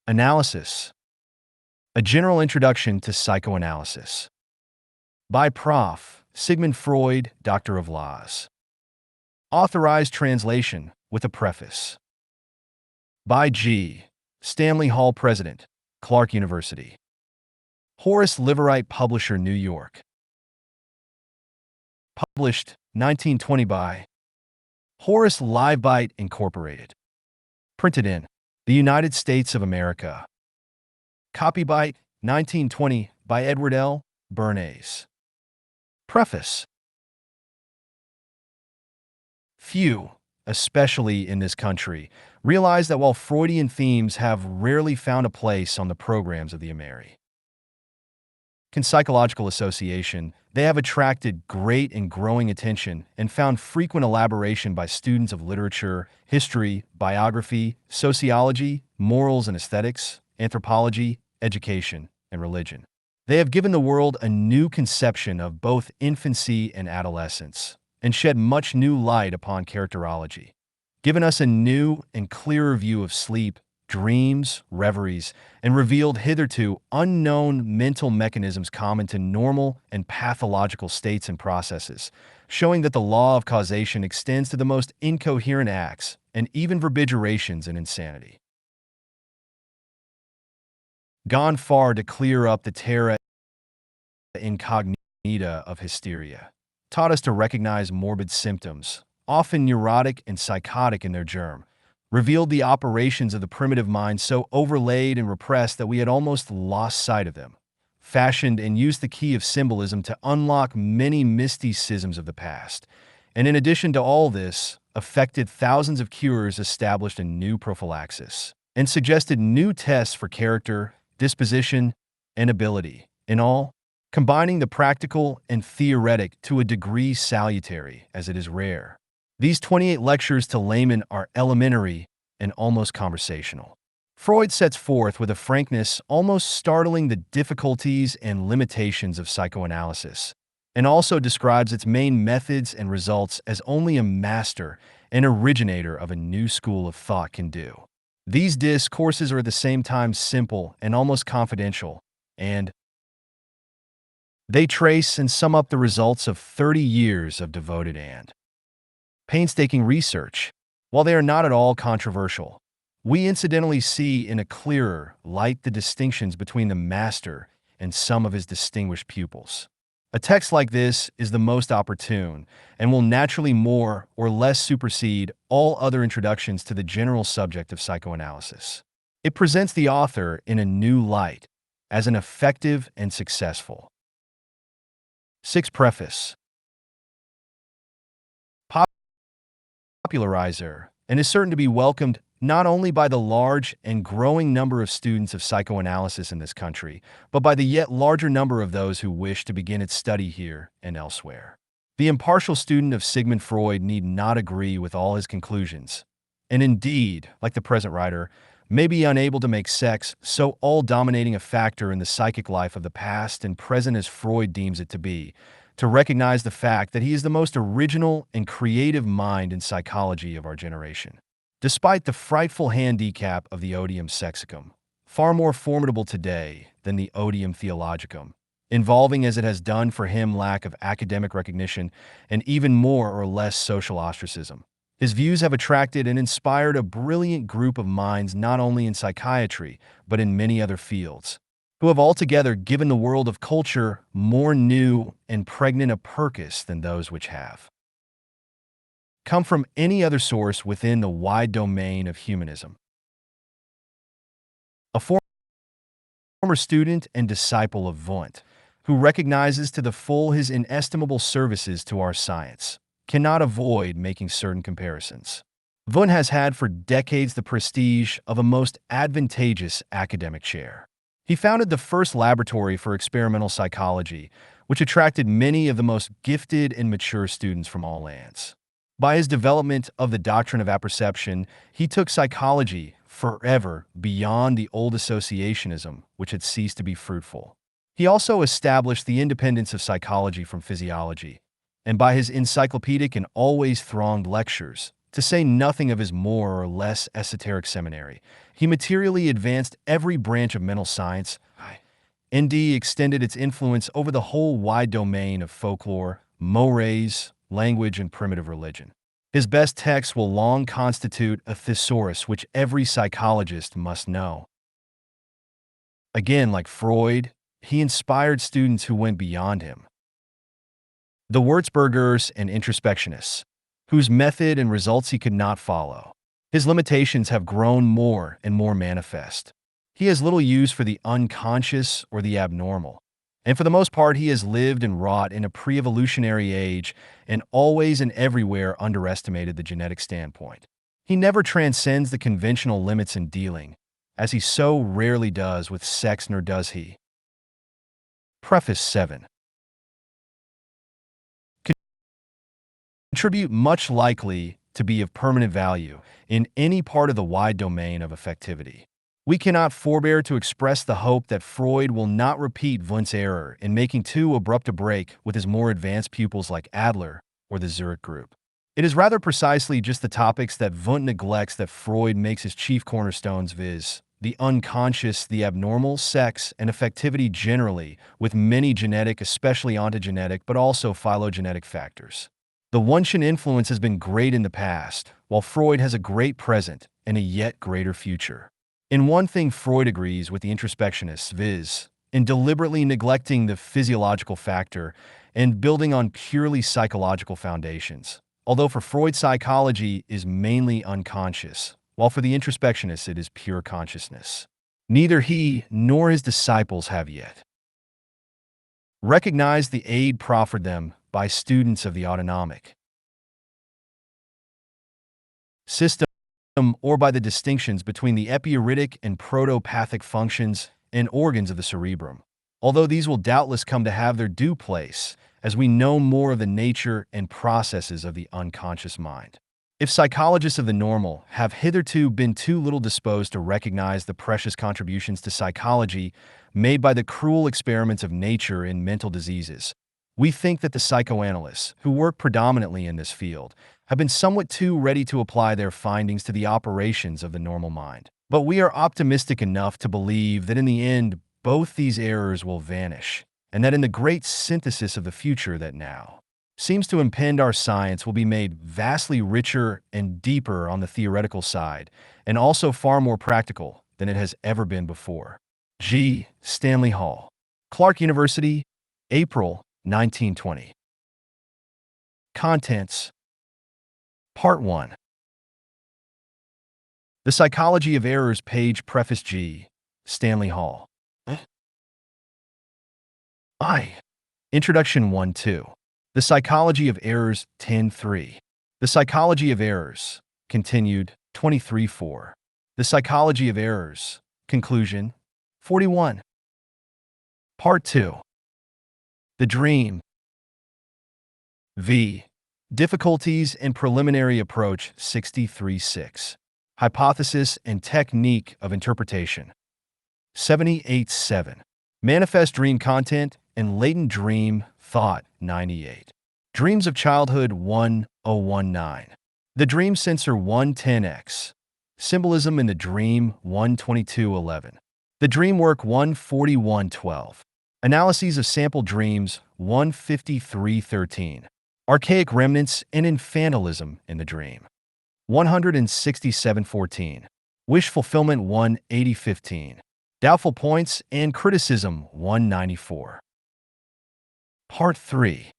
Analysis. A General Introduction to Psychoanalysis. By Prof. Sigmund Freud, Doctor of Laws. Authorized translation with a preface. By G. Stanley Hall, President, Clark University. Horace Liverite, Publisher, New York. Published 1920 by Horace Livebyte, Incorporated. Printed in the United States of America. Copyright 1920 by Edward L. Bernays. Preface. Few, especially in this country, realize that while Freudian themes have rarely found a place on the programs of the American Psychological Association, they have attracted great and growing attention and found frequent elaboration by students of literature, history, biography, sociology, morals and aesthetics, anthropology, education, and religion. They have given the world a new conception of both infancy and adolescence, and shed much new light upon characterology, given us a new and clearer view of sleep, dreams, reveries, and revealed hitherto unknown mental mechanisms common to normal and pathological states and processes, showing that the law of causation extends to the most incoherent acts and even verbigerations in insanity. Gone far to clear up the terra incognita of hysteria, taught us to recognize morbid symptoms, often neurotic and psychotic in their germ, revealed the operations of the primitive mind so overlaid and repressed that we had almost lost sight of them, fashioned and used the key of symbolism to unlock many mysticisms of the past, and in addition to all this, effected thousands of cures, established a new prophylaxis, and suggested new tests for character, disposition, and ability, in all, combining the practical and theoretic to a degree salutary as it is rare. These 28 lectures to laymen are elementary and almost conversational. Freud sets forth with a frankness almost startling the difficulties and limitations of psychoanalysis, and also describes its main methods and results as only a master and originator of a new school of thought can do. These discourses are at the same time simple and almost confidential, and they trace and sum up the results of 30 years of devoted and painstaking research. While they are not at all controversial, we incidentally see in a clearer light the distinctions between the master and some of his distinguished pupils. A text like this is the most opportune and will naturally more or less supersede all other introductions to the general subject of psychoanalysis. It presents the author in a new light as an effective and successful 6. Preface. Popularizer, and is certain to be welcomed not only by the large and growing number of students of psychoanalysis in this country, but by the yet larger number of those who wish to begin its study here and elsewhere. The impartial student of Sigmund Freud need not agree with all his conclusions, and indeed, like the present writer, may be unable to make sex so all-dominating a factor in the psychic life of the past and present as Freud deems it to be, to recognize the fact that he is the most original and creative mind in psychology of our generation. Despite the frightful handicap of the odium sexicum, far more formidable today than the odium theologicum, involving as it has done for him lack of academic recognition and even more or less social ostracism, his views have attracted and inspired a brilliant group of minds not only in psychiatry, but in many other fields, who have altogether given the world of culture more new and pregnant a purpose than those which have come from any other source within the wide domain of humanism. A former student and disciple of Wundt, who recognizes to the full his inestimable services to our science, cannot avoid making certain comparisons. Wundt has had for decades the prestige of a most advantageous academic chair. He founded the first laboratory for experimental psychology, which attracted many of the most gifted and mature students from all lands. By his development of the doctrine of apperception, he took psychology forever beyond the old associationism, which had ceased to be fruitful. He also established the independence of psychology from physiology, and by his encyclopedic and always thronged lectures, to say nothing of his more or less esoteric seminary. He materially advanced every branch of mental science. ND extended its influence over the whole wide domain of folklore, mores, language, and primitive religion. His best texts will long constitute a thesaurus which every psychologist must know. Again, like Freud, he inspired students who went beyond him. The Wurzburgers and introspectionists, whose method and results he could not follow. His limitations have grown more and more manifest. He has little use for the unconscious or the abnormal, and for the most part he has lived and wrought in a pre-evolutionary age and always and everywhere underestimated the genetic standpoint. He never transcends the conventional limits in dealing, as he so rarely does with sex, nor does he. Preface 7. Contribute much likely to be of permanent value in any part of the wide domain of affectivity. We cannot forbear to express the hope that Freud will not repeat Wundt's error in making too abrupt a break with his more advanced pupils like Adler or the Zurich group. It is rather precisely just the topics that Wundt neglects that Freud makes his chief cornerstones, viz., the unconscious, the abnormal, sex, and affectivity generally, with many genetic, especially ontogenetic, but also phylogenetic factors. The Wundtian influence has been great in the past, while Freud has a great present and a yet greater future. In one thing Freud agrees with the introspectionists, viz., in deliberately neglecting the physiological factor and building on purely psychological foundations, although for Freud psychology is mainly unconscious, while for the introspectionists it is pure consciousness. Neither he nor his disciples have yet recognized the aid proffered them by students of the autonomic system, or by the distinctions between the epieuretic and protopathic functions and organs of the cerebrum, although these will doubtless come to have their due place as we know more of the nature and processes of the unconscious mind. If psychologists of the normal have hitherto been too little disposed to recognize the precious contributions to psychology made by the cruel experiments of nature in mental diseases, we think that the psychoanalysts, who work predominantly in this field, have been somewhat too ready to apply their findings to the operations of the normal mind. But we are optimistic enough to believe that in the end, both these errors will vanish, and that in the great synthesis of the future that now seems to impend our science will be made vastly richer and deeper on the theoretical side, and also far more practical than it has ever been before. G. Stanley Hall. Clark University, April 1920. Contents. Part 1. The Psychology of Errors, page Preface G. Stanley Hall. Introduction 1-2. The Psychology of Errors, 10-3. The Psychology of Errors, continued, 23-4. The Psychology of Errors, conclusion, 41. Part 2. The Dream. V. Difficulties and Preliminary Approach, 63-6. Hypothesis and Technique of Interpretation, 78-7. Manifest Dream Content and Latent Dream Thought, 98. Dreams of Childhood, 1019. The Dream Censor, 110x. Symbolism in the Dream, 12211. The Dream Work, 14112. Analyses of Sample Dreams, 15313. Archaic Remnants and Infantilism in the Dream, 16714. Wish Fulfillment, 18015. Doubtful Points and Criticism, 194. Part 3.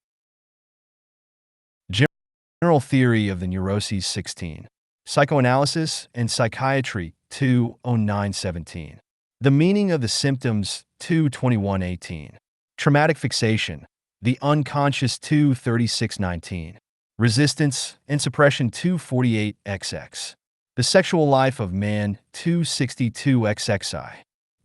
General Theory of the Neuroses, 16. Psychoanalysis and Psychiatry, 20917. The Meaning of the Symptoms, 22118. Traumatic Fixation, the Unconscious, 23619. Resistance and Suppression, 248xx. The Sexual Life of Man, 262xxi.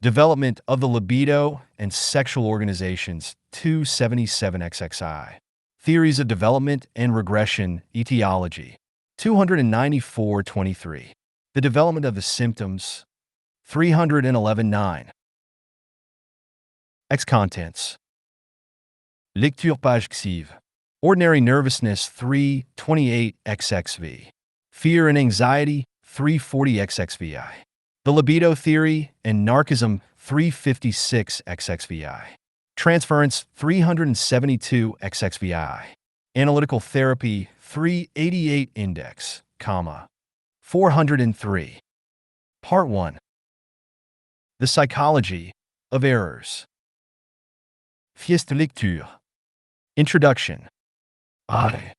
Development of the Libido and Sexual Organizations, 277xxi. Theories of Development and Regression, Etiology, 29423. The Development of the Symptoms, 311.9. Contents. Lecture page xiv. Ordinary Nervousness, 328xxv. Fear and anxiety, 340 xxvi. The libido theory and narcissism, 356 xxvi. Transference, 372 xxvi. Analytical therapy, 388 index, 403. Part 1. The psychology of errors. Fieste lecture. Introduction. I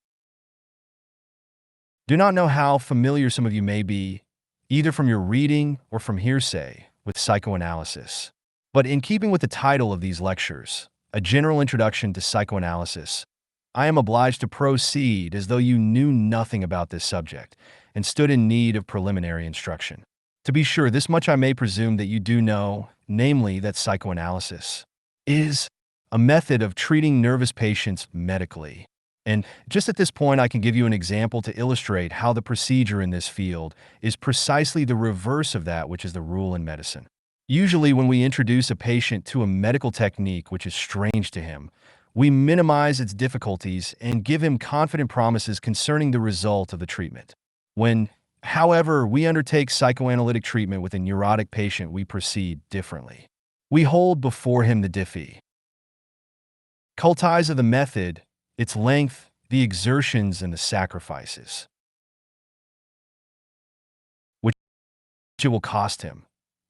do not know how familiar some of you may be, either from your reading or from hearsay, with psychoanalysis. But in keeping with the title of these lectures, A General Introduction to Psychoanalysis, I am obliged to proceed as though you knew nothing about this subject and stood in need of preliminary instruction. To be sure, this much I may presume that you do know, namely that psychoanalysis is a method of treating nervous patients medically. And just at this point, I can give you an example to illustrate how the procedure in this field is precisely the reverse of that which is the rule in medicine. Usually, when we introduce a patient to a medical technique which is strange to him, we minimize its difficulties and give him confident promises concerning the result of the treatment. When, however, we undertake psychoanalytic treatment with a neurotic patient, we proceed differently. We hold before him the difficulties of the method, its length, the exertions, and the sacrifices which it will cost him.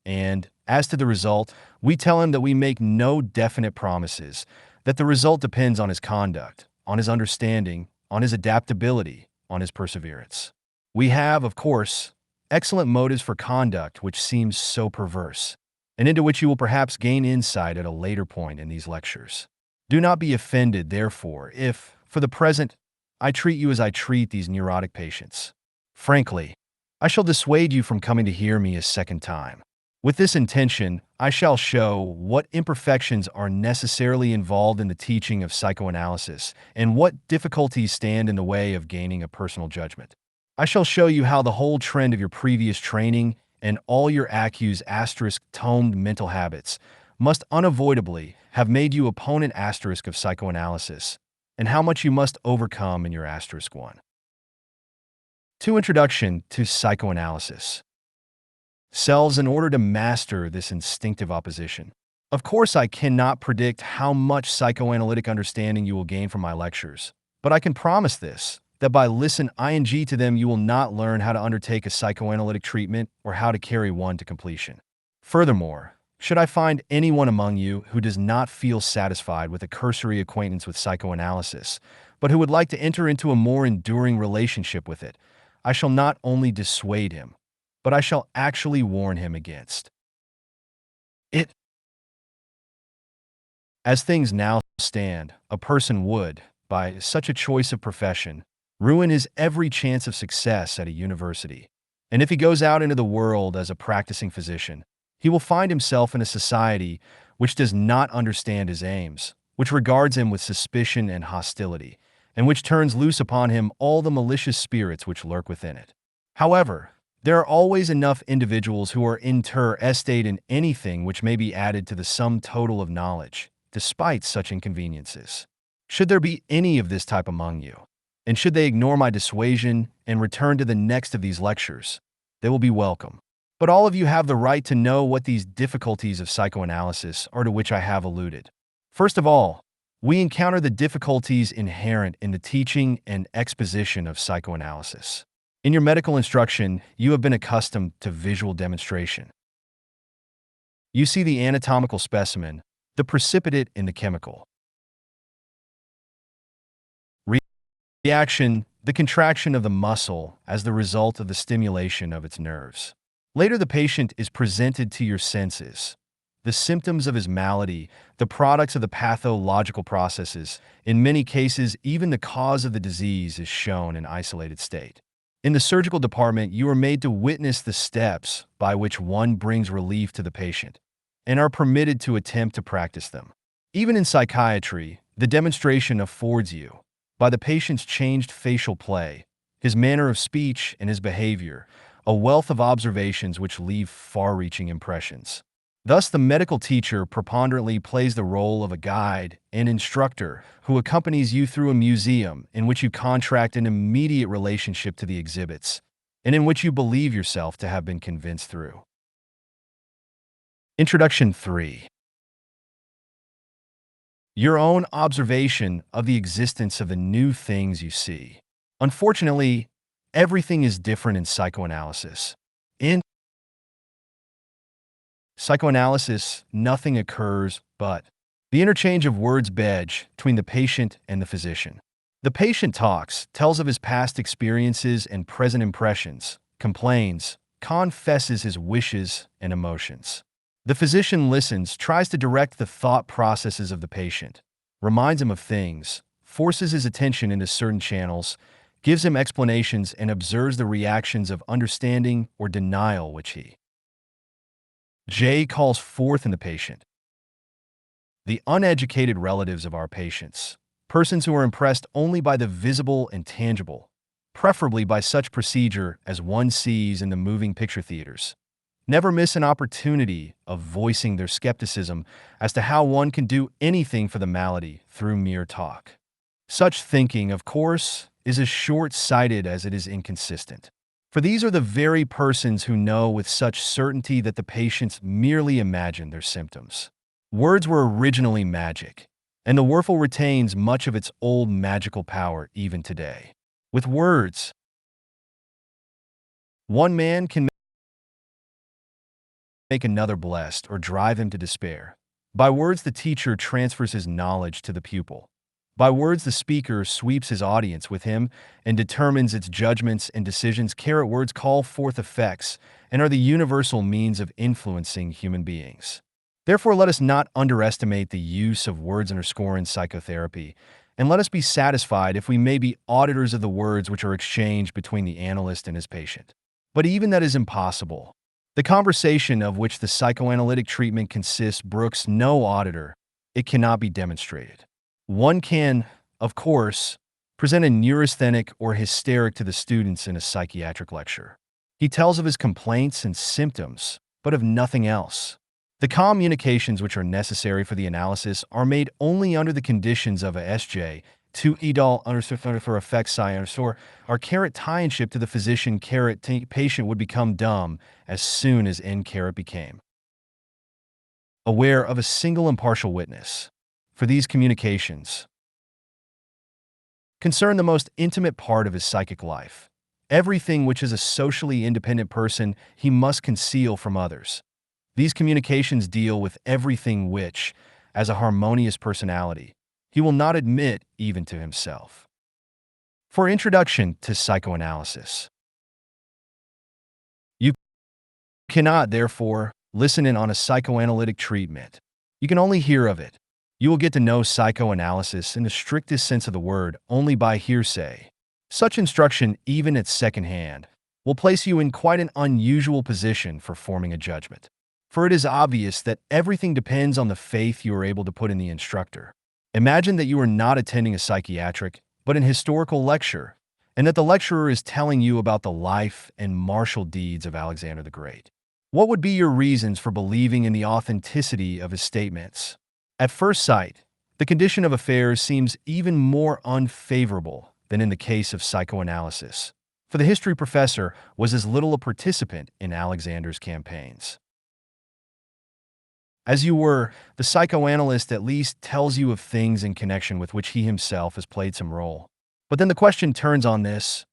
And, as to the result, we tell him that we make no definite promises, that the result depends on his conduct, on his understanding, on his adaptability, on his perseverance. We have, of course, excellent motives for conduct which seems so perverse, and into which you will perhaps gain insight at a later point in these lectures. Do not be offended, therefore, if, for the present, I treat you as I treat these neurotic patients. Frankly, I shall dissuade you from coming to hear me a second time. With this intention, I shall show what imperfections are necessarily involved in the teaching of psychoanalysis and what difficulties stand in the way of gaining a personal judgment. I shall show you how the whole trend of your previous training and all your tomed mental habits must unavoidably have made you opponent of psychoanalysis, and how much you must overcome in your *1. 2. Introduction to Psychoanalysis. Selves in order to master this instinctive opposition. Of course, I cannot predict how much psychoanalytic understanding you will gain from my lectures, but I can promise this, that by listen to them you will not learn how to undertake a psychoanalytic treatment or how to carry one to completion. Furthermore, should I find anyone among you who does not feel satisfied with a cursory acquaintance with psychoanalysis, but who would like to enter into a more enduring relationship with it, I shall not only dissuade him, but I shall actually warn him against it. As things now stand, a person would, by such a choice of profession, ruin his every chance of success at a university. And if he goes out into the world as a practicing physician, he will find himself in a society which does not understand his aims, which regards him with suspicion and hostility, and which turns loose upon him all the malicious spirits which lurk within it. However, there are always enough individuals who are interested in anything which may be added to the sum total of knowledge, despite such inconveniences. Should there be any of this type among you, and should they ignore my dissuasion and return to the next of these lectures, they will be welcome. But all of you have the right to know what these difficulties of psychoanalysis are to which I have alluded. First of all, we encounter the difficulties inherent in the teaching and exposition of psychoanalysis. In your medical instruction, you have been accustomed to visual demonstration. You see the anatomical specimen, the precipitate in the chemical reaction, the contraction of the muscle as the result of the stimulation of its nerves. Later, the patient is presented to your senses. The symptoms of his malady, the products of the pathological processes, in many cases, even the cause of the disease is shown in isolated state. In the surgical department, you are made to witness the steps by which one brings relief to the patient, and are permitted to attempt to practice them. Even in psychiatry, the demonstration affords you, by the patient's changed facial play, his manner of speech, and his behavior, a wealth of observations which leave far-reaching impressions. Thus, the medical teacher preponderantly plays the role of a guide and instructor who accompanies you through a museum in which you contract an immediate relationship to the exhibits, and in which you believe yourself to have been convinced through. Introduction 3. Your own observation of the existence of the new things you see. Unfortunately, everything is different in psychoanalysis. In psychoanalysis, nothing occurs but the interchange of words between the patient and the physician. The patient talks, tells of his past experiences and present impressions, complains, confesses his wishes and emotions. The physician listens, tries to direct the thought processes of the patient, reminds him of things, forces his attention into certain channels, gives him explanations, and observes the reactions of understanding or denial which he calls forth in the patient. The uneducated relatives of our patients, persons who are impressed only by the visible and tangible, preferably by such procedure as one sees in the moving picture theaters, never miss an opportunity of voicing their skepticism as to how one can do anything for the malady through mere talk. Such thinking, of course, is as short-sighted as it is inconsistent. For these are the very persons who know with such certainty that the patients merely imagine their symptoms. Words were originally magic, and the Wurfel retains much of its old magical power even today. With words, one man can make another blessed or drive him to despair. By words, the teacher transfers his knowledge to the pupil. By words, the speaker sweeps his audience with him and determines its judgments and decisions. Words call forth effects and are the universal means of influencing human beings. Therefore, let us not underestimate the use of words in psychotherapy, and let us be satisfied if we may be auditors of the words which are exchanged between the analyst and his patient. But even that is impossible. The conversation of which the psychoanalytic treatment consists brooks no auditor. It cannot be demonstrated. One can, of course, present a neurasthenic or hysteric to the students in a psychiatric lecture. He tells of his complaints and symptoms, but of nothing else. The communications which are necessary for the analysis are made only under the conditions of a SJ, to edal for effect or our tianship to the physician patient would become dumb as soon as became aware of a single impartial witness. For these communications concern the most intimate part of his psychic life. Everything which is a socially independent person he must conceal from others. These communications deal with everything which, as a harmonious personality, he will not admit even to himself. For introduction to psychoanalysis. You cannot, therefore, listen in on a psychoanalytic treatment. You can only hear of it. You will get to know psychoanalysis in the strictest sense of the word only by hearsay. Such instruction, even at second hand, will place you in quite an unusual position for forming a judgment. For it is obvious that everything depends on the faith you are able to put in the instructor. Imagine that you are not attending a psychiatric, but an historical lecture, and that the lecturer is telling you about the life and martial deeds of Alexander the Great. What would be your reasons for believing in the authenticity of his statements? At first sight, the condition of affairs seems even more unfavorable than in the case of psychoanalysis, for the history professor was as little a participant in Alexander's campaigns as you were. The psychoanalyst at least tells you of things in connection with which he himself has played some role. But then the question turns on this: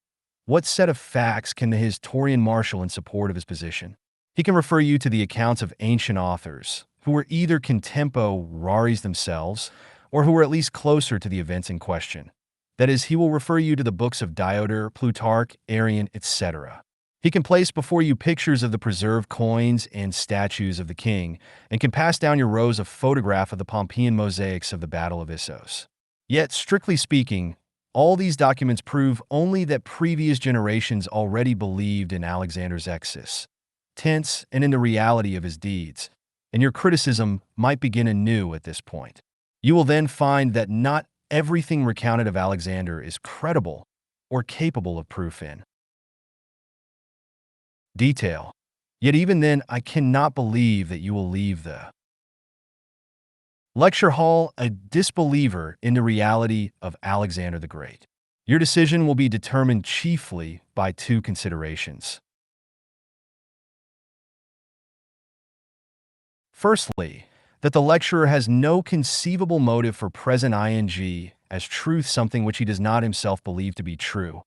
what set of facts can the historian marshal in support of his position? He can refer you to the accounts of ancient authors who were either contemporaries themselves or who were at least closer to the events in question. That is, he will refer you to the books of Diodor, Plutarch, Arrian, etc. He can place before you pictures of the preserved coins and statues of the king, and can pass down your rows of photographs of the Pompeian mosaics of the Battle of Issos. Yet, strictly speaking, all these documents prove only that previous generations already believed in Alexander's exis, tense, and in the reality of his deeds, and your criticism might begin anew at this point. You will then find that not everything recounted of Alexander is credible or capable of proof in detail. Yet even then, I cannot believe that you will leave the lecture hall a disbeliever in the reality of Alexander the Great. Your decision will be determined chiefly by two considerations. Firstly, that the lecturer has no conceivable motive for present ing as truth, something which he does not himself believe to be true.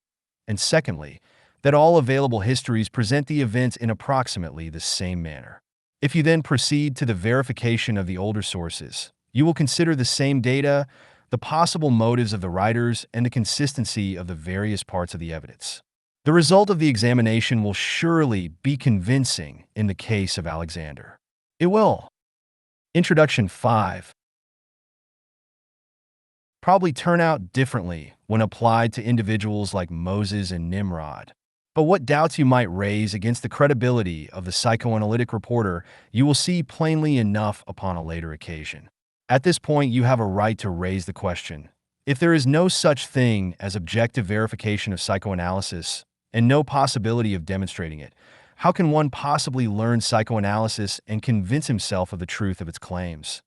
And secondly, that all available histories present the events in approximately the same manner. If you then proceed to the verification of the older sources, you will consider the same data, the possible motives of the writers, and the consistency of the various parts of the evidence. The result of the examination will surely be convincing in the case of Alexander. It will. Introduction 5. Probably turn out differently when applied to individuals like Moses and Nimrod. But what doubts you might raise against the credibility of the psychoanalytic reporter, you will see plainly enough upon a later occasion. At this point, you have a right to raise the question. If there is no such thing as objective verification of psychoanalysis, and no possibility of demonstrating it, how can one possibly learn psychoanalysis and convince himself of the truth of its claims?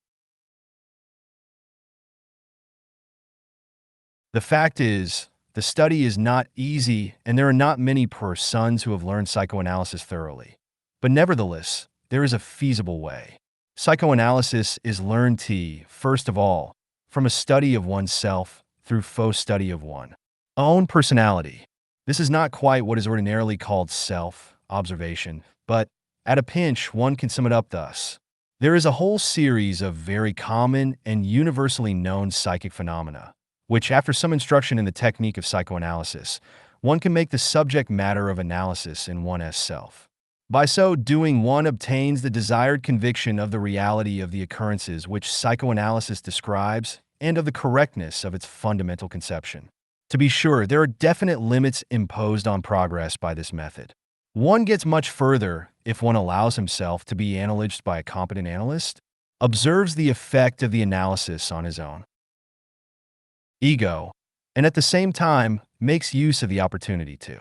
The fact is, the study is not easy, and there are not many persons who have learned psychoanalysis thoroughly. But nevertheless, there is a feasible way. Psychoanalysis is learned first of all, from a study of oneself through faux study of one's own personality. This is not quite what is ordinarily called self-observation, but at a pinch, one can sum it up thus. There is a whole series of very common and universally known psychic phenomena, which, after some instruction in the technique of psychoanalysis, one can make the subject matter of analysis in one's self. By so doing, one obtains the desired conviction of the reality of the occurrences which psychoanalysis describes and of the correctness of its fundamental conception. To be sure, there are definite limits imposed on progress by this method. One gets much further if one allows himself to be analyzed by a competent analyst, observes the effect of the analysis on his own ego, and at the same time makes use of the opportunity to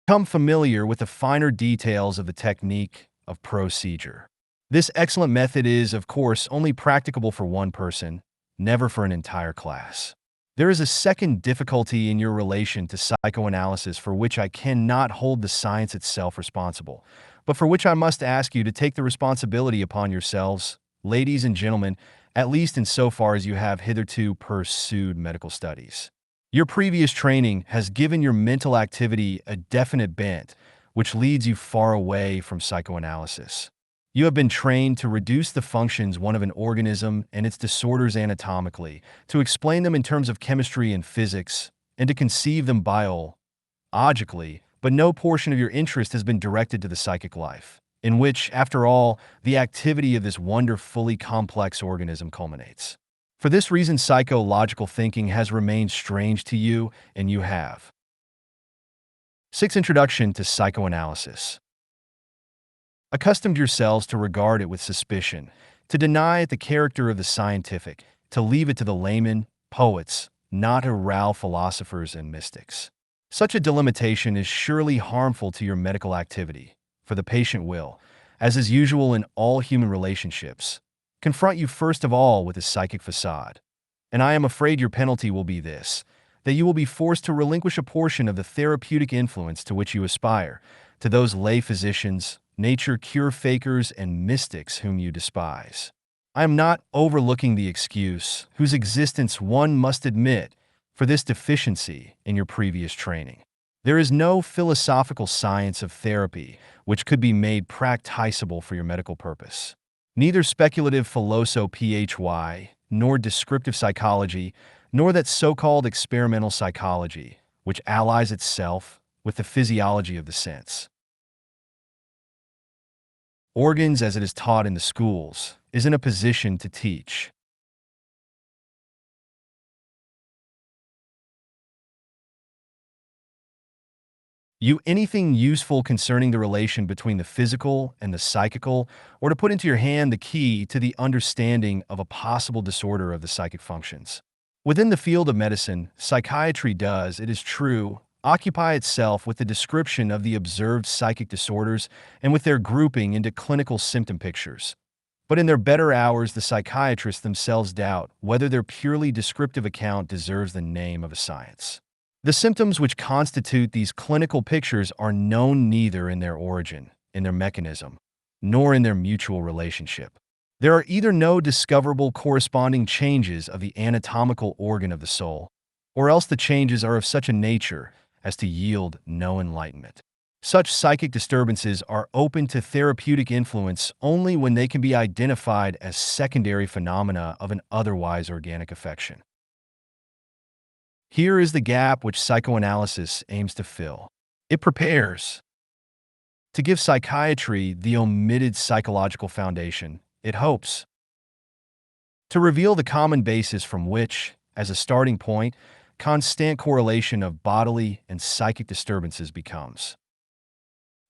become familiar with the finer details of the technique of procedure. This excellent method is, of course, only practicable for one person, never for an entire class. There is a second difficulty in your relation to psychoanalysis for which I cannot hold the science itself responsible, but for which I must ask you to take the responsibility upon yourselves, ladies and gentlemen, at least insofar as you have hitherto pursued medical studies. Your previous training has given your mental activity a definite bent, which leads you far away from psychoanalysis. You have been trained to reduce the functions of an organism and its disorders anatomically, to explain them in terms of chemistry and physics, and to conceive them biologically, but no portion of your interest has been directed to the psychic life, in which, after all, the activity of this wonderfully complex organism culminates. For this reason, psychological thinking has remained strange to you, and you have. 6. Introduction to Psychoanalysis. Accustomed yourselves to regard it with suspicion, to deny it the character of the scientific, to leave it to the laymen, poets, not oral philosophers and mystics. Such a delimitation is surely harmful to your medical activity, for the patient will, as is usual in all human relationships, confront you first of all with his psychic facade. And I am afraid your penalty will be this, that you will be forced to relinquish a portion of the therapeutic influence to which you aspire, to those lay physicians, nature cure fakers, and mystics whom you despise. I am not overlooking the excuse, whose existence one must admit, for this deficiency in your previous training. There is no philosophical science of therapy which could be made practicable for your medical purpose. Neither speculative philosophy, nor descriptive psychology, nor that so-called experimental psychology, which allies itself with the physiology of the sense organs as it is taught in the schools, is in a position to teach you anything useful concerning the relation between the physical and the psychical, or to put into your hand the key to the understanding of a possible disorder of the psychic functions. Within the field of medicine, psychiatry does, it is true, occupy itself with the description of the observed psychic disorders and with their grouping into clinical symptom pictures. But in their better hours, the psychiatrists themselves doubt whether their purely descriptive account deserves the name of a science. The symptoms which constitute these clinical pictures are known neither in their origin, in their mechanism, nor in their mutual relationship. There are either no discoverable corresponding changes of the anatomical organ of the soul, or else the changes are of such a nature as to yield no enlightenment. Such psychic disturbances are open to therapeutic influence only when they can be identified as secondary phenomena of an otherwise organic affection. Here is the gap which psychoanalysis aims to fill. It prepares to give psychiatry the omitted psychological foundation. It hopes to reveal the common basis from which, as a starting point, constant correlation of bodily and psychic disturbances becomes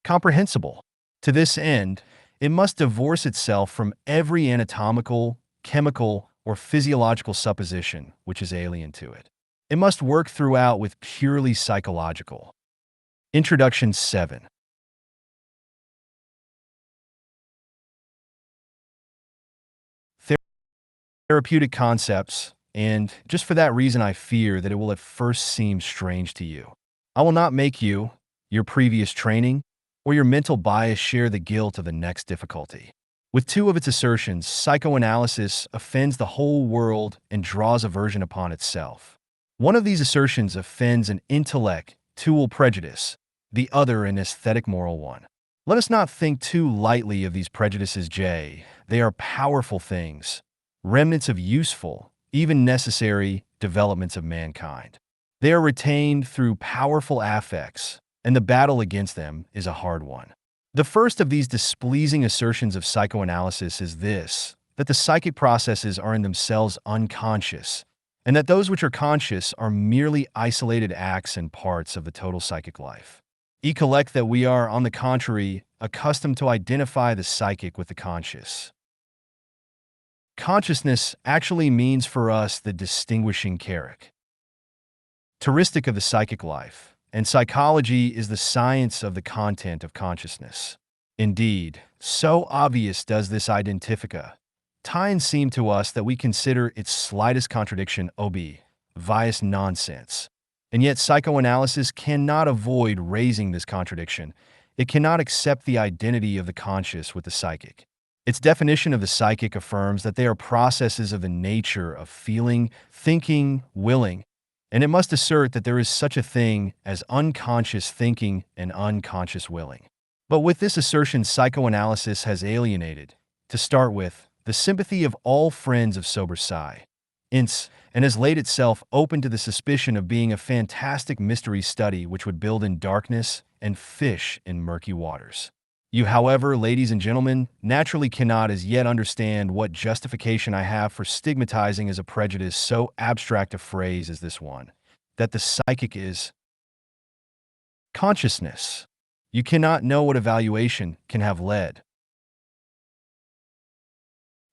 comprehensible. To this end, it must divorce itself from every anatomical, chemical, or physiological supposition which is alien to it. It must work throughout with purely psychological. Introduction 7. Therapeutic concepts, and just for that reason I fear that it will at first seem strange to you. I will not make you, your previous training, or your mental bias share the guilt of the next difficulty. With two of its assertions, psychoanalysis offends the whole world and draws aversion upon itself. One of these assertions offends an intellectual prejudice, the other an aesthetic moral one. Let us not think too lightly of these prejudices, They are powerful things, remnants of useful, even necessary, developments of mankind. They are retained through powerful affects, and the battle against them is a hard one. The first of these displeasing assertions of psychoanalysis is this, that the psychic processes are in themselves unconscious, and that those which are conscious are merely isolated acts and parts of the total psychic life. Recollect that we are, on the contrary, accustomed to identify the psychic with the conscious. Consciousness actually means for us the distinguishing characteristic of the psychic life, and psychology is the science of the content of consciousness. Indeed, so obvious does this identification seem to us that we consider its slightest contradiction obvious nonsense. And yet psychoanalysis cannot avoid raising this contradiction. It cannot accept the identity of the conscious with the psychic. Its definition of the psychic affirms that they are processes of the nature of feeling, thinking, willing, and it must assert that there is such a thing as unconscious thinking and unconscious willing. But with this assertion, psychoanalysis has alienated, to start with, the sympathy of all friends of sober science, and has laid itself open to the suspicion of being a fantastic mystery study which would build in darkness and fish in murky waters. You, however, ladies and gentlemen, naturally cannot as yet understand what justification I have for stigmatizing as a prejudice so abstract a phrase as this one, that the psychic is consciousness. You cannot know what evaluation can have led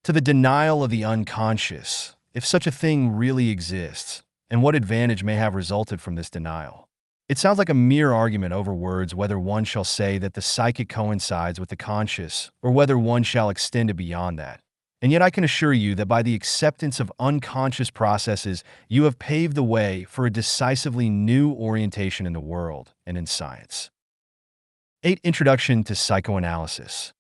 to the denial of the unconscious, if such a thing really exists, and what advantage may have resulted from this denial. It sounds like a mere argument over words whether one shall say that the psychic coincides with the conscious, or whether one shall extend it beyond that. And yet I can assure you that by the acceptance of unconscious processes, you have paved the way for a decisively new orientation in the world and in science. 8. Introduction to Psychoanalysis.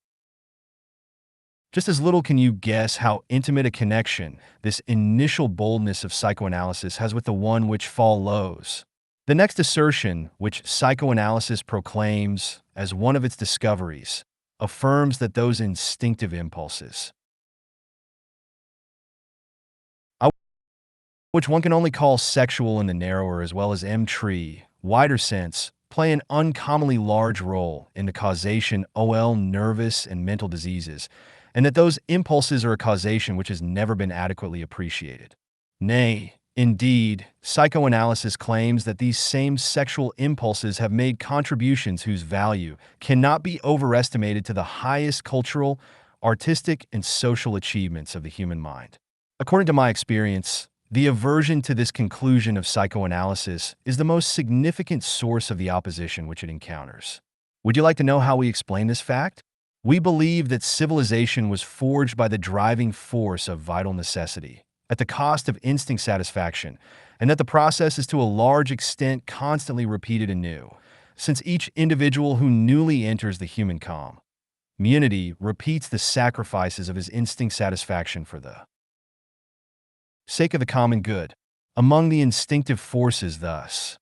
Just as little can you guess how intimate a connection this initial boldness of psychoanalysis has with the one which follows. The next assertion, which psychoanalysis proclaims as one of its discoveries, affirms that those instinctive impulses, which one can only call sexual in the narrower as well as wider sense, play an uncommonly large role in the causation of nervous and mental diseases, and that those impulses are a causation which has never been adequately appreciated. Nay, indeed, psychoanalysis claims that these same sexual impulses have made contributions whose value cannot be overestimated to the highest cultural, artistic, and social achievements of the human mind. According to my experience, the aversion to this conclusion of psychoanalysis is the most significant source of the opposition which it encounters. Would you like to know how we explain this fact? We believe that civilization was forged by the driving force of vital necessity, at the cost of instinct satisfaction, and that the process is to a large extent constantly repeated anew, since each individual who newly enters the human community repeats the sacrifices of his instinct satisfaction for the sake of the common good. Among the instinctive forces thus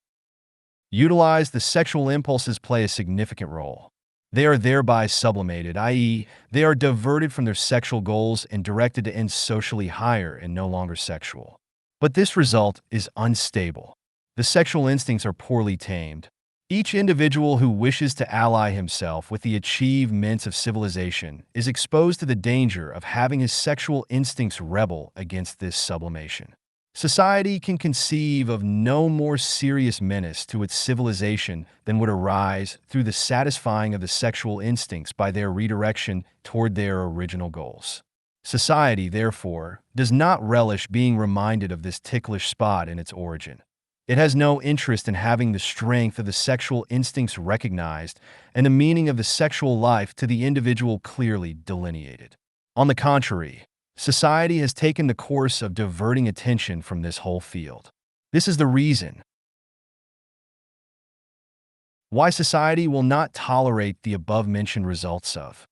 utilized, the sexual impulses play a significant role. They are thereby sublimated, i.e., they are diverted from their sexual goals and directed to ends socially higher and no longer sexual. But this result is unstable. The sexual instincts are poorly tamed. Each individual who wishes to ally himself with the achievements of civilization is exposed to the danger of having his sexual instincts rebel against this sublimation. Society can conceive of no more serious menace to its civilization than would arise through the satisfying of the sexual instincts by their redirection toward their original goals. Society, therefore, does not relish being reminded of this ticklish spot in its origin. It has no interest in having the strength of the sexual instincts recognized and the meaning of the sexual life to the individual clearly delineated. On the contrary, society has taken the course of diverting attention from this whole field. This is the reason why society will not tolerate the above-mentioned results of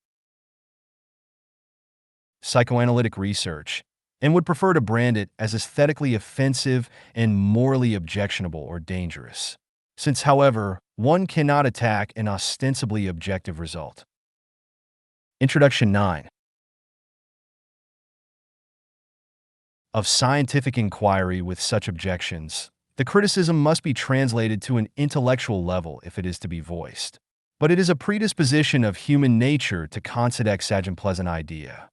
psychoanalytic research and would prefer to brand it as aesthetically offensive and morally objectionable or dangerous. Since, however, one cannot attack an ostensibly objective result. Introduction 9. Of scientific inquiry with such objections, the criticism must be translated to an intellectual level if it is to be voiced. But it is a predisposition of human nature to consider such unpleasant idea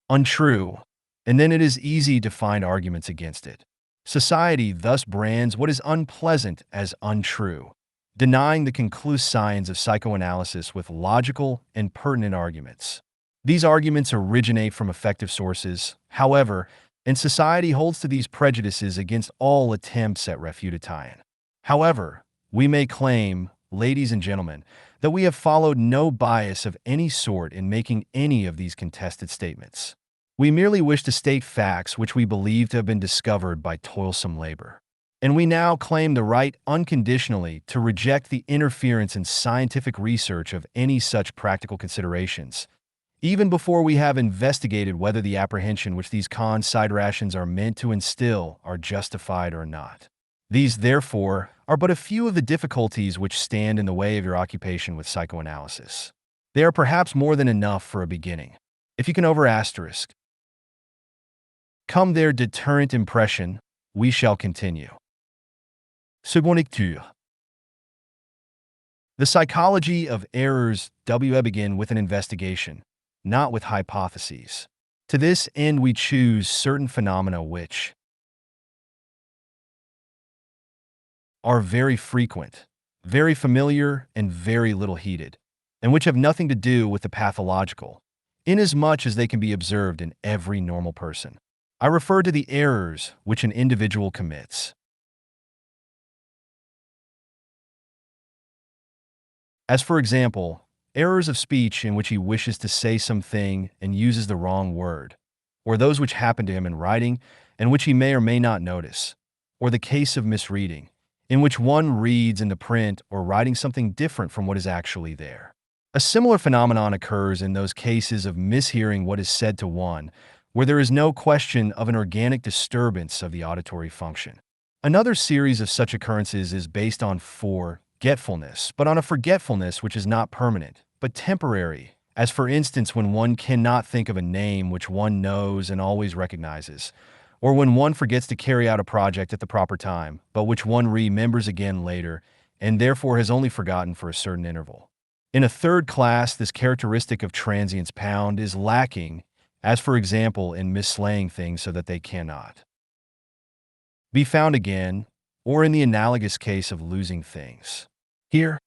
untrue, and then it is easy to find arguments against it. Society thus brands what is unpleasant as untrue, denying the conclusive science of psychoanalysis with logical and pertinent arguments. These arguments originate from effective sources, however, and society holds to these prejudices against all attempts at refutation. However, we may claim, ladies and gentlemen, that we have followed no bias of any sort in making any of these contested statements. We merely wish to state facts which we believe to have been discovered by toilsome labor. And we now claim the right unconditionally to reject the interference in scientific research of any such practical considerations, even before we have investigated whether the apprehension which these considerations are meant to instill are justified or not. These, therefore, are but a few of the difficulties which stand in the way of your occupation with psychoanalysis. They are perhaps more than enough for a beginning. If you can come their deterrent impression, we shall continue. Seconde lecture. The psychology of errors begin with an investigation, not with hypotheses. To this end we choose certain phenomena which are very frequent, very familiar, and very little heeded, and which have nothing to do with the pathological, inasmuch as they can be observed in every normal person. I refer to the errors which an individual commits. As for example, errors of speech in which he wishes to say something and uses the wrong word, or those which happen to him in writing and which he may or may not notice, or the case of misreading, in which one reads in the print or writing something different from what is actually there. A similar phenomenon occurs in those cases of mishearing what is said to one, where there is no question of an organic disturbance of the auditory function. Another series of such occurrences is based on forgetfulness, but on a forgetfulness which is not permanent, but temporary, as for instance when one cannot think of a name which one knows and always recognizes, or when one forgets to carry out a project at the proper time, but which one remembers again later, and therefore has only forgotten for a certain interval. In a third class, this characteristic of transience is lacking, as for example in mislaying things so that they cannot be found again, or in the analogous case of losing things. Here,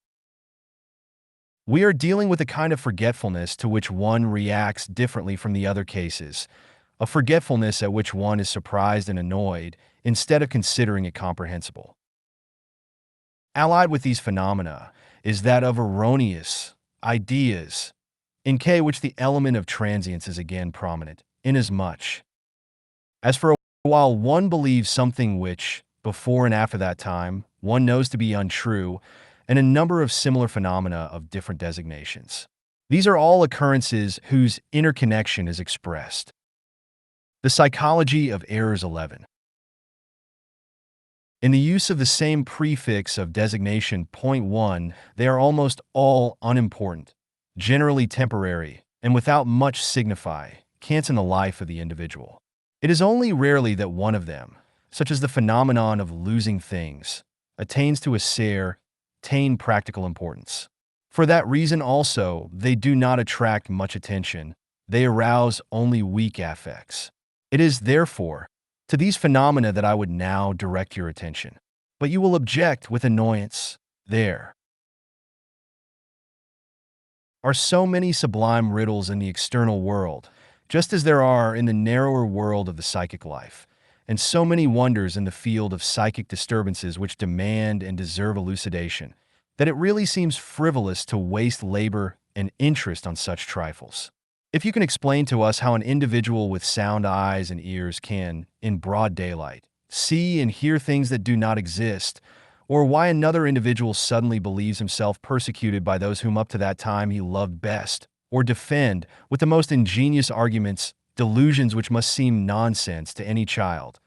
we are dealing with a kind of forgetfulness to which one reacts differently from the other cases, a forgetfulness at which one is surprised and annoyed instead of considering it comprehensible. Allied with these phenomena, is that of erroneous ideas, in K which the element of transience is again prominent, inasmuch as for a while one believes something which, before and after that time, one knows to be untrue, and a number of similar phenomena of different designations. These are all occurrences whose interconnection is expressed. The psychology of errors 11. In the use of the same prefix of designation point 1, they are almost all unimportant, generally temporary, and without much signify, cants in the life of the individual. It is only rarely that one of them, such as the phenomenon of losing things, attains to attain practical importance. For that reason also, they do not attract much attention. They arouse only weak affects. It is, therefore, to these phenomena that I would now direct your attention. But you will object with annoyance. There are so many sublime riddles in the external world, just as there are in the narrower world of the psychic life, and so many wonders in the field of psychic disturbances which demand and deserve elucidation, that it really seems frivolous to waste labor and interest on such trifles. If you can explain to us how an individual with sound eyes and ears can, in broad daylight, see and hear things that do not exist, or why another individual suddenly believes himself persecuted by those whom up to that time he loved best, or defend, with the most ingenious arguments, delusions which must seem nonsense to any child,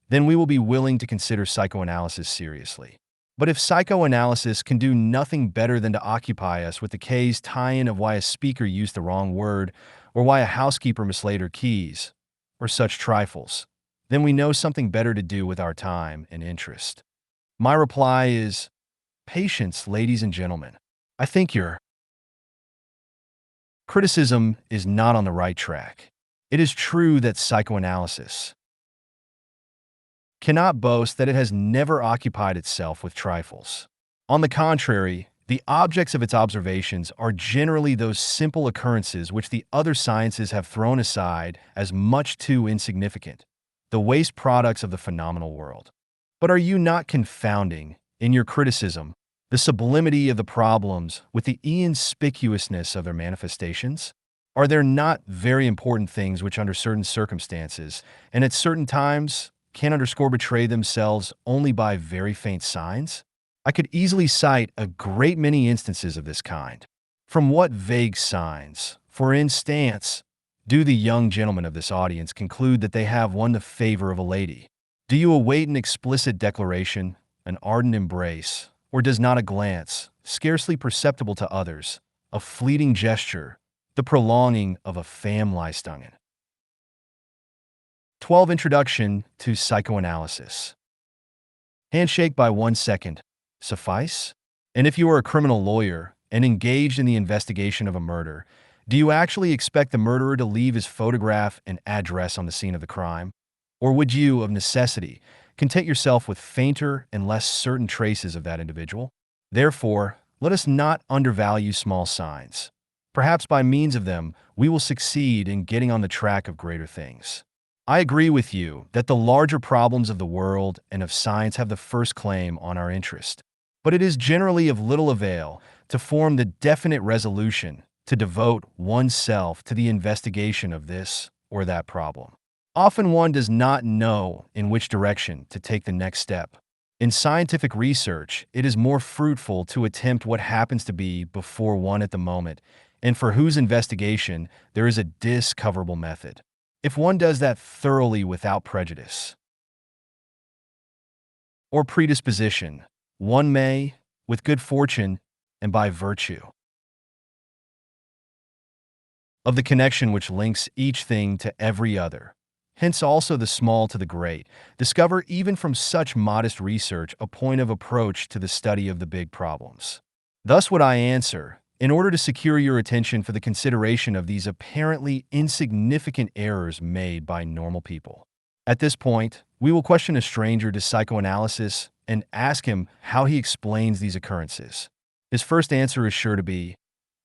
then we will be willing to consider psychoanalysis seriously. But if psychoanalysis can do nothing better than to occupy us with the case tie-in of why a speaker used the wrong word, or why a housekeeper mislaid her keys, or such trifles, then we know something better to do with our time and interest. My reply is, patience, ladies and gentlemen. I think your criticism is not on the right track. It is true that psychoanalysis cannot boast that it has never occupied itself with trifles. On the contrary, the objects of its observations are generally those simple occurrences which the other sciences have thrown aside as much too insignificant, the waste products of the phenomenal world. But are you not confounding, in your criticism, the sublimity of the problems with the inconspicuousness of their manifestations? Are there not very important things which under certain circumstances, and at certain times, can underscore betray themselves only by very faint signs? I could easily cite a great many instances of this kind. From what vague signs, for instance, do the young gentlemen of this audience conclude that they have won the favor of a lady? Do you await an explicit declaration, an ardent embrace, or does not a glance, scarcely perceptible to others, a fleeting gesture, the prolonging of a Famleistungen? 12. Introduction to Psychoanalysis. Handshake by 1 second. Suffice? And if you are a criminal lawyer and engaged in the investigation of a murder, do you actually expect the murderer to leave his photograph and address on the scene of the crime? Or would you, of necessity, content yourself with fainter and less certain traces of that individual? Therefore, let us not undervalue small signs. Perhaps by means of them, we will succeed in getting on the track of greater things. I agree with you that the larger problems of the world and of science have the first claim on our interest. But it is generally of little avail to form the definite resolution to devote oneself to the investigation of this or that problem. Often one does not know in which direction to take the next step. In scientific research, it is more fruitful to attempt what happens to be before one at the moment, and for whose investigation there is a discoverable method. If one does that thoroughly without prejudice or predisposition, one may, with good fortune and by virtue of the connection which links each thing to every other, hence also the small to the great, discover even from such modest research a point of approach to the study of the big problems. Thus would I answer, in order to secure your attention for the consideration of these apparently insignificant errors made by normal people. At this point, we will question a stranger to psychoanalysis and ask him how he explains these occurrences. His first answer is sure to be,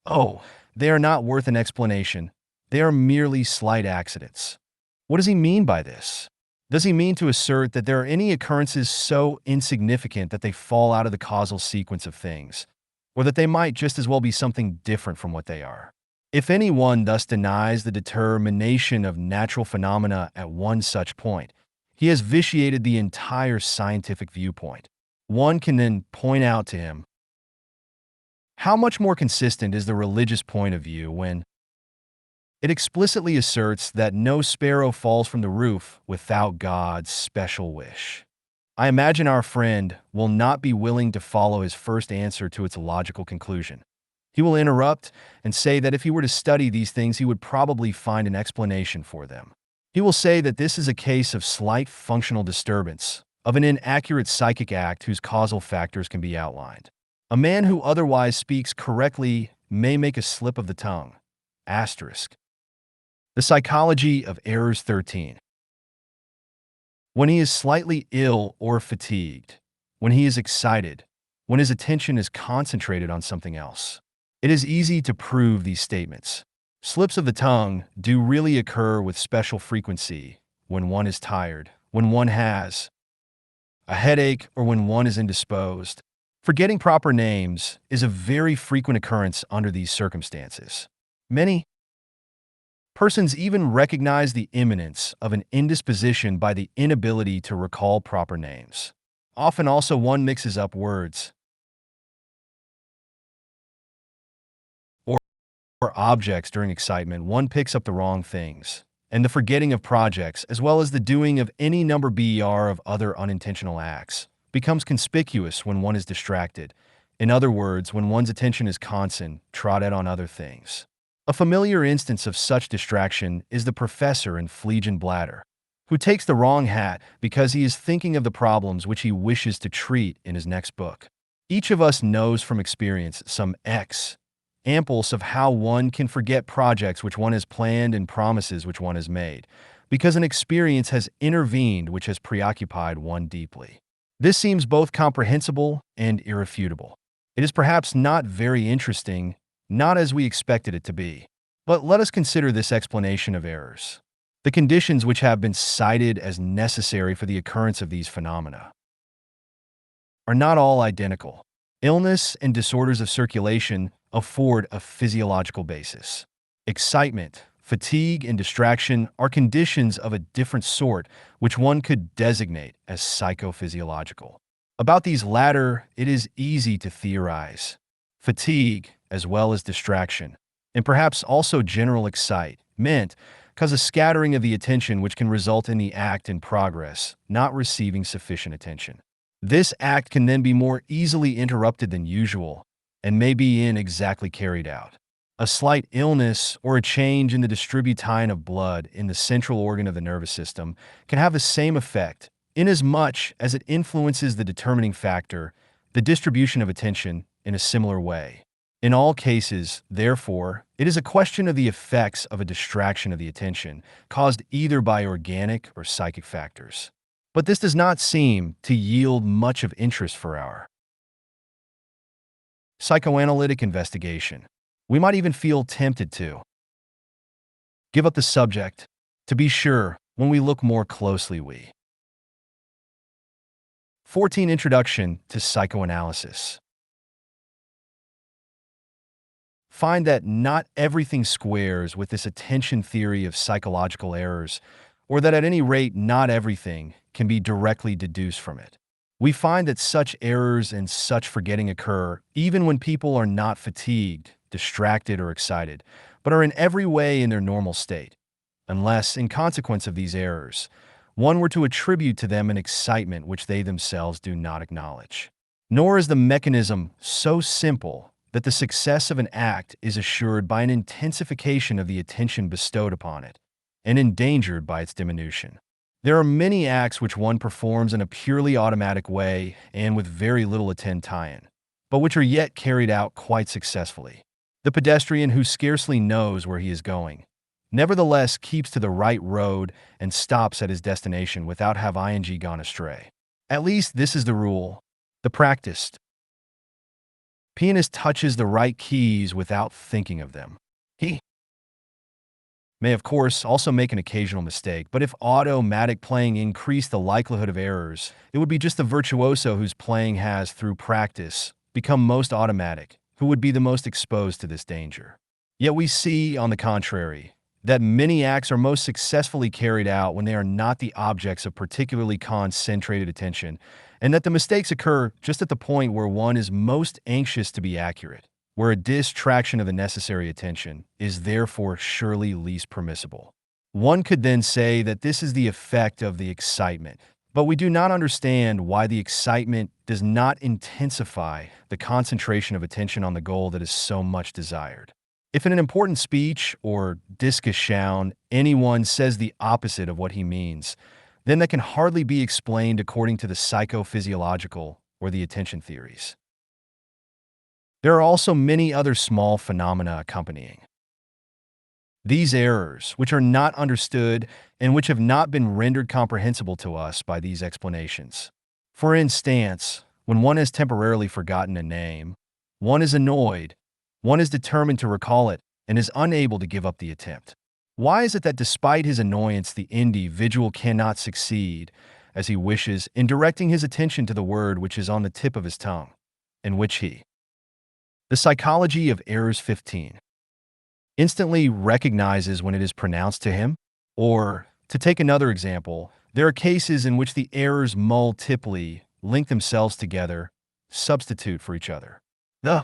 "Oh, they are not worth an explanation. They are merely slight accidents." What does he mean by this? Does he mean to assert that there are any occurrences so insignificant that they fall out of the causal sequence of things, or that they might just as well be something different from what they are. If anyone thus denies the determination of natural phenomena at one such point, he has vitiated the entire scientific viewpoint. One can then point out to him, how much more consistent is the religious point of view when it explicitly asserts that no sparrow falls from the roof without God's special wish? I imagine our friend will not be willing to follow his first answer to its logical conclusion. He will interrupt and say that if he were to study these things, he would probably find an explanation for them. He will say that this is a case of slight functional disturbance, of an inaccurate psychic act whose causal factors can be outlined. A man who otherwise speaks correctly may make a slip of the tongue. Asterisk. The Psychology of Errors 13. When he is slightly ill or fatigued, when he is excited, when his attention is concentrated on something else. It is easy to prove these statements. Slips of the tongue do really occur with special frequency when one is tired, when one has a headache, or when one is indisposed. Forgetting proper names is a very frequent occurrence under these circumstances. Many persons even recognize the imminence of an indisposition by the inability to recall proper names. Often also one mixes up words or objects during excitement. One picks up the wrong things, and the forgetting of projects, as well as the doing of any number of other unintentional acts, becomes conspicuous when one is distracted. In other words, when one's attention is concentrated on other things. A familiar instance of such distraction is the professor in Fliegen Bladder, who takes the wrong hat because he is thinking of the problems which he wishes to treat in his next book. Each of us knows from experience some examples of how one can forget projects which one has planned and promises which one has made, because an experience has intervened which has preoccupied one deeply. This seems both comprehensible and irrefutable. It is perhaps not very interesting, not as we expected it to be. But let us consider this explanation of errors. The conditions which have been cited as necessary for the occurrence of these phenomena are not all identical. Illness and disorders of circulation afford a physiological basis. Excitement, fatigue, and distraction are conditions of a different sort which one could designate as psychophysiological. About these latter, it is easy to theorize. Fatigue, as well as distraction, and perhaps also general excitement, cause a scattering of the attention which can result in the act in progress not receiving sufficient attention. This act can then be more easily interrupted than usual and may be inexactly carried out. A slight illness or a change in the distribution of blood in the central organ of the nervous system can have the same effect, inasmuch as it influences the determining factor, the distribution of attention, in a similar way. In all cases, therefore, it is a question of the effects of a distraction of the attention, caused either by organic or psychic factors. But this does not seem to yield much of interest for our psychoanalytic investigation. We might even feel tempted to give up the subject. To be sure, when we look more closely, we 14. Introduction to Psychoanalysis. Find that not everything squares with this attention theory of psychological errors, or that at any rate not everything can be directly deduced from it. We find that such errors and such forgetting occur even when people are not fatigued, distracted, or excited, but are in every way in their normal state, unless, in consequence of these errors, one were to attribute to them an excitement which they themselves do not acknowledge. Nor is the mechanism so simple that the success of an act is assured by an intensification of the attention bestowed upon it, and endangered by its diminution. There are many acts which one performs in a purely automatic way and with very little attention, but which are yet carried out quite successfully. The pedestrian who scarcely knows where he is going, nevertheless keeps to the right road and stops at his destination without having gone astray. At least this is the rule. The practiced pianist touches the right keys without thinking of them. He may, of course, also make an occasional mistake, but if automatic playing increased the likelihood of errors, it would be just the virtuoso whose playing has, through practice, become most automatic, who would be the most exposed to this danger. Yet we see, on the contrary, that many acts are most successfully carried out when they are not the objects of particularly concentrated attention, and that the mistakes occur just at the point where one is most anxious to be accurate, where a distraction of the necessary attention is therefore surely least permissible. One could then say that this is the effect of the excitement, but we do not understand why the excitement does not intensify the concentration of attention on the goal that is so much desired. If in an important speech or discussion anyone says the opposite of what he means, then that can hardly be explained according to the psychophysiological or the attention theories. There are also many other small phenomena accompanying these errors, which are not understood and which have not been rendered comprehensible to us by these explanations. For instance, when one has temporarily forgotten a name, one is annoyed, one is determined to recall it, and is unable to give up the attempt. Why is it that despite his annoyance, the individual cannot succeed, as he wishes, in directing his attention to the word which is on the tip of his tongue, and which he? The psychology of errors 15 instantly recognizes when it is pronounced to him? Or, to take another example, there are cases in which the errors multiply link themselves together, substitute for each other. The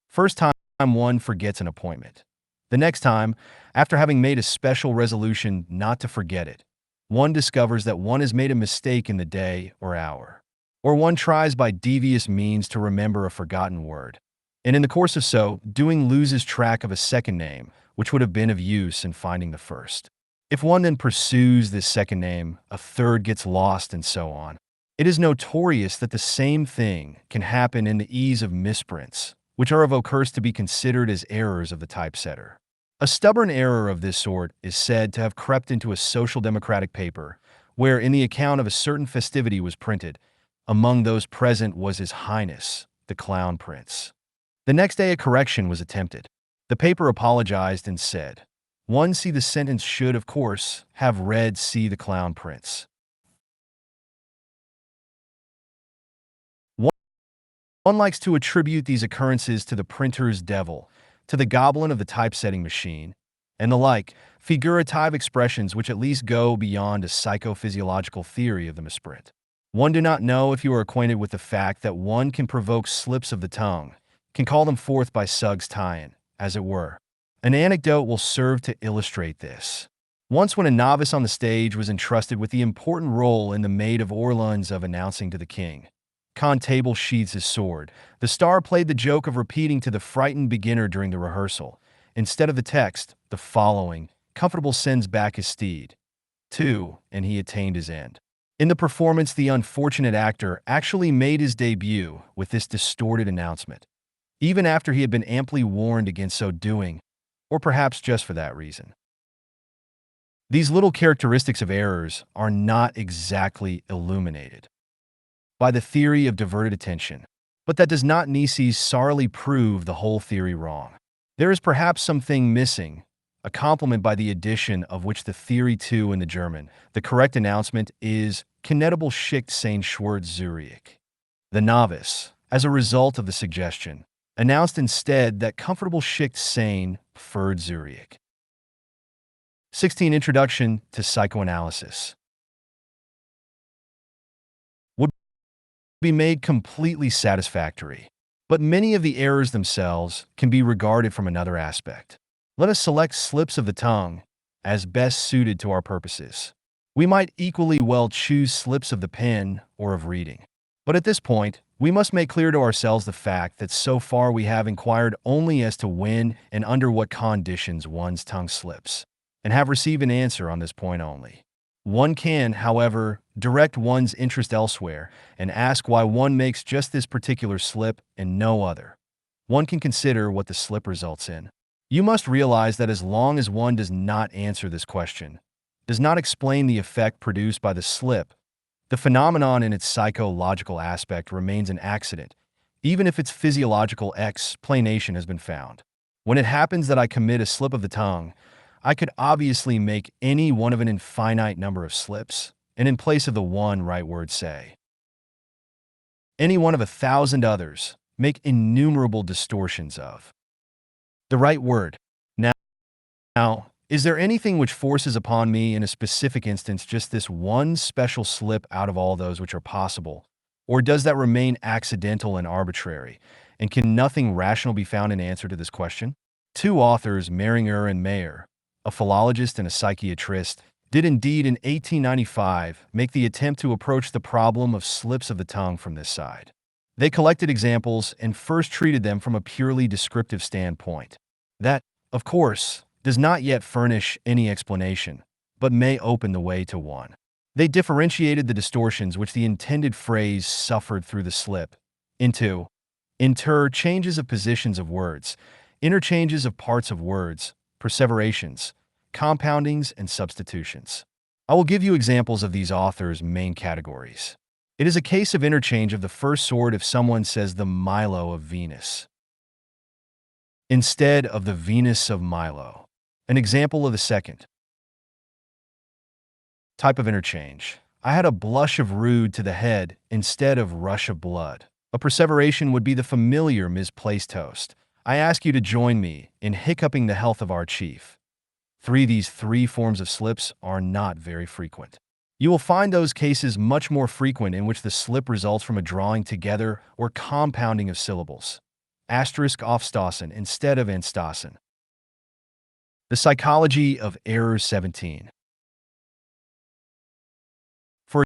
first time one forgets an appointment. The next time, after having made a special resolution not to forget it, one discovers that one has made a mistake in the day or hour. Or one tries by devious means to remember a forgotten word, and in the course of so doing loses track of a second name, which would have been of use in finding the first. If one then pursues this second name, a third gets lost, and so on. It is notorious that the same thing can happen in the ease of misprints, which are of occurs to be considered as errors of the typesetter. A stubborn error of this sort is said to have crept into a social democratic paper, where in the account of a certain festivity was printed, among those present was His Highness, the Clown Prince. The next day a correction was attempted. The paper apologized and said, "One see the sentence should, of course, have read see the Clown Prince." One likes to attribute these occurrences to the printer's devil, to the goblin of the typesetting machine, and the like, figurative expressions which at least go beyond a psychophysiological theory of the misprint. One do not know if you are acquainted with the fact that one can provoke slips of the tongue, can call them forth by Suggs tie-in, as it were. An anecdote will serve to illustrate this. Once when a novice on the stage was entrusted with the important role in the Maid of Orleans of announcing to the king, Constable sheathes his sword, the star played the joke of repeating to the frightened beginner during the rehearsal, instead of the text, the following, "Comfortable sends back his steed, too, and he attained his end." In the performance, the unfortunate actor actually made his debut with this distorted announcement, even after he had been amply warned against so doing, or perhaps just for that reason. These little characteristics of errors are not exactly illuminated by the theory of diverted attention, but that does not necessarily prove the whole theory wrong. There is perhaps something missing, a complement by the addition of which the theory 2 in the German, the correct announcement is Knetable Schicht sein Schwert Zurich. The novice, as a result of the suggestion, announced instead that comfortable Schicht sein preferred Zurich. 16. Introduction to Psychoanalysis would be made completely satisfactory, but many of the errors themselves can be regarded from another aspect. Let us select slips of the tongue as best suited to our purposes. We might equally well choose slips of the pen or of reading. But at this point, we must make clear to ourselves the fact that so far we have inquired only as to when and under what conditions one's tongue slips, and have received an answer on this point only. One can, however, direct one's interest elsewhere and ask why one makes just this particular slip and no other. One can consider what the slip results in. You must realize that as long as one does not answer this question, does not explain the effect produced by the slip, the phenomenon in its psychological aspect remains an accident, even if its physiological explanation has been found. When it happens that I commit a slip of the tongue, I could obviously make any one of an infinite number of slips, and in place of the one right word say, any one of 1,000 others, make innumerable distortions of the right word. Now, is there anything which forces upon me in a specific instance just this one special slip out of all those which are possible? Or does that remain accidental and arbitrary? And can nothing rational be found in answer to this question? Two authors, Mehringer and Mayer, a philologist and a psychiatrist, did indeed in 1895 make the attempt to approach the problem of slips of the tongue from this side. They collected examples and first treated them from a purely descriptive standpoint. That, of course, does not yet furnish any explanation, but may open the way to one. They differentiated the distortions which the intended phrase suffered through the slip into changes of positions of words, interchanges of parts of words, perseverations, compoundings, and substitutions. I will give you examples of these authors' main categories. It is a case of interchange of the first sort if someone says the Milo of Venus instead of the Venus of Milo. An example of the second type of interchange. I had a blush of rude to the head instead of rush of blood. A perseveration would be the familiar misplaced toast. I ask you to join me in hiccuping the health of our chief. These three forms of slips are not very frequent. You will find those cases much more frequent in which the slip results from a drawing together or compounding of syllables. Asterisk aufstoßen instead of entstoßen. The psychology of error 17. For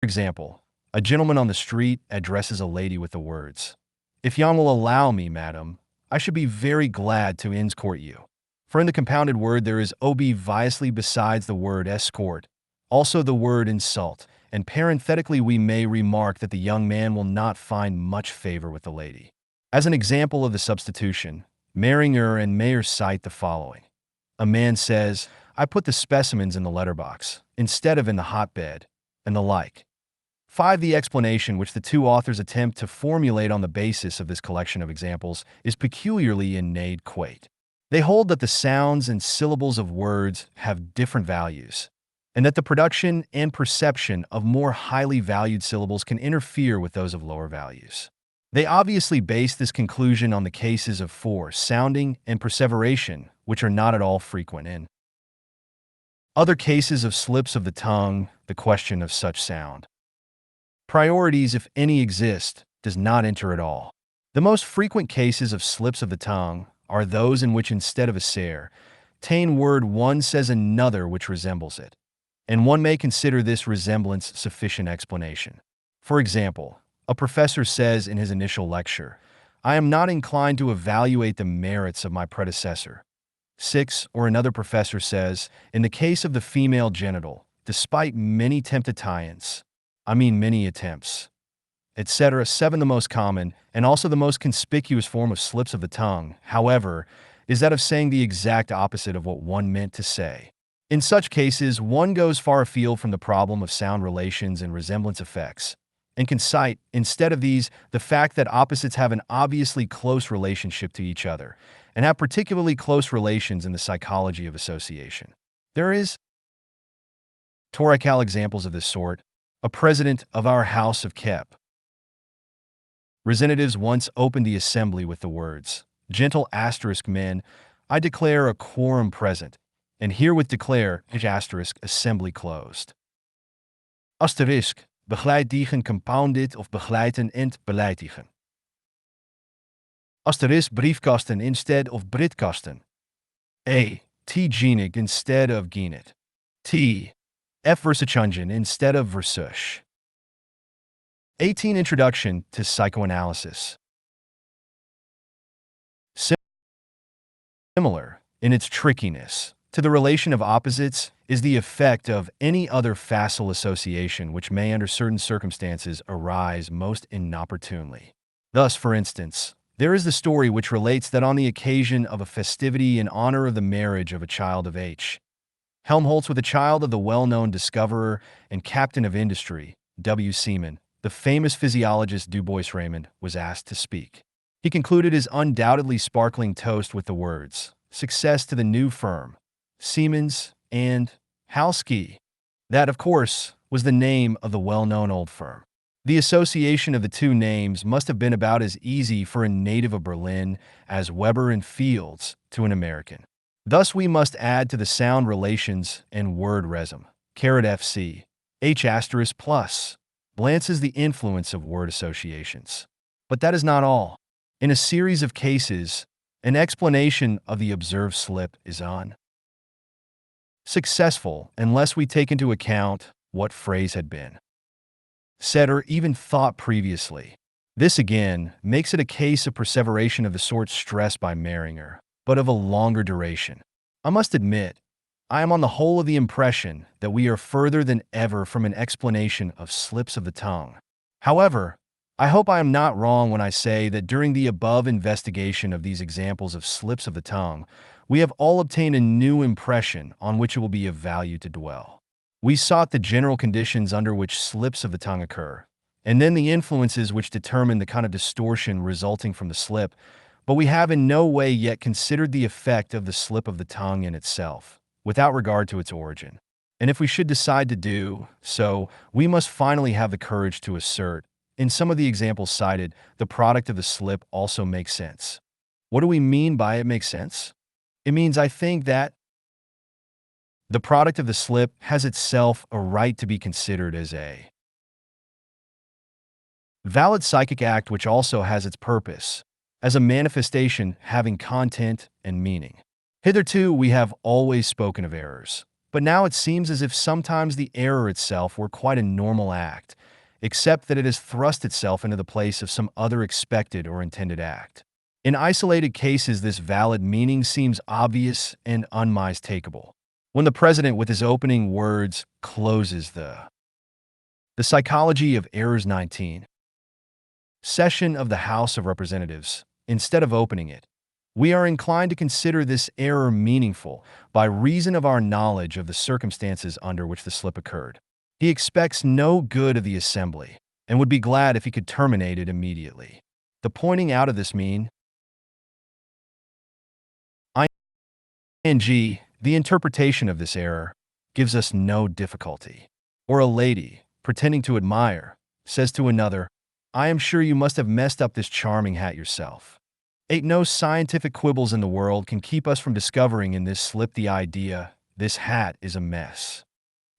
example, a gentleman on the street addresses a lady with the words, "If yon will allow me, madam, I should be very glad to escort you." For in the compounded word there is obviously besides the word escort, also the word insult, and parenthetically we may remark that the young man will not find much favor with the lady. As an example of the substitution, Mehringer and Mayer cite the following. A man says, "I put the specimens in the letterbox, instead of in the hotbed," and the like. The explanation which the two authors attempt to formulate on the basis of this collection of examples is peculiarly inadequate. They hold that the sounds and syllables of words have different values, and that the production and perception of more highly valued syllables can interfere with those of lower values. They obviously base this conclusion on the cases of sounding and perseveration, which are not at all frequent in other cases of slips of the tongue. The question of such sound priorities, if any exist, does not enter at all. The most frequent cases of slips of the tongue are those in which instead of a certain word one says another which resembles it, and one may consider this resemblance sufficient explanation. For example, a professor says in his initial lecture, "I am not inclined to evaluate the merits of my predecessor." Or another professor says, in the case of the female genital, despite many many attempts, etc. 7. The most common, and also the most conspicuous form of slips of the tongue, however, is that of saying the exact opposite of what one meant to say. In such cases, one goes far afield from the problem of sound relations and resemblance effects, and can cite, instead of these, the fact that opposites have an obviously close relationship to each other, and have particularly close relations in the psychology of association. There is Torrical examples of this sort. A president of our House of Kep representatives once opened the assembly with the words, "Gentle men, I declare a quorum present, and herewith declare assembly closed." Begleidigen compounded of begleiten and beleidigen. Briefkasten instead of britkasten. Genig instead of genet. Versachungen instead of versuch. 18. Introduction to Psychoanalysis. Similar, in its trickiness, to the relation of opposites is the effect of any other facile association which may under certain circumstances arise most inopportunely. Thus, for instance, there is the story which relates that on the occasion of a festivity in honor of the marriage of a child of H. Helmholtz with a child of the well-known discoverer and captain of industry, W. Seaman, the famous physiologist Du Bois Raymond was asked to speak. He concluded his undoubtedly sparkling toast with the words, "Success to the new firm, Siemens and Halski." That, of course, was the name of the well-known old firm. The association of the two names must have been about as easy for a native of Berlin as Weber and Fields to an American. Thus, we must add to the sound relations and word resum, FC, H asterisk plus, glances the influence of word associations. But that is not all. In a series of cases, an explanation of the observed slip is unsuccessful unless we take into account what phrase had been said or even thought previously. This again makes it a case of perseveration of the sort stressed by Mehringer, but of a longer duration. I must admit, I am on the whole of the impression that we are further than ever from an explanation of slips of the tongue. However, I hope I am not wrong when I say that during the above investigation of these examples of slips of the tongue, we have all obtained a new impression on which it will be of value to dwell. We sought the general conditions under which slips of the tongue occur, and then the influences which determine the kind of distortion resulting from the slip, but we have in no way yet considered the effect of the slip of the tongue in itself, without regard to its origin. And if we should decide to do so, we must finally have the courage to assert, in some of the examples cited, the product of the slip also makes sense. What do we mean by it makes sense? It means, I think, that the product of the slip has itself a right to be considered as a valid psychic act which also has its purpose, as a manifestation having content and meaning. Hitherto we have always spoken of errors, but now it seems as if sometimes the error itself were quite a normal act, except that it has thrust itself into the place of some other expected or intended act. In isolated cases, this valid meaning seems obvious and unmistakable. When the president, with his opening words, closes the Psychology of Errors 19 session of the House of Representatives, instead of opening it, we are inclined to consider this error meaningful by reason of our knowledge of the circumstances under which the slip occurred. He expects no good of the assembly and would be glad if he could terminate it immediately. The pointing out of this mean ing, the interpretation of this error, gives us no difficulty. Or a lady, pretending to admire, says to another, "I am sure you must have messed up this charming hat yourself." Ain't no scientific quibbles in the world can keep us from discovering in this slip the idea, this hat is a mess.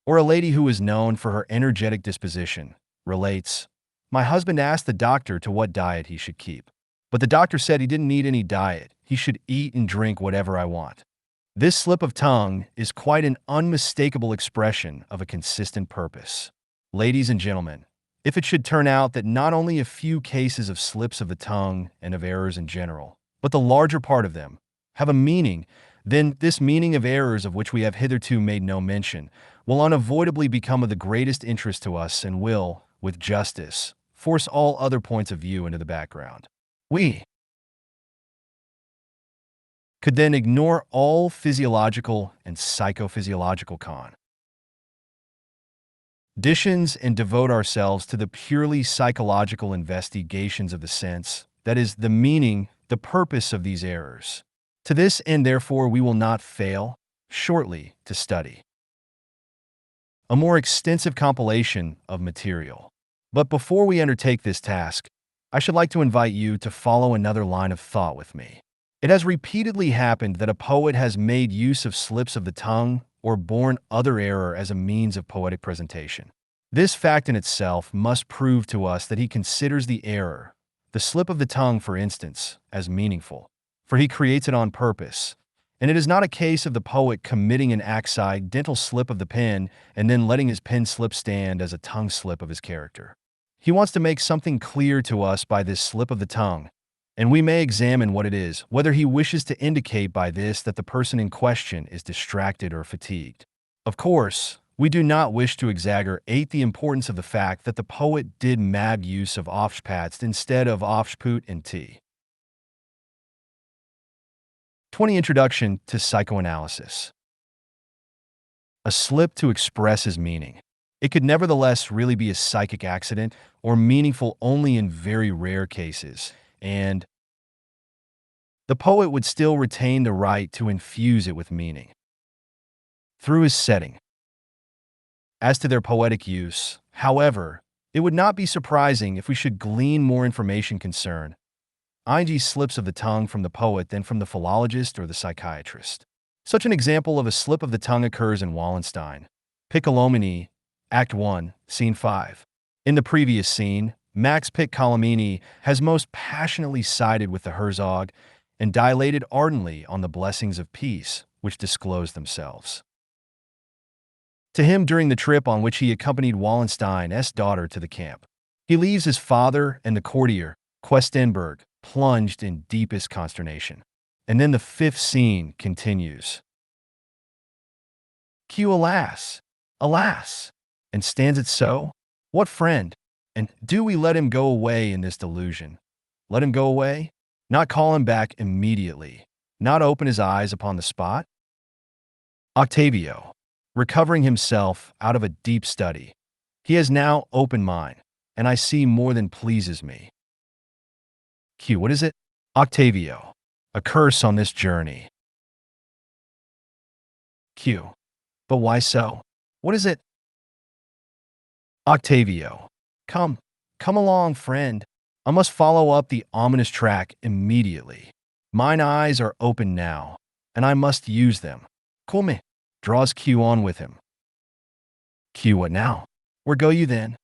Or a lady who is known for her energetic disposition, relates, "My husband asked the doctor to what diet he should keep. But the doctor said he didn't need any diet, he should eat and drink whatever I want." This slip of tongue is quite an unmistakable expression of a consistent purpose. Ladies and gentlemen, if it should turn out that not only a few cases of slips of the tongue and of errors in general, but the larger part of them, have a meaning, then this meaning of errors of which we have hitherto made no mention will unavoidably become of the greatest interest to us and will, with justice, force all other points of view into the background. We could then ignore all physiological and psychophysiological conditions and devote ourselves to the purely psychological investigations of the sense, that is, the meaning, the purpose of these errors. To this end, therefore, we will not fail, shortly, to study a more extensive compilation of material. But before we undertake this task, I should like to invite you to follow another line of thought with me. It has repeatedly happened that a poet has made use of slips of the tongue or borne other error as a means of poetic presentation. This fact in itself must prove to us that he considers the error, the slip of the tongue for instance, as meaningful, for he creates it on purpose, and it is not a case of the poet committing an accidental slip of the pen and then letting his pen slip stand as a tongue slip of his character. He wants to make something clear to us by this slip of the tongue, and we may examine what it is, whether he wishes to indicate by this that the person in question is distracted or fatigued. Of course, we do not wish to exaggerate the importance of the fact that the poet did make use of aufspatzt instead of aufsput and t. 20 Introduction to Psychoanalysis. A slip to express his meaning. It could nevertheless really be a psychic accident or meaningful only in very rare cases, and the poet would still retain the right to infuse it with meaning through his setting. As to their poetic use, however, It would not be surprising if we should glean more information concern ing slips of the tongue from the poet than from the philologist or the psychiatrist. Such an example of a slip of the tongue occurs in Wallenstein, Piccolomini, Act 1, Scene 5. In the previous scene, Max Piccolomini has most passionately sided with the Herzog and dilated ardently on the blessings of peace which disclose themselves to him during the trip on which he accompanied Wallenstein's daughter to the camp. He leaves his father and the courtier, Questenberg, plunged in deepest consternation. And then the fifth scene continues. Q, alas, alas, and stands it so? What friend? And do we let him go away in this delusion? Let him go away? Not call him back immediately? Not open his eyes upon the spot? Octavio, recovering himself out of a deep study. He has now opened mine, and I see more than pleases me. Q, what is it? Octavio, a curse on this journey. Q, but why so? What is it? Octavio, come along, friend. I must follow up the ominous track immediately. Mine eyes are open now, and I must use them. Come, draws Q on with him. Q, what now? Where go you then?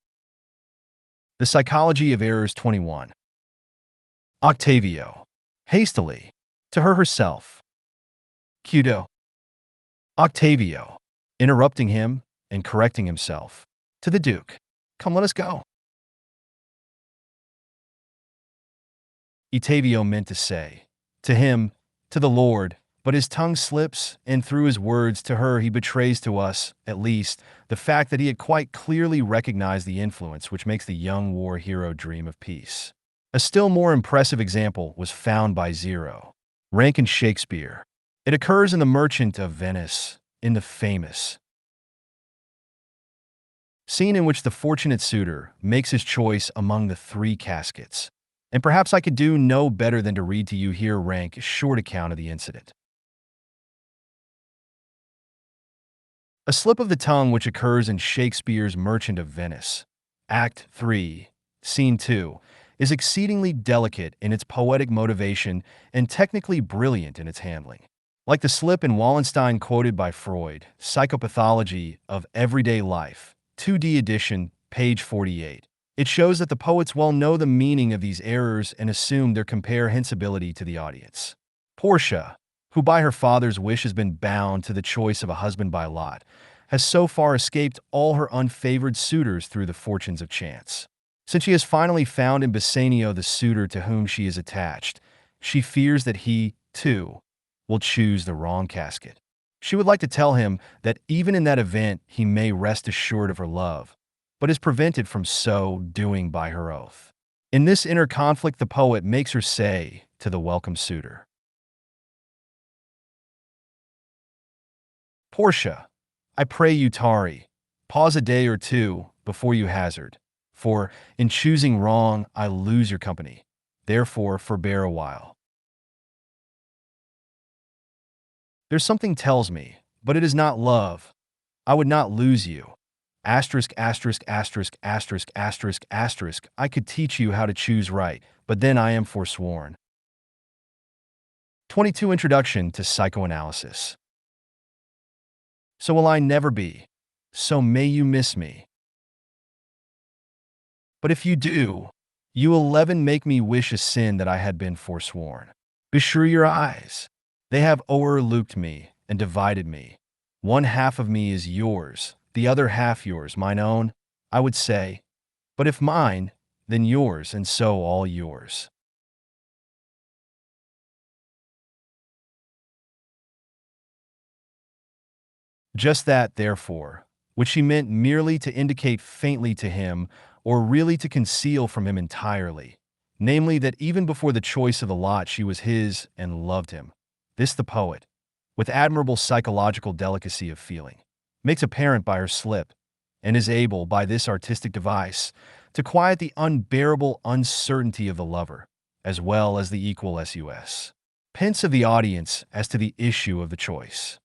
The Psychology of Errors 21. Octavio, hastily, to her herself. Q, Octavio, interrupting him and correcting himself. To the Duke, come, let us go. Octavio meant to say, to him, to the Lord, but his tongue slips, and through his words to her he betrays to us, at least, the fact that he had quite clearly recognized the influence which makes the young war hero dream of peace. A still more impressive example was found by Zero. Rank in Shakespeare. It occurs in The Merchant of Venice, in the famous scene in which the fortunate suitor makes his choice among the three caskets. And perhaps I could do no better than to read to you here Rank's short account of the incident. A slip of the tongue which occurs in Shakespeare's Merchant of Venice, Act 3, Scene 2, is exceedingly delicate in its poetic motivation and technically brilliant in its handling. Like the slip in Wallenstein quoted by Freud, Psychopathology of Everyday Life, 2D edition, page 48. It shows that the poets well know the meaning of these errors and assume their comprehensibility to the audience. Portia, who by her father's wish has been bound to the choice of a husband by lot, has so far escaped all her unfavored suitors through the fortunes of chance. Since she has finally found in Bassanio the suitor to whom she is attached, she fears that he, too, will choose the wrong casket. She would like to tell him that even in that event he may rest assured of her love, but is prevented from so doing by her oath. In this inner conflict the poet makes her say to the welcome suitor, Portia, I pray you tarry, pause a day or two before you hazard, for in choosing wrong I lose your company, therefore forbear a while. There's something tells me, but it is not love. I would not lose you. Asterisk, asterisk, asterisk, asterisk, asterisk, asterisk, I could teach you how to choose right, but then I am forsworn. 22 Introduction to Psychoanalysis. So will I never be. So may you miss me. But if you do, you 11 make me wish a sin that I had been forsworn. Beshrew your eyes. They have o'erlooked me and divided me. One half of me is yours, the other half yours, mine own, I would say. But if mine, then yours, and so all yours. Just that, therefore, which she meant merely to indicate faintly to him, or really to conceal from him entirely, namely that even before the choice of the lot she was his and loved him. This the poet, with admirable psychological delicacy of feeling, makes apparent by her slip, and is able, by this artistic device, to quiet the unbearable uncertainty of the lover, as well as the equal suspense of the audience as to the issue of the choice.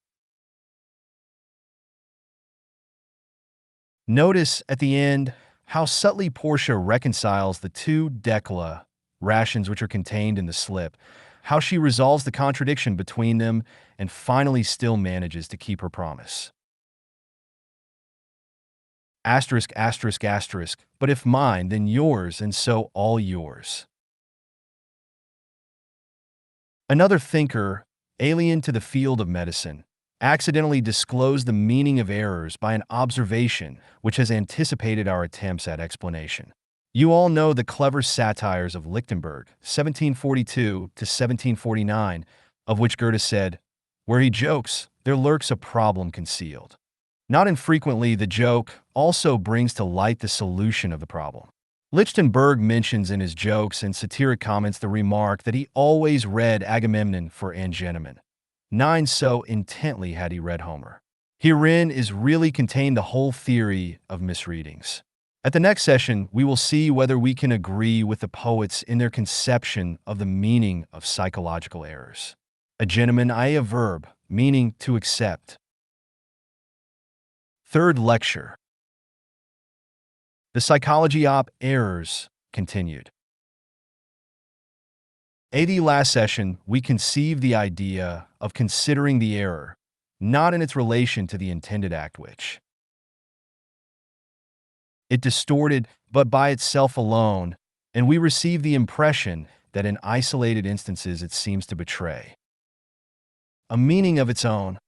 Notice, at the end, how subtly Portia reconciles the two declarations which are contained in the slip, how she resolves the contradiction between them, and finally still manages to keep her promise. Asterisk, asterisk, asterisk, but if mine, then yours, and so all yours. Another thinker, alien to the field of medicine, accidentally disclosed the meaning of errors by an observation which has anticipated our attempts at explanation. You all know the clever satires of Lichtenberg, 1742 to 1749, of which Goethe said, "Where he jokes, there lurks a problem concealed." Not infrequently, the joke also brings to light the solution of the problem. Lichtenberg mentions in his jokes and satiric comments the remark that he always read Agamemnon for Angenomon. 9 so intently had he read Homer. Herein is really contained the whole theory of misreadings. At the next session, we will see whether we can agree with the poets in their conception of the meaning of psychological errors. Agenomon, i.e. a verb, meaning to accept. Third lecture. The psychology op errors continued. At the last session, we conceived the idea of considering the error, not in its relation to the intended act which it distorted, but by itself alone, and we received the impression that in isolated instances it seems to betray a meaning of its own.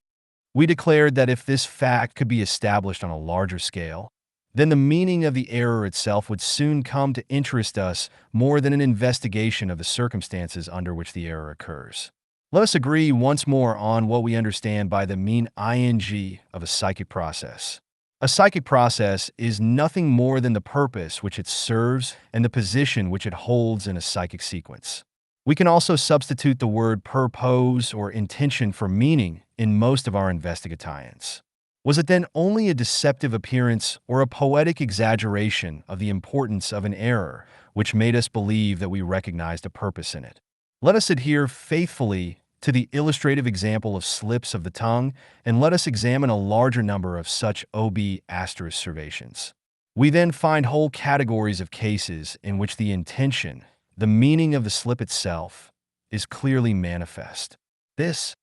We declared that if this fact could be established on a larger scale, then the meaning of the error itself would soon come to interest us more than an investigation of the circumstances under which the error occurs. Let us agree once more on what we understand by the mean ing of a psychic process. A psychic process is nothing more than the purpose which it serves and the position which it holds in a psychic sequence. We can also substitute the word purpose or intention for meaning in most of our investigations. Was it then only a deceptive appearance or a poetic exaggeration of the importance of an error which made us believe that we recognized a purpose in it? Let us adhere faithfully to the illustrative example of slips of the tongue, and let us examine a larger number of such observations. We then find whole categories of cases in which the intention, the meaning of the slip itself, is clearly manifest. This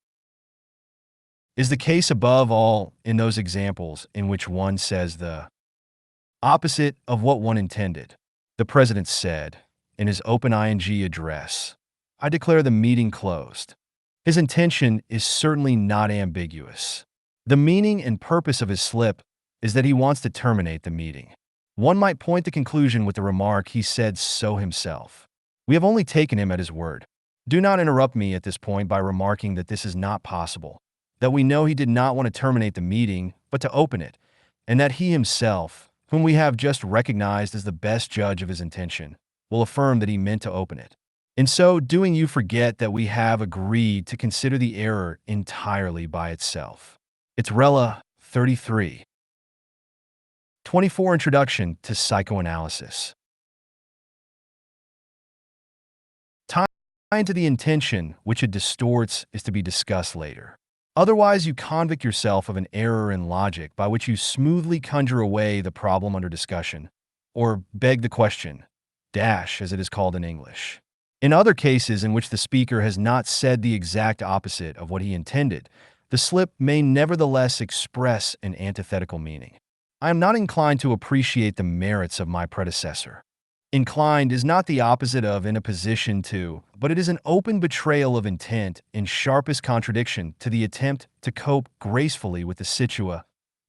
is the case above all in those examples in which one says the opposite of what one intended. The president said, in his open ing address, "I declare the meeting closed." His intention is certainly not ambiguous. The meaning and purpose of his slip is that he wants to terminate the meeting. One might point to conclusion with the remark, "He said so himself." We have only taken him at his word. Do not interrupt me at this point by remarking that this is not possible, that we know he did not want to terminate the meeting, but to open it, and that he himself, whom we have just recognized as the best judge of his intention, will affirm that he meant to open it. In so doing, you forget that we have agreed to consider the error entirely by itself. It's Rela 33. 24 Introduction to Psychoanalysis. Time to the intention which it distorts is to be discussed later. Otherwise, you convict yourself of an error in logic by which you smoothly conjure away the problem under discussion, or beg the question, dash as it is called in English. In other cases in which the speaker has not said the exact opposite of what he intended, the slip may nevertheless express an antithetical meaning. I am not inclined to appreciate the merits of my predecessor. Inclined is not the opposite of in a position to, but it is an open betrayal of intent in sharpest contradiction to the attempt to cope gracefully with the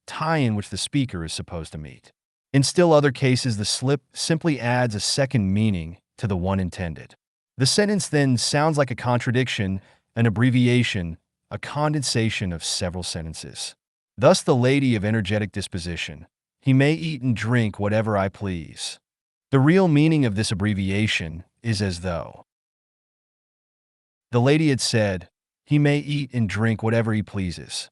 tie-in which the speaker is supposed to meet. In still other cases, the slip simply adds a second meaning to the one intended. The sentence then sounds like a contradiction, an abbreviation, a condensation of several sentences. Thus the lady of energetic disposition, "He may eat and drink whatever I please." The real meaning of this abbreviation is as though the lady had said, "He may eat and drink whatever he pleases."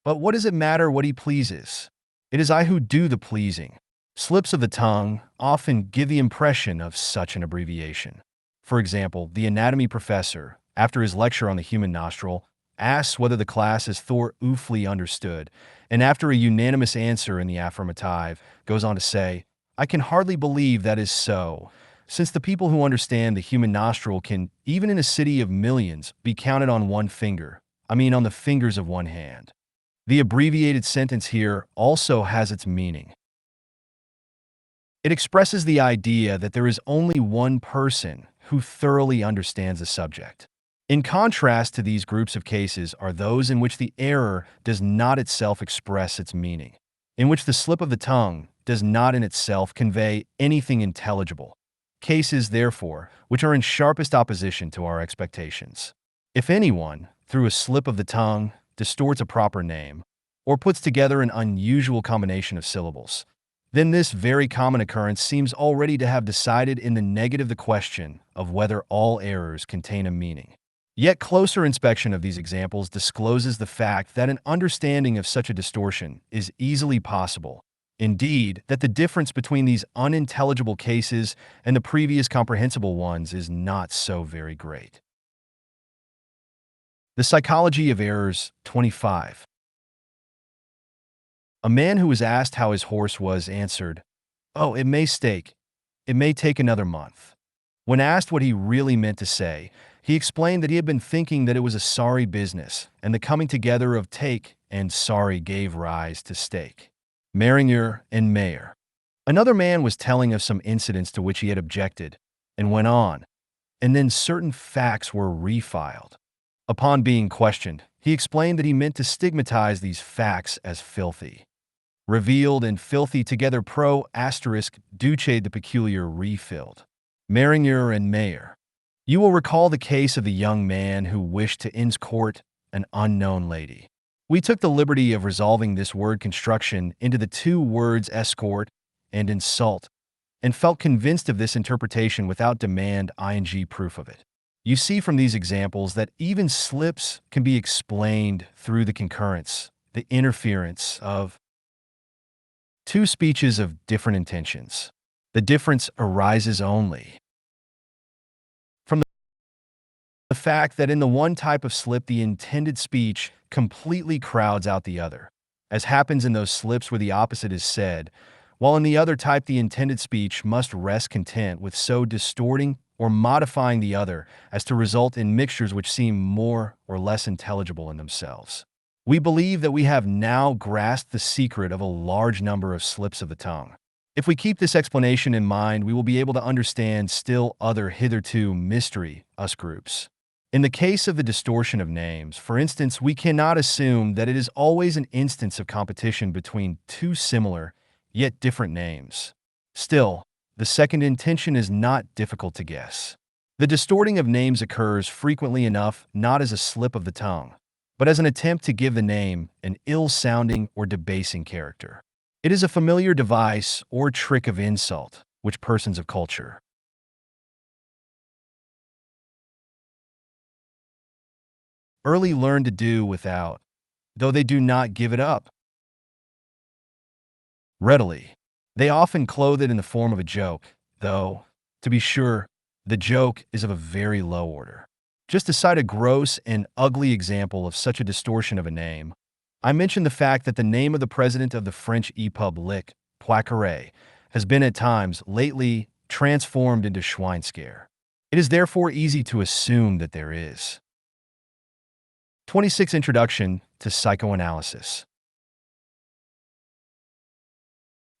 But what does it matter what he pleases? It is I who do the pleasing. Slips of the tongue often give the impression of such an abbreviation. For example, the anatomy professor, after his lecture on the human nostril, asks whether the class is thoroughly understood, and after a unanimous answer in the affirmative, goes on to say, I can hardly believe that is so, since the people who understand the human nostril can, even in a city of millions, be counted on one finger. I mean, on the fingers of one hand. The abbreviated sentence here also has its meaning. It expresses the idea that there is only one person who thoroughly understands the subject. In contrast to these groups of cases are those in which the error does not itself express its meaning, in which the slip of the tongue does not in itself convey anything intelligible. Cases, therefore, which are in sharpest opposition to our expectations. If anyone, through a slip of the tongue, distorts a proper name, or puts together an unusual combination of syllables, then this very common occurrence seems already to have decided in the negative the question of whether all errors contain a meaning. Yet closer inspection of these examples discloses the fact that an understanding of such a distortion is easily possible. Indeed, that the difference between these unintelligible cases and the previous comprehensible ones is not so very great. The Psychology of Errors, 25. A man who was asked how his horse was answered, "Oh, it may stake. It may take another month." When asked what he really meant to say, he explained that he had been thinking that it was a sorry business, and the coming together of take and sorry gave rise to stake. Meringer and Mayer. Another man was telling of some incidents to which he had objected, and went on, and then certain facts were refiled. Upon being questioned, he explained that he meant to stigmatize these facts as filthy. Revealed and filthy together duce the peculiar refilled. Meringer and Mayer. You will recall the case of the young man who wished to inscourt an unknown lady. We took the liberty of resolving this word construction into the two words escort and insult, and felt convinced of this interpretation without demand ing proof of it. You see from these examples that even slips can be explained through the concurrence, the interference of two speeches of different intentions. The difference arises only from the fact that in the one type of slip the intended speech completely crowds out the other, as happens in those slips where the opposite is said, while in the other type the intended speech must rest content with so distorting or modifying the other as to result in mixtures which seem more or less intelligible in themselves. We believe that we have now grasped the secret of a large number of slips of the tongue. If we keep this explanation in mind, we will be able to understand still other hitherto mystery us groups. In the case of the distortion of names, for instance, we cannot assume that it is always an instance of competition between two similar, yet different names. Still, the second intention is not difficult to guess. The distorting of names occurs frequently enough not as a slip of the tongue, but as an attempt to give the name an ill-sounding or debasing character. It is a familiar device or trick of insult, which persons of culture early learn to do without, though they do not give it up readily. They often clothe it in the form of a joke, though, to be sure, the joke is of a very low order. Just to cite a gross and ugly example of such a distortion of a name, I mentioned the fact that the name of the president of the French Republic, Poincaré, has been at times, lately, transformed into Schweinskär. It is therefore easy to assume that there is. 26 Introduction to Psychoanalysis.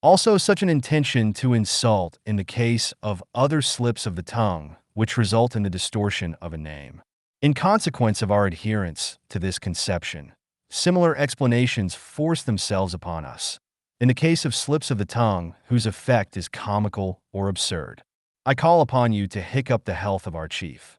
Also such an intention to insult in the case of other slips of the tongue, which result in the distortion of a name. In consequence of our adherence to this conception, similar explanations force themselves upon us. In the case of slips of the tongue, whose effect is comical or absurd, I call upon you to hiccup the health of our chief.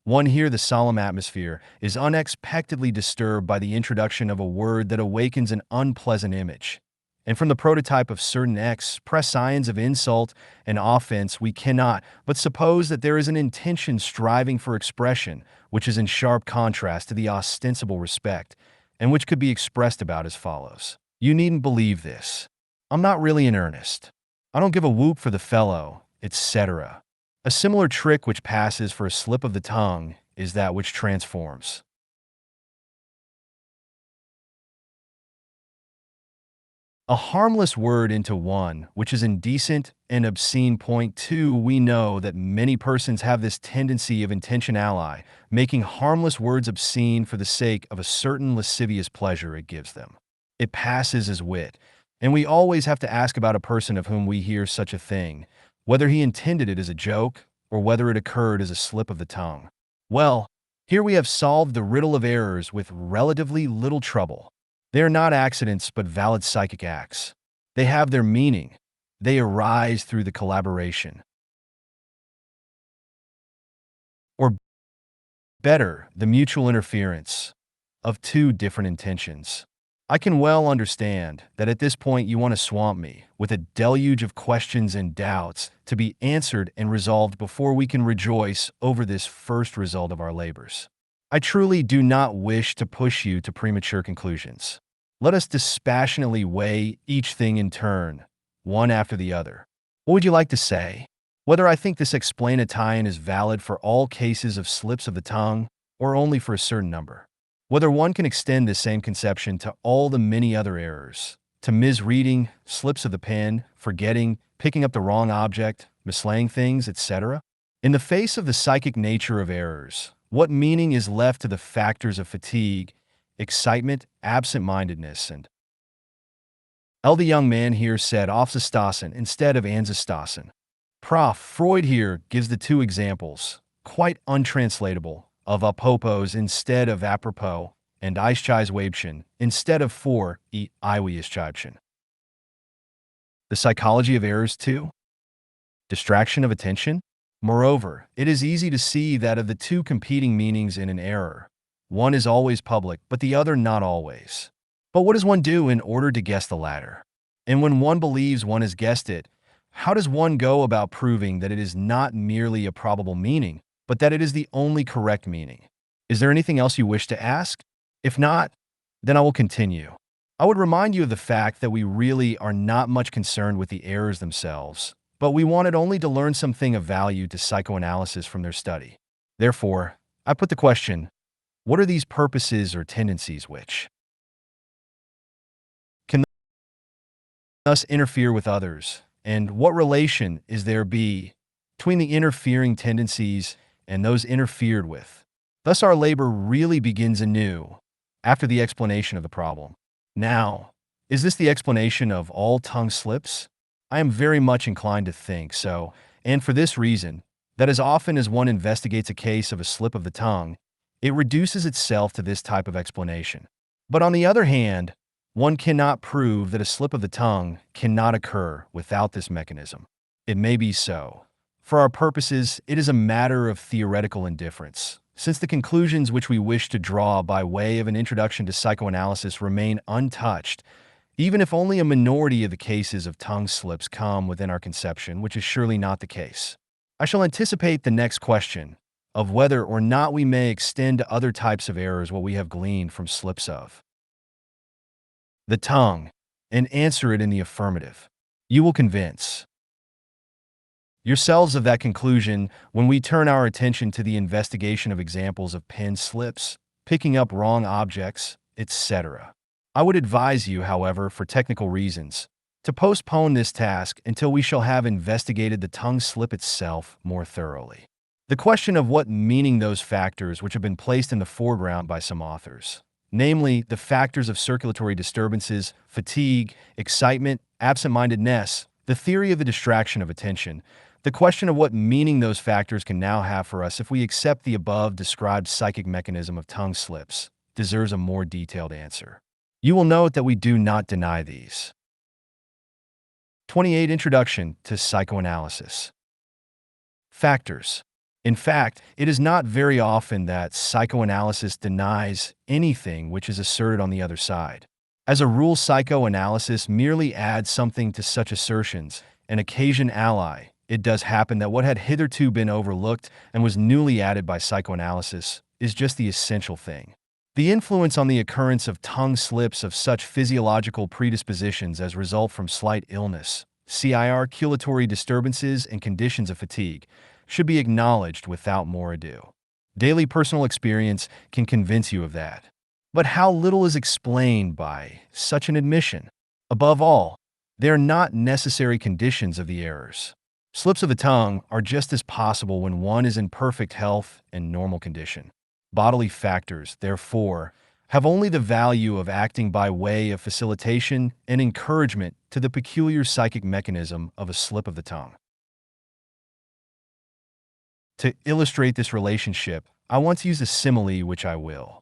One here, the solemn atmosphere is unexpectedly disturbed by the introduction of a word that awakens an unpleasant image. And from the prototype of certain expressions of insult and offense, we cannot but suppose that there is an intention striving for expression, which is in sharp contrast to the ostensible respect, and which could be expressed about as follows. You needn't believe this. I'm not really in earnest. I don't give a whoop for the fellow, etc. A similar trick which passes for a slip of the tongue is that which transforms. a harmless word into one, which is indecent and obscene. Point two, we know that many persons have this tendency of intentionality, making harmless words obscene for the sake of a certain lascivious pleasure it gives them. It passes as wit, and we always have to ask about a person of whom we hear such a thing, whether he intended it as a joke or whether it occurred as a slip of the tongue. Well, here we have solved the riddle of errors with relatively little trouble. They are not accidents but valid psychic acts. They have their meaning. They arise through the collaboration, or better, the mutual interference of two different intentions. I can well understand that at this point you want to swamp me with a deluge of questions and doubts to be answered and resolved before we can rejoice over this first result of our labors. I truly do not wish to push you to premature conclusions. Let us dispassionately weigh each thing in turn, one after the other. What would you like to say? Whether I think this explanation is valid for all cases of slips of the tongue or only for a certain number? Whether one can extend this same conception to all the many other errors, to misreading, slips of the pen, forgetting, picking up the wrong object, mislaying things, etc.? In the face of the psychic nature of errors, what meaning is left to the factors of fatigue, excitement, absent-mindedness, and the young man here said Aufzustassen instead of anzustassen. Prof. Freud here gives the two examples, quite untranslatable, of apropos instead of apropos, and Eichweibchen instead of for Eichweibchen. The psychology of errors too? Distraction of attention? Moreover, it is easy to see that of the two competing meanings in an error, one is always public, but the other not always. But what does one do in order to guess the latter? And when one believes one has guessed it, how does one go about proving that it is not merely a probable meaning, but that it is the only correct meaning? Is there anything else you wish to ask? If not, then I will continue. I would remind you of the fact that we really are not much concerned with the errors themselves, but we wanted only to learn something of value to psychoanalysis from their study. Therefore, I put the question, what are these purposes or tendencies which can thus interfere with others, and what relation is there between the interfering tendencies and those interfered with? Thus our labor really begins anew after the explanation of the problem. Now, is this the explanation of all tongue slips? I am very much inclined to think so, and for this reason, that as often as one investigates a case of a slip of the tongue, it reduces itself to this type of explanation. But on the other hand, one cannot prove that a slip of the tongue cannot occur without this mechanism. It may be so. For our purposes, it is a matter of theoretical indifference, since the conclusions which we wish to draw by way of an introduction to psychoanalysis remain untouched, even if only a minority of the cases of tongue slips come within our conception, which is surely not the case. I shall anticipate the next question, of whether or not we may extend to other types of errors what we have gleaned from slips of the tongue, and answer it in the affirmative. You will convince yourselves of that conclusion when we turn our attention to the investigation of examples of pen slips, picking up wrong objects, etc. I would advise you, however, for technical reasons, to postpone this task until we shall have investigated the tongue slip itself more thoroughly. The question of what meaning those factors which have been placed in the foreground by some authors, namely the factors of circulatory disturbances, fatigue, excitement, absent-mindedness, the theory of the distraction of attention, the question of what meaning those factors can now have for us if we accept the above described psychic mechanism of tongue slips, deserves a more detailed answer. You will note that we do not deny these. 28. Introduction to Psychoanalysis. Factors. In fact, it is not very often that psychoanalysis denies anything which is asserted on the other side. As a rule, psychoanalysis merely adds something to such assertions, an occasion ally. It does happen that what had hitherto been overlooked and was newly added by psychoanalysis is just the essential thing. The influence on the occurrence of tongue slips of such physiological predispositions as result from slight illness, circulatory disturbances, and conditions of fatigue should be acknowledged without more ado. Daily personal experience can convince you of that. But how little is explained by such an admission? Above all, they are not necessary conditions of the errors. Slips of the tongue are just as possible when one is in perfect health and normal condition. Bodily factors, therefore, have only the value of acting by way of facilitation and encouragement to the peculiar psychic mechanism of a slip of the tongue. To illustrate this relationship, I want to use a simile, which I will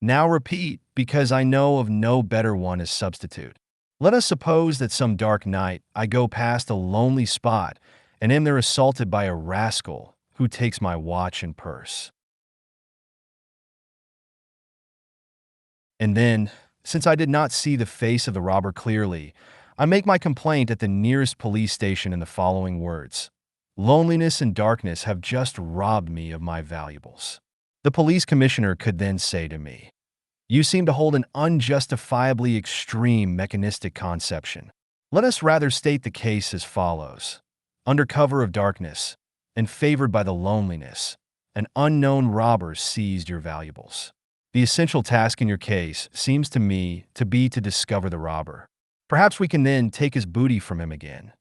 now repeat because I know of no better one as substitute. Let us suppose that some dark night I go past a lonely spot and am there assaulted by a rascal who takes my watch and purse. And then, since I did not see the face of the robber clearly, I make my complaint at the nearest police station in the following words: "Loneliness and darkness have just robbed me of my valuables." The police commissioner could then say to me, "You seem to hold an unjustifiably extreme mechanistic conception. Let us rather state the case as follows. Under cover of darkness, and favored by the loneliness, an unknown robber seized your valuables. The essential task in your case seems to me to be to discover the robber. Perhaps we can then take his booty from him again."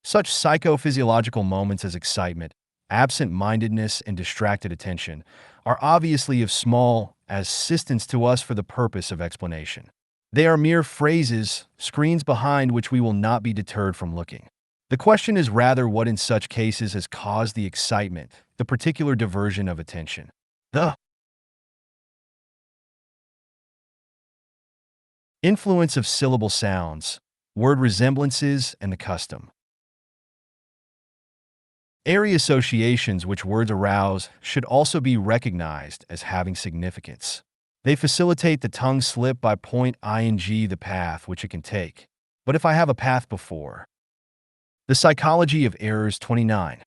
Such psychophysiological moments as excitement, absent-mindedness, and distracted attention are obviously of small assistance to us for the purpose of explanation. They are mere phrases, screens behind which we will not be deterred from looking. The question is rather what in such cases has caused the excitement, the particular diversion of attention. The influence of syllable sounds, word resemblances, and the custom. Area associations which words arouse should also be recognized as having significance. They facilitate the tongue slip by point ing the path which it can take. But if I have a path before. The psychology of errors 29.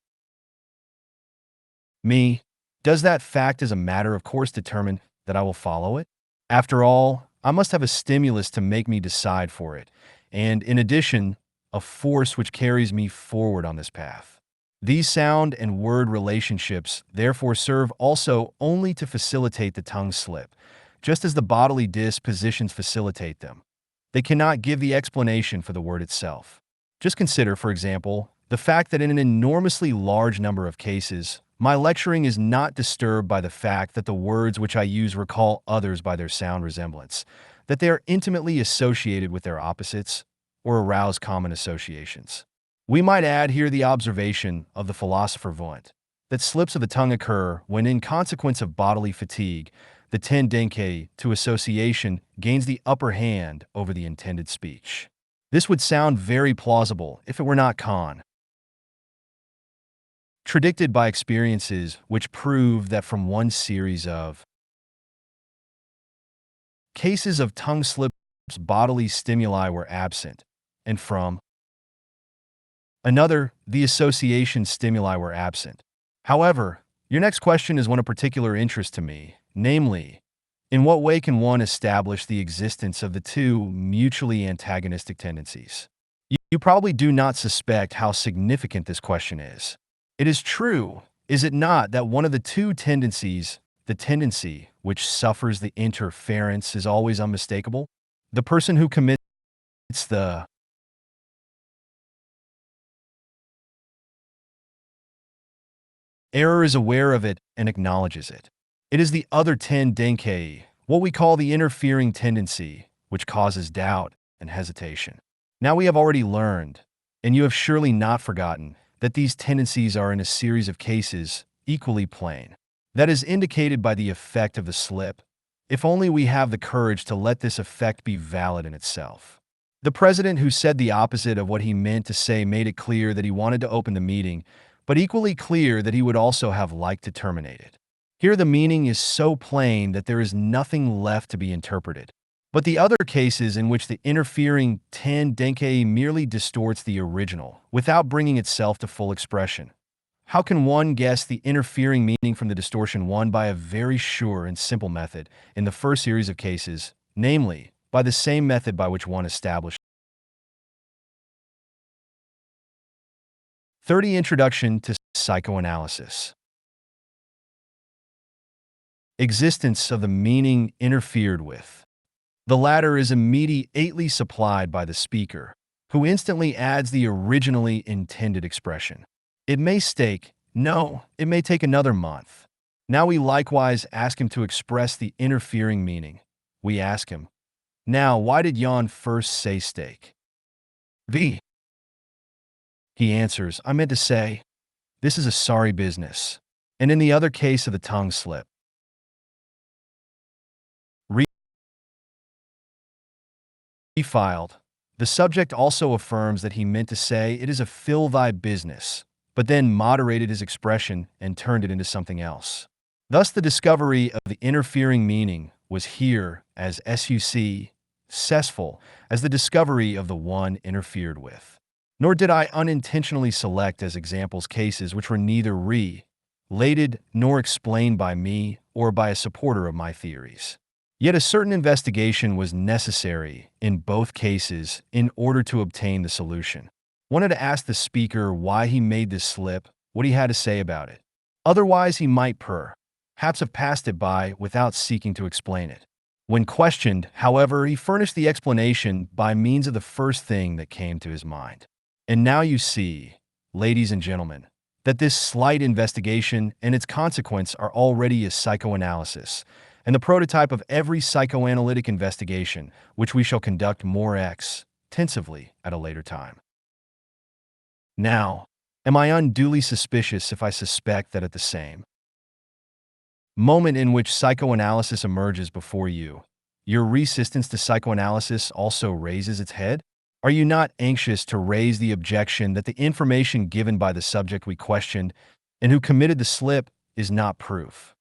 Me, does that fact as a matter of course determine that I will follow it? After all, I must have a stimulus to make me decide for it, and in addition, a force which carries me forward on this path. These sound and word relationships therefore serve also only to facilitate the tongue slip, just as the bodily dispositions facilitate them. They cannot give the explanation for the word itself. Just consider, for example, the fact that in an enormously large number of cases, my lecturing is not disturbed by the fact that the words which I use recall others by their sound resemblance, that they are intimately associated with their opposites, or arouse common associations. We might add here the observation of the philosopher Voigt, that slips of the tongue occur when, in consequence of bodily fatigue, the tendency to association gains the upper hand over the intended speech. This would sound very plausible if it were not contradicted by experiences which prove that from one series of cases of tongue slips bodily stimuli were absent, and from another, the association stimuli were absent. However, your next question is one of particular interest to me, namely, in what way can one establish the existence of the two mutually antagonistic tendencies? You probably do not suspect how significant this question is. It is true, is it not, that one of the two tendencies, the tendency which suffers the interference, is always unmistakable? The person who commits the error is aware of it and acknowledges it. It is the other tendency, what we call the interfering tendency, which causes doubt and hesitation. Now we have already learned, and you have surely not forgotten, that these tendencies are in a series of cases equally plain. That is indicated by the effect of the slip, if only we have the courage to let this effect be valid in itself. The president who said the opposite of what he meant to say made it clear that he wanted to open the meeting, but equally clear that he would also have liked to terminate it. Here the meaning is so plain that there is nothing left to be interpreted. But the other cases in which the interfering tendency merely distorts the original, without bringing itself to full expression. How can one guess the interfering meaning from the distortion won by a very sure and simple method in the first series of cases, namely, by the same method by which one established 30 Introduction to Psychoanalysis. Existence of the meaning interfered with. The latter is immediately supplied by the speaker, who instantly adds the originally intended expression. It may stake, no, it may take another month. Now we likewise ask him to express the interfering meaning. We ask him, now, why did Jan first say steak? V. He answers, I meant to say, this is a sorry business. And in the other case of the tongue slip, refiled, the subject also affirms that he meant to say it is a fill thy business, but then moderated his expression and turned it into something else. Thus the discovery of the interfering meaning was here as successful as the discovery of the one interfered with. Nor did I unintentionally select as examples cases which were neither related nor explained by me or by a supporter of my theories. Yet a certain investigation was necessary in both cases in order to obtain the solution. Wanted to ask the speaker why he made this slip, what he had to say about it. Otherwise he might perhaps have passed it by without seeking to explain it. When questioned, however, he furnished the explanation by means of the first thing that came to his mind. And now you see, ladies and gentlemen, that this slight investigation and its consequence are already a psychoanalysis, and the prototype of every psychoanalytic investigation, which we shall conduct more extensively at a later time. Now, am I unduly suspicious if I suspect that at the same moment in which psychoanalysis emerges before you, your resistance to psychoanalysis also raises its head? Are you not anxious to raise the objection that the information given by the subject we questioned and who committed the slip is not proof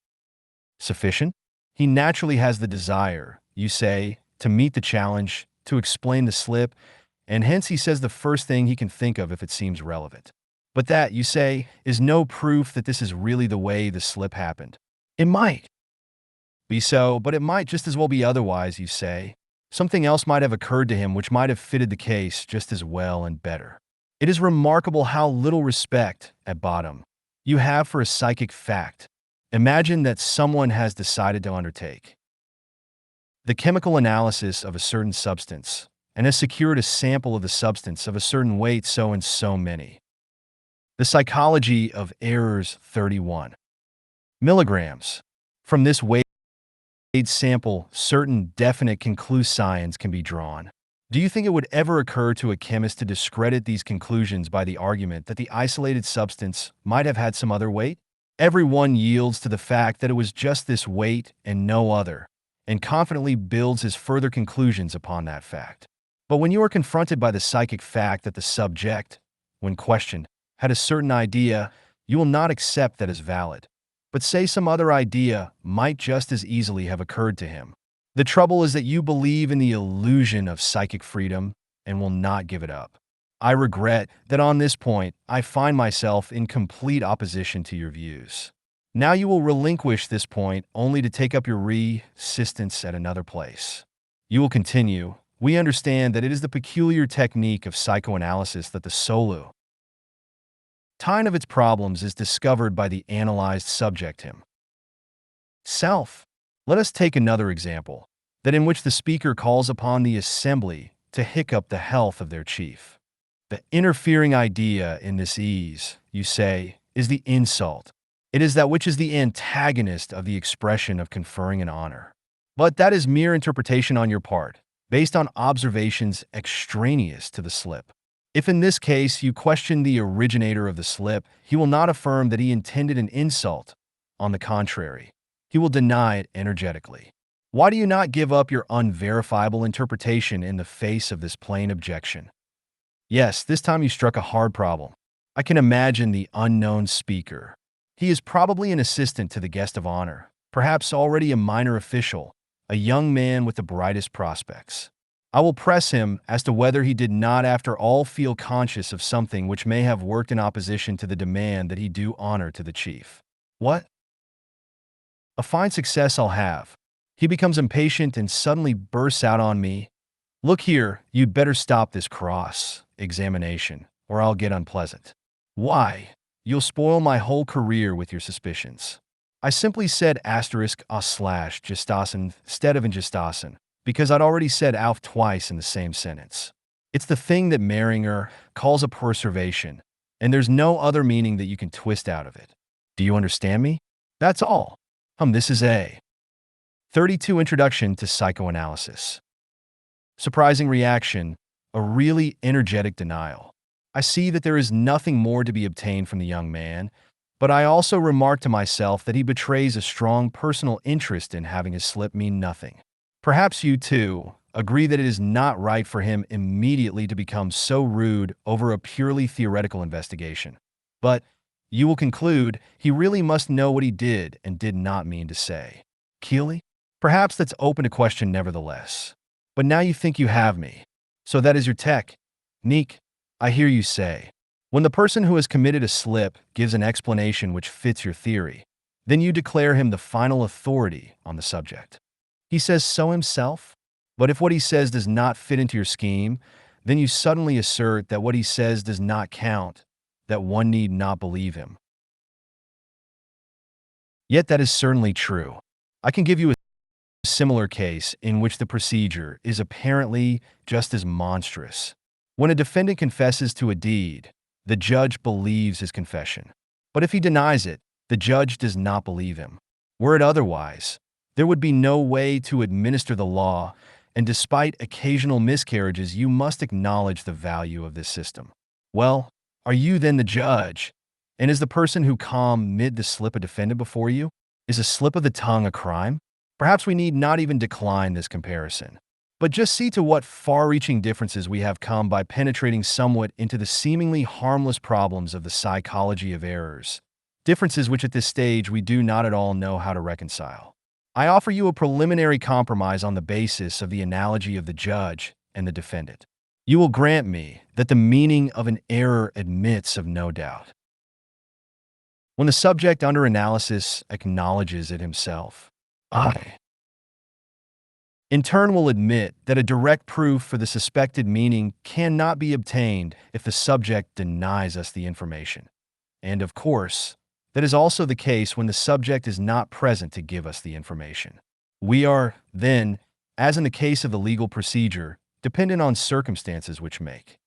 sufficient? He naturally has the desire, you say, to meet the challenge, to explain the slip, and hence he says the first thing he can think of if it seems relevant. But that, you say, is no proof that this is really the way the slip happened. It might be so, but it might just as well be otherwise, you say. Something else might have occurred to him which might have fitted the case just as well and better. It is remarkable how little respect, at bottom, you have for a psychic fact. Imagine that someone has decided to undertake the chemical analysis of a certain substance and has secured a sample of the substance of a certain weight so and so many. The psychology of errors 31 milligrams. From this weight sample, certain definite conclusions can be drawn. Do you think it would ever occur to a chemist to discredit these conclusions by the argument that the isolated substance might have had some other weight? Everyone yields to the fact that it was just this weight and no other, and confidently builds his further conclusions upon that fact. But when you are confronted by the psychic fact that the subject, when questioned, had a certain idea, you will not accept that as valid, but say some other idea might just as easily have occurred to him. The trouble is that you believe in the illusion of psychic freedom and will not give it up. I regret that on this point I find myself in complete opposition to your views. Now you will relinquish this point only to take up your resistance at another place. You will continue, we understand that it is the peculiar technique of psychoanalysis that the solution of its problems is discovered by the analyzed subject himself. Let us take another example, that in which the speaker calls upon the assembly to hiccup the health of their chief. The interfering idea in this ease, you say, is the insult. It is that which is the antagonist of the expression of conferring an honor. But that is mere interpretation on your part, based on observations extraneous to the slip. If in this case you question the originator of the slip, he will not affirm that he intended an insult. On the contrary, he will deny it energetically. Why do you not give up your unverifiable interpretation in the face of this plain objection? Yes, this time you struck a hard problem. I can imagine the unknown speaker. He is probably an assistant to the guest of honor, perhaps already a minor official, a young man with the brightest prospects. I will press him as to whether he did not after all feel conscious of something which may have worked in opposition to the demand that he do honor to the chief. What? A fine success I'll have. He becomes impatient and suddenly bursts out on me. Look here, you'd better stop this cross-examination, or I'll get unpleasant. Why? You'll spoil my whole career with your suspicions. I simply said *a/gestassen instead of ingestassen. because I'd already said auf twice in the same sentence. It's the thing that Mehringer calls a preservation, and there's no other meaning that you can twist out of it. Do you understand me? That's all. This is a 32 Introduction to Psychoanalysis. Surprising reaction, a really energetic denial. I see that there is nothing more to be obtained from the young man, but I also remark to myself that he betrays a strong personal interest in having his slip mean nothing. Perhaps you, too, agree that it is not right for him immediately to become so rude over a purely theoretical investigation. But you will conclude he really must know what he did and did not mean to say. Keely? Perhaps that's open to question nevertheless. But now you think you have me. So that is your technique, I hear you say. When the person who has committed a slip gives an explanation which fits your theory, then you declare him the final authority on the subject. He says so himself? But if what he says does not fit into your scheme, then you suddenly assert that what he says does not count, that one need not believe him. Yet that is certainly true. I can give you a similar case in which the procedure is apparently just as monstrous. When a defendant confesses to a deed, the judge believes his confession. But if he denies it, the judge does not believe him. Were it otherwise, there would be no way to administer the law, and despite occasional miscarriages, you must acknowledge the value of this system. Well, are you then the judge? And is the person who committed the slip a defendant before you? Is a slip of the tongue a crime? Perhaps we need not even decline this comparison, but just see to what far-reaching differences we have come by penetrating somewhat into the seemingly harmless problems of the psychology of errors, differences which at this stage we do not at all know how to reconcile. I offer you a preliminary compromise on the basis of the analogy of the judge and the defendant. You will grant me that the meaning of an error admits of no doubt. When the subject under analysis acknowledges it himself, I, in turn, will admit that a direct proof for the suspected meaning cannot be obtained if the subject denies us the information. And of course, that is also the case when the subject is not present to give us the information. We are, then, as in the case of the legal procedure, dependent on circumstances which make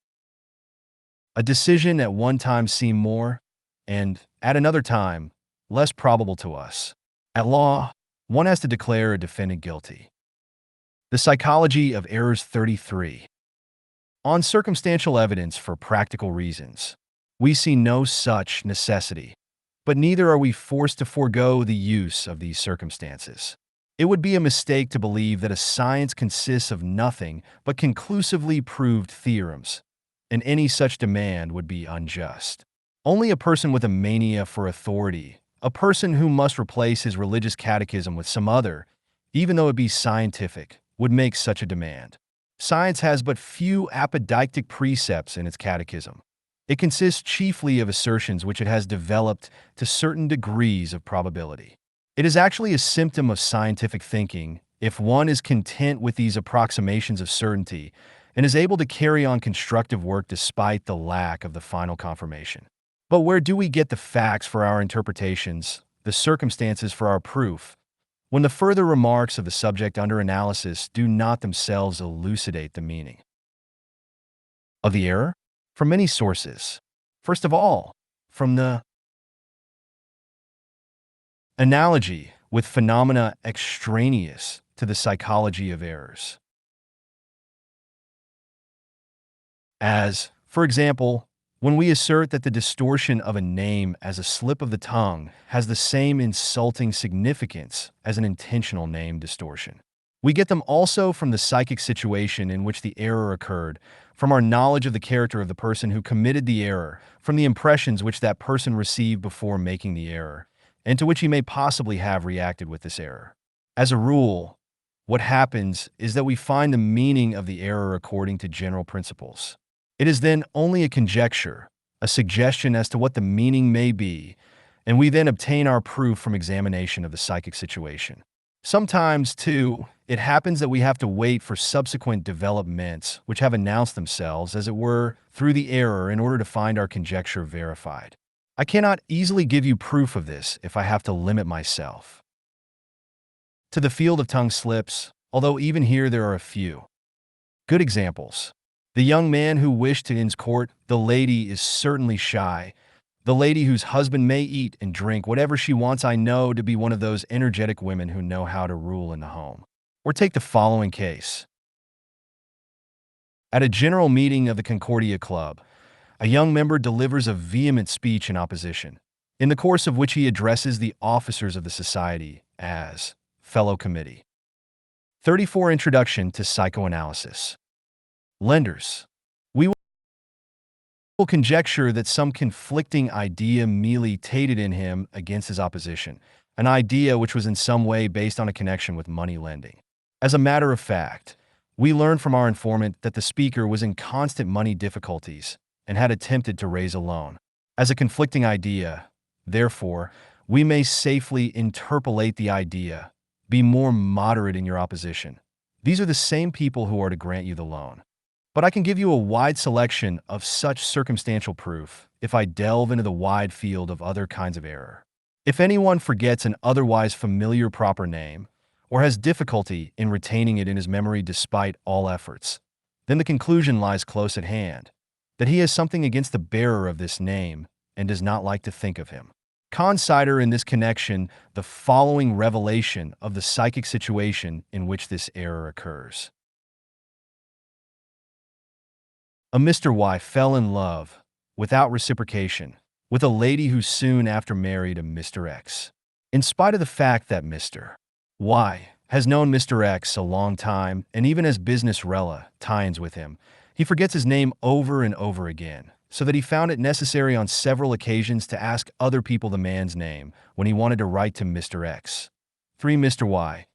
a decision at one time seem more, and at another time, less probable to us. At law, one has to declare a defendant guilty. The Psychology of Errors 33. On circumstantial evidence for practical reasons, we see no such necessity, but neither are we forced to forego the use of these circumstances. It would be a mistake to believe that a science consists of nothing but conclusively proved theorems, and any such demand would be unjust. Only a person with a mania for authority, a person who must replace his religious catechism with some other, even though it be scientific, would make such a demand. Science has but few apodictic precepts in its catechism. It consists chiefly of assertions which it has developed to certain degrees of probability. It is actually a symptom of scientific thinking if one is content with these approximations of certainty and is able to carry on constructive work despite the lack of the final confirmation. But where do we get the facts for our interpretations, the circumstances for our proof, when the further remarks of the subject under analysis do not themselves elucidate the meaning of the error? From many sources. First of all, from the analogy with phenomena extraneous to the psychology of errors. As, for example, when we assert that the distortion of a name as a slip of the tongue has the same insulting significance as an intentional name distortion. We get them also from the psychic situation in which the error occurred, from our knowledge of the character of the person who committed the error, from the impressions which that person received before making the error, and to which he may possibly have reacted with this error. As a rule, what happens is that we find the meaning of the error according to general principles. It is then only a conjecture, a suggestion as to what the meaning may be, and we then obtain our proof from examination of the psychic situation. Sometimes, too, it happens that we have to wait for subsequent developments which have announced themselves, as it were, through the error in order to find our conjecture verified. I cannot easily give you proof of this if I have to limit myself to the field of tongue slips, although even here there are a few good examples. The young man who wished to ends court, the lady is certainly shy. The lady whose husband may eat and drink whatever she wants, I know to be one of those energetic women who know how to rule in the home. Or take the following case. At a general meeting of the Concordia Club, a young member delivers a vehement speech in opposition, in the course of which he addresses the officers of the society as fellow committee. 34 Introduction to Psychoanalysis. Lenders. We will conjecture that some conflicting idea militated in him against his opposition, an idea which was in some way based on a connection with money lending. As a matter of fact, we learned from our informant that the speaker was in constant money difficulties and had attempted to raise a loan. As a conflicting idea, therefore, we may safely interpolate the idea, be more moderate in your opposition. These are the same people who are to grant you the loan. But I can give you a wide selection of such circumstantial proof if I delve into the wide field of other kinds of error. If anyone forgets an otherwise familiar proper name, or has difficulty in retaining it in his memory despite all efforts, then the conclusion lies close at hand, that he has something against the bearer of this name and does not like to think of him. Consider in this connection the following revelation of the psychic situation in which this error occurs. A Mr. Y fell in love, without reciprocation, with a lady who soon after married a Mr. X. In spite of the fact that Mr. Y has known Mr. X a long time and even has business relations with him, he forgets his name over and over again, so that he found it necessary on several occasions to ask other people the man's name when he wanted to write to Mr. X. 3. Mr. Y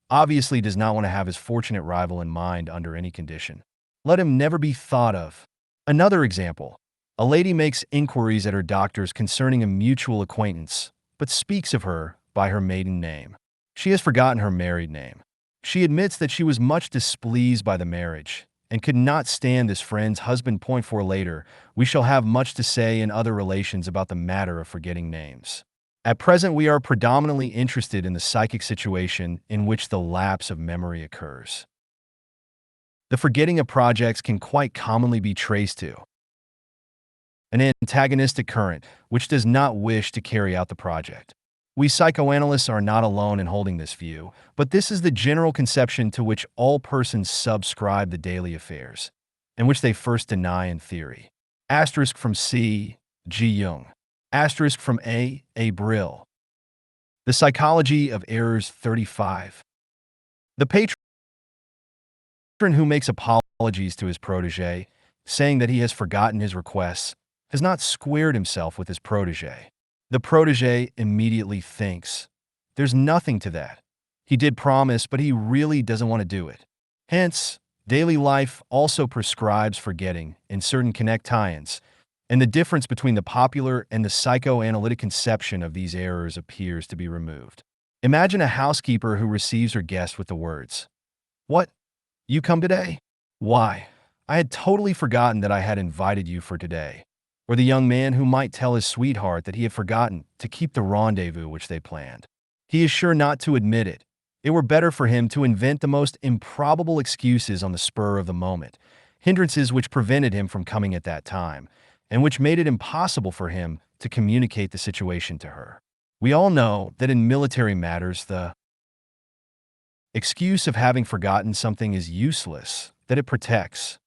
obviously does not want to have his fortunate rival in mind under any condition. Let him never be thought of. Another example. A lady makes inquiries at her doctor's concerning a mutual acquaintance, but speaks of her by her maiden name. She has forgotten her married name. She admits that she was much displeased by the marriage and could not stand this friend's husband. For later, we shall have much to say in other relations about the matter of forgetting names. At present, we are predominantly interested in the psychic situation in which the lapse of memory occurs. The forgetting of projects can quite commonly be traced to an antagonistic current which does not wish to carry out the project. We psychoanalysts are not alone in holding this view, but this is the general conception to which all persons subscribe the daily affairs, and which they first deny in theory. Asterisk from C. G. Jung. Asterisk from A. Brill. The Psychology of Errors 35. The patron who makes apologies to his protege, saying that he has forgotten his requests, has not squared himself with his protege. The protege immediately thinks, there's nothing to that. He did promise, but he really doesn't want to do it. Hence, daily life also prescribes forgetting in certain connections, and the difference between the popular and the psychoanalytic conception of these errors appears to be removed. Imagine a housekeeper who receives her guest with the words, "What? You come today? Why, I had totally forgotten that I had invited you for today." Or the young man who might tell his sweetheart that he had forgotten to keep the rendezvous which they planned. He is sure not to admit it. It were better for him to invent the most improbable excuses on the spur of the moment, hindrances which prevented him from coming at that time, and which made it impossible for him to communicate the situation to her. We all know that in military matters the excuse of having forgotten something is useless, that it protects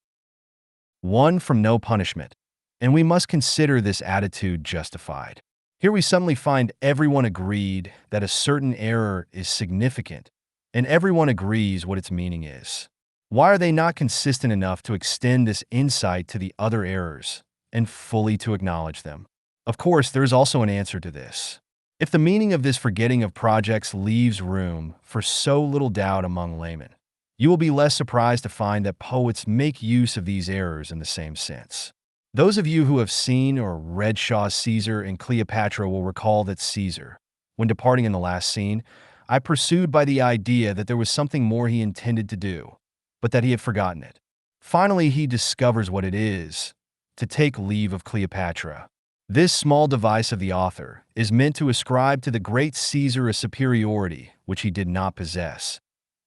one from no punishment, and we must consider this attitude justified. Here we suddenly find everyone agreed that a certain error is significant, and everyone agrees what its meaning is. Why are they not consistent enough to extend this insight to the other errors and fully to acknowledge them? Of course, there is also an answer to this. If the meaning of this forgetting of projects leaves room for so little doubt among laymen, you will be less surprised to find that poets make use of these errors in the same sense. Those of you who have seen or read Shaw's Caesar and Cleopatra will recall that Caesar, when departing in the last scene, I pursued by the idea that there was something more he intended to do, but that he had forgotten it. Finally, he discovers what it is, to take leave of Cleopatra. This small device of the author is meant to ascribe to the great Caesar a superiority which he did not possess,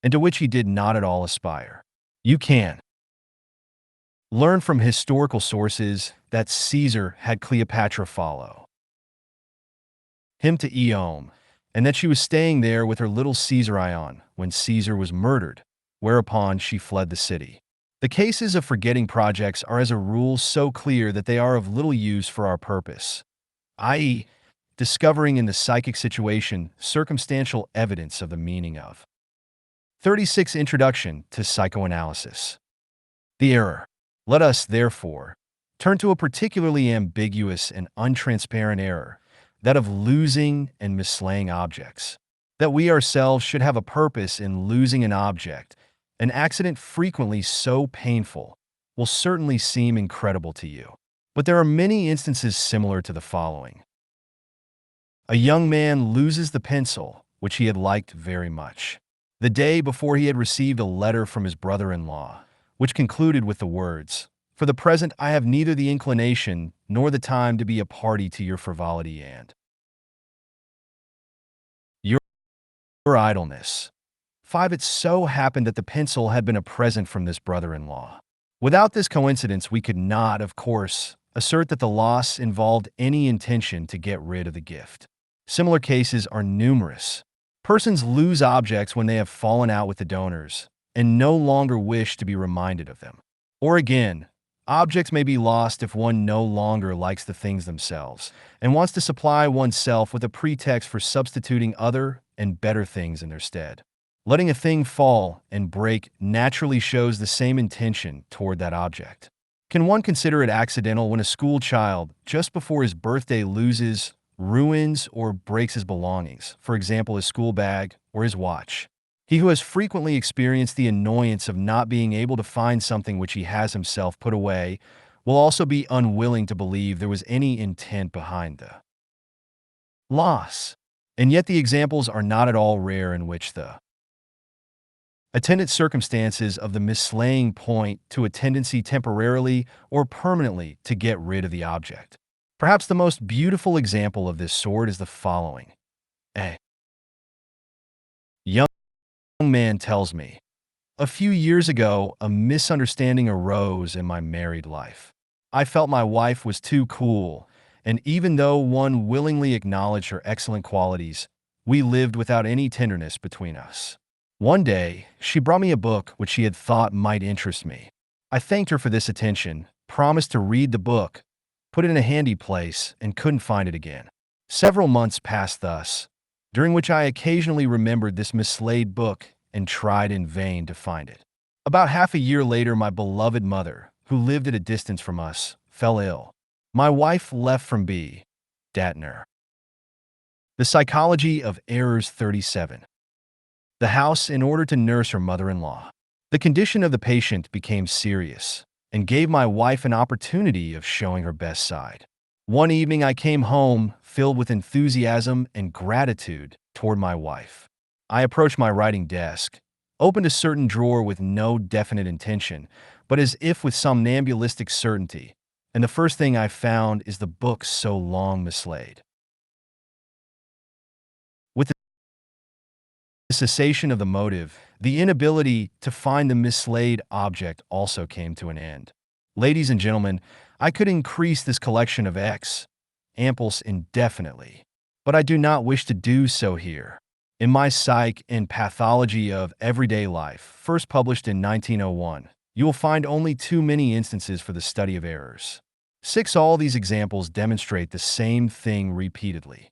and to which he did not at all aspire. You can learn from historical sources that Caesar had Cleopatra follow him to Eome, and that she was staying there with her little Caesarion when Caesar was murdered, whereupon she fled the city. The cases of forgetting projects are as a rule so clear that they are of little use for our purpose, i.e., discovering in the psychic situation circumstantial evidence of the meaning of. 36 Introduction to Psychoanalysis. The error. Let us, therefore, turn to a particularly ambiguous and untransparent error, that of losing and mislaying objects. That we ourselves should have a purpose in losing an object, an accident frequently so painful, will certainly seem incredible to you. But there are many instances similar to the following. A young man loses the pencil, which he had liked very much, the day before he had received a letter from his brother-in-law, which concluded with the words, "For the present I have neither the inclination nor the time to be a party to your frivolity and your idleness." 5. It so happened that the pencil had been a present from this brother-in-law. Without this coincidence, we could not, of course, assert that the loss involved any intention to get rid of the gift. Similar cases are numerous. Persons lose objects when they have fallen out with the donors and no longer wish to be reminded of them. Or again, objects may be lost if one no longer likes the things themselves and wants to supply oneself with a pretext for substituting other and better things in their stead. Letting a thing fall and break naturally shows the same intention toward that object. Can one consider it accidental when a school child, just before his birthday, loses, ruins, or breaks his belongings, for example, his school bag or his watch? He who has frequently experienced the annoyance of not being able to find something which he has himself put away will also be unwilling to believe there was any intent behind the loss. And yet the examples are not at all rare in which the attendant circumstances of the mislaying point to a tendency temporarily or permanently to get rid of the object. Perhaps the most beautiful example of this sort is the following. A young man tells me, "A few years ago, a misunderstanding arose in my married life. I felt my wife was too cool, and even though one willingly acknowledged her excellent qualities, we lived without any tenderness between us. One day, she brought me a book which she had thought might interest me. I thanked her for this attention, promised to read the book, put it in a handy place, and couldn't find it again. Several months passed thus, during which I occasionally remembered this mislaid book and tried in vain to find it. About half a year later, my beloved mother, who lived at a distance from us, fell ill. My wife left from B. Datner. The Psychology of Errors 37. The house in order to nurse her mother-in-law. The condition of the patient became serious and gave my wife an opportunity of showing her best side. One evening I came home filled with enthusiasm and gratitude toward my wife. I approached my writing desk, opened a certain drawer with no definite intention, but as if with somnambulistic certainty, and the first thing I found is the book so long mislaid. With the cessation of the motive, the inability to find the mislaid object also came to an end. Ladies and gentlemen, I could increase this collection of examples indefinitely, but I do not wish to do so here. In my Psych and Pathology of Everyday Life, first published in 1901, you will find only too many instances for the study of errors. 6. All these examples demonstrate the same thing repeatedly.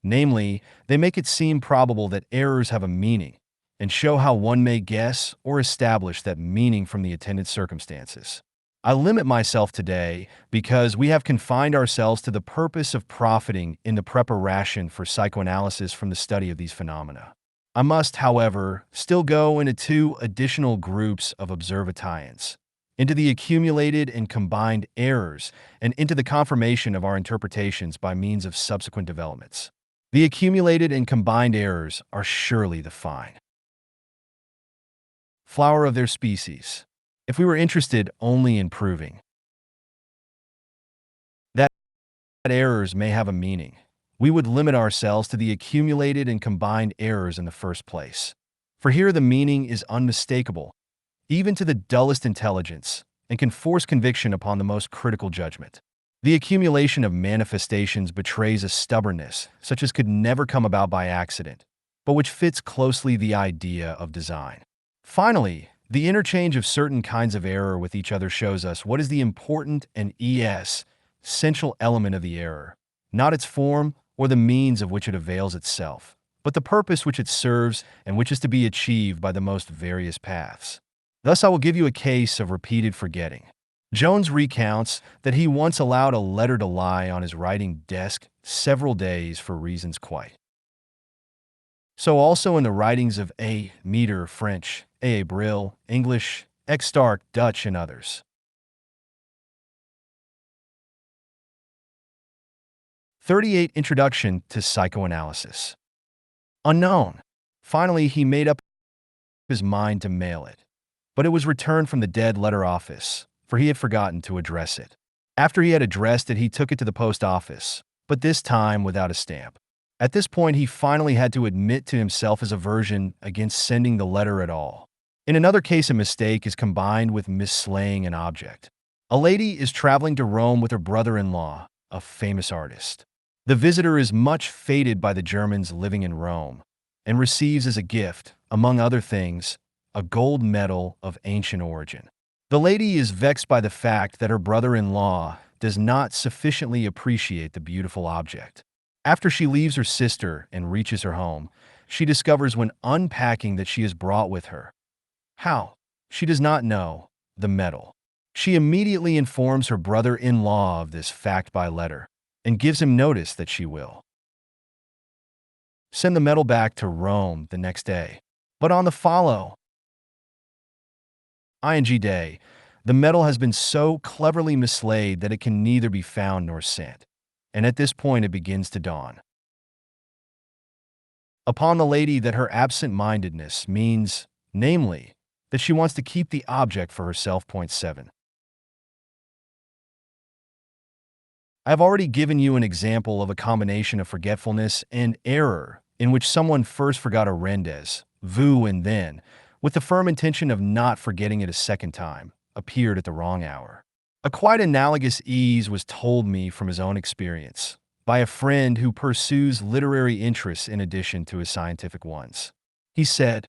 Namely, they make it seem probable that errors have a meaning, and show how one may guess or establish that meaning from the attendant circumstances. I limit myself today because we have confined ourselves to the purpose of profiting in the preparation for psychoanalysis from the study of these phenomena. I must, however, still go into 2 additional groups of observations, into the accumulated and combined errors, and into the confirmation of our interpretations by means of subsequent developments. The accumulated and combined errors are surely the fine flower of their species. If we were interested only in proving that errors may have a meaning, we would limit ourselves to the accumulated and combined errors in the first place. For here the meaning is unmistakable, even to the dullest intelligence, and can force conviction upon the most critical judgment. The accumulation of manifestations betrays a stubbornness such as could never come about by accident, but which fits closely the idea of design. Finally, the interchange of certain kinds of error with each other shows us what is the important and essential element of the error, not its form or the means of which it avails itself, but the purpose which it serves and which is to be achieved by the most various paths. Thus I will give you a case of repeated forgetting. Jones recounts that he once allowed a letter to lie on his writing desk several days for reasons quite. So also in the writings of A. Meter, French, A. Brill, English, X. Stark, Dutch, and others. 38. Introduction to Psychoanalysis. Unknown. Finally, he made up his mind to mail it, but it was returned from the dead letter office, for he had forgotten to address it. After he had addressed it, he took it to the post office, but this time without a stamp. At this point, he finally had to admit to himself his aversion against sending the letter at all. In another case, a mistake is combined with misslaying an object. A lady is traveling to Rome with her brother-in-law, a famous artist. The visitor is much feted by the Germans living in Rome, and receives as a gift, among other things, a gold medal of ancient origin. The lady is vexed by the fact that her brother-in-law does not sufficiently appreciate the beautiful object. After she leaves her sister and reaches her home, she discovers when unpacking that she has brought with her. How? She does not know. The medal. She immediately informs her brother-in-law of this fact by letter, and gives him notice that she will send the medal back to Rome the next day. But on the following day, the medal has been so cleverly mislaid that it can neither be found nor sent. And at this point it begins to dawn upon the lady that her absent-mindedness means, namely, that she wants to keep the object for herself. 7. I have already given you an example of a combination of forgetfulness and error in which someone first forgot a rendez vous and then, with the firm intention of not forgetting it a second time, appeared at the wrong hour. A quite analogous ease was told me from his own experience by a friend who pursues literary interests in addition to his scientific ones. He said,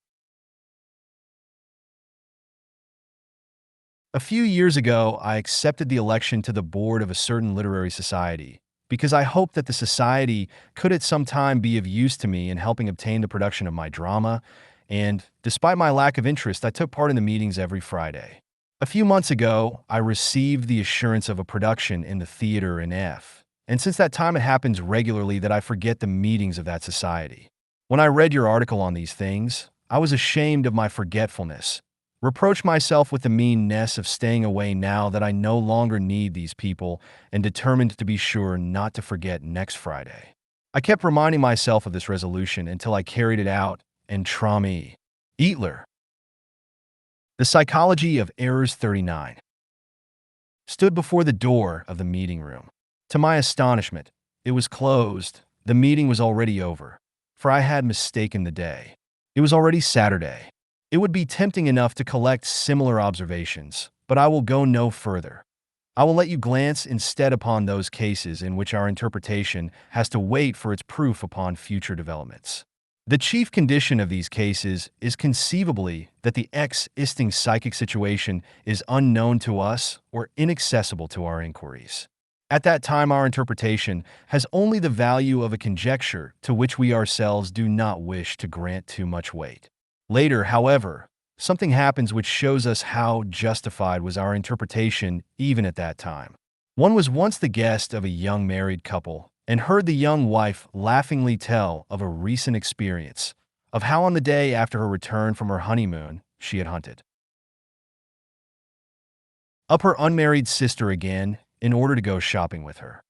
"A few years ago, I accepted the election to the board of a certain literary society because I hoped that the society could at some time be of use to me in helping obtain the production of my drama, and, despite my lack of interest, I took part in the meetings every Friday. A few months ago, I received the assurance of a production in the theater in F, and since that time it happens regularly that I forget the meetings of that society. When I read your article on these things, I was ashamed of my forgetfulness, reproached myself with the meanness of staying away now that I no longer need these people, and determined to be sure not to forget next Friday. I kept reminding myself of this resolution until I carried it out, and Trami. Eatler. The Psychology of Errors 39. Stood before the door of the meeting room. To my astonishment, it was closed. The meeting was already over, for I had mistaken the day. It was already Saturday. It would be tempting enough to collect similar observations, but I will go no further. I will let you glance instead upon those cases in which our interpretation has to wait for its proof upon future developments. The chief condition of these cases is conceivably that the existing psychic situation is unknown to us or inaccessible to our inquiries. At that time, our interpretation has only the value of a conjecture to which we ourselves do not wish to grant too much weight. Later, however, something happens which shows us how justified was our interpretation even at that time. One was once the guest of a young married couple and heard the young wife laughingly tell of a recent experience, of how on the day after her return from her honeymoon, she had hunted up her unmarried sister again in order to go shopping with her.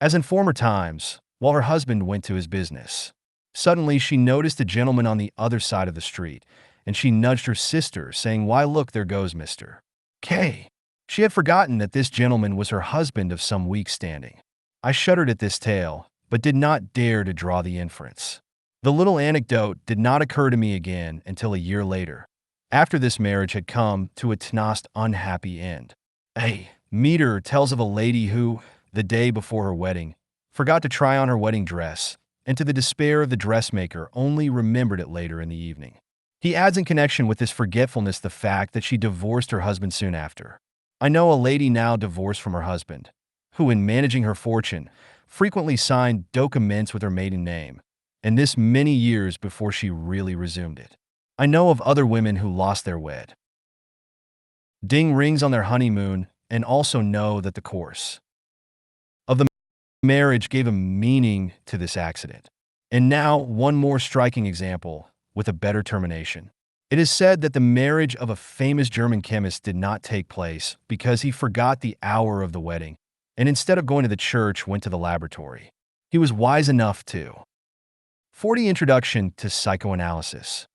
As in former times, while her husband went to his business, suddenly she noticed a gentleman on the other side of the street, and she nudged her sister, saying, "Why, look, there goes Mr. K." She had forgotten that this gentleman was her husband of some weeks' standing. I shuddered at this tale, but did not dare to draw the inference. The little anecdote did not occur to me again until a year later, after this marriage had come to a most unhappy end. A meter tells of a lady who, the day before her wedding, forgot to try on her wedding dress, and to the despair of the dressmaker only remembered it later in the evening. He adds in connection with this forgetfulness the fact that she divorced her husband soon after. I know a lady now divorced from her husband, who in managing her fortune, frequently signed documents with her maiden name, and this many years before she really resumed it. I know of other women who lost their wed ding rings on their honeymoon and also know that the course of the marriage gave a meaning to this accident. And now, one more striking example with a better termination. It is said that the marriage of a famous German chemist did not take place because he forgot the hour of the wedding, and instead of going to the church, went to the laboratory. He was wise enough to. 40 Introduction to Psychoanalysis.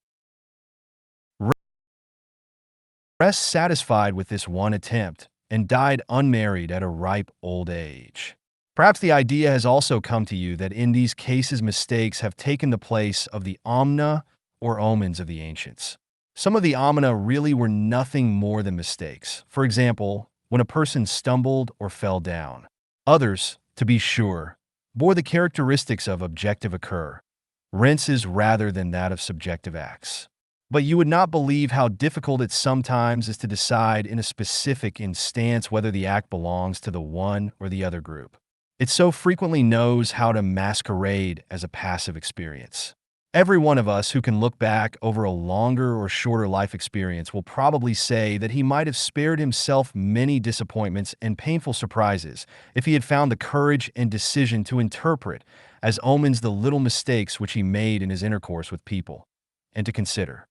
Rest satisfied with this one attempt and died unmarried at a ripe old age. Perhaps the idea has also come to you that in these cases mistakes have taken the place of the omna or omens of the ancients. Some of the omina really were nothing more than mistakes. For example, when a person stumbled or fell down. Others, to be sure, bore the characteristics of objective occurrences rather than that of subjective acts. But you would not believe how difficult it sometimes is to decide in a specific instance whether the act belongs to the one or the other group. It so frequently knows how to masquerade as a passive experience. Every one of us who can look back over a longer or shorter life experience will probably say that he might have spared himself many disappointments and painful surprises if he had found the courage and decision to interpret as omens the little mistakes which he made in his intercourse with people, and to consider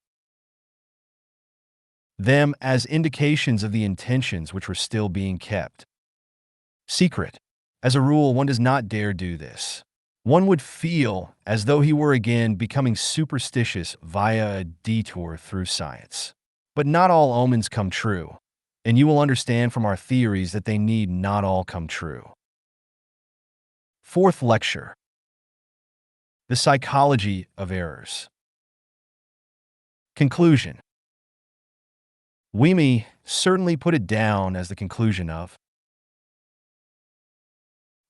them as indications of the intentions which were still being kept secret. As a rule, one does not dare do this. One would feel as though he were again becoming superstitious via a detour through science. But not all omens come true, and you will understand from our theories that they need not all come true. Fourth lecture. The Psychology of Errors. Conclusion. We may certainly put it down as the conclusion of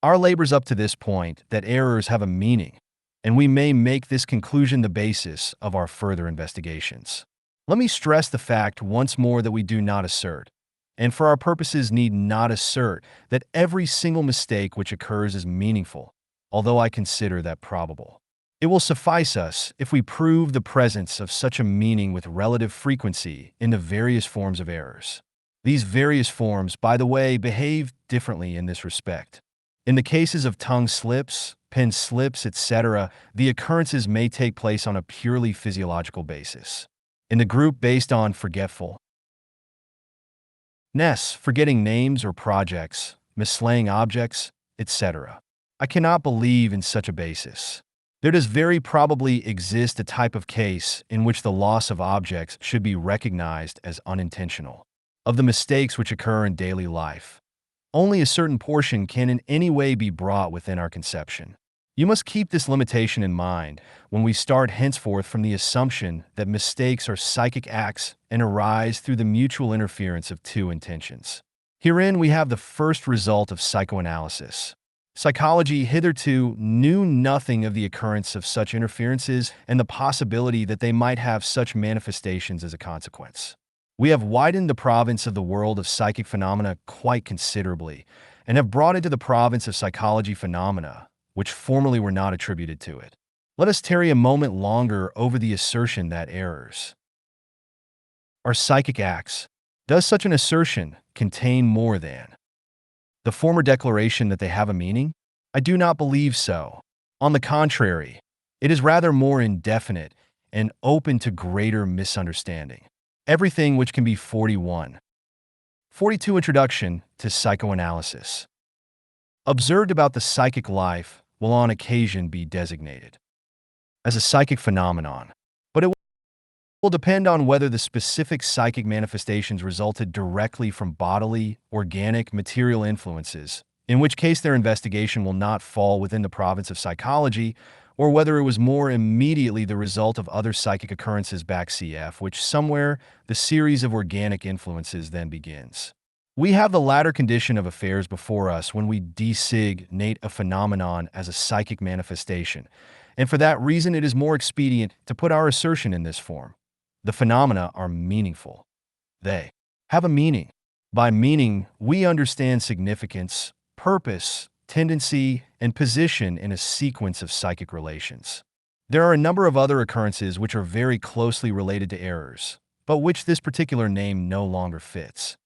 our labors up to this point that errors have a meaning, and we may make this conclusion the basis of our further investigations. Let me stress the fact once more that we do not assert, and for our purposes need not assert, that every single mistake which occurs is meaningful, although I consider that probable. It will suffice us if we prove the presence of such a meaning with relative frequency in the various forms of errors. These various forms, by the way, behave differently in this respect. In the cases of tongue slips, pen slips, etc., the occurrences may take place on a purely physiological basis. In the group based on forgetfulness, forgetting names or projects, mislaying objects, etc., I cannot believe in such a basis. There does very probably exist a type of case in which the loss of objects should be recognized as unintentional. Of the mistakes which occur in daily life, only a certain portion can in any way be brought within our conception. You must keep this limitation in mind when we start henceforth from the assumption that mistakes are psychic acts and arise through the mutual interference of two intentions. Herein we have the first result of psychoanalysis. Psychology hitherto knew nothing of the occurrence of such interferences and the possibility that they might have such manifestations as a consequence. We have widened the province of the world of psychic phenomena quite considerably, and have brought into the province of psychology phenomena, which formerly were not attributed to it. Let us tarry a moment longer over the assertion that errors are psychic acts. Does such an assertion contain more than the former declaration that they have a meaning? I do not believe so. On the contrary, it is rather more indefinite and open to greater misunderstanding. Everything which can be 41. 42 Introduction to Psychoanalysis. Observed about the psychic life will on occasion be designated as a psychic phenomenon, but it will depend on whether the specific psychic manifestations resulted directly from bodily, organic, material influences, in which case their investigation will not fall within the province of psychology, or whether it was more immediately the result of other psychic occurrences back cf, which somewhere the series of organic influences then begins. We have the latter condition of affairs before us when we designate a phenomenon as a psychic manifestation, and for that reason it is more expedient to put our assertion in this form. The phenomena are meaningful. They have a meaning. By meaning, we understand significance, purpose, tendency, and position in a sequence of psychic relations. There are a number of other occurrences which are very closely related to errors, but which this particular name no longer fits.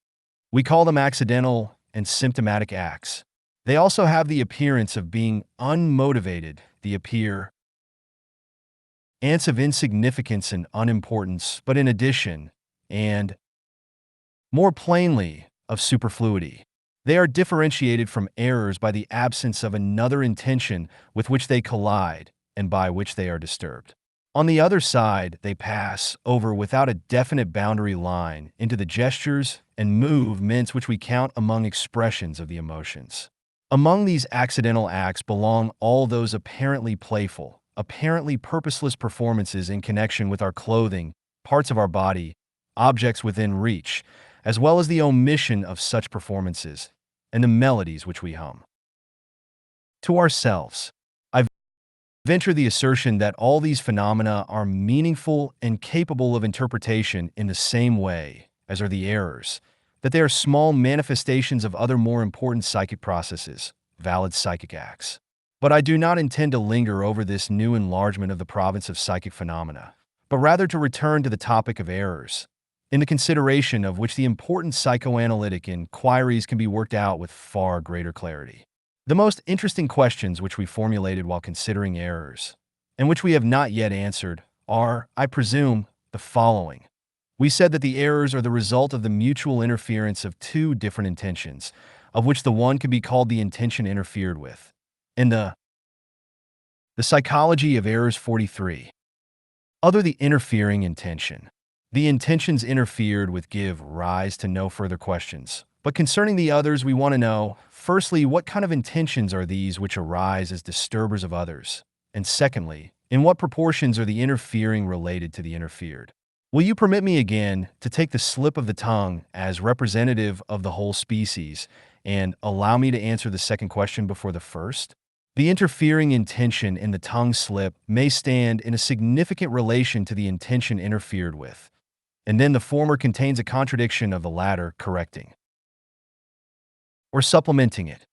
We call them accidental and symptomatic acts. They also have the appearance of being unmotivated, the appearance of insignificance and unimportance, but in addition, and more plainly, of superfluity. They are differentiated from errors by the absence of another intention with which they collide and by which they are disturbed. On the other side, they pass over without a definite boundary line into the gestures and movements which we count among expressions of the emotions. Among these accidental acts belong all those apparently playful, apparently purposeless performances in connection with our clothing, parts of our body, objects within reach, as well as the omission of such performances and the melodies which we hum to ourselves. I venture the assertion that all these phenomena are meaningful and capable of interpretation in the same way as are the errors, that they are small manifestations of other more important psychic processes, valid psychic acts. But I do not intend to linger over this new enlargement of the province of psychic phenomena, but rather to return to the topic of errors, in the consideration of which the important psychoanalytic inquiries can be worked out with far greater clarity. The most interesting questions which we formulated while considering errors, and which we have not yet answered, are, I presume, the following. We said that the errors are the result of the mutual interference of two different intentions, of which the one can be called the intention interfered with. In the Psychology of Errors 43. Other the interfering intention. The intentions interfered with give rise to no further questions. But concerning the others, we want to know, firstly, what kind of intentions are these which arise as disturbers of others? And secondly, in what proportions are the interfering related to the interfered? Will you permit me again to take the slip of the tongue as representative of the whole species and allow me to answer the second question before the first? The interfering intention in the tongue slip may stand in a significant relation to the intention interfered with, and then the former contains a contradiction of the latter correcting or supplementing it.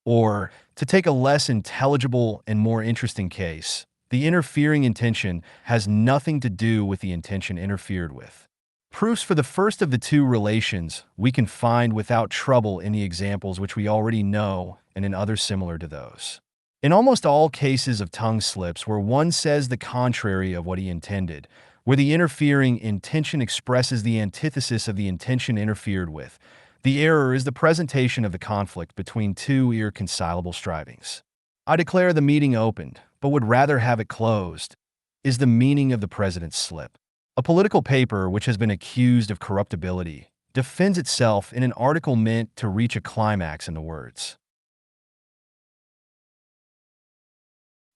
Or, to take a less intelligible and more interesting case, the interfering intention has nothing to do with the intention interfered with. Proofs for the first of the two relations we can find without trouble in the examples which we already know and in others similar to those. In almost all cases of tongue slips where one says the contrary of what he intended, where the interfering intention expresses the antithesis of the intention interfered with, the error is the presentation of the conflict between two irreconcilable strivings. I declare the meeting opened, but would rather have it closed, is the meaning of the president's slip. A political paper which has been accused of corruptibility defends itself in an article meant to reach a climax in the words.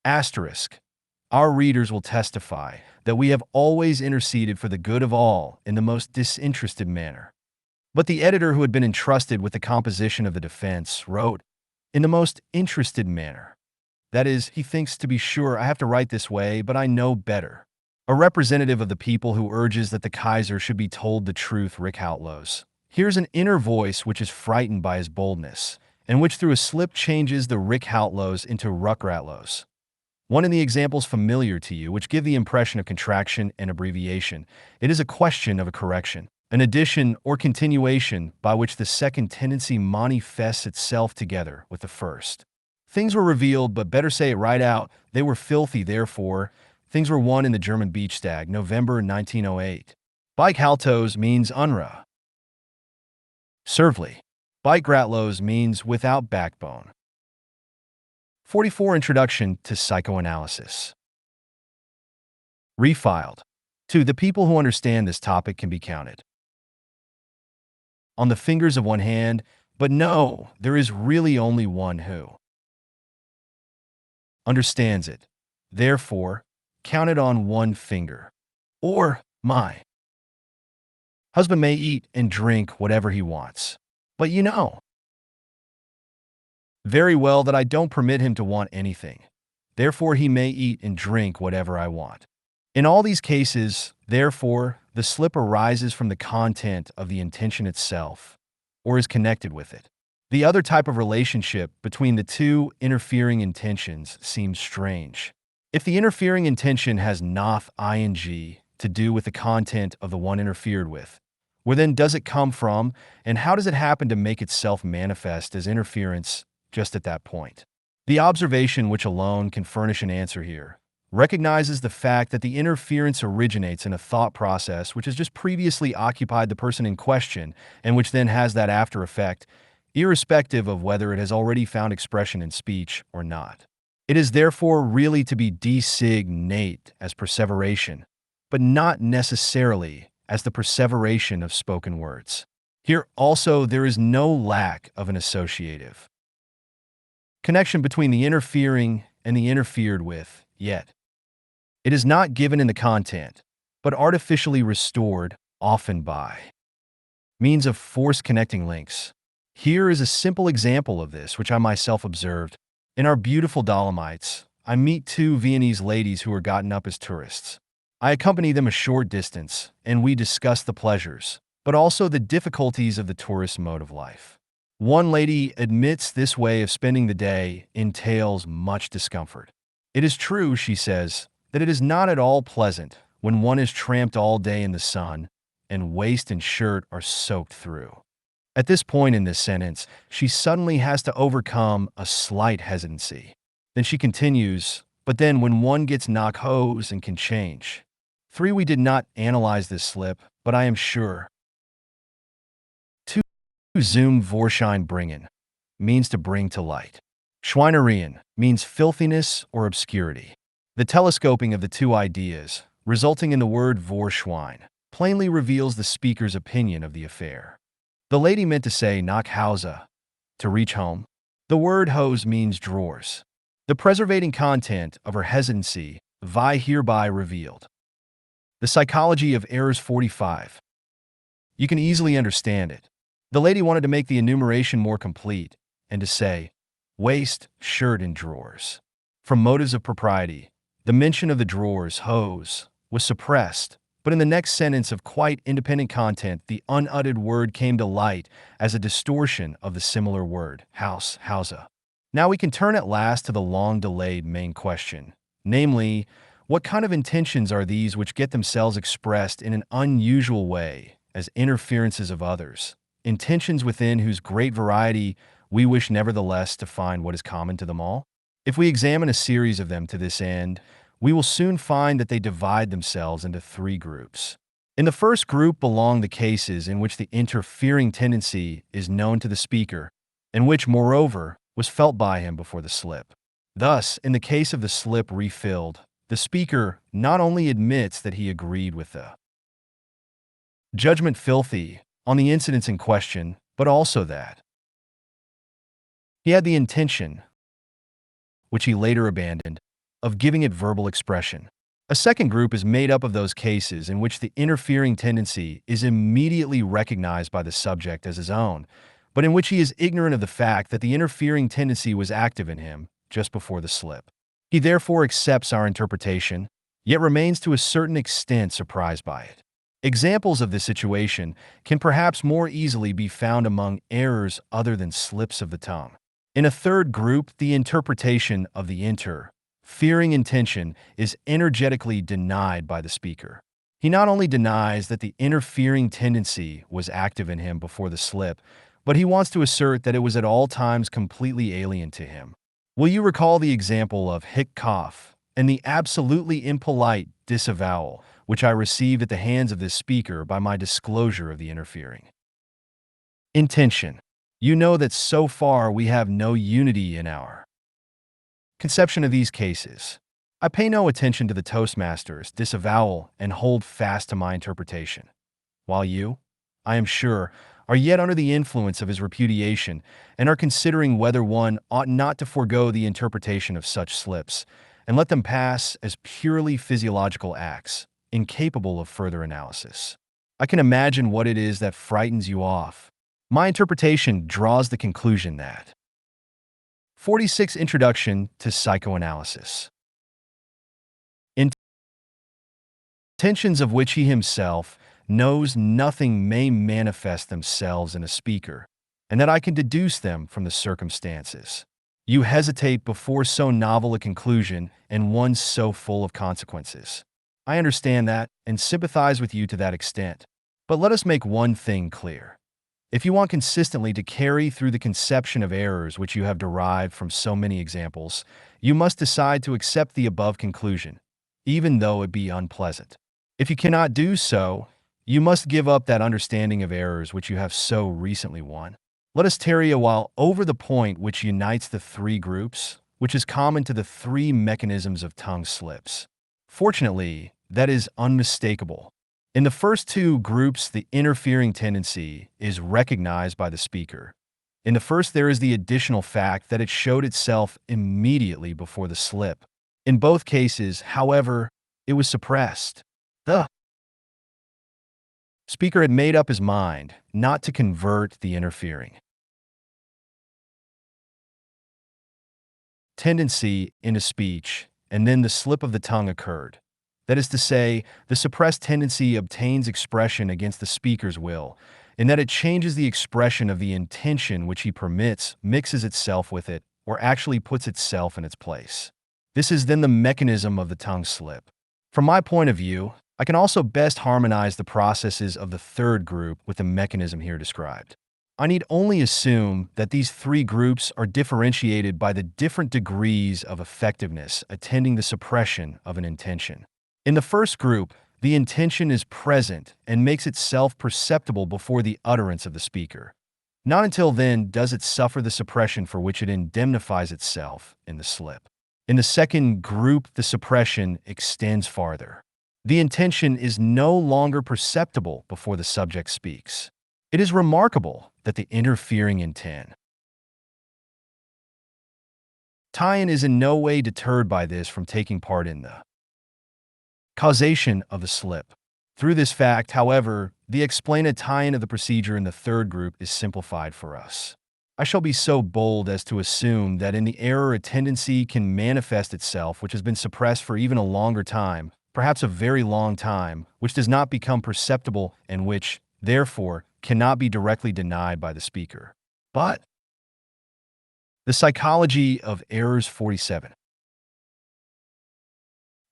Asterisk. Our readers will testify that we have always interceded for the good of all in the most disinterested manner. But the editor who had been entrusted with the composition of the defense wrote, in the most interested manner. That is, he thinks, to be sure, I have to write this way, but I know better. A representative of the people who urges that the Kaiser should be told the truth Richthoutlos. Here's an inner voice which is frightened by his boldness, and which through a slip changes the Richthoutlos into Ruckratlos. One in the examples familiar to you, which give the impression of contraction and abbreviation, it is a question of a correction, an addition or continuation by which the second tendency manifests itself together with the first. Things were revealed, but better say it right out, they were filthy, therefore. Things were won in the German Beachstag, November 1908. Bike haltos means unra. Servly. Bike gratlos means without backbone. 44 Introduction to Psychoanalysis. Refiled. 2. The people who understand this topic can be counted on the fingers of one hand, but no, there is really only one who understands it. therefore, counted on one finger. Or, my husband may eat and drink whatever he wants. But you know very well that I don't permit him to want anything. Therefore, he may eat and drink whatever I want. In all these cases, therefore, the slip arises from the content of the intention itself, or is connected with it. The other type of relationship between the two interfering intentions seems strange. If the interfering intention has noth ing to do with the content of the one interfered with, where then does it come from, and how does it happen to make itself manifest as interference just at that point? The observation, which alone can furnish an answer here, recognizes the fact that the interference originates in a thought process which has just previously occupied the person in question and which then has that after effect, irrespective of whether it has already found expression in speech or not. It is therefore really to be designate as perseveration, but not necessarily as the perseveration of spoken words. Here also there is no lack of an associative connection between the interfering and the interfered with, yet it is not given in the content, but artificially restored, often by means of forced connecting links. Here is a simple example of this, which I myself observed. In our beautiful Dolomites, I meet two Viennese ladies who are gotten up as tourists. I accompany them a short distance, and we discuss the pleasures, but also the difficulties of the tourist mode of life. One lady admits this way of spending the day entails much discomfort. It is true, she says, that it is not at all pleasant when one is tramped all day in the sun and waist and shirt are soaked through. At this point in this sentence, she suddenly has to overcome a slight hesitancy. Then she continues, but then when one gets knock hose and can change. 3. We did not analyze this slip, but I am sure. 2. Zum Vorschein bringen means to bring to light. Schweinereien means filthiness or obscurity. The telescoping of the two ideas, resulting in the word Vorschwein, plainly reveals the speaker's opinion of the affair. The lady meant to say nach Hause, to reach home. The word hose means drawers. The preservating content of her hesitancy vi hereby revealed. The psychology of errors 45. You can easily understand it. The lady wanted to make the enumeration more complete and to say waist, shirt, and drawers. From motives of propriety, the mention of the drawers, hose, was suppressed, but in the next sentence of quite independent content, the unuttered word came to light as a distortion of the similar word, house, hause. Now we can turn at last to the long-delayed main question, namely, what kind of intentions are these which get themselves expressed in an unusual way as interferences of others, intentions within whose great variety we wish nevertheless to find what is common to them all? If we examine a series of them to this end, we will soon find that they divide themselves into 3 groups. In the first group belong the cases in which the interfering tendency is known to the speaker, and which, moreover, was felt by him before the slip. Thus, in the case of the slip refilled, the speaker not only admits that he agreed with the judgment filthy on the incidents in question, but also that he had the intention, which he later abandoned, of giving it verbal expression. A second group is made up of those cases in which the interfering tendency is immediately recognized by the subject as his own, but in which he is ignorant of the fact that the interfering tendency was active in him just before the slip. He therefore accepts our interpretation, yet remains to a certain extent surprised by it. Examples of this situation can perhaps more easily be found among errors other than slips of the tongue. In a third group, the interpretation of the interfering intention is energetically denied by the speaker. He not only denies that the interfering tendency was active in him before the slip, but he wants to assert that it was at all times completely alien to him. Will you recall the example of hic cough and the absolutely impolite disavowal which I received at the hands of this speaker by my disclosure of the interfering intention? You know that so far we have no unity in our conception of these cases. I pay no attention to the toastmaster's disavowal and hold fast to my interpretation, while you, I am sure, are yet under the influence of his repudiation and are considering whether one ought not to forego the interpretation of such slips, and let them pass as purely physiological acts, incapable of further analysis. I can imagine what it is that frightens you off. My interpretation draws the conclusion that 46 Introduction to Psychoanalysis. Intentions of which he himself knows nothing may manifest themselves in a speaker, and that I can deduce them from the circumstances. You hesitate before so novel a conclusion and one so full of consequences. I understand that and sympathize with you to that extent. But let us make one thing clear. If you want consistently to carry through the conception of errors which you have derived from so many examples, you must decide to accept the above conclusion, even though it be unpleasant. If you cannot do so, you must give up that understanding of errors which you have so recently won. Let us tarry a while over the point which unites the three groups, which is common to the three mechanisms of tongue slips. Fortunately, that is unmistakable. In the first two groups, the interfering tendency is recognized by the speaker. In the first, there is the additional fact that it showed itself immediately before the slip. In both cases, however, it was suppressed. The speaker had made up his mind not to convert the interfering tendency into speech, and then the slip of the tongue occurred. That is to say, the suppressed tendency obtains expression against the speaker's will, in that it changes the expression of the intention which he permits, mixes itself with it, or actually puts itself in its place. This is then the mechanism of the tongue slip. From my point of view, I can also best harmonize the processes of the third group with the mechanism here described. I need only assume that these three groups are differentiated by the different degrees of effectiveness attending the suppression of an intention. In the first group, the intention is present and makes itself perceptible before the utterance of the speaker. Not until then does it suffer the suppression for which it indemnifies itself in the slip. In the second group, the suppression extends farther. The intention is no longer perceptible before the subject speaks. It is remarkable that the interfering intent tie-in is in no way deterred by this from taking part in the causation of the slip. Through this fact, however, the explained tie-in of the procedure in the third group is simplified for us. I shall be so bold as to assume that in the error a tendency can manifest itself which has been suppressed for even a longer time, perhaps a very long time, which does not become perceptible and which, therefore, cannot be directly denied by the speaker. But the psychology of errors 47.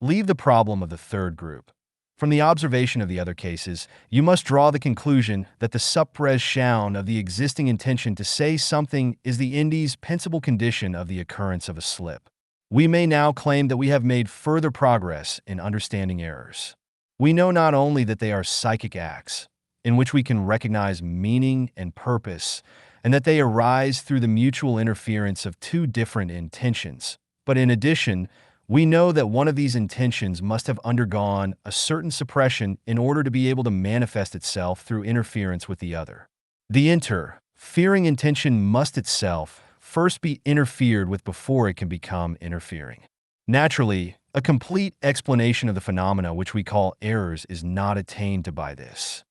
Leave the problem of the third group. From the observation of the other cases, you must draw the conclusion that the suppression of the existing intention to say something is the indispensable condition of the occurrence of a slip. We may now claim that we have made further progress in understanding errors. We know not only that they are psychic acts, in which we can recognize meaning and purpose, and that they arise through the mutual interference of two different intentions, but in addition, we know that one of these intentions must have undergone a certain suppression in order to be able to manifest itself through interference with the other. The interfering intention must itself first be interfered with before it can become interfering. Naturally, a complete explanation of the phenomena which we call errors is not attained to by this.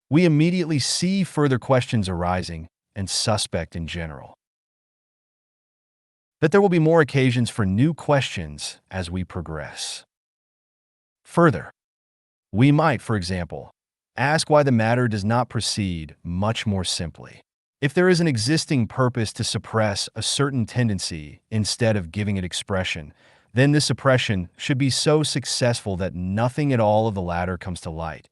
We immediately see further questions arising and suspect in general that there will be more occasions for new questions as we progress. Further, we might, for example, ask why the matter does not proceed much more simply. If there is an existing purpose to suppress a certain tendency instead of giving it expression, then this suppression should be so successful that nothing at all of the latter comes to light,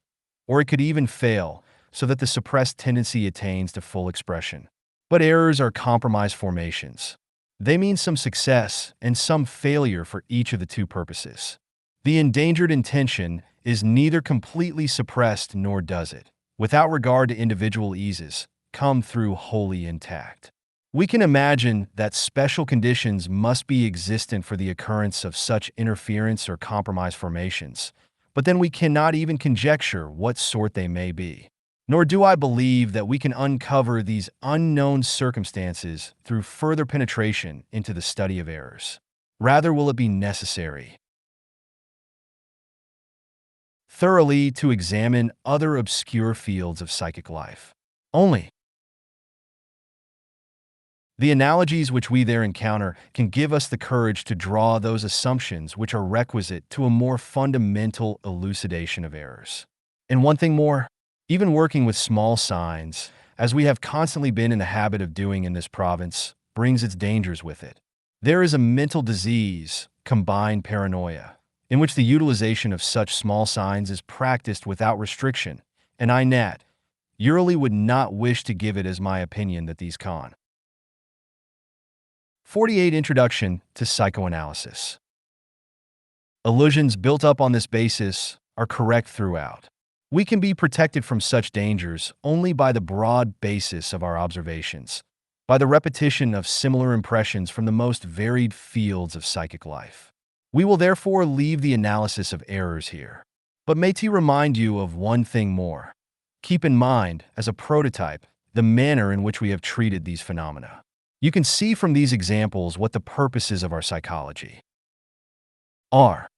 or it could even fail so that the suppressed tendency attains to full expression. But errors are compromise formations. They mean some success and some failure for each of the two purposes. The endangered intention is neither completely suppressed nor does it, without regard to individual eases, come through wholly intact. We can imagine that special conditions must be existent for the occurrence of such interference or compromise formations, but then we cannot even conjecture what sort they may be. Nor do I believe that we can uncover these unknown circumstances through further penetration into the study of errors. Rather will it be necessary thoroughly to examine other obscure fields of psychic life. Only the analogies which we there encounter can give us the courage to draw those assumptions which are requisite to a more fundamental elucidation of errors. And one thing more, even working with small signs, as we have constantly been in the habit of doing in this province, brings its dangers with it. There is a mental disease, combined paranoia, in which the utilization of such small signs is practiced without restriction, and I, Nat, Urley would not wish to give it as my opinion that these 48 Introduction to Psychoanalysis. Illusions built up on this basis are correct throughout. We can be protected from such dangers only by the broad basis of our observations, by the repetition of similar impressions from the most varied fields of psychic life. We will therefore leave the analysis of errors here. But may I remind you of one thing more. Keep in mind, as a prototype, the manner in which we have treated these phenomena. You can see from these examples what the purposes of our psychology are.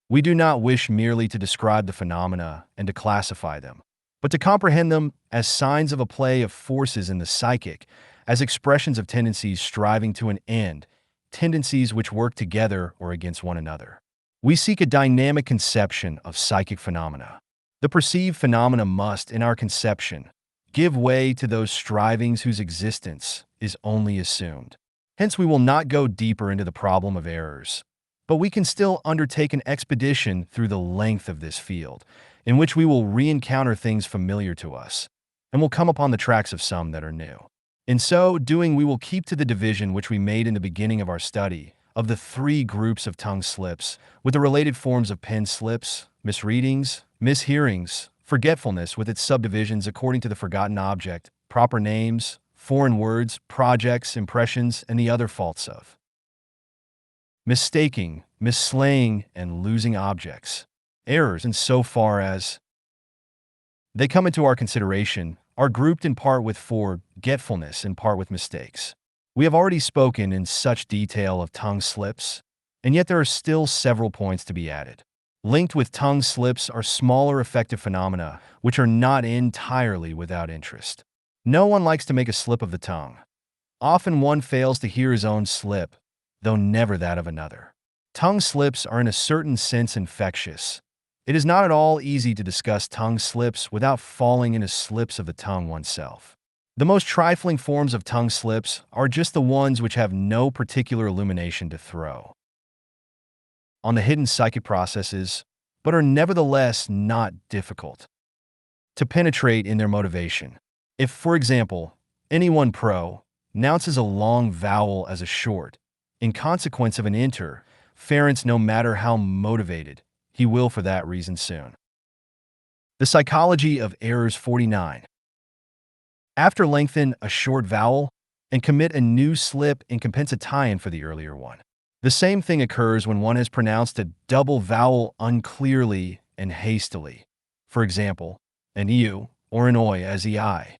We do not wish merely to describe the phenomena and to classify them, but to comprehend them as signs of a play of forces in the psychic, as expressions of tendencies striving to an end, tendencies which work together or against one another. We seek a dynamic conception of psychic phenomena. The perceived phenomena must, in our conception, give way to those strivings whose existence is only assumed. Hence, we will not go deeper into the problem of errors, but we can still undertake an expedition through the length of this field, in which we will re-encounter things familiar to us, and will come upon the tracks of some that are new. In so doing, we will keep to the division which we made in the beginning of our study, of the 3 groups of tongue slips, with the related forms of pen slips, misreadings, mishearings, forgetfulness with its subdivisions according to the forgotten object, proper names, foreign words, projects, impressions, and the other faults of mistaking, misslaying, and losing objects. Errors, in so far as they come into our consideration, are grouped in part with forgetfulness, in part with mistakes. We have already spoken in such detail of tongue slips, and yet there are still several points to be added. Linked with tongue slips are smaller affective phenomena, which are not entirely without interest. No one likes to make a slip of the tongue. Often one fails to hear his own slip, though never that of another. Tongue slips are in a certain sense infectious. It is not at all easy to discuss tongue slips without falling into slips of the tongue oneself. The most trifling forms of tongue slips are just the ones which have no particular illumination to throw on the hidden psychic processes, but are nevertheless not difficult to penetrate in their motivation. If, for example, anyone pronounces a long vowel as a short, in consequence of an interference, no matter how motivated, he will for that reason soon. The psychology of errors 49. After lengthen a short vowel and commit a new slip in compensation for the earlier one. The same thing occurs when one has pronounced a double vowel unclearly and hastily. For example, an eu or an oi as ei.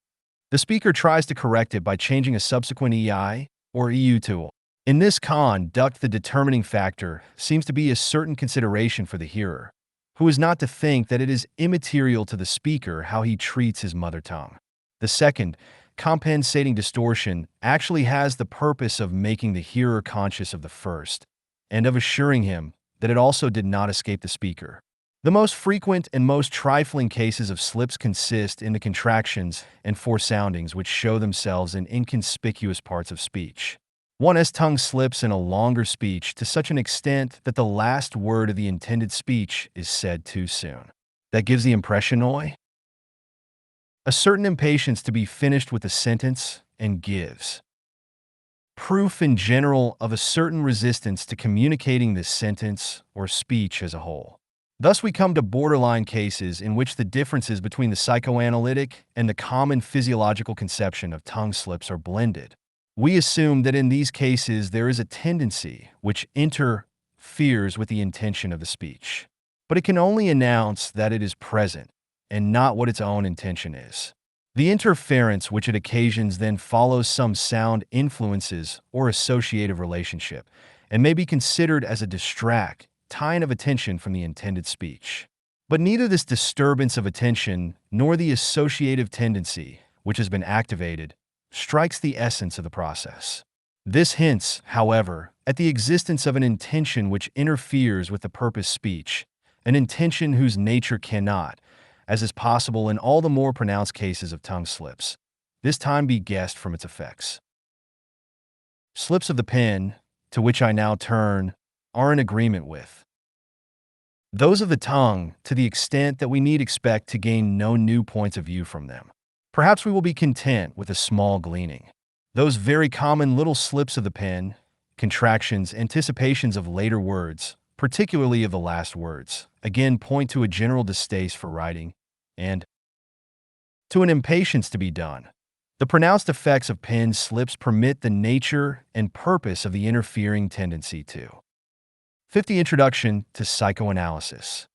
The speaker tries to correct it by changing a subsequent ei or eu to o. In this conduct, the determining factor seems to be a certain consideration for the hearer, who is not to think that it is immaterial to the speaker how he treats his mother tongue. The second, compensating distortion, actually has the purpose of making the hearer conscious of the first, and of assuring him that it also did not escape the speaker. The most frequent and most trifling cases of slips consist in the contractions and foresoundings which show themselves in inconspicuous parts of speech. One has tongue slips in a longer speech to such an extent that the last word of the intended speech is said too soon. That gives the impression a certain impatience to be finished with the sentence, and gives proof in general of a certain resistance to communicating this sentence or speech as a whole. Thus we come to borderline cases in which the differences between the psychoanalytic and the common physiological conception of tongue slips are blended. We assume that in these cases there is a tendency which interferes with the intention of the speech, but it can only announce that it is present and not what its own intention is. The interference which it occasions then follows some sound influences or associative relationship, and may be considered as a distract, tying of attention from the intended speech. But neither this disturbance of attention nor the associative tendency, which has been activated, strikes the essence of the process. This hints, however, at the existence of an intention which interferes with the purpose speech, an intention whose nature cannot, as is possible in all the more pronounced cases of tongue slips, this time be guessed from its effects. Slips of the pen, to which I now turn, are in agreement with those of the tongue to the extent that we need expect to gain no new points of view from them. Perhaps we will be content with a small gleaning. Those very common little slips of the pen, contractions, anticipations of later words, particularly of the last words, again point to a general distaste for writing and to an impatience to be done. The pronounced effects of pen slips permit the nature and purpose of the interfering tendency to 50. Introduction to Psychoanalysis.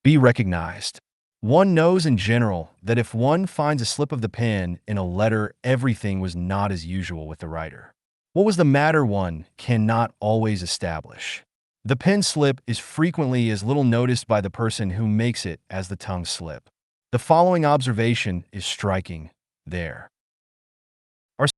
Be recognized. One knows in general that if one finds a slip of the pen in a letter, everything was not as usual with the writer. What was the matter one cannot always establish. The pen slip is frequently as little noticed by the person who makes it as the tongue slip. The following observation is striking. There are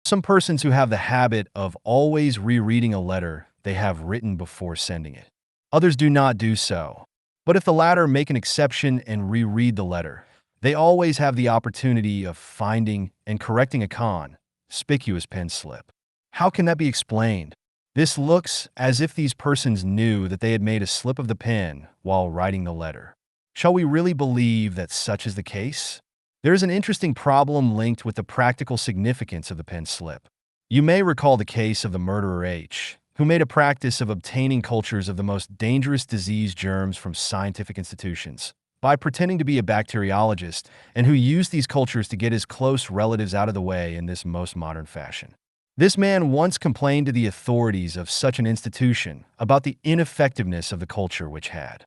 some persons who have the habit of always rereading a letter they have written before sending it. Others do not do so. But if the latter make an exception and reread the letter, they always have the opportunity of finding and correcting a conspicuous pen slip. How can that be explained? This looks as if these persons knew that they had made a slip of the pen while writing the letter. Shall we really believe that such is the case? There is an interesting problem linked with the practical significance of the pen slip. You may recall the case of the murderer H, who made a practice of obtaining cultures of the most dangerous disease germs from scientific institutions by pretending to be a bacteriologist, and who used these cultures to get his close relatives out of the way in this most modern fashion. This man once complained to the authorities of such an institution about the ineffectiveness of the culture which had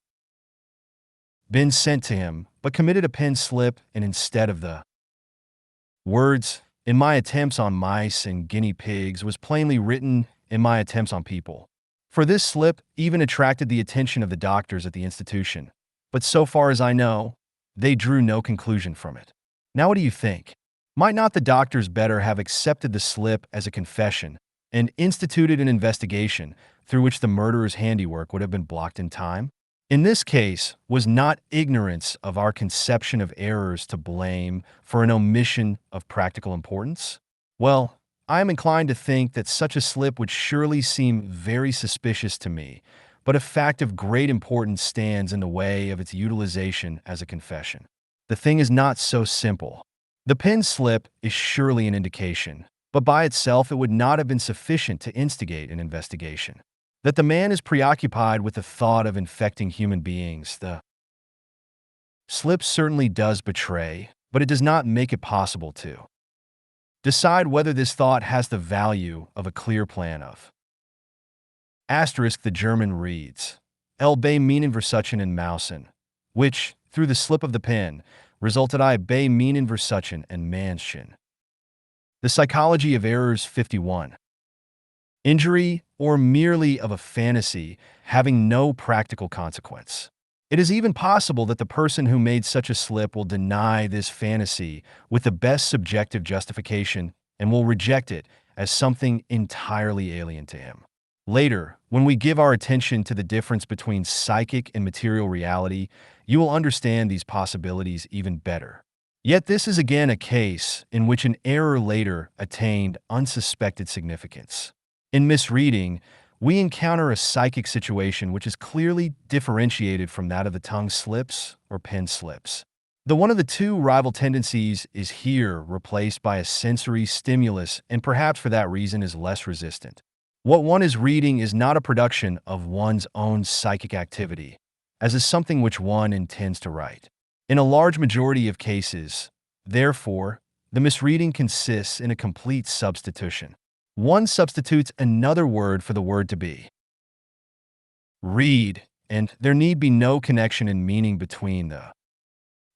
been sent to him, but committed a pen slip, and instead of the words, "In my attempts on mice and guinea pigs," was plainly written, "In my attempts on people." For this slip even attracted the attention of the doctors at the institution, but so far as I know, they drew no conclusion from it. Now what do you think? Might not the doctors better have accepted the slip as a confession and instituted an investigation through which the murderer's handiwork would have been blocked in time? In this case, was not ignorance of our conception of errors to blame for an omission of practical importance? Well, I am inclined to think that such a slip would surely seem very suspicious to me, but a fact of great importance stands in the way of its utilization as a confession. The thing is not so simple. The pen slip is surely an indication, but by itself it would not have been sufficient to instigate an investigation. That the man is preoccupied with the thought of infecting human beings, the slip certainly does betray, but it does not make it possible to decide whether this thought has the value of a clear plan of. Asterisk the German reads, bei meinen Versuchen in Mausen, which, through the slip of the pen, resulted bei meinen Versuchen and Manschen. The Psychology of Errors 51. Injury, or merely of a phantasy, having no practical consequence. It is even possible that the person who made such a slip will deny this phantasy with the best subjective justification and will reject it as something entirely alien to him. Later, when we give our attention to the difference between psychic and material reality, you will understand these possibilities even better. Yet this is again a case in which an error later attained unsuspected significance. In misreading, we encounter a psychic situation which is clearly differentiated from that of the tongue slips or pen slips. The one of the two rival tendencies is here replaced by a sensory stimulus, and perhaps for that reason is less resistant. What one is reading is not a production of one's own psychic activity, as is something which one intends to write. In a large majority of cases, therefore, the misreading consists in a complete substitution. One substitutes another word for the word to be read, and there need be no connection in meaning between the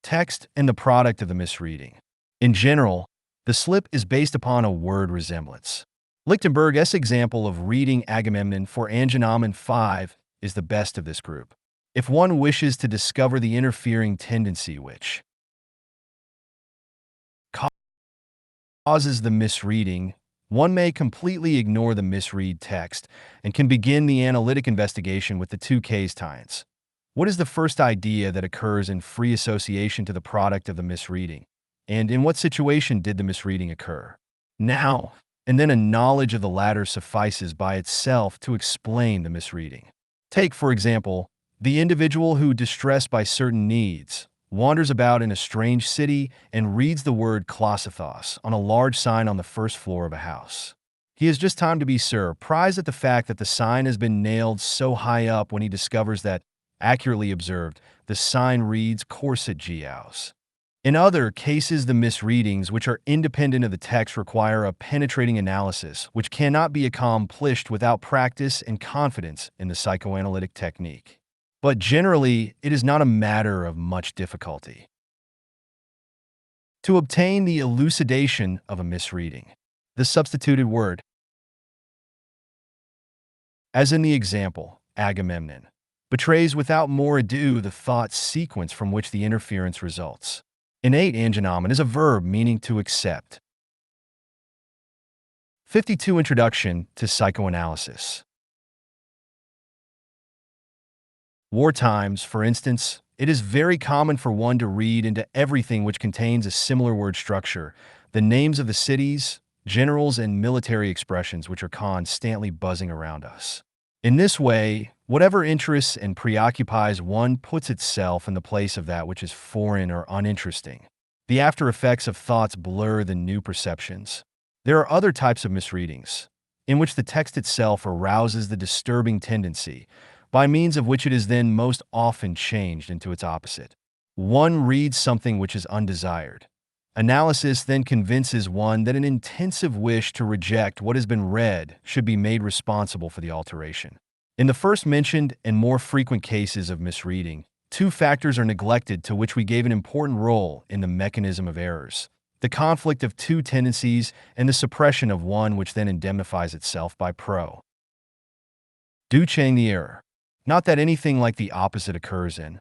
text and the product of the misreading. In general, the slip is based upon a word resemblance. Lichtenberg's example of reading Agamemnon for Angenomen 5 is the best of this group. If one wishes to discover the interfering tendency which causes the misreading, one may completely ignore the misread text and can begin the analytic investigation with the two case tie-ins. What is the first idea that occurs in free association to the product of the misreading? And in what situation did the misreading occur? Now, and then a knowledge of the latter suffices by itself to explain the misreading. Take, for example, the individual who, distressed by certain needs, wanders about in a strange city and reads the word "klossithos" on a large sign on the first floor of a house. He has just time to be surprised at the fact that the sign has been nailed so high up when he discovers that, accurately observed, the sign reads "corset geaus." In other cases, the misreadings, which are independent of the text, require a penetrating analysis, which cannot be accomplished without practice and confidence in the psychoanalytic technique. But generally, it is not a matter of much difficulty to obtain the elucidation of a misreading. The substituted word, as in the example, Agamemnon, betrays without more ado the thought sequence from which the interference results. Innate angenomen is a verb meaning to accept. 52 Introduction to Psychoanalysis. War times, for instance, it is very common for one to read into everything which contains a similar word structure, the names of the cities, generals, and military expressions which are constantly buzzing around us. In this way, whatever interests and preoccupies one puts itself in the place of that which is foreign or uninteresting. The after effects of thoughts blur the new perceptions. There are other types of misreadings, in which the text itself arouses the disturbing tendency, by means of which it is then most often changed into its opposite. One reads something which is undesired. Analysis then convinces one that an intensive wish to reject what has been read should be made responsible for the alteration. In the first mentioned and more frequent cases of misreading, two factors are neglected to which we gave an important role in the mechanism of errors: the conflict of two tendencies and the suppression of one, which then indemnifies itself by producing the error. Not that anything like the opposite occurs in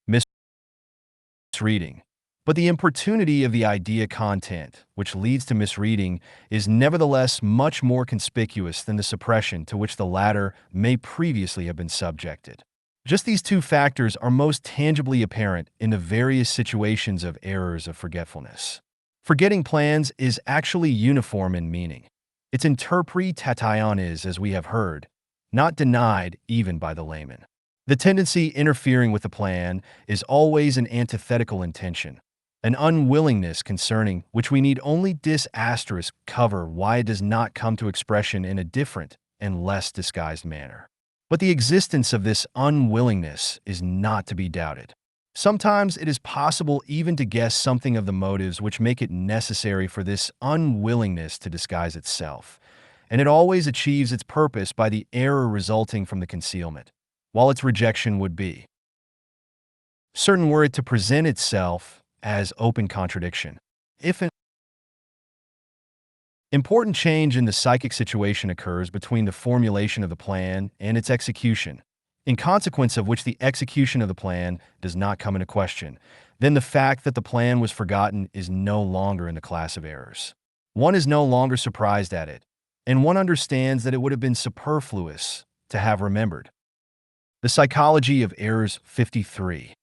misreading, but the importunity of the idea content, which leads to misreading, is nevertheless much more conspicuous than the suppression to which the latter may previously have been subjected. Just these two factors are most tangibly apparent in the various situations of errors of forgetfulness. Forgetting plans is actually uniform in meaning. Its interpretation is, as we have heard, not denied even by the layman. The tendency interfering with the plan is always an antithetical intention, an unwillingness concerning which we need only cover why it does not come to expression in a different and less disguised manner. But the existence of this unwillingness is not to be doubted. Sometimes it is possible even to guess something of the motives which make it necessary for this unwillingness to disguise itself, and it always achieves its purpose by the error resulting from the concealment, while its rejection would be certain were it to present itself as open contradiction. If an important change in the psychic situation occurs between the formulation of the plan and its execution, in consequence of which the execution of the plan does not come into question, then the fact that the plan was forgotten is no longer in the class of errors. One is no longer surprised at it, and one understands that it would have been superfluous to have remembered. The Psychology of Errors 53.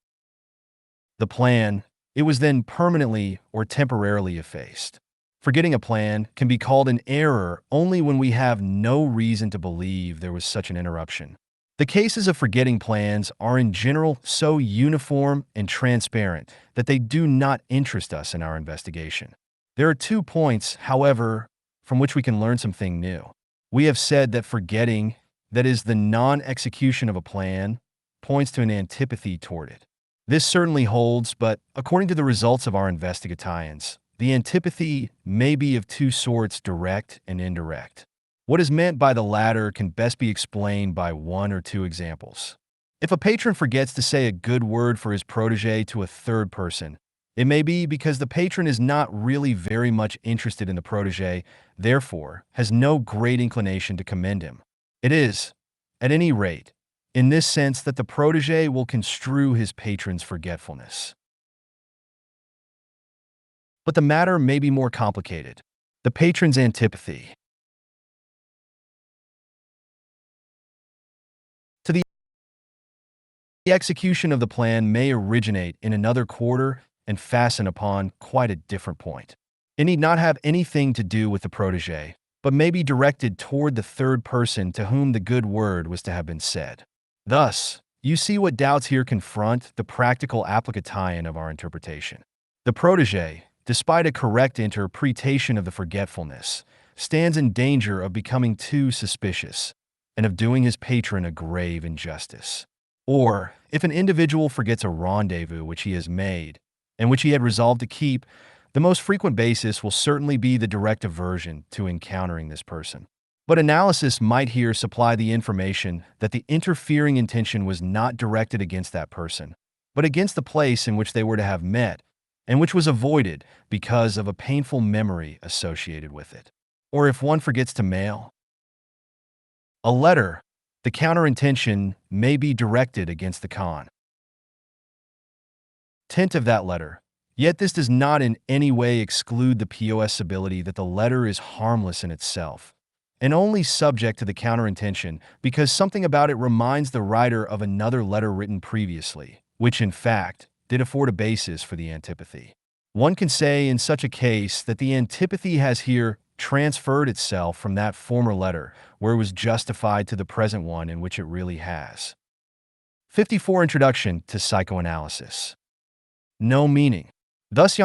The plan, it was then permanently or temporarily effaced. Forgetting a plan can be called an error only when we have no reason to believe there was such an interruption. The cases of forgetting plans are in general so uniform and transparent that they do not interest us in our investigation. There are 2 points, however, from which we can learn something new. We have said that forgetting, that is, the non-execution of a plan, points to an antipathy toward it. This certainly holds, but according to the results of our investigations, the antipathy may be of 2 sorts, direct and indirect. What is meant by the latter can best be explained by 1 or 2 examples. If a patron forgets to say a good word for his protege to a third person, it may be because the patron is not really very much interested in the protege, therefore has no great inclination to commend him. It is, at any rate, in this sense that the protege will construe his patron's forgetfulness. But the matter may be more complicated. The patron's antipathy. To the execution of the plan may originate in another quarter and fasten upon quite a different point. It need not have anything to do with the protege, but may be directed toward the third person to whom the good word was to have been said. Thus, you see what doubts here confront the practical applicatio of our interpretation. The protege, despite a correct interpretation of the forgetfulness, stands in danger of becoming too suspicious and of doing his patron a grave injustice. Or, if an individual forgets a rendezvous which he has made and which he had resolved to keep, the most frequent basis will certainly be the direct aversion to encountering this person. But analysis might here supply the information that the interfering intention was not directed against that person, but against the place in which they were to have met, and which was avoided because of a painful memory associated with it. Or if one forgets to mail a letter, the counter-intention may be directed against the content of that letter. Yet this does not in any way exclude the possibility that the letter is harmless in itself, and only subject to the counter-intention because something about it reminds the writer of another letter written previously, which in fact did afford a basis for the antipathy. One can say in such a case that the antipathy has here transferred itself from that former letter, where it was justified, to the present one in which it really has. 54. Introduction to Psychoanalysis. No meaning. Thus you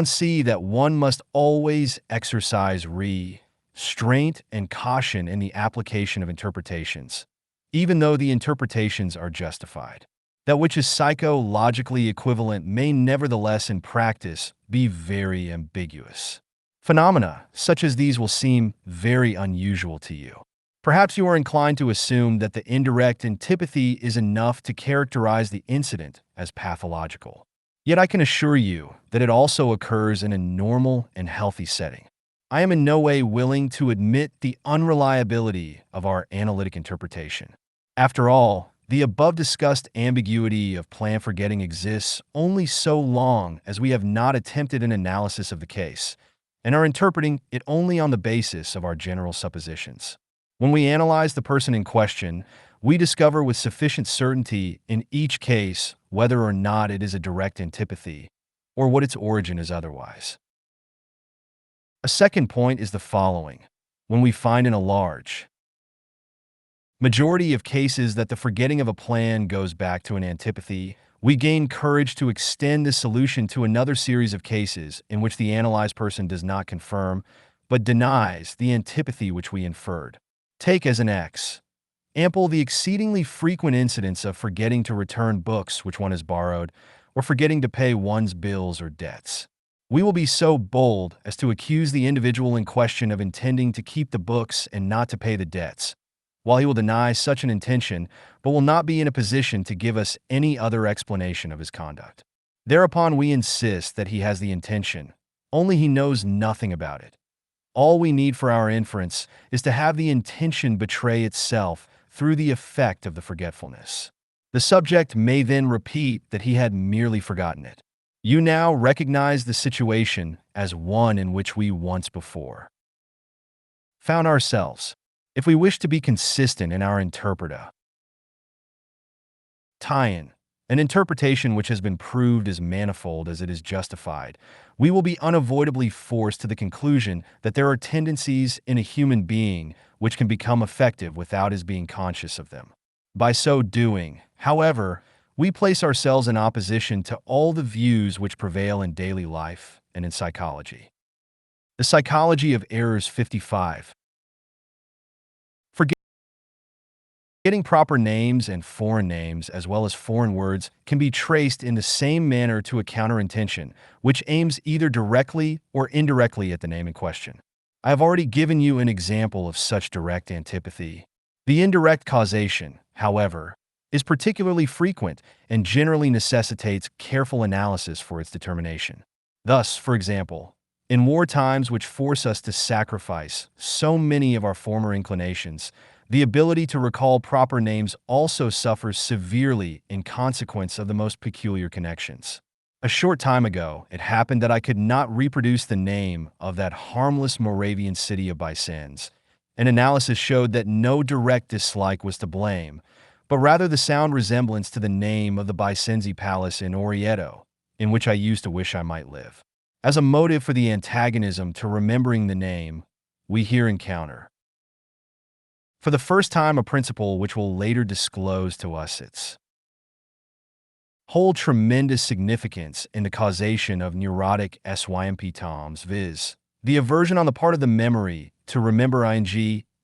see that one must always exercise restraint and caution in the application of interpretations, even though the interpretations are justified. That which is psychologically equivalent may nevertheless in practice be very ambiguous. Phenomena such as these will seem very unusual to you. Perhaps you are inclined to assume that the indirect antipathy is enough to characterize the incident as pathological. Yet I can assure you that it also occurs in a normal and healthy setting. I am in no way willing to admit the unreliability of our analytic interpretation. After all, the above-discussed ambiguity of plan forgetting exists only so long as we have not attempted an analysis of the case, and are interpreting it only on the basis of our general suppositions. When we analyze the person in question, we discover with sufficient certainty in each case whether or not it is a direct antipathy, or what its origin is otherwise. A second point is the following. When we find in a large majority of cases that the forgetting of a plan goes back to an antipathy, we gain courage to extend this solution to another series of cases in which the analyzed person does not confirm, but denies the antipathy which we inferred. Take as an example the exceedingly frequent incidents of forgetting to return books which one has borrowed, or forgetting to pay one's bills or debts. We will be so bold as to accuse the individual in question of intending to keep the books and not to pay the debts, while he will deny such an intention, but will not be in a position to give us any other explanation of his conduct. Thereupon we insist that he has the intention, only he knows nothing about it. All we need for our inference is to have the intention betray itself through the effect of the forgetfulness. The subject may then repeat that he had merely forgotten it. You now recognize the situation as one in which we once before found ourselves. If we wish to be consistent in our interpretation, an interpretation which has been proved as manifold as it is justified, we will be unavoidably forced to the conclusion that there are tendencies in a human being which can become effective without his being conscious of them. By so doing, however, we place ourselves in opposition to all the views which prevail in daily life and in psychology. The psychology of errors. 55. Forgetting proper names and foreign names as well as foreign words can be traced in the same manner to a counter-intention, which aims either directly or indirectly at the name in question. I have already given you an example of such direct antipathy. The indirect causation, however, is particularly frequent and generally necessitates careful analysis for its determination. Thus, for example, in war times which force us to sacrifice so many of our former inclinations, the ability to recall proper names also suffers severely in consequence of the most peculiar connections. A short time ago, it happened that I could not reproduce the name of that harmless Moravian city of Vicens. An analysis showed that no direct dislike was to blame, but rather the sound resemblance to the name of the Vicenzi Palace in Orvieto, in which I used to wish I might live. As a motive for the antagonism to remembering the name, we here encounter, for the first time, a principle which will later disclose to us its whole tremendous significance in the causation of neurotic symptoms, viz., the aversion on the part of the memory to remember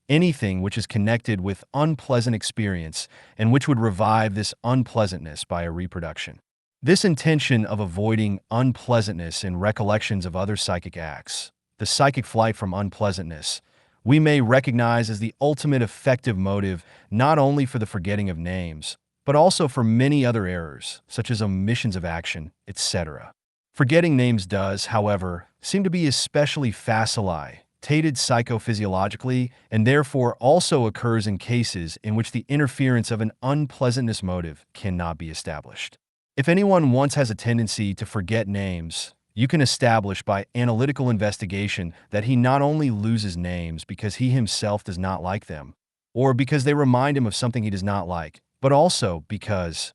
anything which is connected with unpleasant experience and which would revive this unpleasantness by a reproduction. This intention of avoiding unpleasantness in recollections of other psychic acts, the psychic flight from unpleasantness, we may recognize as the ultimate effective motive not only for the forgetting of names, but also for many other errors, such as omissions of action, etc. Forgetting names does, however, seem to be especially facilitated psychophysiologically and therefore also occurs in cases in which the interference of an unpleasantness motive cannot be established. If anyone once has a tendency to forget names, you can establish by analytical investigation that he not only loses names because he himself does not like them, or because they remind him of something he does not like, but also because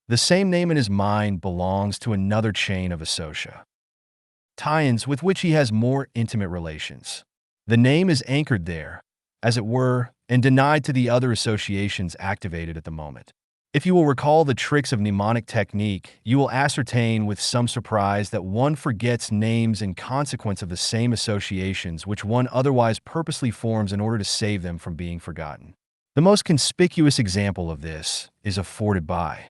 the same name in his mind belongs to another chain of tie-ins with which he has more intimate relations. The name is anchored there, as it were, and denied to the other associations activated at the moment. If you will recall the tricks of mnemonic technique, you will ascertain with some surprise that one forgets names in consequence of the same associations which one otherwise purposely forms in order to save them from being forgotten. The most conspicuous example of this is afforded by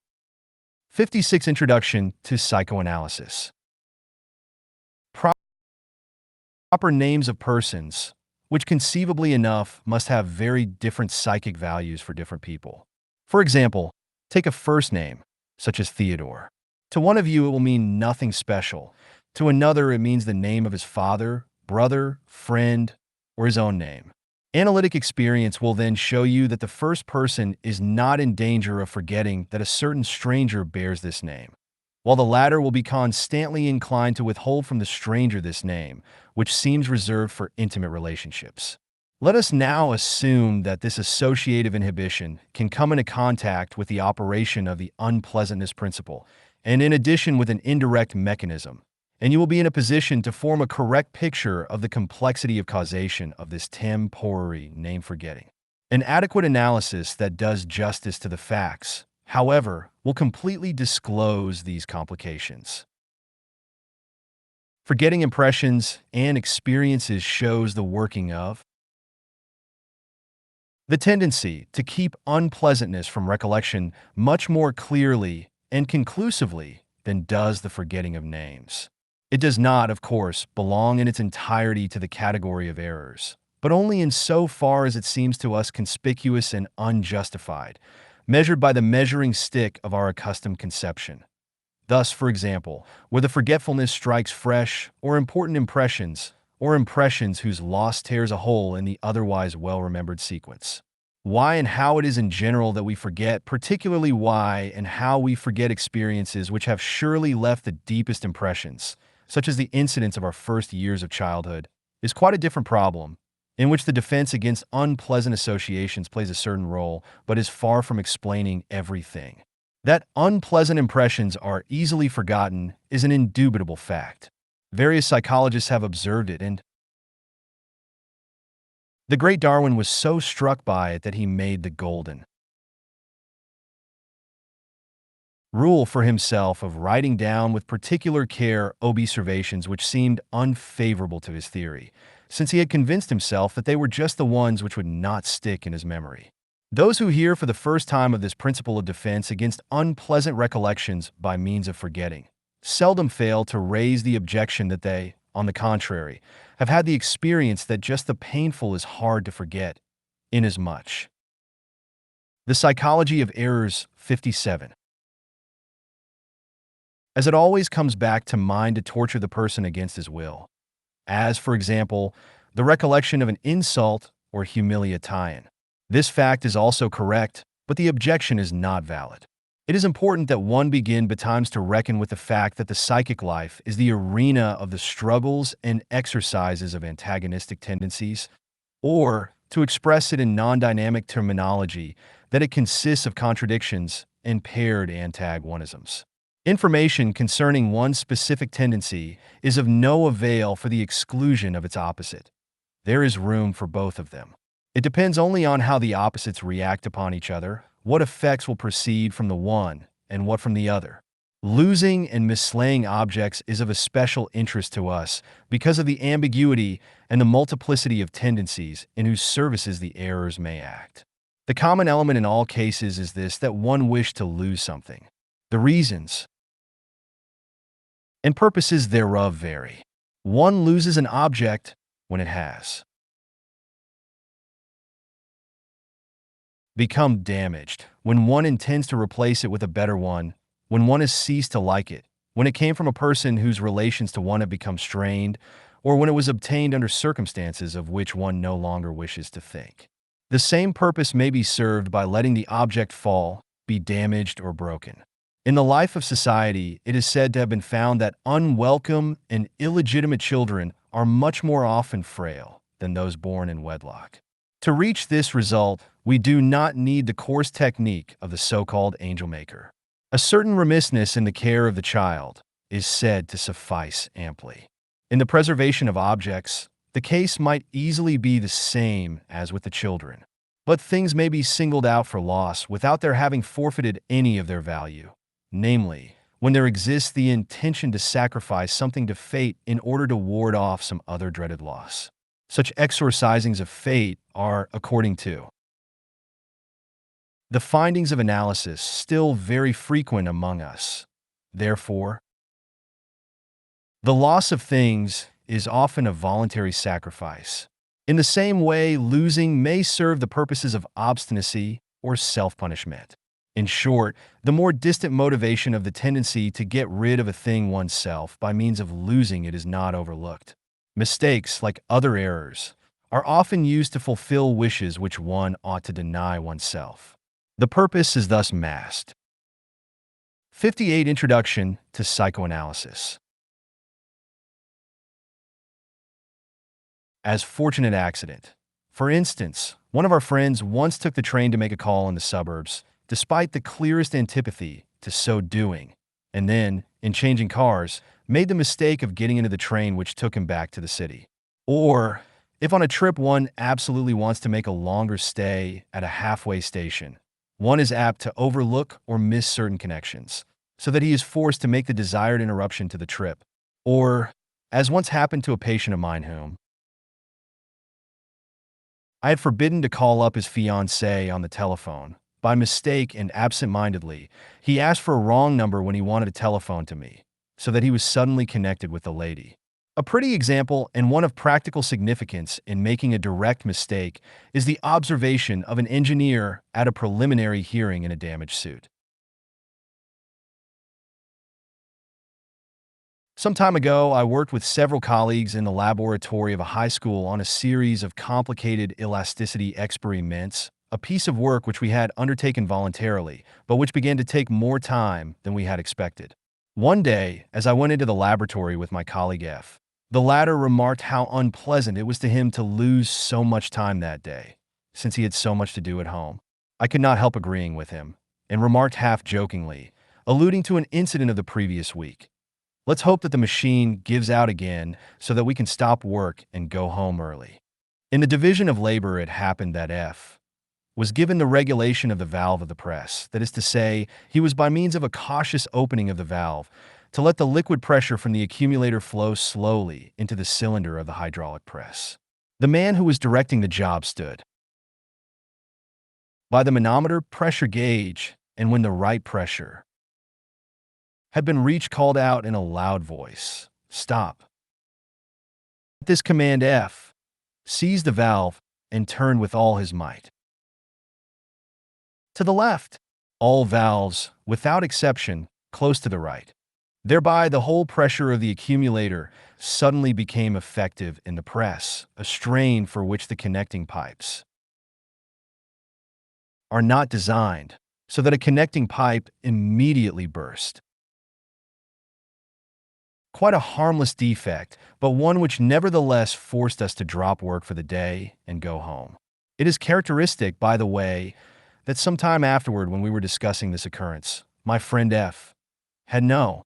56 Introduction to Psychoanalysis. Proper names of persons, which conceivably enough must have very different psychic values for different people. For example, take a first name, such as Theodore. To one of you, it will mean nothing special. To another, it means the name of his father, brother, friend, or his own name. Analytic experience will then show you that the first person is not in danger of forgetting that a certain stranger bears this name, while the latter will be constantly inclined to withhold from the stranger this name, which seems reserved for intimate relationships. Let us now assume that this associative inhibition can come into contact with the operation of the unpleasantness principle, and in addition with an indirect mechanism, and you will be in a position to form a correct picture of the complexity of causation of this temporary name forgetting. An adequate analysis that does justice to the facts, however, will completely disclose these complications. Forgetting impressions and experiences shows the working of the tendency to keep unpleasantness from recollection much more clearly and conclusively than does the forgetting of names. It does not, of course, belong in its entirety to the category of errors, but only in so far as it seems to us conspicuous and unjustified, measured by the measuring stick of our accustomed conception. Thus, for example, where the forgetfulness strikes fresh or important impressions, or impressions whose loss tears a hole in the otherwise well-remembered sequence. Why and how it is in general that we forget, particularly why and how we forget experiences which have surely left the deepest impressions, such as the incidents of our first years of childhood, is quite a different problem, in which the defense against unpleasant associations plays a certain role, but is far from explaining everything. That unpleasant impressions are easily forgotten is an indubitable fact. Various psychologists have observed it, and the great Darwin was so struck by it that he made the golden rule for himself of writing down with particular care observations which seemed unfavorable to his theory, since he had convinced himself that they were just the ones which would not stick in his memory. Those who hear for the first time of this principle of defense against unpleasant recollections by means of forgetting seldom fail to raise the objection that they, on the contrary, have had the experience that just the painful is hard to forget, inasmuch The psychology of errors 57. As it always comes back to mind to torture the person against his will, as, for example, the recollection of an insult or humiliation. This fact is also correct, but the objection is not valid. It is important that one begin betimes to reckon with the fact that the psychic life is the arena of the struggles and exercises of antagonistic tendencies, or, to express it in non-dynamic terminology, that it consists of contradictions and paired antagonisms. Information concerning one specific tendency is of no avail for the exclusion of its opposite. There is room for both of them. It depends only on how the opposites react upon each other, what effects will proceed from the one and what from the other. Losing and misslaying objects is of a special interest to us because of the ambiguity and the multiplicity of tendencies in whose services the errors may act. The common element in all cases is this, that one wished to lose something. The reasons and purposes thereof vary. One loses an object when it has become damaged, when one intends to replace it with a better one, when one has ceased to like it, when it came from a person whose relations to one have become strained, or when it was obtained under circumstances of which one no longer wishes to think. The same purpose may be served by letting the object fall, be damaged or broken. In the life of society, it is said to have been found that unwelcome and illegitimate children are much more often frail than those born in wedlock. To reach this result, we do not need the coarse technique of the so-called angel maker. A certain remissness in the care of the child is said to suffice amply. In the preservation of objects, the case might easily be the same as with the children. But things may be singled out for loss without their having forfeited any of their value. Namely, when there exists the intention to sacrifice something to fate in order to ward off some other dreaded loss. Such exorcisings of fate are, according to the findings of analysis, still very frequent among us. Therefore, the loss of things is often a voluntary sacrifice. In the same way, losing may serve the purposes of obstinacy or self-punishment. In short, the more distant motivation of the tendency to get rid of a thing oneself by means of losing it is not overlooked. Mistakes, like other errors, are often used to fulfill wishes which one ought to deny oneself. The purpose is thus masked. 58. Introduction to Psychoanalysis. As fortunate accident. For instance, one of our friends once took the train to make a call in the suburbs, despite the clearest antipathy to so doing, and then, in changing cars, made the mistake of getting into the train which took him back to the city. Or, if on a trip one absolutely wants to make a longer stay at a halfway station, one is apt to overlook or miss certain connections, so that he is forced to make the desired interruption to the trip. Or, as once happened to a patient of mine whom I had forbidden to call up his fiancée on the telephone. By mistake and absent-mindedly, he asked for a wrong number when he wanted to telephone to me, so that he was suddenly connected with the lady. A pretty example, and one of practical significance in making a direct mistake, is the observation of an engineer at a preliminary hearing in a damage suit. Some time ago, I worked with several colleagues in the laboratory of a high school on a series of complicated elasticity experiments, a piece of work which we had undertaken voluntarily, but which began to take more time than we had expected. One day, as I went into the laboratory with my colleague F, the latter remarked how unpleasant it was to him to lose so much time that day, since he had so much to do at home. I could not help agreeing with him, and remarked half-jokingly, alluding to an incident of the previous week, "Let's hope that the machine gives out again so that we can stop work and go home early." In the division of labor, it happened that F was given the regulation of the valve of the press. That is to say, he was by means of a cautious opening of the valve to let the liquid pressure from the accumulator flow slowly into the cylinder of the hydraulic press. The man who was directing the job stood by the manometer pressure gauge, and when the right pressure had been reached, called out in a loud voice, "Stop." At this command, F seized the valve and turned with all his might. to the left. All valves, without exception, close to the right. Thereby, the whole pressure of the accumulator suddenly became effective in the press, a strain for which the connecting pipes are not designed, so that a connecting pipe immediately burst. Quite a harmless defect, but one which nevertheless forced us to drop work for the day and go home. It is characteristic, by the way, that some time afterward, when we were discussing this occurrence, my friend F. had no.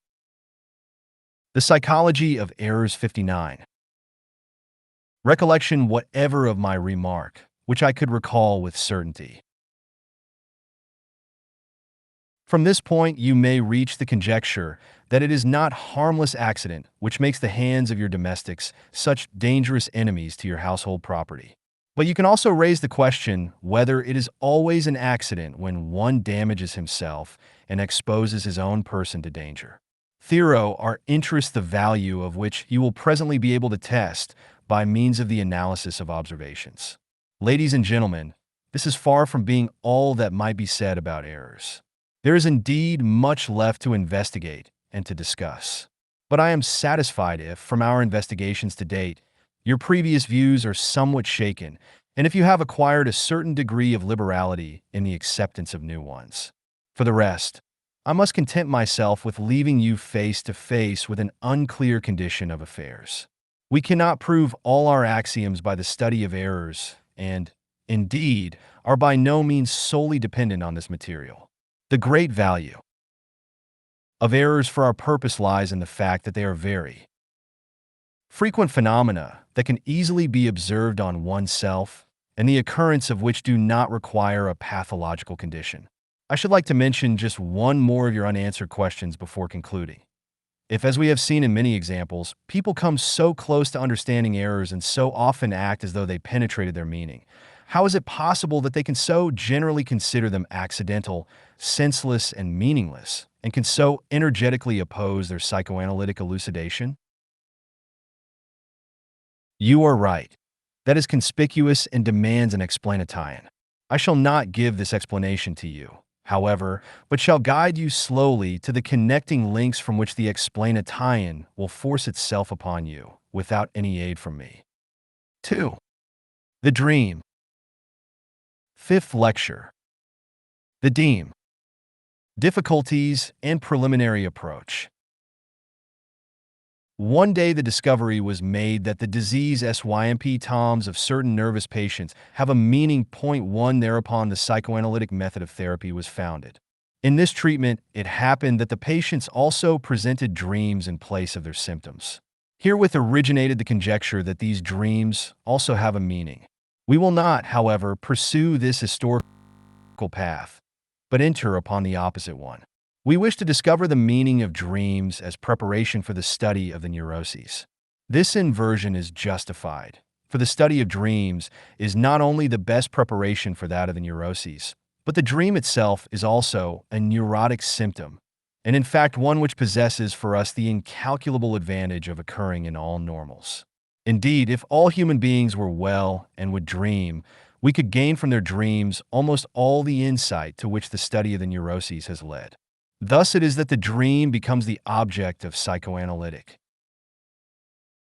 The Psychology of Errors 59. Recollection whatever of my remark, which I could recall with certainty. From this point, you may reach the conjecture that it is not harmless accident which makes the hands of your domestics such dangerous enemies to your household property. But you can also raise the question whether it is always an accident when one damages himself and exposes his own person to danger. Thero are interests the value of which you will presently be able to test by means of the analysis of observations. Ladies and gentlemen, this is far from being all that might be said about errors. There is indeed much left to investigate and to discuss. But I am satisfied if, from our investigations to date, your previous views are somewhat shaken, and if you have acquired a certain degree of liberality in the acceptance of new ones. For the rest, I must content myself with leaving you face to face with an unclear condition of affairs. We cannot prove all our axioms by the study of errors, and, indeed, are by no means solely dependent on this material. The great value of errors for our purpose lies in the fact that they are very frequent phenomena that can easily be observed on oneself, and the occurrence of which do not require a pathological condition. I should like to mention just one more of your unanswered questions before concluding. If, as we have seen in many examples, people come so close to understanding errors and so often act as though they penetrated their meaning, how is it possible that they can so generally consider them accidental, senseless, and meaningless, and can so energetically oppose their psychoanalytic elucidation? You are right. That is conspicuous and demands an explanation. I shall not give this explanation to you, however, but shall guide you slowly to the connecting links from which the explanation will force itself upon you, without any aid from me. 2. The Dream. Fifth lecture. The Dream. Difficulties and Preliminary Approach. One day the discovery was made that the disease symptoms of certain nervous patients have a meaning. Point 1. Thereupon the psychoanalytic method of therapy was founded. In this treatment, it happened that the patients also presented dreams in place of their symptoms. Herewith originated the conjecture that these dreams also have a meaning. We will not, however, pursue this historical path, but enter upon the opposite one. We wish to discover the meaning of dreams as preparation for the study of the neuroses. This inversion is justified, for the study of dreams is not only the best preparation for that of the neuroses, but the dream itself is also a neurotic symptom, and in fact one which possesses for us the incalculable advantage of occurring in all normals. Indeed, if all human beings were well and would dream, we could gain from their dreams almost all the insight to which the study of the neuroses has led. Thus it is that the dream becomes the object of psychoanalytic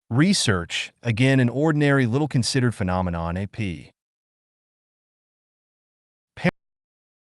research, again an ordinary little considered phenomenon,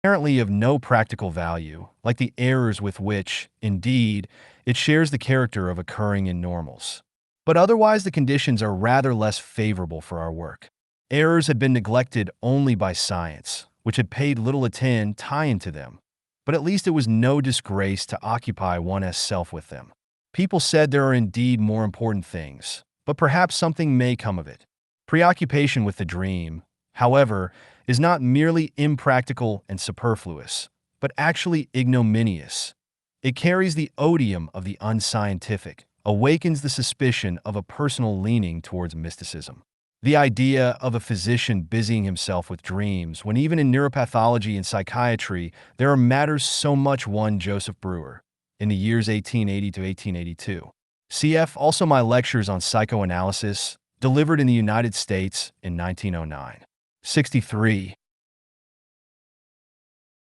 apparently of no practical value, like the errors with which, indeed, it shares the character of occurring in normals. But otherwise the conditions are rather less favorable for our work. Errors had been neglected only by science, which had paid little attention to them. But at least it was no disgrace to occupy one's self with them. People said there are indeed more important things, but perhaps something may come of it. Preoccupation with the dream, however, is not merely impractical and superfluous, but actually ignominious. It carries the odium of the unscientific, awakens the suspicion of a personal leaning towards mysticism. The idea of a physician busying himself with dreams, when even in neuropathology and psychiatry there are matters so much. 1 Joseph Brewer, in the years 1880 to 1882. Cf. Also my lectures on psychoanalysis, delivered in the United States in 1909. 63.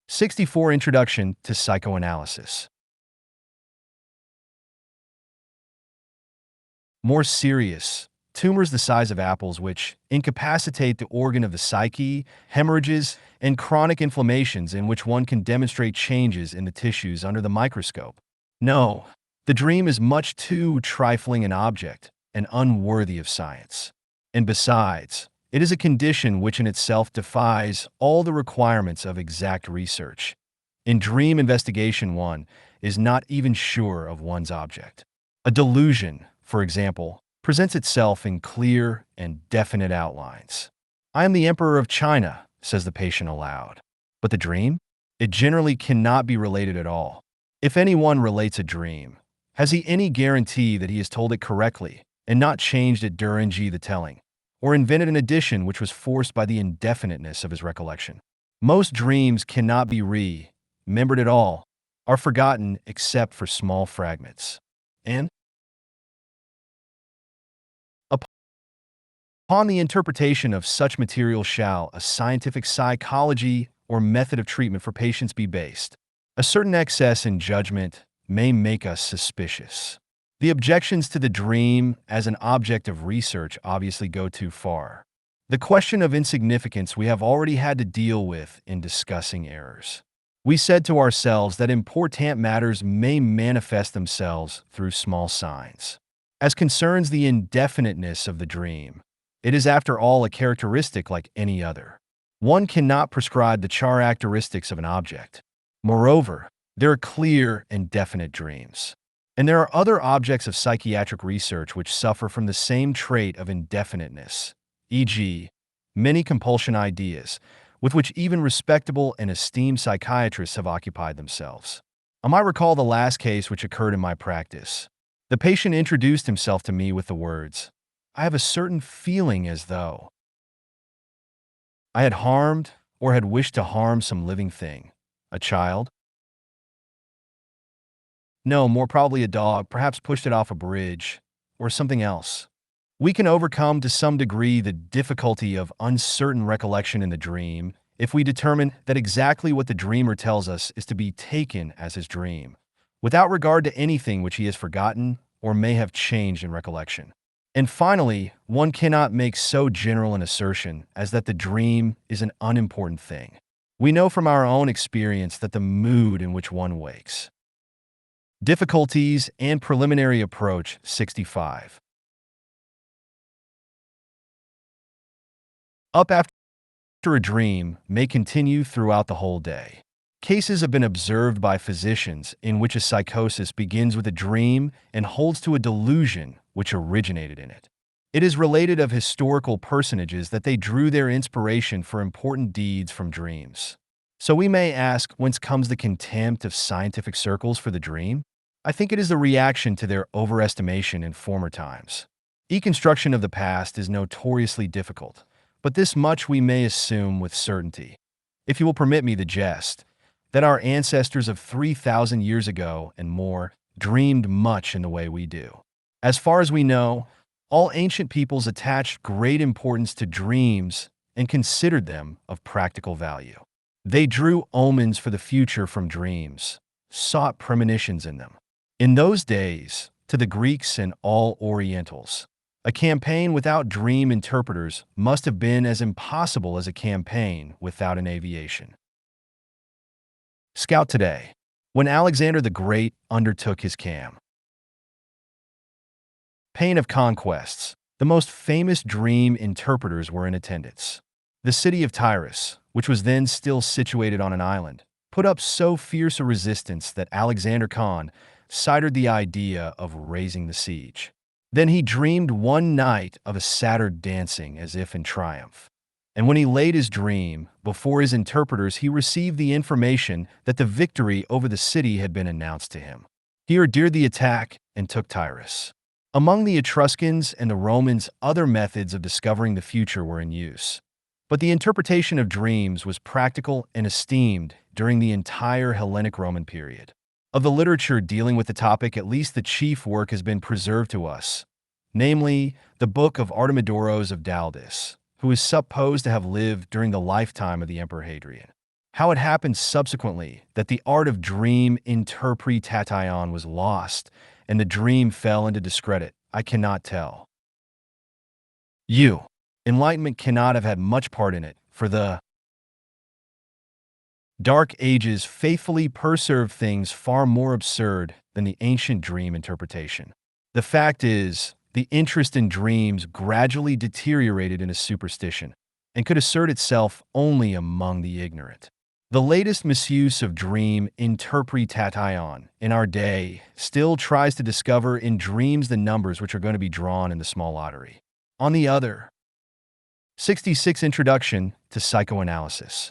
64 Introduction to Psychoanalysis. More serious, tumors the size of apples which incapacitate the organ of the psyche, hemorrhages, and chronic inflammations in which one can demonstrate changes in the tissues under the microscope. No, the dream is much too trifling an object and unworthy of science. And besides, it is a condition which in itself defies all the requirements of exact research. In dream investigation, one is not even sure of one's object. A delusion, for example, presents itself in clear and definite outlines. "I am the Emperor of China," says the patient aloud. But the dream? It generally cannot be related at all. If anyone relates a dream, has he any guarantee that he has told it correctly and not changed it during the telling, or invented an addition which was forced by the indefiniteness of his recollection? Most dreams cannot be remembered at all, are forgotten except for small fragments. And upon the interpretation of such material shall a scientific psychology or method of treatment for patients be based. A certain excess in judgment may make us suspicious. The objections to the dream as an object of research obviously go too far. The question of insignificance we have already had to deal with in discussing errors. We said to ourselves that important matters may manifest themselves through small signs. As concerns the indefiniteness of the dream, it is after all a characteristic like any other. One cannot prescribe the characteristics of an object. Moreover, there are clear and definite dreams. And there are other objects of psychiatric research which suffer from the same trait of indefiniteness, e.g., many compulsion ideas, with which even respectable and esteemed psychiatrists have occupied themselves. I might recall the last case which occurred in my practice. The patient introduced himself to me with the words, "I have a certain feeling as though I had harmed or had wished to harm some living thing. A child? No, more probably a dog, perhaps pushed it off a bridge, or something else." We can overcome to some degree the difficulty of uncertain recollection in the dream if we determine that exactly what the dreamer tells us is to be taken as his dream, without regard to anything which he has forgotten or may have changed in recollection. And finally, one cannot make so general an assertion as that the dream is an unimportant thing. We know from our own experience that the mood in which one wakes. Difficulties and preliminary approach 65. Up after a dream may continue throughout the whole day. Cases have been observed by physicians in which a psychosis begins with a dream and holds to a delusion which originated in it. It is related of historical personages that they drew their inspiration for important deeds from dreams. So we may ask, whence comes the contempt of scientific circles for the dream? I think it is the reaction to their overestimation in former times. Reconstruction of the past is notoriously difficult, but this much we may assume with certainty, if you will permit me the jest, that our ancestors of 3,000 years ago and more dreamed much in the way we do. As far as we know, all ancient peoples attached great importance to dreams and considered them of practical value. They drew omens for the future from dreams, sought premonitions in them. In those days, to the Greeks and all Orientals, a campaign without dream interpreters must have been as impossible as a campaign without an aviation. Scout today. When Alexander the Great undertook his campaign of conquests, the most famous dream interpreters were in attendance. The city of Tyrus, which was then still situated on an island, put up so fierce a resistance that Alexander considered the idea of raising the siege. Then he dreamed one night of a satyr dancing as if in triumph. And when he laid his dream before his interpreters, he received the information that the victory over the city had been announced to him. He ordered the attack and took Tyrus. Among the Etruscans and the Romans, other methods of discovering the future were in use. But the interpretation of dreams was practical and esteemed during the entire Hellenic Roman period. Of the literature dealing with the topic, at least the chief work has been preserved to us, namely, the book of Artemidoros of Daldis, who is supposed to have lived during the lifetime of the Emperor Hadrian. How it happened subsequently that the art of dream interpretation was lost and the dream fell into discredit, I cannot tell. You. Enlightenment cannot have had much part in it, for the Dark Ages faithfully preserved things far more absurd than the ancient dream interpretation. The fact is, the interest in dreams gradually deteriorated into superstition and could assert itself only among the ignorant. The latest misuse of dream interpretation in our day still tries to discover in dreams the numbers which are going to be drawn in the small lottery. On the other, 66 Introduction to Psychoanalysis.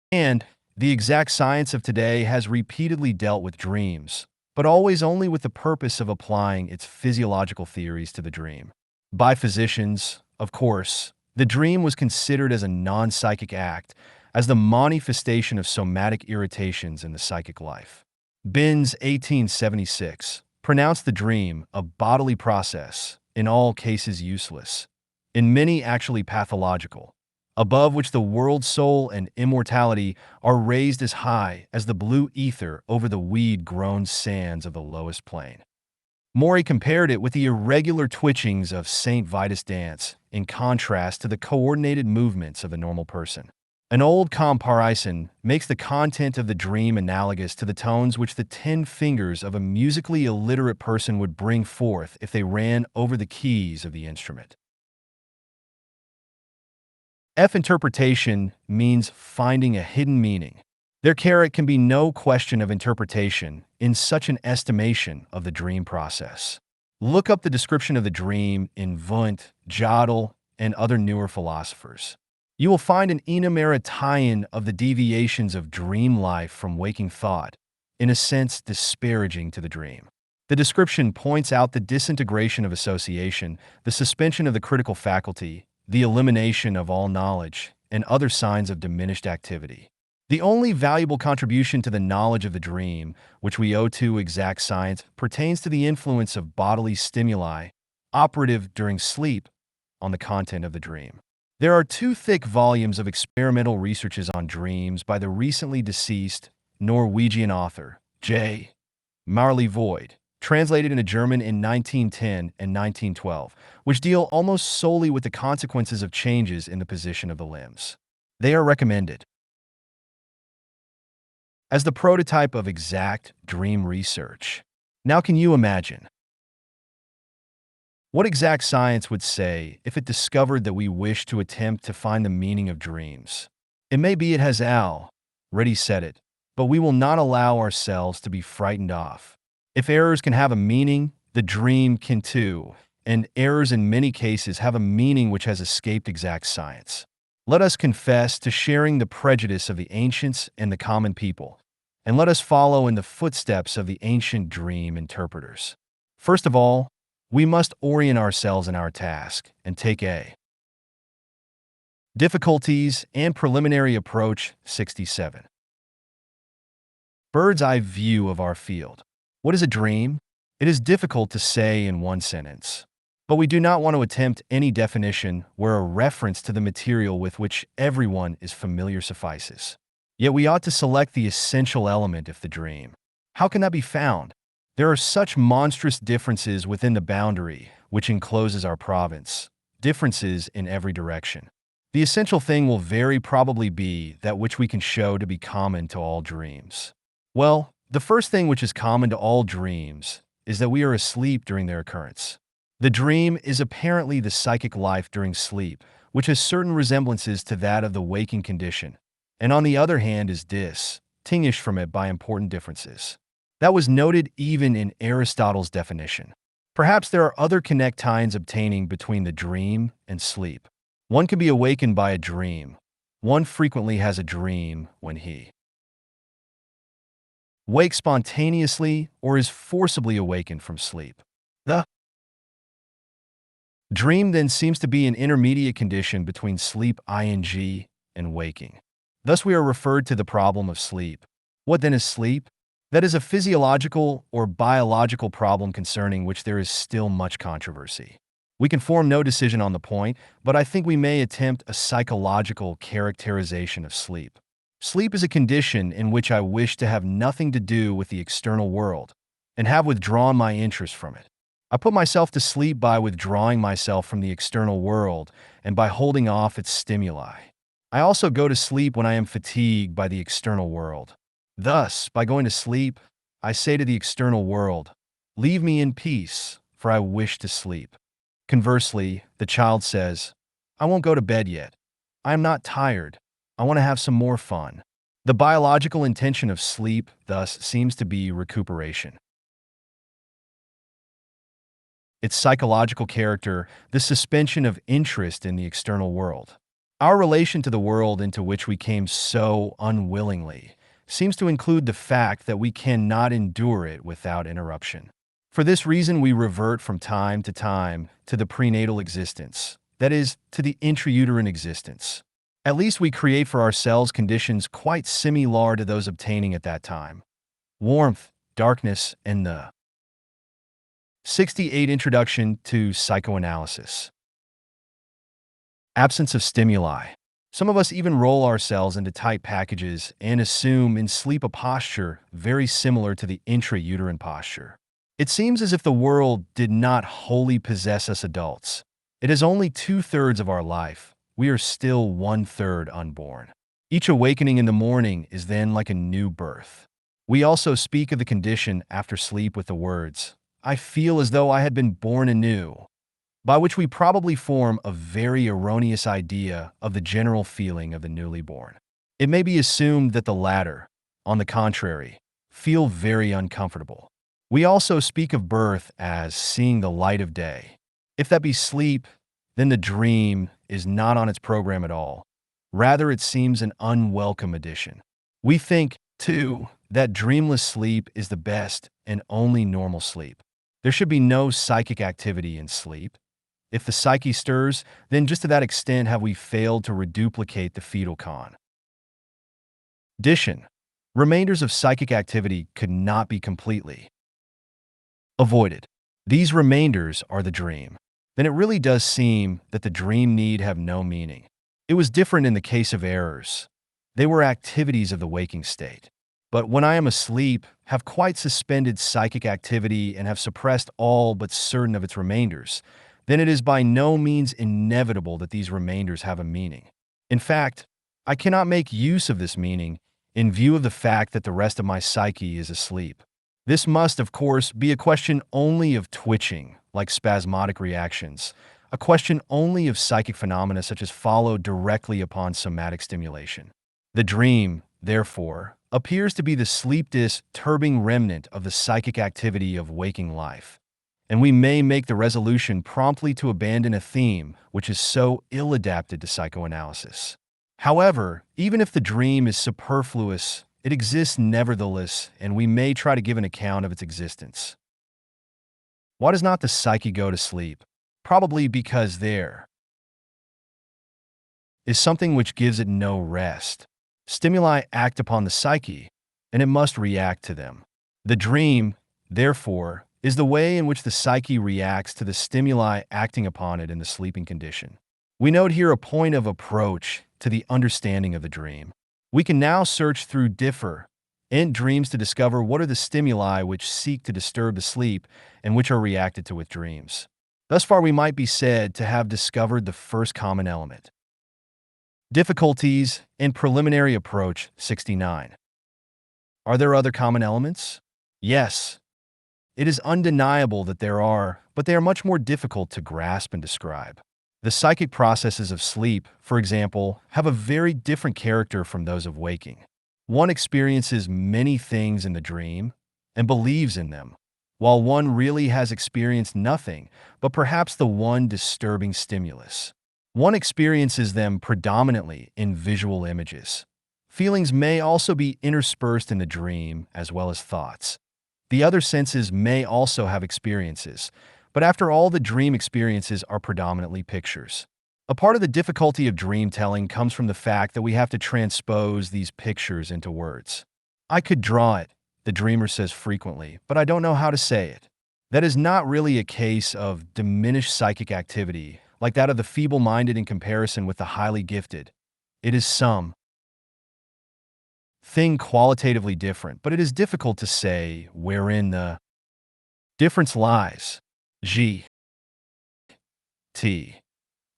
And the exact science of today has repeatedly dealt with dreams, but always only with the purpose of applying its physiological theories to the dream. By physicians, of course, the dream was considered as a non-psychic act, as the manifestation of somatic irritations in the psychic life. Binns, 1876, pronounced the dream a bodily process, in all cases useless, in many actually pathological, above which the world soul and immortality are raised as high as the blue ether over the weed-grown sands of the lowest plain. Morey compared it with the irregular twitchings of St. Vitus' dance, in contrast to the coordinated movements of the normal person. An old comparison makes the content of the dream analogous to the tones which the 10 fingers of a musically illiterate person would bring forth if they ran over the keys of the instrument. Interpretation means finding a hidden meaning. There can be no question of interpretation in such an estimation of the dream process. Look up the description of the dream in Wundt, Genital, and other newer philosophers. You will find an enumeration of the deviations of dream life from waking thought, in a sense disparaging to the dream. The description points out the disintegration of association, the suspension of the critical faculty, the elimination of all knowledge, and other signs of diminished activity. The only valuable contribution to the knowledge of the dream, which we owe to exact science, pertains to the influence of bodily stimuli, operative during sleep, on the content of the dream. There are 2 thick volumes of experimental researches on dreams by the recently deceased Norwegian author, J. Marley Void, translated into German in 1910 and 1912, which deal almost solely with the consequences of changes in the position of the limbs. They are recommended as the prototype of exact dream research. Now can you imagine what exact science would say if it discovered that we wish to attempt to find the meaning of dreams? It may be it has already said it, but we will not allow ourselves to be frightened off. If errors can have a meaning, the dream can too, and errors in many cases have a meaning which has escaped exact science. Let us confess to sharing the prejudice of the ancients and the common people, and let us follow in the footsteps of the ancient dream interpreters. First of all, we must orient ourselves in our task and take a difficulties and preliminary approach. 67. Bird's eye view of our field. What is a dream? It is difficult to say in one sentence, but we do not want to attempt any definition where a reference to the material with which everyone is familiar suffices. Yet we ought to select the essential element of the dream. How can that be found? There are such monstrous differences within the boundary which encloses our province, differences in every direction. The essential thing will very probably be that which we can show to be common to all dreams. Well, the first thing which is common to all dreams is that we are asleep during their occurrence. The dream is apparently the psychic life during sleep, which has certain resemblances to that of the waking condition, and on the other hand is distinguished from it by important differences. That was noted even in Aristotle's definition. Perhaps there are other connectines obtaining between the dream and sleep. One can be awakened by a dream. One frequently has a dream when he wakes spontaneously or is forcibly awakened from sleep. The dream then seems to be an intermediate condition between sleep ing and waking. Thus we are referred to the problem of sleep. What then is sleep? That is a physiological or biological problem concerning which there is still much controversy. We can form no decision on the point, but I think we may attempt a psychological characterization of sleep. Sleep is a condition in which I wish to have nothing to do with the external world and have withdrawn my interest from it. I put myself to sleep by withdrawing myself from the external world and by holding off its stimuli. I also go to sleep when I am fatigued by the external world. Thus, by going to sleep, I say to the external world, "Leave me in peace, for I wish to sleep." Conversely, the child says, "I won't go to bed yet. I am not tired. I want to have some more fun." The biological intention of sleep, thus, seems to be recuperation. Its psychological character, the suspension of interest in the external world. Our relation to the world into which we came so unwillingly seems to include the fact that we cannot endure it without interruption. For this reason, we revert from time to the prenatal existence, that is, to the intrauterine existence. At least we create for ourselves conditions quite similar to those obtaining at that time. Warmth, darkness, and the 68 Introduction to Psychoanalysis. Absence of stimuli. Some of us even roll ourselves into tight packages and assume in sleep a posture very similar to the intrauterine posture. It seems as if the world did not wholly possess us adults. It is only 2/3 of our life. We are still 1/3 unborn. Each awakening in the morning is then like a new birth. We also speak of the condition after sleep with the words, "I feel as though I had been born anew," by which we probably form a very erroneous idea of the general feeling of the newly born. It may be assumed that the latter, on the contrary, feel very uncomfortable. We also speak of birth as seeing the light of day. If that be sleep, then the dream is not on its program at all. Rather, it seems an unwelcome addition. We think, too, that dreamless sleep is the best and only normal sleep. There should be no psychic activity in sleep. If the psyche stirs, then just to that extent have we failed to reduplicate the fetal condition. Remainders of psychic activity could not be completely avoided. These remainders are the dream. Then it really does seem that the dream need have no meaning. It was different in the case of errors. They were activities of the waking state. But when I am asleep, have quite suspended psychic activity and have suppressed all but certain of its remainders, then it is by no means inevitable that these remainders have a meaning. In fact, I cannot make use of this meaning in view of the fact that the rest of my psyche is asleep. This must, of course, be a question only of twitching, like spasmodic reactions, a question only of psychic phenomena such as follow directly upon somatic stimulation. The dream, therefore, appears to be the sleep-disturbing remnant of the psychic activity of waking life, and we may make the resolution promptly to abandon a theme which is so ill-adapted to psychoanalysis. However, even if the dream is superfluous, it exists nevertheless, and we may try to give an account of its existence. Why does not the psyche go to sleep? Probably because there is something which gives it no rest. Stimuli act upon the psyche, and it must react to them. The dream, therefore, is the way in which the psyche reacts to the stimuli acting upon it in the sleeping condition. We note here a point of approach to the understanding of the dream. We can now search through different dreams to discover what are the stimuli which seek to disturb the sleep and which are reacted to with dreams. Thus far, we might be said to have discovered the first common element. Difficulties in preliminary approach 69. Are there other common elements? Yes. It is undeniable that there are, but they are much more difficult to grasp and describe. The psychic processes of sleep, for example, have a very different character from those of waking. One experiences many things in the dream and believes in them, while one really has experienced nothing but perhaps the one disturbing stimulus. One experiences them predominantly in visual images. Feelings may also be interspersed in the dream as well as thoughts. The other senses may also have experiences, but after all, the dream experiences are predominantly pictures. A part of the difficulty of dream telling comes from the fact that we have to transpose these pictures into words. "I could draw it," the dreamer says frequently, "but I don't know how to say it." That is not really a case of diminished psychic activity, like that of the feeble-minded in comparison with the highly gifted. It is some thing qualitatively different, but it is difficult to say wherein the difference lies. G. T.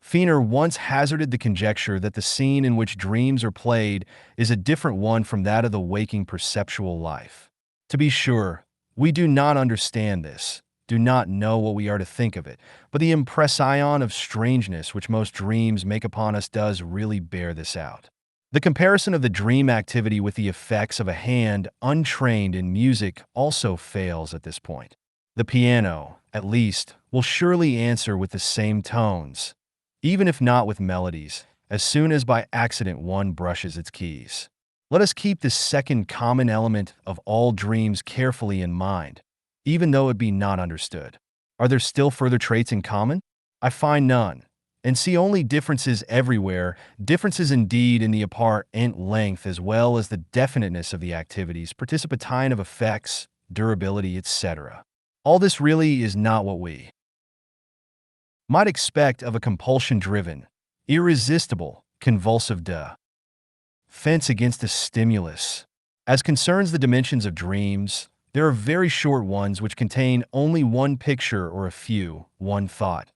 Fiener once hazarded the conjecture that the scene in which dreams are played is a different one from that of the waking perceptual life. To be sure, we do not understand this, do not know what we are to think of it, but the impression of strangeness which most dreams make upon us does really bear this out. The comparison of the dream activity with the effects of a hand untrained in music also fails at this point. The piano, at least, will surely answer with the same tones, even if not with melodies, as soon as by accident one brushes its keys. Let us keep this second common element of all dreams carefully in mind, even though it be not understood. Are there still further traits in common? I find none, and see only differences everywhere, differences indeed in the apparent length as well as the definiteness of the activities, participation of effects, durability, etc. All this really is not what we might expect of a compulsion-driven, irresistible, convulsive defense against a stimulus. As concerns the dimensions of dreams, there are very short ones which contain only one picture or a few, one thought.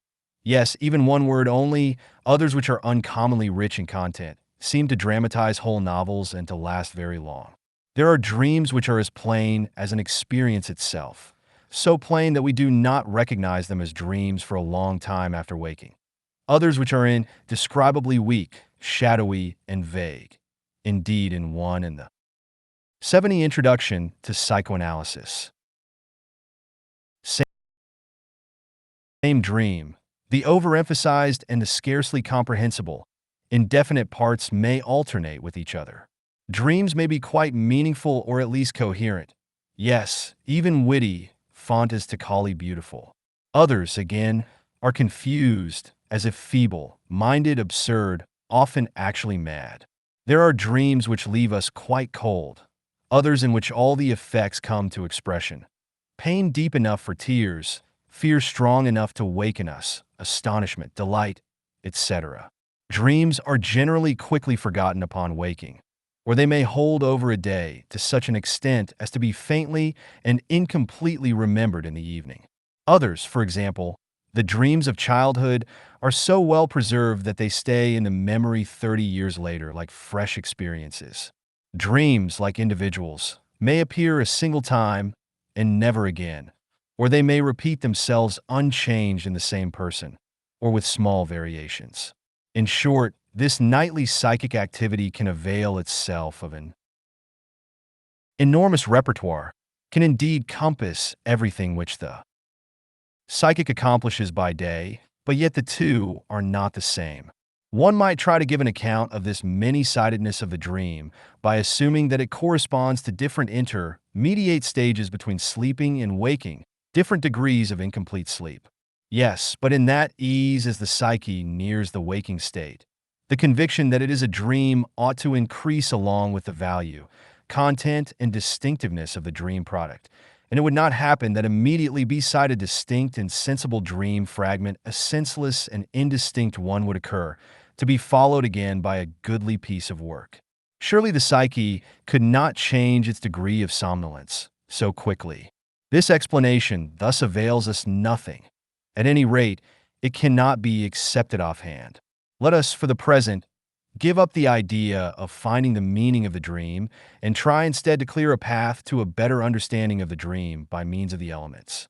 Yes, even one word only, others which are uncommonly rich in content, seem to dramatize whole novels and to last very long. There are dreams which are as plain as an experience itself, so plain that we do not recognize them as dreams for a long time after waking. Others which are indescribably weak, shadowy, and vague. Indeed, in one in the 70 Introduction to Psychoanalysis. Same dream, the overemphasized and the scarcely comprehensible, indefinite parts may alternate with each other. Dreams may be quite meaningful or at least coherent. Yes, even witty, phantastically beautiful. Others, again, are confused, as if feeble, minded, absurd, often actually mad. There are dreams which leave us quite cold, others in which all the effects come to expression. Pain deep enough for tears, fear strong enough to waken us, astonishment, delight, etc. Dreams are generally quickly forgotten upon waking, or they may hold over a day to such an extent as to be faintly and incompletely remembered in the evening. Others, for example, the dreams of childhood, are so well preserved that they stay in the memory 30 years later like fresh experiences. Dreams, like individuals, may appear a single time and never again, or they may repeat themselves unchanged in the same person, or with small variations. In short, this nightly psychic activity can avail itself of an enormous repertoire, can indeed compass everything which the psychic accomplishes by day, but yet the two are not the same. One might try to give an account of this many-sidedness of the dream by assuming that it corresponds to different intermediate stages between sleeping and waking, different degrees of incomplete sleep. Yes, but in that ease as the psyche nears the waking state, the conviction that it is a dream ought to increase along with the value, content, and distinctiveness of the dream product, and it would not happen that immediately beside a distinct and sensible dream fragment a senseless and indistinct one would occur, to be followed again by a goodly piece of work. Surely the psyche could not change its degree of somnolence so quickly. This explanation thus avails us nothing. At any rate, it cannot be accepted offhand. Let us, for the present, give up the idea of finding the meaning of the dream and try instead to clear a path to a better understanding of the dream by means of the elements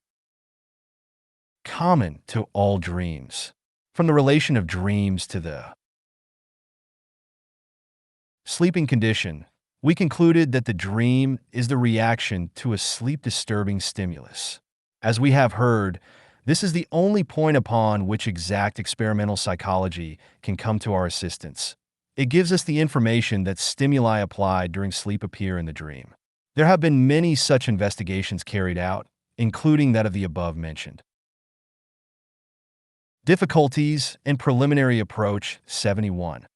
common to all dreams. From the relation of dreams to the sleeping condition, we concluded that the dream is the reaction to a sleep-disturbing stimulus. As we have heard, this is the only point upon which exact experimental psychology can come to our assistance. It gives us the information that stimuli applied during sleep appear in the dream. There have been many such investigations carried out, including that of the above-mentioned difficulties and preliminary approach 71.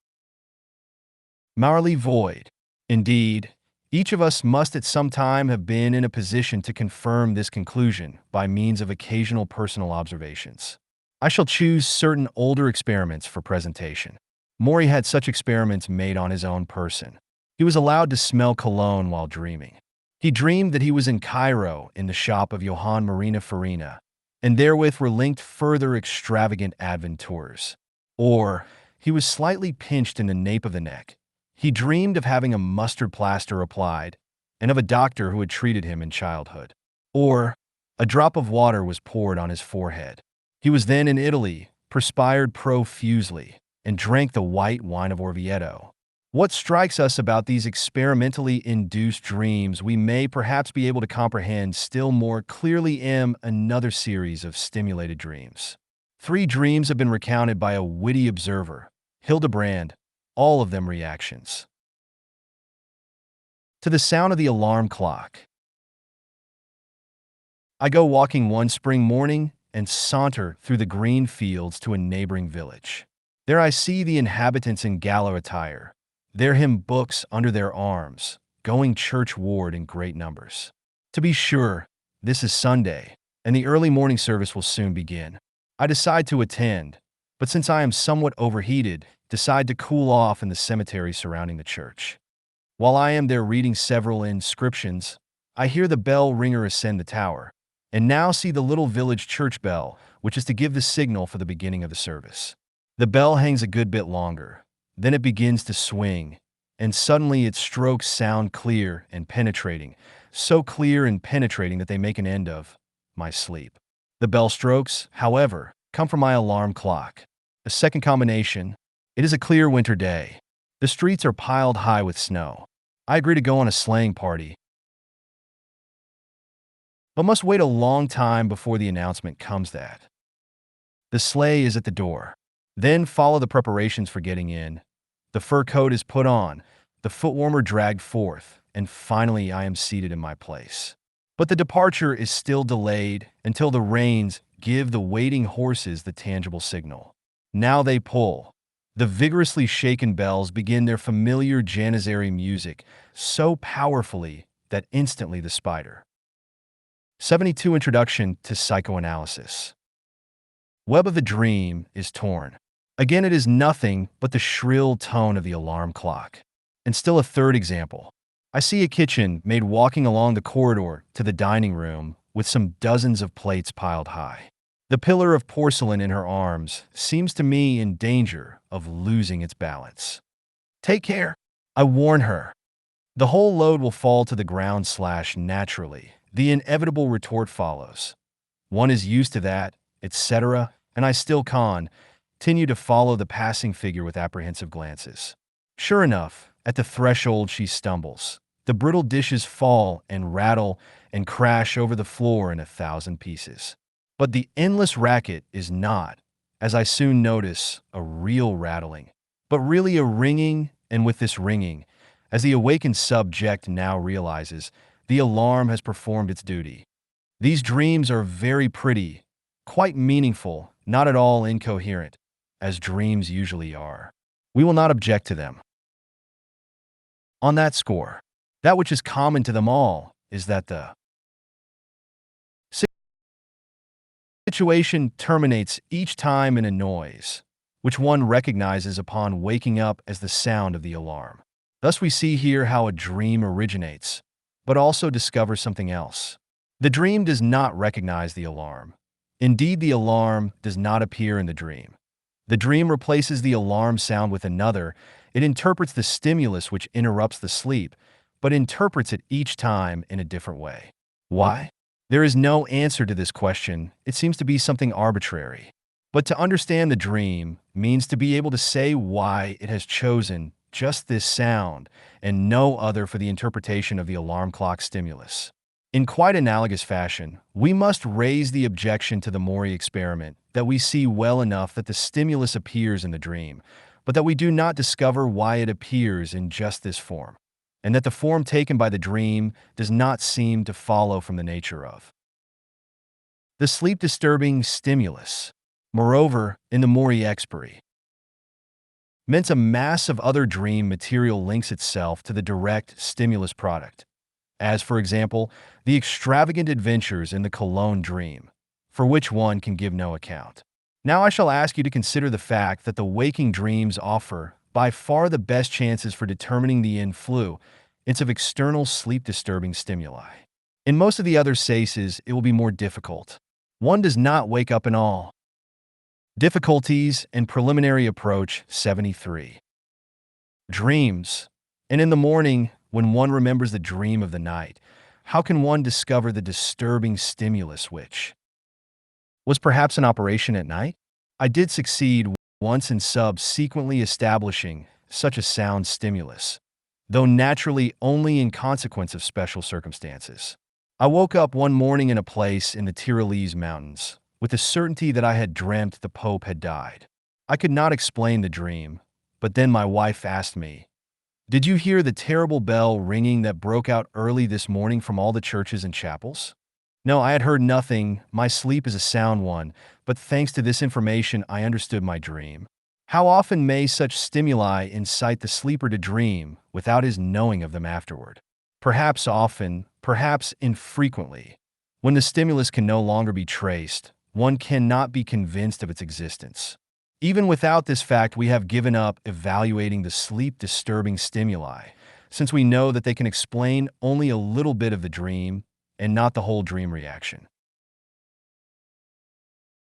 Morally void. Indeed, Each of us must at some time have been in a position to confirm this conclusion by means of occasional personal observations. I shall choose certain older experiments for presentation. Maury had such experiments made on his own person. He was allowed to smell cologne while dreaming. He dreamed that he was in Cairo in the shop of Johann Marina Farina, and therewith were linked further extravagant adventures. Or, he was slightly pinched in the nape of the neck. He dreamed of having a mustard plaster applied, and of a doctor who had treated him in childhood. Or, a drop of water was poured on his forehead. He was then in Italy, perspired profusely, and drank the white wine of Orvieto. What strikes us about these experimentally induced dreams we may perhaps be able to comprehend still more clearly in another series of stimulated dreams. 3 dreams have been recounted by a witty observer, Hildebrand, all of them reactions to the sound of the alarm clock. I go walking one spring morning and saunter through the green fields to a neighboring village. There I see the inhabitants in gala attire, their hymn books under their arms, going churchward in great numbers. To be sure, this is Sunday, and the early morning service will soon begin. I decide to attend, but since I am somewhat overheated, decide to cool off in the cemetery surrounding the church. While I am there reading several inscriptions, I hear the bell ringer ascend the tower, and now see the little village church bell, which is to give the signal for the beginning of the service. The bell hangs a good bit longer, then it begins to swing, and suddenly its strokes sound clear and penetrating, so clear and penetrating that they make an end of my sleep. The bell strokes, however, come from my alarm clock. A second combination. It is a clear winter day. The streets are piled high with snow. I agree to go on a sleighing party, but must wait a long time before the announcement comes that the sleigh is at the door. Then follow the preparations for getting in. The fur coat is put on, the foot warmer dragged forth, and finally I am seated in my place. But the departure is still delayed until the reins give the waiting horses the tangible signal. Now they pull. The vigorously shaken bells begin their familiar Janissary music so powerfully that instantly the spider. 72 Introduction to Psychoanalysis. Web of the dream is torn. Again, it is nothing but the shrill tone of the alarm clock. And still a third example. I see a kitchen maid walking along the corridor to the dining room with some dozens of plates piled high. The pillar of porcelain in her arms seems to me in danger of losing its balance. Take care, I warn her. The whole load will fall to the ground naturally. The inevitable retort follows. One is used to that, etc., and I still continue to follow the passing figure with apprehensive glances. Sure enough, at the threshold she stumbles. The brittle dishes fall and rattle and crash over the floor in 1,000 pieces. But the endless racket is not, as I soon notice, a real rattling, but really a ringing, and with this ringing, as the awakened subject now realizes, the alarm has performed its duty. These dreams are very pretty, quite meaningful, not at all incoherent, as dreams usually are. We will not object to them. On that score, that which is common to them all is that the situation terminates each time in a noise, which one recognizes upon waking up as the sound of the alarm. Thus we see here how a dream originates, but also discovers something else. The dream does not recognize the alarm. Indeed, the alarm does not appear in the dream. The dream replaces the alarm sound with another. It interprets the stimulus which interrupts the sleep, but interprets it each time in a different way. Why? There is no answer to this question. It seems to be something arbitrary. But to understand the dream means to be able to say why it has chosen just this sound and no other for the interpretation of the alarm clock stimulus. In quite analogous fashion, we must raise the objection to the Maury experiment that we see well enough that the stimulus appears in the dream, but that we do not discover why it appears in just this form, and that the form taken by the dream does not seem to follow from the nature of the sleep-disturbing stimulus. Moreover, in the Maury expery, meant a mass of other dream material links itself to the direct stimulus product, as, for example, the extravagant adventures in the Cologne dream, for which one can give no account. Now I shall ask you to consider the fact that the waking dreams offer by far the best chances for determining the influence of external sleep-disturbing stimuli. In most of the other cases, it will be more difficult. One does not wake up in all. Difficulties and preliminary approach 73. Dreams. And in the morning, when one remembers the dream of the night, how can one discover the disturbing stimulus which was perhaps an operation at night? I did succeed once in subsequently establishing such a sound stimulus, though naturally only in consequence of special circumstances. I woke up one morning in a place in the Tyrolese mountains, with the certainty that I had dreamt the Pope had died. I could not explain the dream, but then my wife asked me, "Did you hear the terrible bell ringing that broke out early this morning from all the churches and chapels?" No, I had heard nothing. My sleep is a sound one, but thanks to this information, I understood my dream. How often may such stimuli incite the sleeper to dream without his knowing of them afterward? Perhaps often, perhaps infrequently. When the stimulus can no longer be traced, one cannot be convinced of its existence. Even without this fact, we have given up evaluating the sleep-disturbing stimuli, since we know that they can explain only a little bit of the dream and not the whole dream reaction.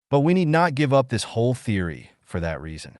But we need not give up this whole theory for that reason.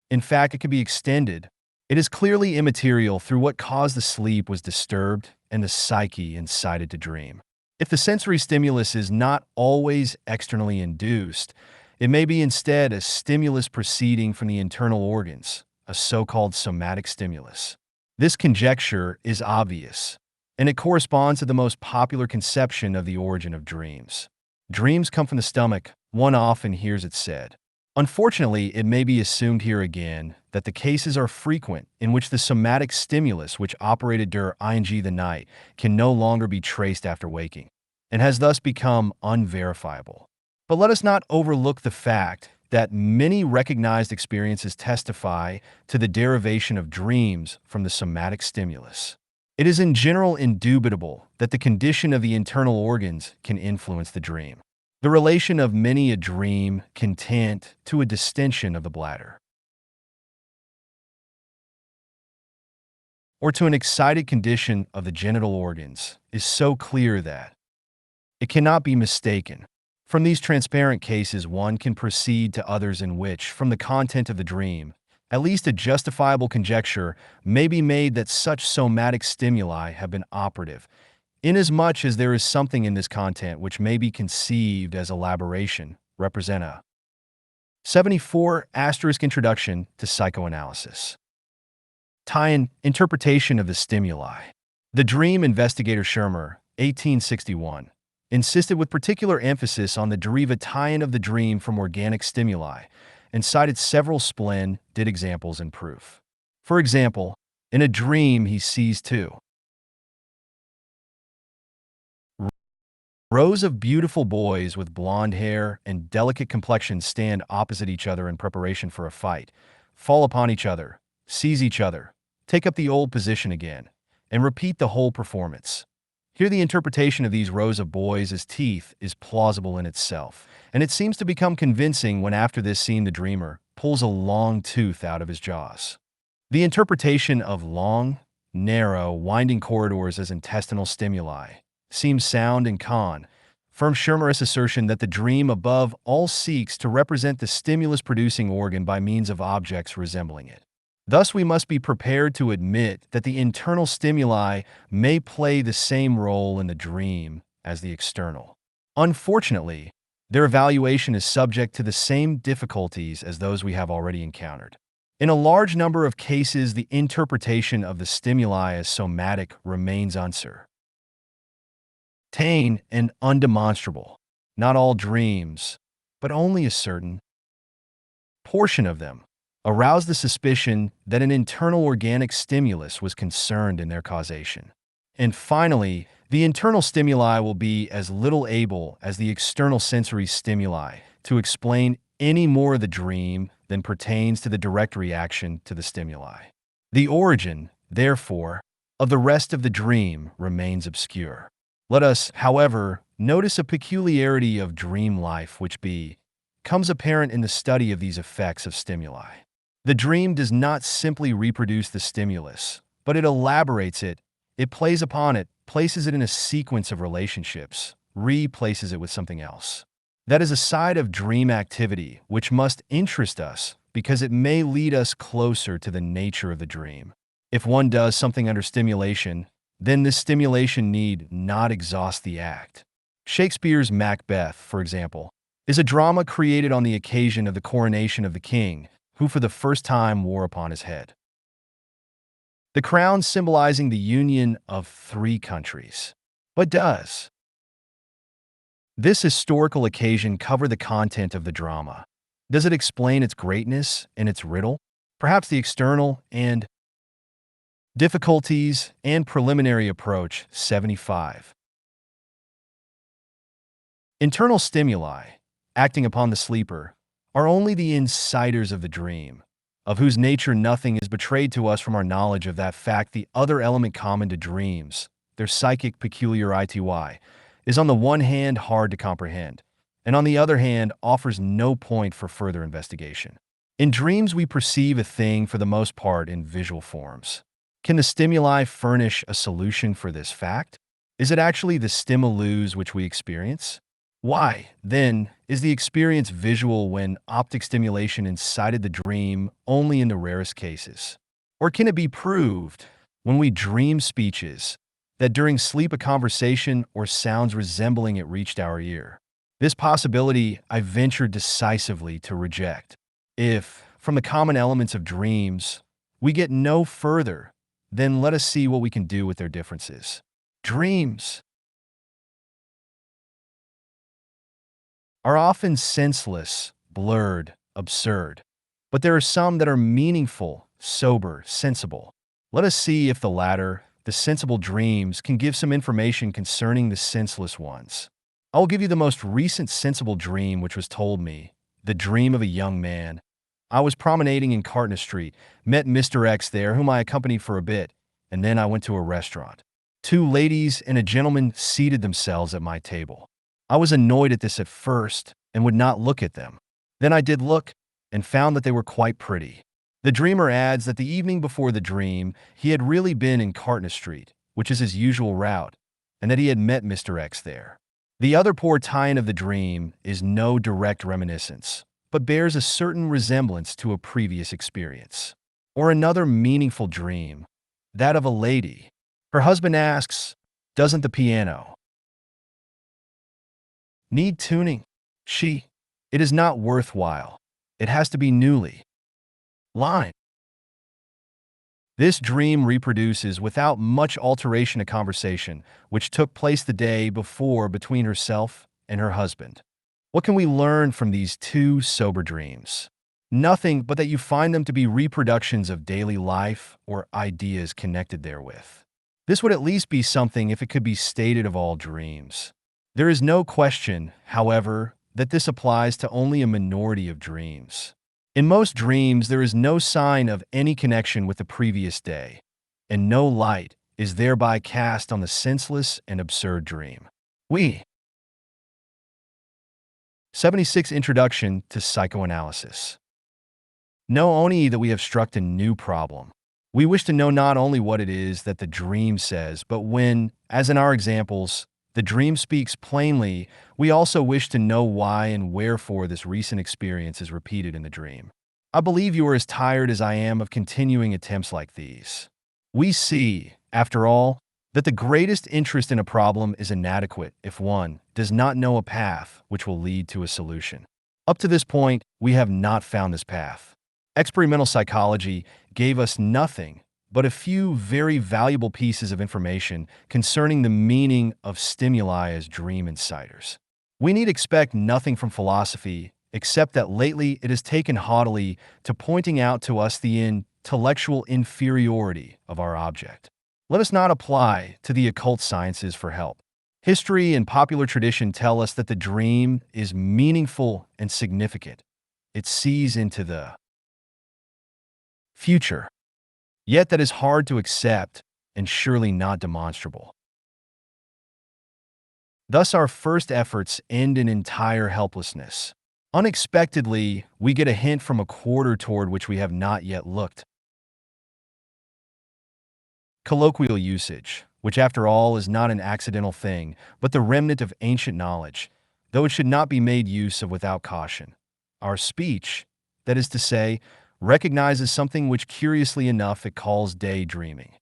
In fact, it can be extended. It is clearly immaterial through what cause the sleep was disturbed and the psyche incited to dream. If the sensory stimulus is not always externally induced, it may be instead a stimulus proceeding from the internal organs, a so-called somatic stimulus. This conjecture is obvious, and it corresponds to the most popular conception of the origin of dreams. Dreams come from the stomach, one often hears it said. Unfortunately, it may be assumed here again that the cases are frequent in which the somatic stimulus which operated during the night can no longer be traced after waking, and has thus become unverifiable. But let us not overlook the fact that many recognized experiences testify to the derivation of dreams from the somatic stimulus. It is in general indubitable that the condition of the internal organs can influence the dream. The relation of many a dream can tend to a distension of the bladder, or to an excited condition of the genital organs, is so clear that it cannot be mistaken. From these transparent cases, one can proceed to others in which, from the content of the dream, at least a justifiable conjecture may be made that such somatic stimuli have been operative, inasmuch as there is something in this content which may be conceived as elaboration, represent a 74 * Introduction to Psychoanalysis. Tie-in interpretation of the stimuli. The dream investigator Schirmer, 1861, insisted with particular emphasis on the derivative of the dream from organic stimuli, and cited several splendid examples in proof. For example, in a dream he sees two rows of beautiful boys with blonde hair and delicate complexions stand opposite each other in preparation for a fight, fall upon each other, seize each other, take up the old position again, and repeat the whole performance. Here the interpretation of these rows of boys as teeth is plausible in itself, and it seems to become convincing when after this scene the dreamer pulls a long tooth out of his jaws. The interpretation of long, narrow, winding corridors as intestinal stimuli seems sound and confirms Schirmer's assertion that the dream above all seeks to represent the stimulus-producing organ by means of objects resembling it. Thus, we must be prepared to admit that the internal stimuli may play the same role in the dream as the external. Unfortunately, their evaluation is subject to the same difficulties as those we have already encountered. In a large number of cases, the interpretation of the stimuli as somatic remains uncertain and undemonstrable. Not all dreams, but only a certain portion of them, arouse the suspicion that an internal organic stimulus was concerned in their causation. And finally, the internal stimuli will be as little able as the external sensory stimuli to explain any more of the dream than pertains to the direct reaction to the stimuli. The origin, therefore, of the rest of the dream remains obscure. Let us, however, notice a peculiarity of dream life which becomes apparent in the study of these effects of stimuli. The dream does not simply reproduce the stimulus, but it elaborates it, it plays upon it, places it in a sequence of relationships, replaces it with something else. That is a side of dream activity which must interest us because it may lead us closer to the nature of the dream. If one does something under stimulation, then this stimulation need not exhaust the act. Shakespeare's Macbeth, for example, is a drama created on the occasion of the coronation of the king, who for the first time wore upon his head the crown symbolizing the union of three countries. But does this historical occasion cover the content of the drama? Does it explain its greatness and its riddle? Perhaps the external and difficulties and preliminary approach. 75. Internal stimuli, acting upon the sleeper, are only the insiders of the dream, of whose nature nothing is betrayed to us from our knowledge of that fact. The other element common to dreams, their psychic peculiarity, is on the one hand hard to comprehend, and on the other hand offers no point for further investigation. In dreams we perceive a thing for the most part in visual forms. Can the stimuli furnish a solution for this fact? Is it actually the stimulus which we experience? Why, then, is the experience visual when optic stimulation incited the dream only in the rarest cases? Or can it be proved, when we dream speeches, that during sleep a conversation or sounds resembling it reached our ear? This possibility I venture decisively to reject. If, from the common elements of dreams, we get no further, then let us see what we can do with their differences. Dreams are often senseless, blurred, absurd, but there are some that are meaningful, sober, sensible. Let us see if the latter, the sensible dreams, can give some information concerning the senseless ones. I will give you the most recent sensible dream which was told me, the dream of a young man. I was promenading in Cartnet Street, met Mr. X there, whom I accompanied for a bit, and then I went to a restaurant. Two ladies and a gentleman seated themselves at my table. I was annoyed at this at first and would not look at them. Then I did look and found that they were quite pretty. The dreamer adds that the evening before the dream, he had really been in Cartnet Street, which is his usual route, and that he had met Mr. X there. The other poor tie-in of the dream is no direct reminiscence, but bears a certain resemblance to a previous experience. Or another meaningful dream, that of a lady. Her husband asks, "Doesn't the piano need tuning?" She, "It is not worthwhile. It has to be newly lined." This dream reproduces without much alteration a conversation which took place the day before between herself and her husband. What can we learn from these two sober dreams? Nothing but that you find them to be reproductions of daily life or ideas connected therewith. This would at least be something if it could be stated of all dreams. There is no question, however, that this applies to only a minority of dreams. In most dreams, there is no sign of any connection with the previous day, and no light is thereby cast on the senseless and absurd dream. 76 Introduction to Psychoanalysis. Know only that we have struck a new problem. We wish to know not only what it is that the dream says, but when, as in our examples, the dream speaks plainly, we also wish to know why and wherefore this recent experience is repeated in the dream. I believe you are as tired as I am of continuing attempts like these. We see, after all, that the greatest interest in a problem is inadequate if one does not know a path which will lead to a solution. Up to this point, we have not found this path. Experimental psychology gave us nothing but a few very valuable pieces of information concerning the meaning of stimuli as dream insiders. We need expect nothing from philosophy except that lately it has taken haughtily to pointing out to us the intellectual inferiority of our object. Let us not apply to the occult sciences for help. History and popular tradition tell us that the dream is meaningful and significant, it sees into the future. Yet that is hard to accept and surely not demonstrable. Thus, our first efforts end in entire helplessness. Unexpectedly, we get a hint from a quarter toward which we have not yet looked. Colloquial usage, which after all is not an accidental thing, but the remnant of ancient knowledge, though it should not be made use of without caution. Our speech, that is to say, recognizes something which curiously enough it calls daydreaming.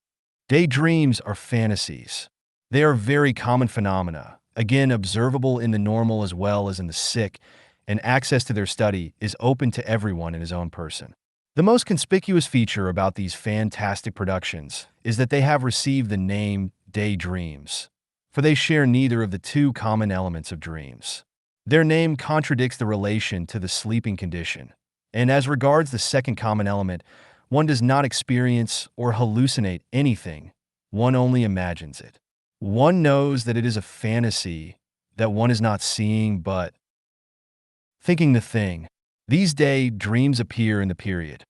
Daydreams are fantasies. They are very common phenomena, again observable in the normal as well as in the sick, and access to their study is open to everyone in his own person. The most conspicuous feature about these fantastic productions is that they have received the name daydreams, for they share neither of the two common elements of dreams. Their name contradicts the relation to the sleeping condition, and as regards the second common element, one does not experience or hallucinate anything, one only imagines it. One knows that it is a fantasy, that one is not seeing but thinking the thing. These daydreams appear in the period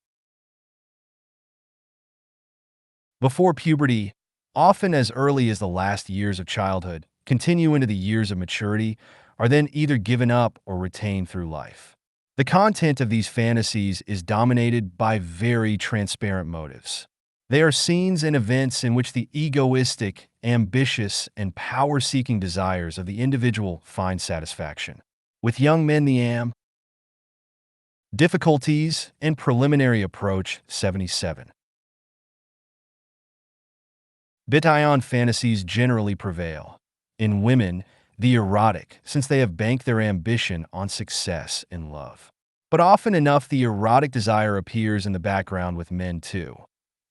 before puberty, often as early as the last years of childhood, continue into the years of maturity, are then either given up or retained through life. The content of these fantasies is dominated by very transparent motives. They are scenes and events in which the egoistic, ambitious, and power-seeking desires of the individual find satisfaction. With young men, the difficulties and preliminary approach 77. Bition fantasies generally prevail. In women, the erotic, since they have banked their ambition on success in love. But often enough, the erotic desire appears in the background with men too.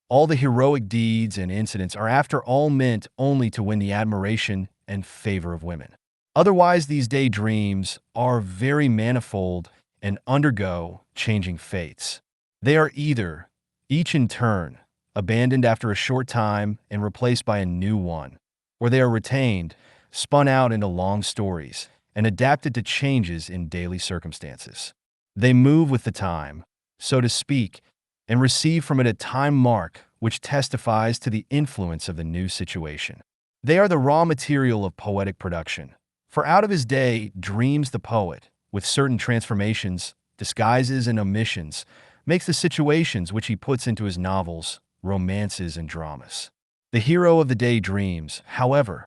All the heroic deeds and incidents are after all meant only to win the admiration and favor of women. Otherwise, these daydreams are very manifold and undergo changing fates. They are either, each in turn, abandoned after a short time and replaced by a new one, or they are retained, spun out into long stories, and adapted to changes in daily circumstances. They move with the time, so to speak, and receive from it a time mark which testifies to the influence of the new situation. They are the raw material of poetic production, for out of his day dreams the poet, with certain transformations, disguises, and omissions, makes the situations which he puts into his novels, romances, and dramas. The hero of the daydreams, however,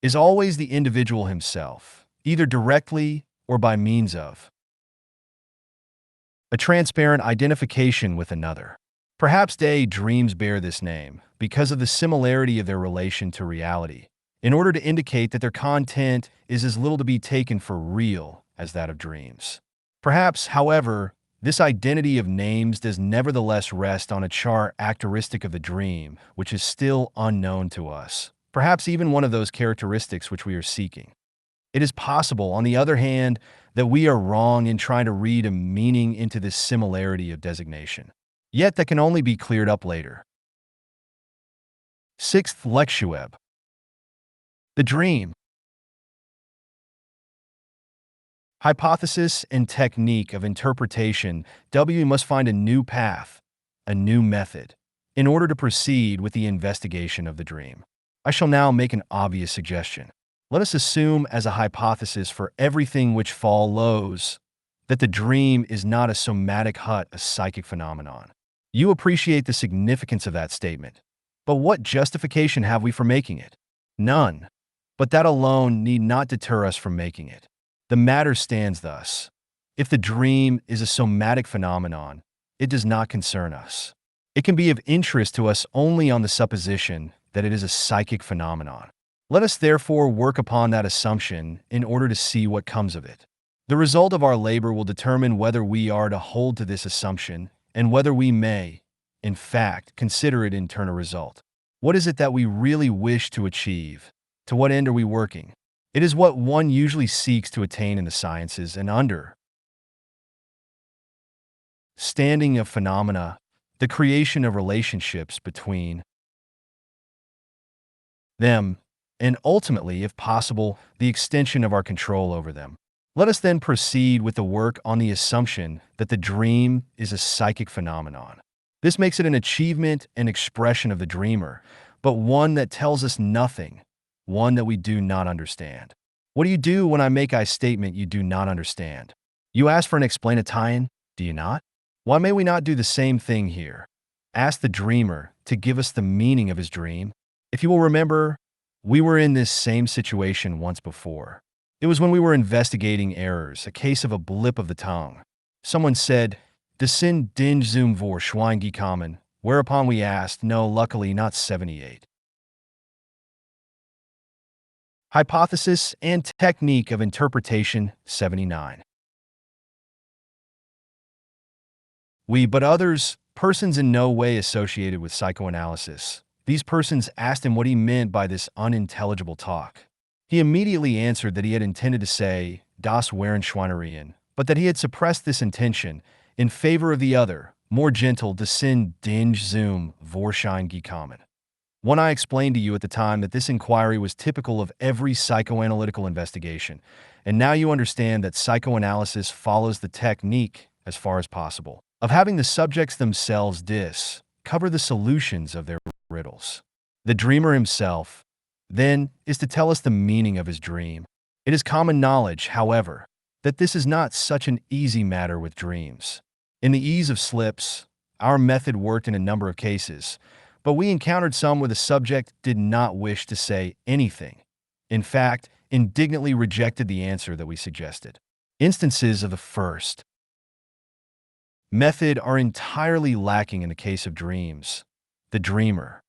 is always the individual himself, either directly or by means of a transparent identification with another. Perhaps daydreams bear this name because of the similarity of their relation to reality, in order to indicate that their content is as little to be taken for real as that of dreams. Perhaps, however, this identity of names does nevertheless rest on a characteristic of the dream, which is still unknown to us, perhaps even one of those characteristics which we are seeking. It is possible, on the other hand, that we are wrong in trying to read a meaning into this similarity of designation. Yet that can only be cleared up later. Sixth lecture. The dream. Hypothesis and technique of interpretation. We must find a new path, a new method, in order to proceed with the investigation of the dream. I shall now make an obvious suggestion. Let us assume as a hypothesis for everything which follows that the dream is not a somatic hut, a psychic phenomenon. You appreciate the significance of that statement. But what justification have we for making it? None. But that alone need not deter us from making it. The matter stands thus. If the dream is a somatic phenomenon, it does not concern us. It can be of interest to us only on the supposition that it is a psychic phenomenon. Let us therefore work upon that assumption in order to see what comes of it. The result of our labor will determine whether we are to hold to this assumption and whether we may, in fact, consider it internal result. What is it that we really wish to achieve? To what end are we working? It is what one usually seeks to attain in the sciences and under standing of phenomena, the creation of relationships between them, and ultimately, if possible, the extension of our control over them. Let us then proceed with the work on the assumption that the dream is a psychic phenomenon. This makes it an achievement and expression of the dreamer, but one that tells us nothing, one that we do not understand. What do you do when I make a statement you do not understand? You ask for an explanation, do you not? Why may we not do the same thing here? Ask the dreamer to give us the meaning of his dream. If you will remember, we were in this same situation once before. It was when we were investigating errors, a case of a blip of the tongue. Someone said, "De sin ding zum vor Schwein gekommen," whereupon we asked, no, luckily not 78. Hypothesis and technique of interpretation, 79. We, but others, persons in no way associated with psychoanalysis. These persons asked him what he meant by this unintelligible talk. He immediately answered that he had intended to say, "Das wären Schweinereien," but that he had suppressed this intention in favor of the other, more gentle, "De sin ding zum Vorschein gekommen." When I explained to you at the time that this inquiry was typical of every psychoanalytical investigation, and now you understand that psychoanalysis follows the technique, as far as possible, of having the subjects themselves cover the solutions of their riddles. The dreamer himself, then, is to tell us the meaning of his dream. It is common knowledge, however, that this is not such an easy matter with dreams. In the ease of slips, our method worked in a number of cases, but we encountered some where the subject did not wish to say anything. In fact, indignantly rejected the answer that we suggested. Instances of the first method are entirely lacking in the case of dreams. The dreamer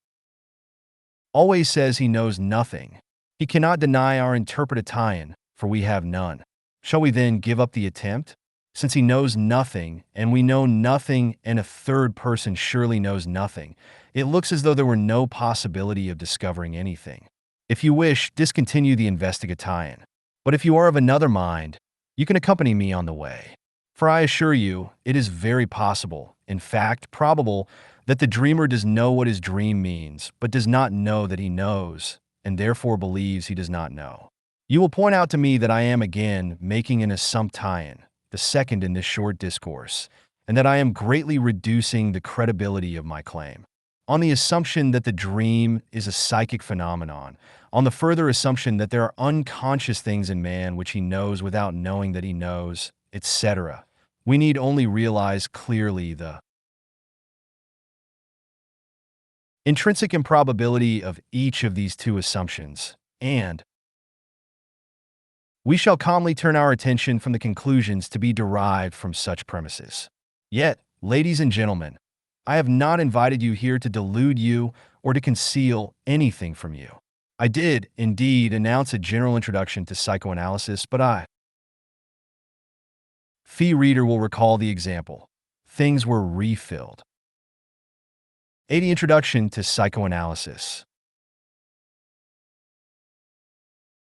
always says he knows nothing. He cannot deny our interpretation, for we have none. Shall we then give up the attempt? Since he knows nothing, and we know nothing, and a third person surely knows nothing, it looks as though there were no possibility of discovering anything. If you wish, discontinue the investigation. But if you are of another mind, you can accompany me on the way. For I assure you, it is very possible, in fact, probable, that the dreamer does know what his dream means, but does not know that he knows, and therefore believes he does not know. You will point out to me that I am again making an assumption, the second in this short discourse, and that I am greatly reducing the credibility of my claim. On the assumption that the dream is a psychic phenomenon, on the further assumption that there are unconscious things in man which he knows without knowing that he knows, etc., we need only realize clearly the intrinsic improbability of each of these two assumptions, and we shall calmly turn our attention from the conclusions to be derived from such premises. Yet, ladies and gentlemen, I have not invited you here to delude you or to conceal anything from you. I did, indeed, announce a general introduction to psychoanalysis, but Fee reader will recall the example. Things were refilled. 80 Introduction to Psychoanalysis.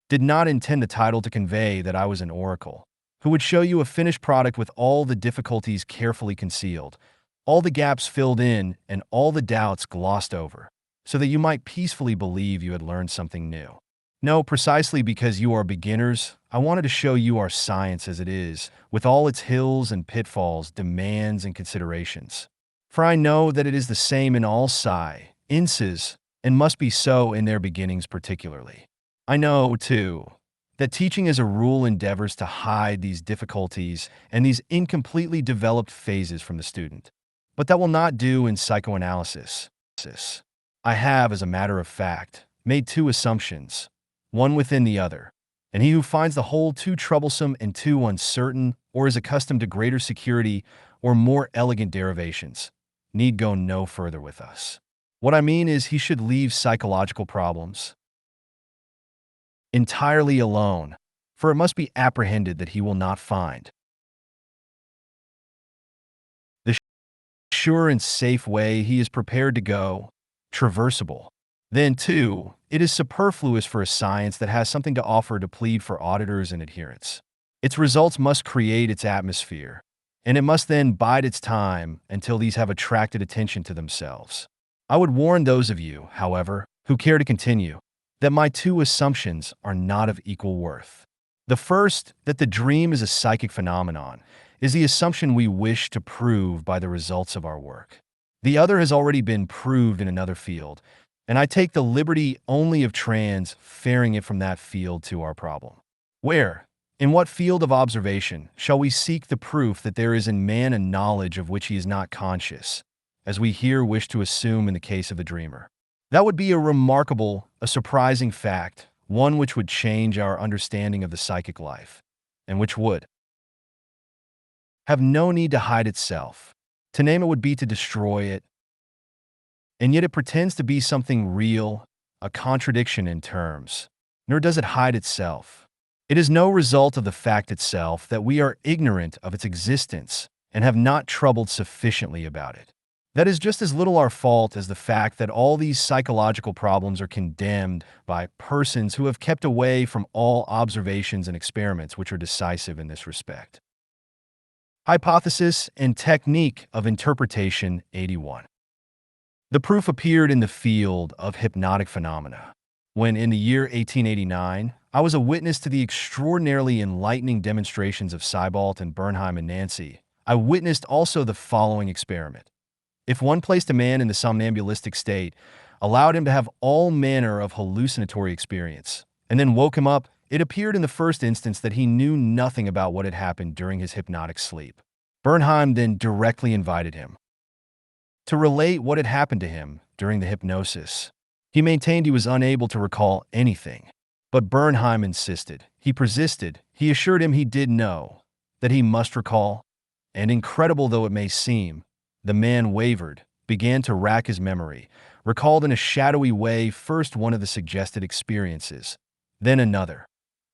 Did not intend the title to convey that I was an oracle, who would show you a finished product with all the difficulties carefully concealed, all the gaps filled in, and all the doubts glossed over, so that you might peacefully believe you had learned something new. No, precisely because you are beginners, I wanted to show you our science as it is, with all its hills and pitfalls, demands and considerations. For I know that it is the same in all sciences, and must be so in their beginnings particularly. I know, too, that teaching as a rule endeavors to hide these difficulties and these incompletely developed phases from the student. But that will not do in psychoanalysis. I have, as a matter of fact, made two assumptions, one within the other, and he who finds the whole too troublesome and too uncertain, or is accustomed to greater security or more elegant derivations, need go no further with us. What I mean is he should leave psychological problems entirely alone, for it must be apprehended that he will not find the sure and safe way he is prepared to go, traversable. Then, too, it is superfluous for a science that has something to offer to plead for auditors and adherents. Its results must create its atmosphere, and it must then bide its time until these have attracted attention to themselves. I would warn those of you, however, who care to continue, that my two assumptions are not of equal worth. The first, that the dream is a psychic phenomenon, is the assumption we wish to prove by the results of our work. The other has already been proved in another field, and I take the liberty only of transferring it from that field to our problem. Where, in what field of observation, shall we seek the proof that there is in man a knowledge of which he is not conscious, as we here wish to assume in the case of the dreamer? That would be a remarkable, a surprising fact, one which would change our understanding of the psychic life, and which would have no need to hide itself. To name it would be to destroy it, and yet it pretends to be something real, a contradiction in terms. Nor does it hide itself. It is no result of the fact itself that we are ignorant of its existence and have not troubled sufficiently about it. That is just as little our fault as the fact that all these psychological problems are condemned by persons who have kept away from all observations and experiments which are decisive in this respect. Hypothesis and technique of interpretation 81. The proof appeared in the field of hypnotic phenomena. When, in the year 1889, I was a witness to the extraordinarily enlightening demonstrations of Seibold and Bernheim and Nancy, I witnessed also the following experiment. If one placed a man in the somnambulistic state, allowed him to have all manner of hallucinatory experience, and then woke him up, it appeared in the first instance that he knew nothing about what had happened during his hypnotic sleep. Bernheim then directly invited him to relate what had happened to him during the hypnosis. He maintained he was unable to recall anything, but Bernheim insisted. He persisted. He assured him he did know, that he must recall, and incredible though it may seem, the man wavered, began to rack his memory, recalled in a shadowy way first one of the suggested experiences, then another.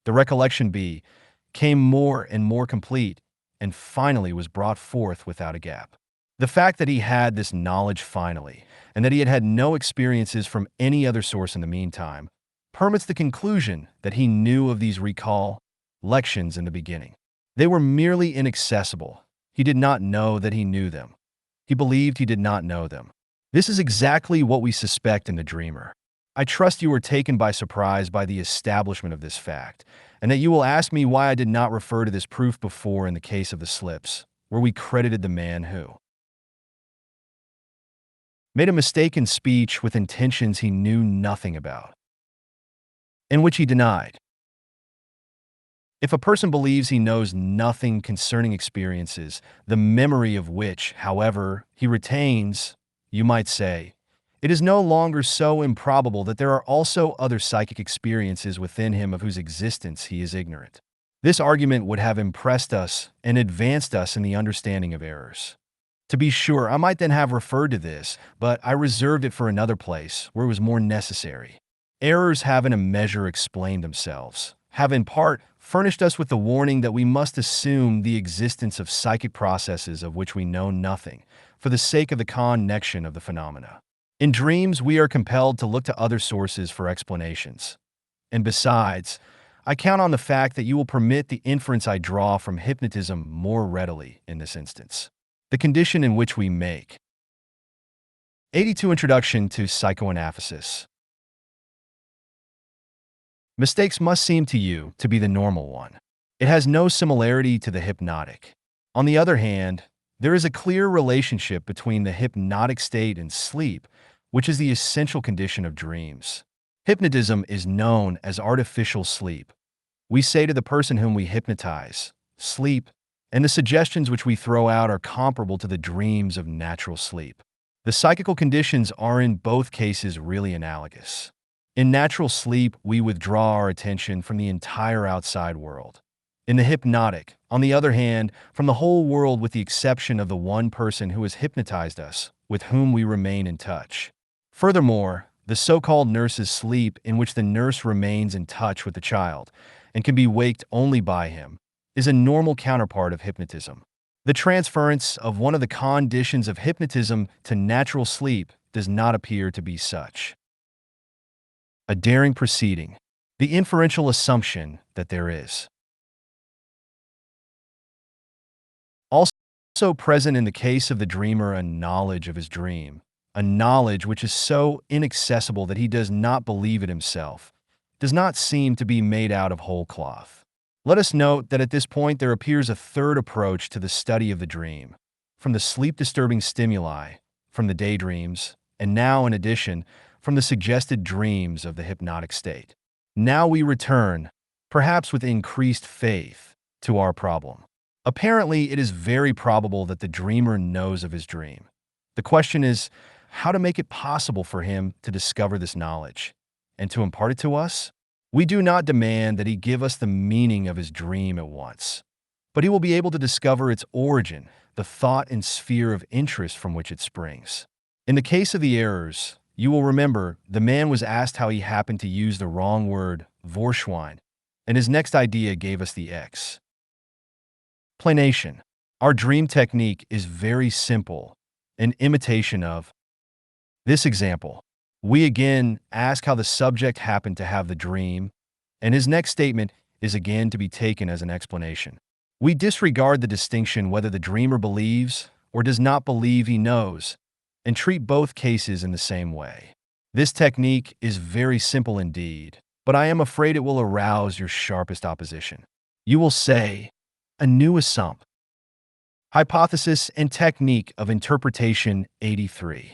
The recollection became more and more complete, and finally was brought forth without a gap. The fact that he had this knowledge finally, and that he had had no experiences from any other source in the meantime, permits the conclusion that he knew of these recollections in the beginning. They were merely inaccessible. He did not know that he knew them. He believed he did not know them. This is exactly what we suspect in the dreamer. I trust you were taken by surprise by the establishment of this fact, and that you will ask me why I did not refer to this proof before in the case of the slips, where we credited the man who made a mistaken speech with intentions he knew nothing about, in which he denied. If a person believes he knows nothing concerning experiences, the memory of which, however, he retains, you might say, it is no longer so improbable that there are also other psychic experiences within him of whose existence he is ignorant. This argument would have impressed us and advanced us in the understanding of errors. To be sure, I might then have referred to this, but I reserved it for another place where it was more necessary. Errors have in a measure explained themselves, have in part furnished us with the warning that we must assume the existence of psychic processes of which we know nothing, for the sake of the connection of the phenomena. In dreams, we are compelled to look to other sources for explanations. And besides, I count on the fact that you will permit the inference I draw from hypnotism more readily in this instance. The condition in which we make. 82 Introduction to Psychoanalysis. Mistakes must seem to you to be the normal one. It has no similarity to the hypnotic. On the other hand, there is a clear relationship between the hypnotic state and sleep, which is the essential condition of dreams. Hypnotism is known as artificial sleep. We say to the person whom we hypnotize, sleep, and the suggestions which we throw out are comparable to the dreams of natural sleep. The psychical conditions are in both cases really analogous. In natural sleep, we withdraw our attention from the entire outside world. In the hypnotic, on the other hand, from the whole world with the exception of the one person who has hypnotized us, with whom we remain in touch. Furthermore, the so-called nurse's sleep, in which the nurse remains in touch with the child and can be waked only by him, is a normal counterpart of hypnotism. The transference of one of the conditions of hypnotism to natural sleep does not appear to be such. A daring proceeding. The inferential assumption that there is also present in the case of the dreamer a knowledge of his dream, a knowledge which is so inaccessible that he does not believe it himself, does not seem to be made out of whole cloth. Let us note that at this point there appears a third approach to the study of the dream, from the sleep-disturbing stimuli, from the daydreams, and now, in addition, from the suggested dreams of the hypnotic state. Now we return, perhaps with increased faith, to our problem. Apparently, it is very probable that the dreamer knows of his dream. The question is, how to make it possible for him to discover this knowledge and to impart it to us? We do not demand that he give us the meaning of his dream at once, but he will be able to discover its origin, the thought and sphere of interest from which it springs. In the case of the errors, you will remember the man was asked how he happened to use the wrong word, Vorschwein, and his next idea gave us the explanation. Our dream technique is very simple, an imitation of this example. We again ask how the subject happened to have the dream, and his next statement is again to be taken as an explanation. We disregard the distinction whether the dreamer believes or does not believe he knows, and treat both cases in the same way. This technique is very simple indeed, but I am afraid it will arouse your sharpest opposition. You will say, a new assumption. Hypothesis and technique of interpretation 83.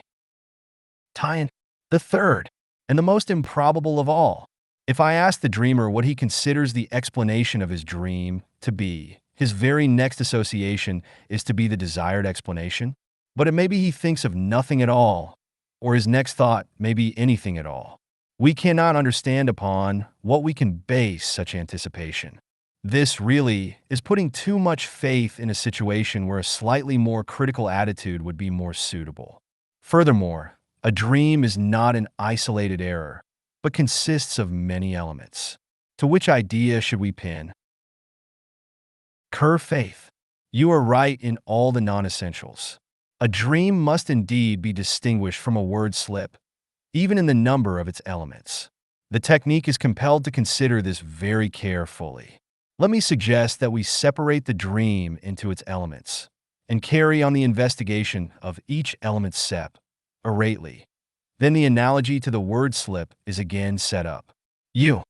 Tie-in. The third, and the most improbable of all. If I ask the dreamer what he considers the explanation of his dream to be, his very next association is to be the desired explanation. But it may be he thinks of nothing at all, or his next thought may be anything at all. We cannot understand upon what we can base such anticipation. This really is putting too much faith in a situation where a slightly more critical attitude would be more suitable. Furthermore, a dream is not an isolated error, but consists of many elements. To which idea should we pin faith? You are right in all the non-essentials. A dream must indeed be distinguished from a word slip, even in the number of its elements. The technique is compelled to consider this very carefully. Let me suggest that we separate the dream into its elements and carry on the investigation of each element separately. Then the analogy to the word slip is again set up. You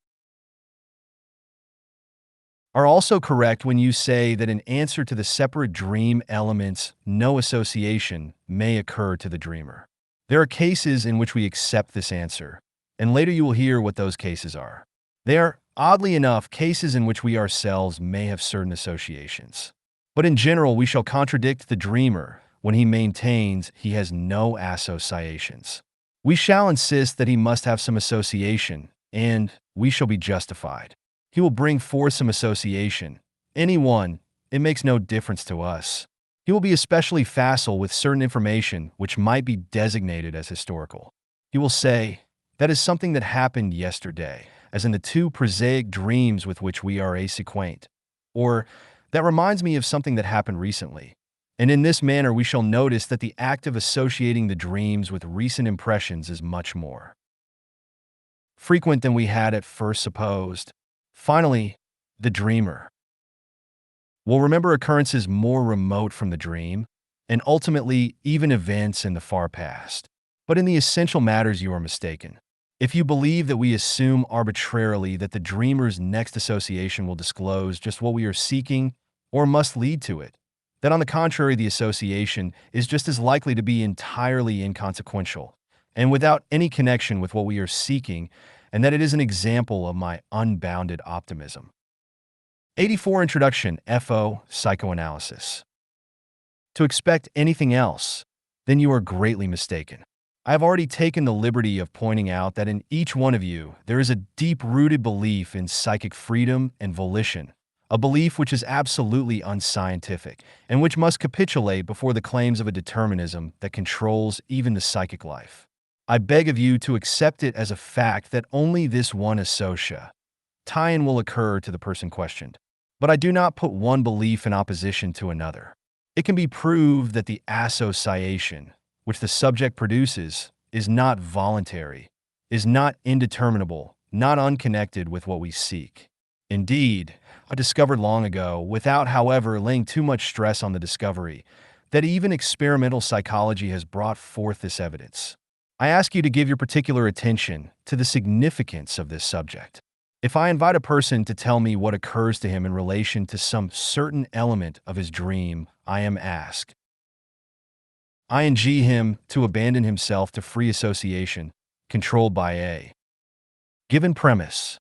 are also correct when you say that in answer to the separate dream elements, no association may occur to the dreamer. There are cases in which we accept this answer, and later you will hear what those cases are. They are, oddly enough, cases in which we ourselves may have certain associations. But in general, we shall contradict the dreamer when he maintains he has no associations. We shall insist that he must have some association, and we shall be justified. He will bring forth some association. Any one, it makes no difference to us. He will be especially facile with certain information which might be designated as historical. He will say, that is something that happened yesterday, as in the two prosaic dreams with which we are acquainted. Or, that reminds me of something that happened recently. And in this manner we shall notice that the act of associating the dreams with recent impressions is much more frequent than we had at first supposed. Finally, the dreamer will remember occurrences more remote from the dream, and ultimately even events in the far past. But in the essential matters you are mistaken. If you believe that we assume arbitrarily that the dreamer's next association will disclose just what we are seeking or must lead to it, then on the contrary the association is just as likely to be entirely inconsequential and without any connection with what we are seeking, and that it is an example of my unbounded optimism. 84 Introduction, FO, Psychoanalysis. To expect anything else, then you are greatly mistaken. I have already taken the liberty of pointing out that in each one of you there is a deep-rooted belief in psychic freedom and volition, a belief which is absolutely unscientific and which must capitulate before the claims of a determinism that controls even the psychic life. I beg of you to accept it as a fact that only this one tie-in will occur to the person questioned. But I do not put one belief in opposition to another. It can be proved that the association, which the subject produces, is not voluntary, is not indeterminable, not unconnected with what we seek. Indeed, I discovered long ago, without, however, laying too much stress on the discovery, that even experimental psychology has brought forth this evidence. I ask you to give your particular attention to the significance of this subject. If I invite a person to tell me what occurs to him in relation to some certain element of his dream, I am asked. Ing him to abandon himself to free association, controlled by a given premise.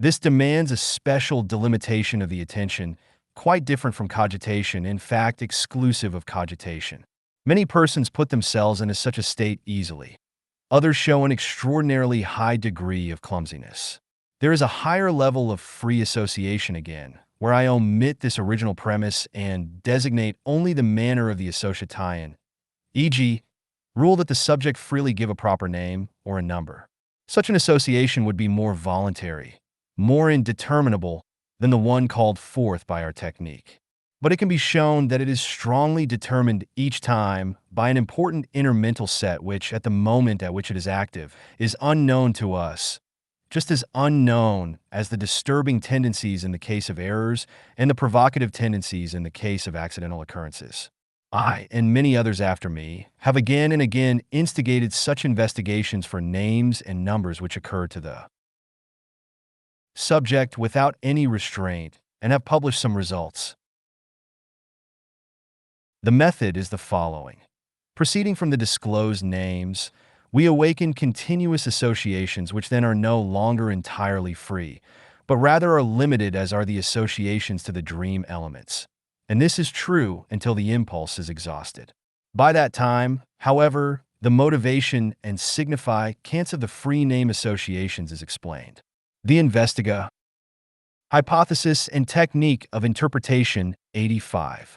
This demands a special delimitation of the attention, quite different from cogitation, in fact, exclusive of cogitation. Many persons put themselves into such a state easily. Others show an extraordinarily high degree of clumsiness. There is a higher level of free association again, where I omit this original premise and designate only the manner of the association, e.g., rule that the subject freely give a proper name or a number. Such an association would be more voluntary, more indeterminable than the one called forth by our technique. But it can be shown that it is strongly determined each time by an important inner mental set which, at the moment at which it is active, is unknown to us, just as unknown as the disturbing tendencies in the case of errors and the provocative tendencies in the case of accidental occurrences. I, and many others after me, have again and again instigated such investigations for names and numbers which occur to the subject without any restraint, and have published some results. The method is the following. Proceeding from the disclosed names, we awaken continuous associations which then are no longer entirely free, but rather are limited as are the associations to the dream elements. And this is true until the impulse is exhausted. By that time, however, the motivation and significance of the free name associations is explained. The Investiga. Hypothesis and Technique of Interpretation, 85.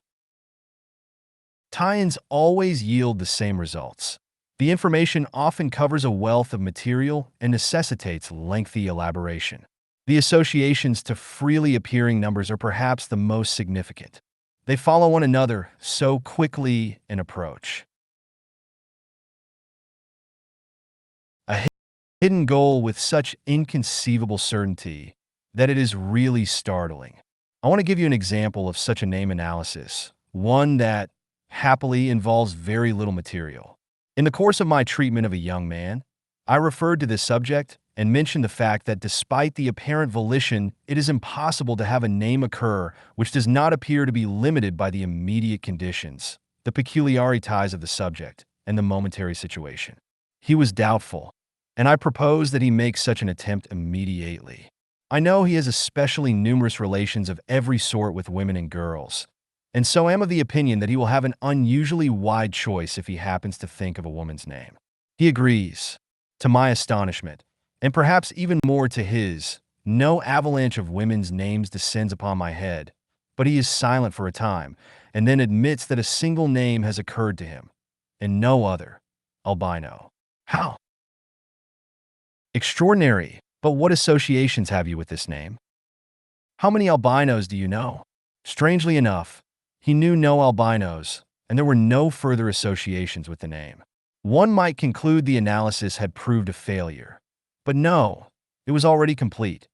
Tie-ins always yield the same results. The information often covers a wealth of material and necessitates lengthy elaboration. The associations to freely appearing numbers are perhaps the most significant. They follow one another so quickly in approach. A hidden goal with such inconceivable certainty that it is really startling. I want to give you an example of such a name analysis, one that happily involves very little material. In the course of my treatment of a young man, I referred to this subject and mentioned the fact that despite the apparent volition, it is impossible to have a name occur which does not appear to be limited by the immediate conditions, the peculiarities of the subject, and the momentary situation. He was doubtful, and I proposed that he make such an attempt immediately. I know he has especially numerous relations of every sort with women and girls, and so am of the opinion that he will have an unusually wide choice if he happens to think of a woman's name. He agrees. To my astonishment, and perhaps even more to his, no avalanche of women's names descends upon my head, but he is silent for a time, and then admits that a single name has occurred to him, and no other, albino. How? Extraordinary, but what associations have you with this name? How many albinos do you know? Strangely enough, he knew no albinos, and there were no further associations with the name. One might conclude the analysis had proved a failure. But no, it was already complete.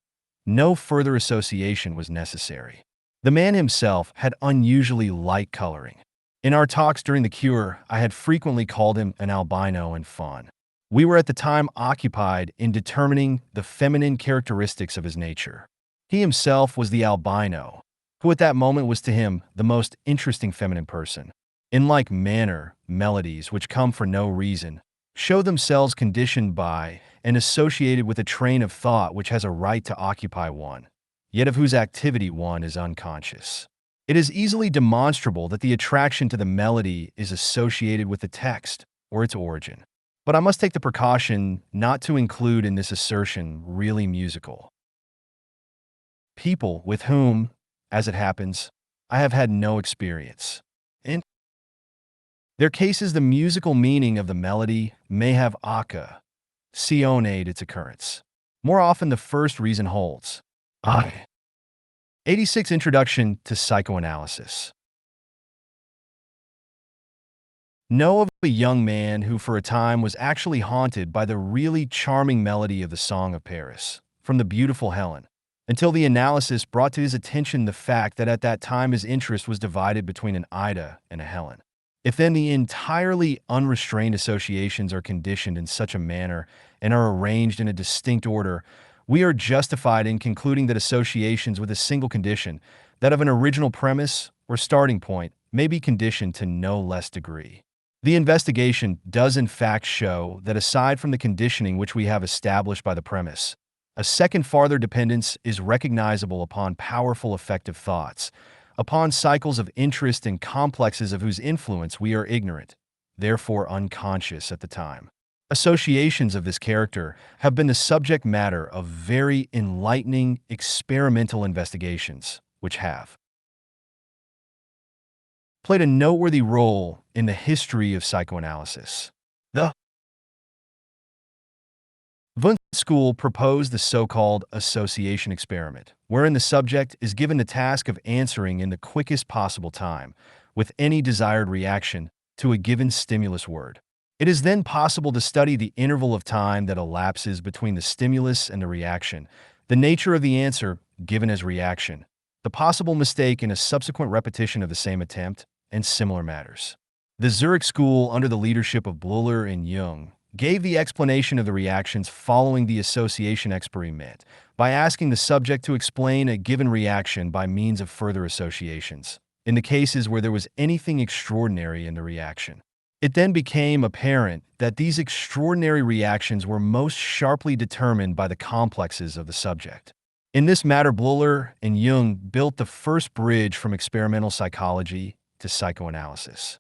No further association was necessary. The man himself had unusually light coloring. In our talks during the cure, I had frequently called him an albino and faun. We were at the time occupied in determining the feminine characteristics of his nature. He himself was the albino, who at that moment was to him the most interesting feminine person. In like manner, melodies which come for no reason show themselves conditioned by and associated with a train of thought which has a right to occupy one, yet of whose activity one is unconscious. It is easily demonstrable that the attraction to the melody is associated with the text or its origin. But I must take the precaution not to include in this assertion really musical people with whom, as it happens, I have had no experience. In their cases, the musical meaning of the melody may have occasioned its occurrence. More often, the first reason holds. 86 Introduction to Psychoanalysis. Know of a young man who for a time was actually haunted by the really charming melody of the Song of Paris, from the beautiful Helen, until the analysis brought to his attention the fact that at that time his interest was divided between an Ida and a Helen. If then the entirely unrestrained associations are conditioned in such a manner and are arranged in a distinct order, we are justified in concluding that associations with a single condition, that of an original premise or starting point, may be conditioned to no less degree. The investigation does in fact show that aside from the conditioning which we have established by the premise, a second farther dependence is recognizable upon powerful effective thoughts, upon cycles of interest and complexes of whose influence we are ignorant, therefore unconscious at the time. Associations of this character have been the subject matter of very enlightening experimental investigations, which have played a noteworthy role in the history of psychoanalysis. The Wundt school proposed the so-called association experiment, wherein the subject is given the task of answering in the quickest possible time, with any desired reaction, to a given stimulus word. It is then possible to study the interval of time that elapses between the stimulus and the reaction, the nature of the answer given as reaction, the possible mistake in a subsequent repetition of the same attempt, and similar matters. The Zurich school, under the leadership of Bleuler and Jung, gave the explanation of the reactions following the association experiment by asking the subject to explain a given reaction by means of further associations, in the cases where there was anything extraordinary in the reaction. It then became apparent that these extraordinary reactions were most sharply determined by the complexes of the subject. In this matter, Bleuler and Jung built the first bridge from experimental psychology to psychoanalysis.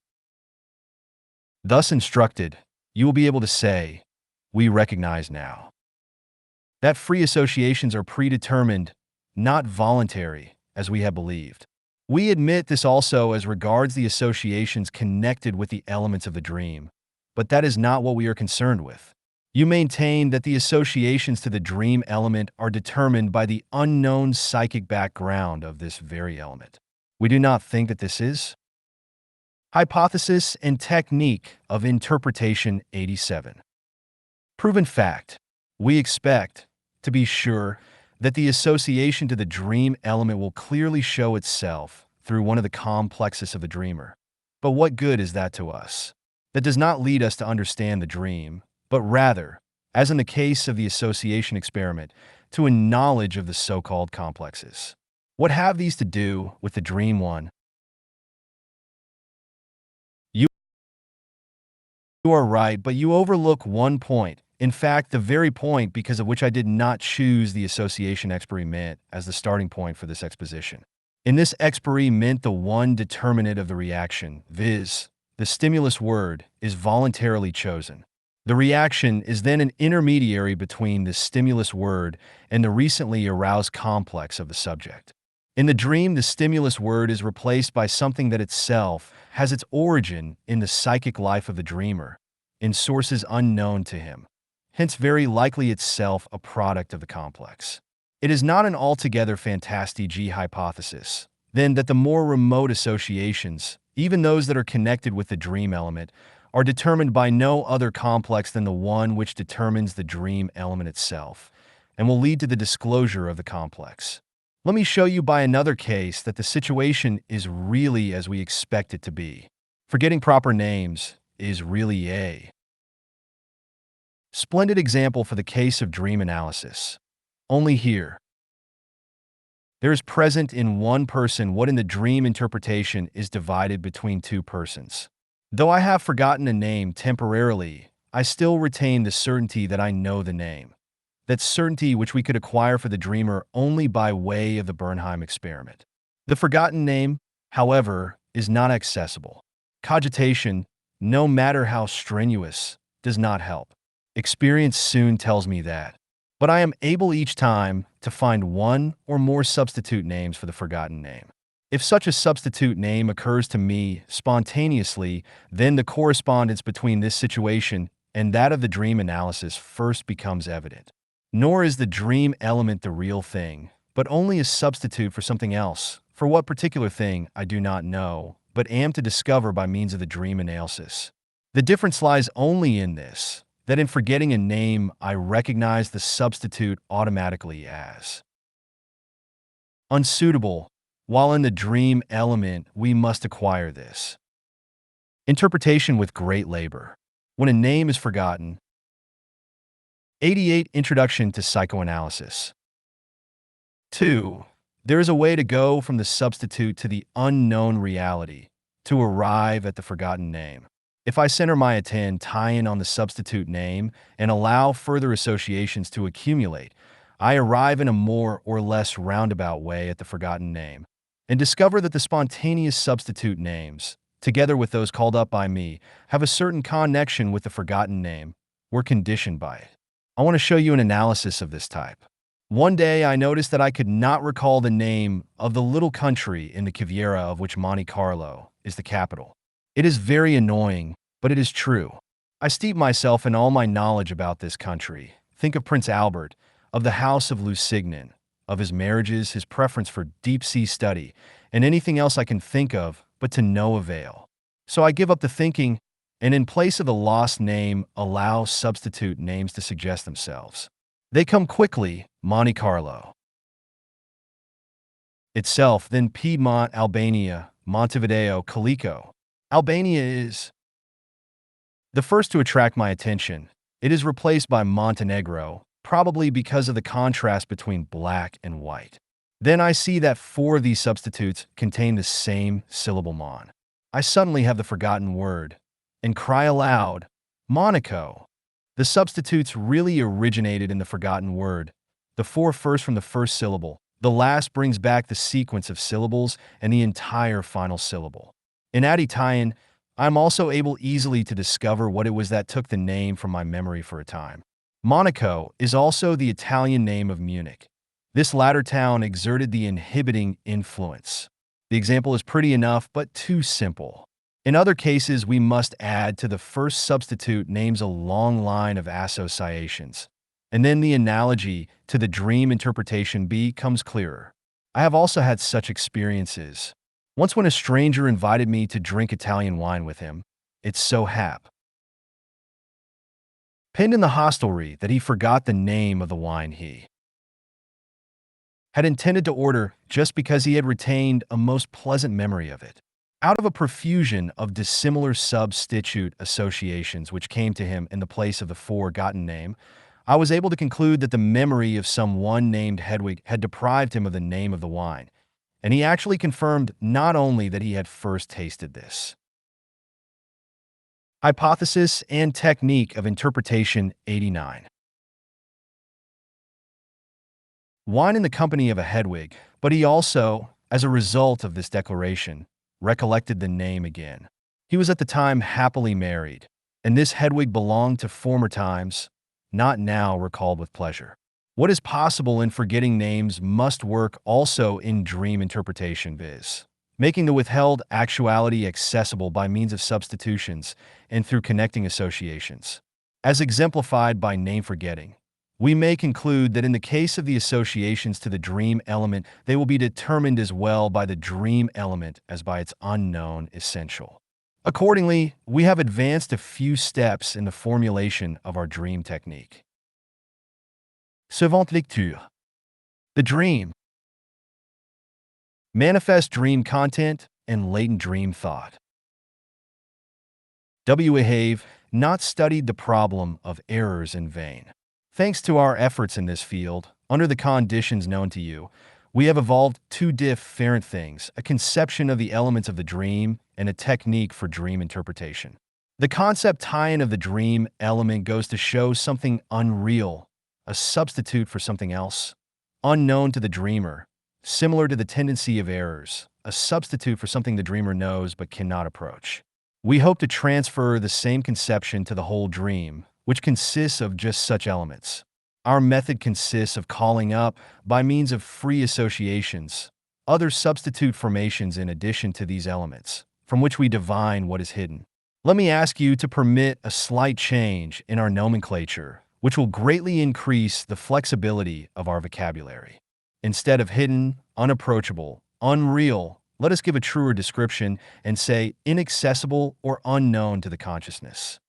Thus instructed, you will be able to say, we recognize now that free associations are predetermined, not voluntary, as we have believed. We admit this also as regards the associations connected with the elements of the dream, but that is not what we are concerned with. You maintain that the associations to the dream element are determined by the unknown psychic background of this very element. We do not think that this is. Hypothesis and Technique of Interpretation 87. Proven fact. We expect, to be sure, that the association to the dream element will clearly show itself through one of the complexes of the dreamer. But what good is that to us? That does not lead us to understand the dream, but rather, as in the case of the association experiment, to a knowledge of the so-called complexes. What have these to do with the dream one? You are right, but you overlook one point. In fact, the very point because of which I did not choose the association experiment as the starting point for this exposition. In this experiment, the one determinant of the reaction, viz., the stimulus word, is voluntarily chosen. The reaction is then an intermediary between the stimulus word and the recently aroused complex of the subject. In the dream, the stimulus word is replaced by something that itself has its origin in the psychic life of the dreamer, in sources unknown to him, hence very likely itself a product of the complex. It is not an altogether phantasy hypothesis, then, that the more remote associations, even those that are connected with the dream element, are determined by no other complex than the one which determines the dream element itself, and will lead to the disclosure of the complex. Let me show you by another case that the situation is really as we expect it to be. Forgetting proper names is really a splendid example for the case of dream analysis. Only here, there is present in one person what in the dream interpretation is divided between two persons. Though I have forgotten a name temporarily, I still retain the certainty that I know the name. That certainty which we could acquire for the dreamer only by way of the Bernheim experiment. The forgotten name, however, is not accessible. Cogitation, no matter how strenuous, does not help. Experience soon tells me that. But I am able each time to find one or more substitute names for the forgotten name. If such a substitute name occurs to me spontaneously, then the correspondence between this situation and that of the dream analysis first becomes evident. Nor is the dream element the real thing, but only a substitute for something else. For what particular thing, I do not know, but am to discover by means of the dream analysis. The difference lies only in this, that in forgetting a name, I recognize the substitute automatically as unsuitable, while in the dream element, we must acquire this. Interpretation with great labor. When a name is forgotten. 88. Introduction to Psychoanalysis. 2. There is a way to go from the substitute to the unknown reality, to arrive at the forgotten name. If I center my attention on the substitute name and allow further associations to accumulate, I arrive in a more or less roundabout way at the forgotten name, and discover that the spontaneous substitute names, together with those called up by me, have a certain connection with the forgotten name. We're conditioned by it. I want to show you an analysis of this type. One day I noticed that I could not recall the name of the little country in the caviare of which Monte Carlo is the capital. It is very annoying, but it is true. I steep myself in all my knowledge about this country. Think of Prince Albert, of the House of Lusignan, of his marriages, his preference for deep-sea study, and anything else I can think of, but to no avail. So I give up the thinking, and in place of the lost name, allow substitute names to suggest themselves. They come quickly: Monte Carlo itself, then Piedmont, Albania, Montevideo, Calico. Albania is the first to attract my attention. It is replaced by Montenegro, probably because of the contrast between black and white. Then I see that 4 of these substitutes contain the same syllable mon. I suddenly have the forgotten word, and cry aloud, Monaco. The substitutes really originated in the forgotten word, the 4 first from the first syllable. The last brings back the sequence of syllables and the entire final syllable. In Italian, I'm also able easily to discover what it was that took the name from my memory for a time. Monaco is also the Italian name of Munich. This latter town exerted the inhibiting influence. The example is pretty enough, but too simple. In other cases, we must add to the first substitute names a long line of associations, and then the analogy to the dream interpretation becomes clearer. I have also had such experiences. Once when a stranger invited me to drink Italian wine with him, it so happened in the hostelry that he forgot the name of the wine he had intended to order just because he had retained a most pleasant memory of it. Out of a profusion of dissimilar substitute associations which came to him in the place of the forgotten name, I was able to conclude that the memory of some one named Hedwig had deprived him of the name of the wine, and he actually confirmed not only that he had first tasted this. Hypothesis and technique of interpretation 89. Wine in the company of a Hedwig, but he also, as a result of this declaration, recollected the name again. He was at the time happily married, and this Hedwig belonged to former times, not now recalled with pleasure. What is possible in forgetting names must work also in dream interpretation, viz. Making the withheld actuality accessible by means of substitutions and through connecting associations. As exemplified by name forgetting, we may conclude that in the case of the associations to the dream element, they will be determined as well by the dream element as by its unknown essential. Accordingly, we have advanced a few steps in the formulation of our dream technique. Suivante lecture. The dream. Manifest dream content and latent dream thought. We have not studied the problem of errors in vain. Thanks to our efforts in this field, under the conditions known to you, we have evolved 2 different things: a conception of the elements of the dream and a technique for dream interpretation. The concept tie-in of the dream element goes to show something unreal, a substitute for something else, unknown to the dreamer, similar to the tendency of errors, a substitute for something the dreamer knows but cannot approach. We hope to transfer the same conception to the whole dream, which consists of just such elements. Our method consists of calling up, by means of free associations, other substitute formations in addition to these elements, from which we divine what is hidden. Let me ask you to permit a slight change in our nomenclature, which will greatly increase the flexibility of our vocabulary. Instead of hidden, unapproachable, unreal, let us give a truer description and say inaccessible or unknown to the consciousness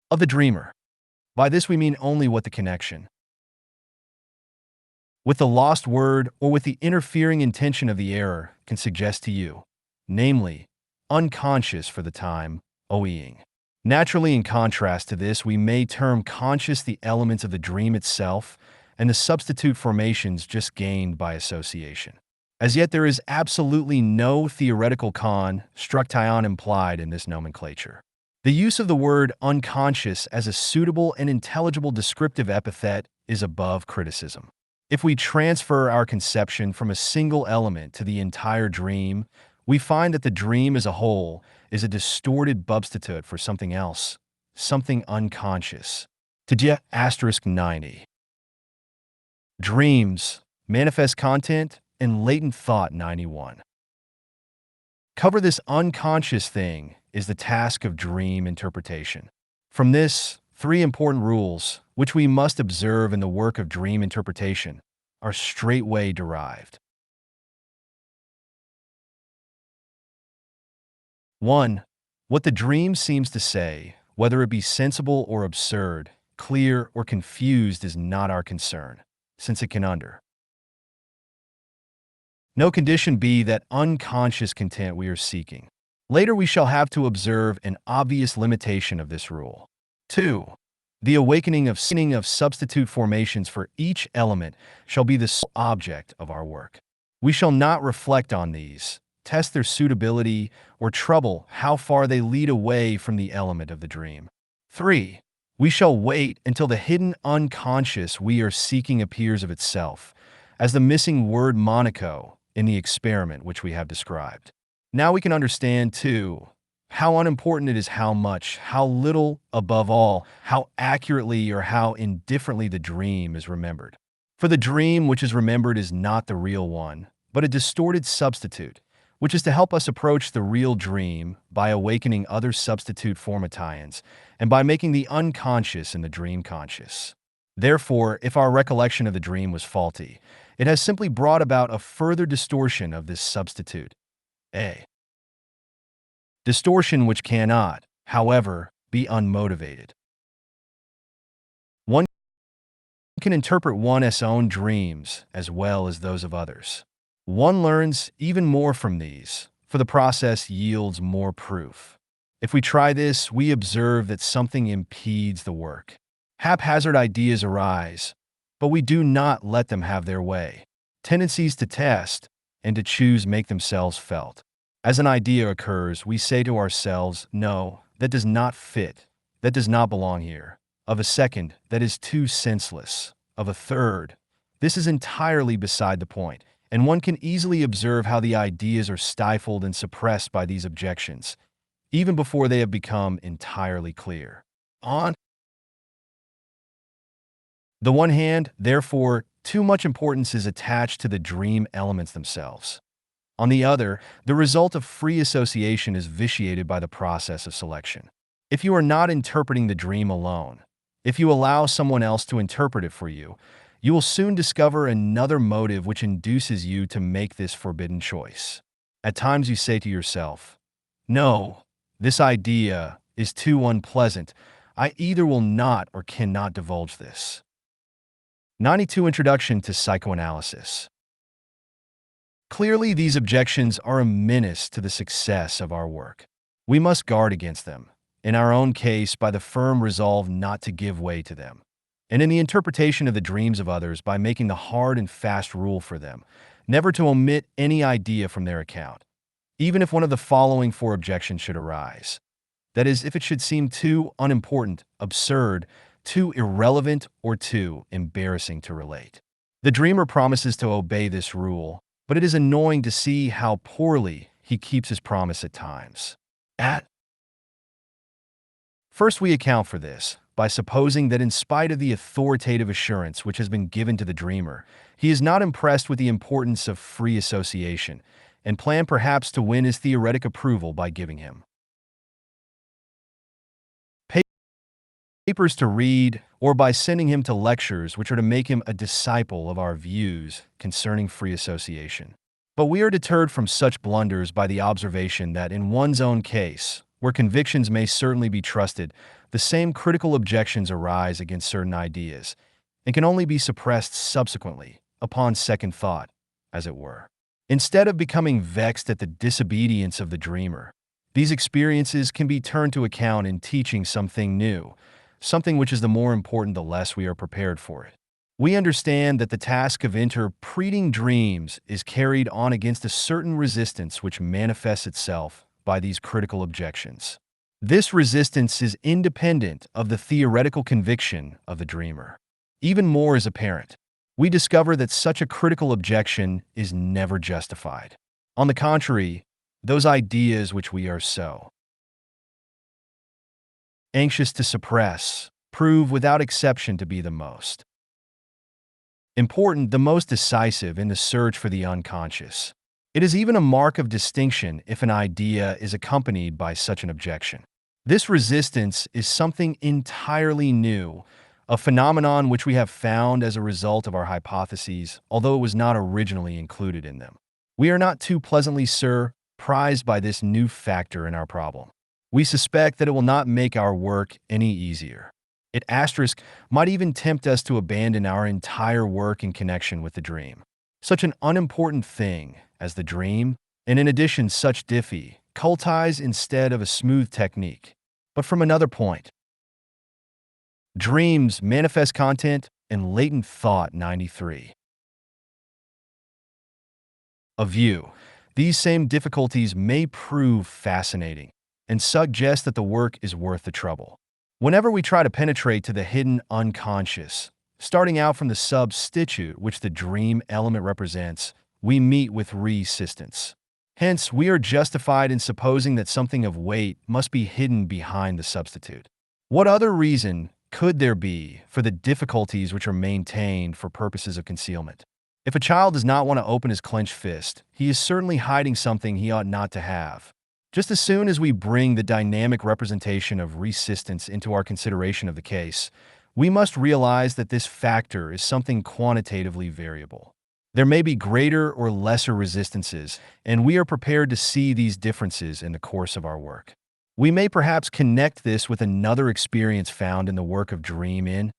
of the dreamer. By this we mean only what the connection with the lost word or with the interfering intention of the error can suggest to you, namely, unconscious for the time, OEing. Naturally, in contrast to this, we may term conscious the elements of the dream itself and the substitute formations just gained by association. As yet, there is absolutely no theoretical construction implied in this nomenclature. The use of the word unconscious as a suitable and intelligible descriptive epithet is above criticism. If we transfer our conception from a single element to the entire dream, we find that the dream as a whole is a distorted substitute for something else, something unconscious. To asterisk 90. Dreams, manifest content, and latent thought 91. Cover this unconscious thing is the task of dream interpretation. From this, three important rules, which we must observe in the work of dream interpretation, are straightway derived. 1. What the dream seems to say, whether it be sensible or absurd, clear or confused, is not our concern, since it can under no condition be that unconscious content we are seeking. Later we shall have to observe an obvious limitation of this rule. 2. The awakening of substitute formations for each element shall be the sole object of our work. We shall not reflect on these, test their suitability, or trouble how far they lead away from the element of the dream. 3. We shall wait until the hidden unconscious we are seeking appears of itself, as the missing word Monaco in the experiment which we have described. Now we can understand, too, how unimportant it is how much, how little, above all, how accurately or how indifferently the dream is remembered. For the dream which is remembered is not the real one, but a distorted substitute, which is to help us approach the real dream by awakening other substitute formations and by making the unconscious in the dream conscious. Therefore, if our recollection of the dream was faulty, it has simply brought about a further distortion of this substitute. A distortion which cannot, however, be unmotivated. One can interpret one's own dreams as well as those of others. One learns even more from these, for the process yields more proof. If we try this, we observe that something impedes the work. Haphazard ideas arise, but we do not let them have their way. Tendencies to test and to choose make themselves felt. As an idea occurs, we say to ourselves, no, that does not fit, that does not belong here. Of a second, that is too senseless. Of a third, this is entirely beside the point, and one can easily observe how the ideas are stifled and suppressed by these objections, even before they have become entirely clear. On the one hand, therefore, too much importance is attached to the dream elements themselves. On the other, the result of free association is vitiated by the process of selection. If you are not interpreting the dream alone, if you allow someone else to interpret it for you, you will soon discover another motive which induces you to make this forbidden choice. At times you say to yourself, no, this idea is too unpleasant. I either will not or cannot divulge this. 92 Introduction to Psychoanalysis. Clearly, these objections are a menace to the success of our work. We must guard against them, in our own case by the firm resolve not to give way to them, and in the interpretation of the dreams of others by making the hard and fast rule for them, never to omit any idea from their account, even if one of the following four objections should arise. That is, if it should seem too unimportant, absurd, too irrelevant, or too embarrassing to relate. The dreamer promises to obey this rule, but it is annoying to see how poorly he keeps his promise at times. At first, we account for this by supposing that in spite of the authoritative assurance which has been given to the dreamer, he is not impressed with the importance of free association, and plan perhaps to win his theoretic approval by giving him papers to read, or by sending him to lectures which are to make him a disciple of our views concerning free association. But we are deterred from such blunders by the observation that in one's own case, where convictions may certainly be trusted, the same critical objections arise against certain ideas, and can only be suppressed subsequently, upon second thought, as it were. Instead of becoming vexed at the disobedience of the dreamer, These experiences can be turned to account in teaching something new, something which is the more important the less we are prepared for it. We understand that the task of interpreting dreams is carried on against a certain resistance which manifests itself by these critical objections. This resistance is independent of the theoretical conviction of the dreamer. Even more is apparent. We discover that such a critical objection is never justified. On the contrary, those ideas which we are so anxious to suppress prove without exception to be the most important, the most decisive in the search for the unconscious. It is even a mark of distinction if an idea is accompanied by such an objection. This resistance is something entirely new, a phenomenon which we have found as a result of our hypotheses, although it was not originally included in them. We are not too pleasantly surprised by this new factor in our problem. We suspect that it will not make our work any easier. It might even tempt us to abandon our entire work in connection with the dream. Such an unimportant thing as the dream, and in addition such difficulties instead of a smooth technique. But from another point, dreams, manifest content, and latent thought 93. A view. These same difficulties may prove fascinating and suggest that the work is worth the trouble. Whenever we try to penetrate to the hidden unconscious, starting out from the substitute which the dream element represents, we meet with resistance. Hence, we are justified in supposing that something of weight must be hidden behind the substitute. What other reason could there be for the difficulties which are maintained for purposes of concealment? If a child does not want to open his clenched fist, he is certainly hiding something he ought not to have. Just as soon as we bring the dynamic representation of resistance into our consideration of the case, we must realize that this factor is something quantitatively variable. There may be greater or lesser resistances, and we are prepared to see these differences in the course of our work. We may perhaps connect this with another experience found in the work of dream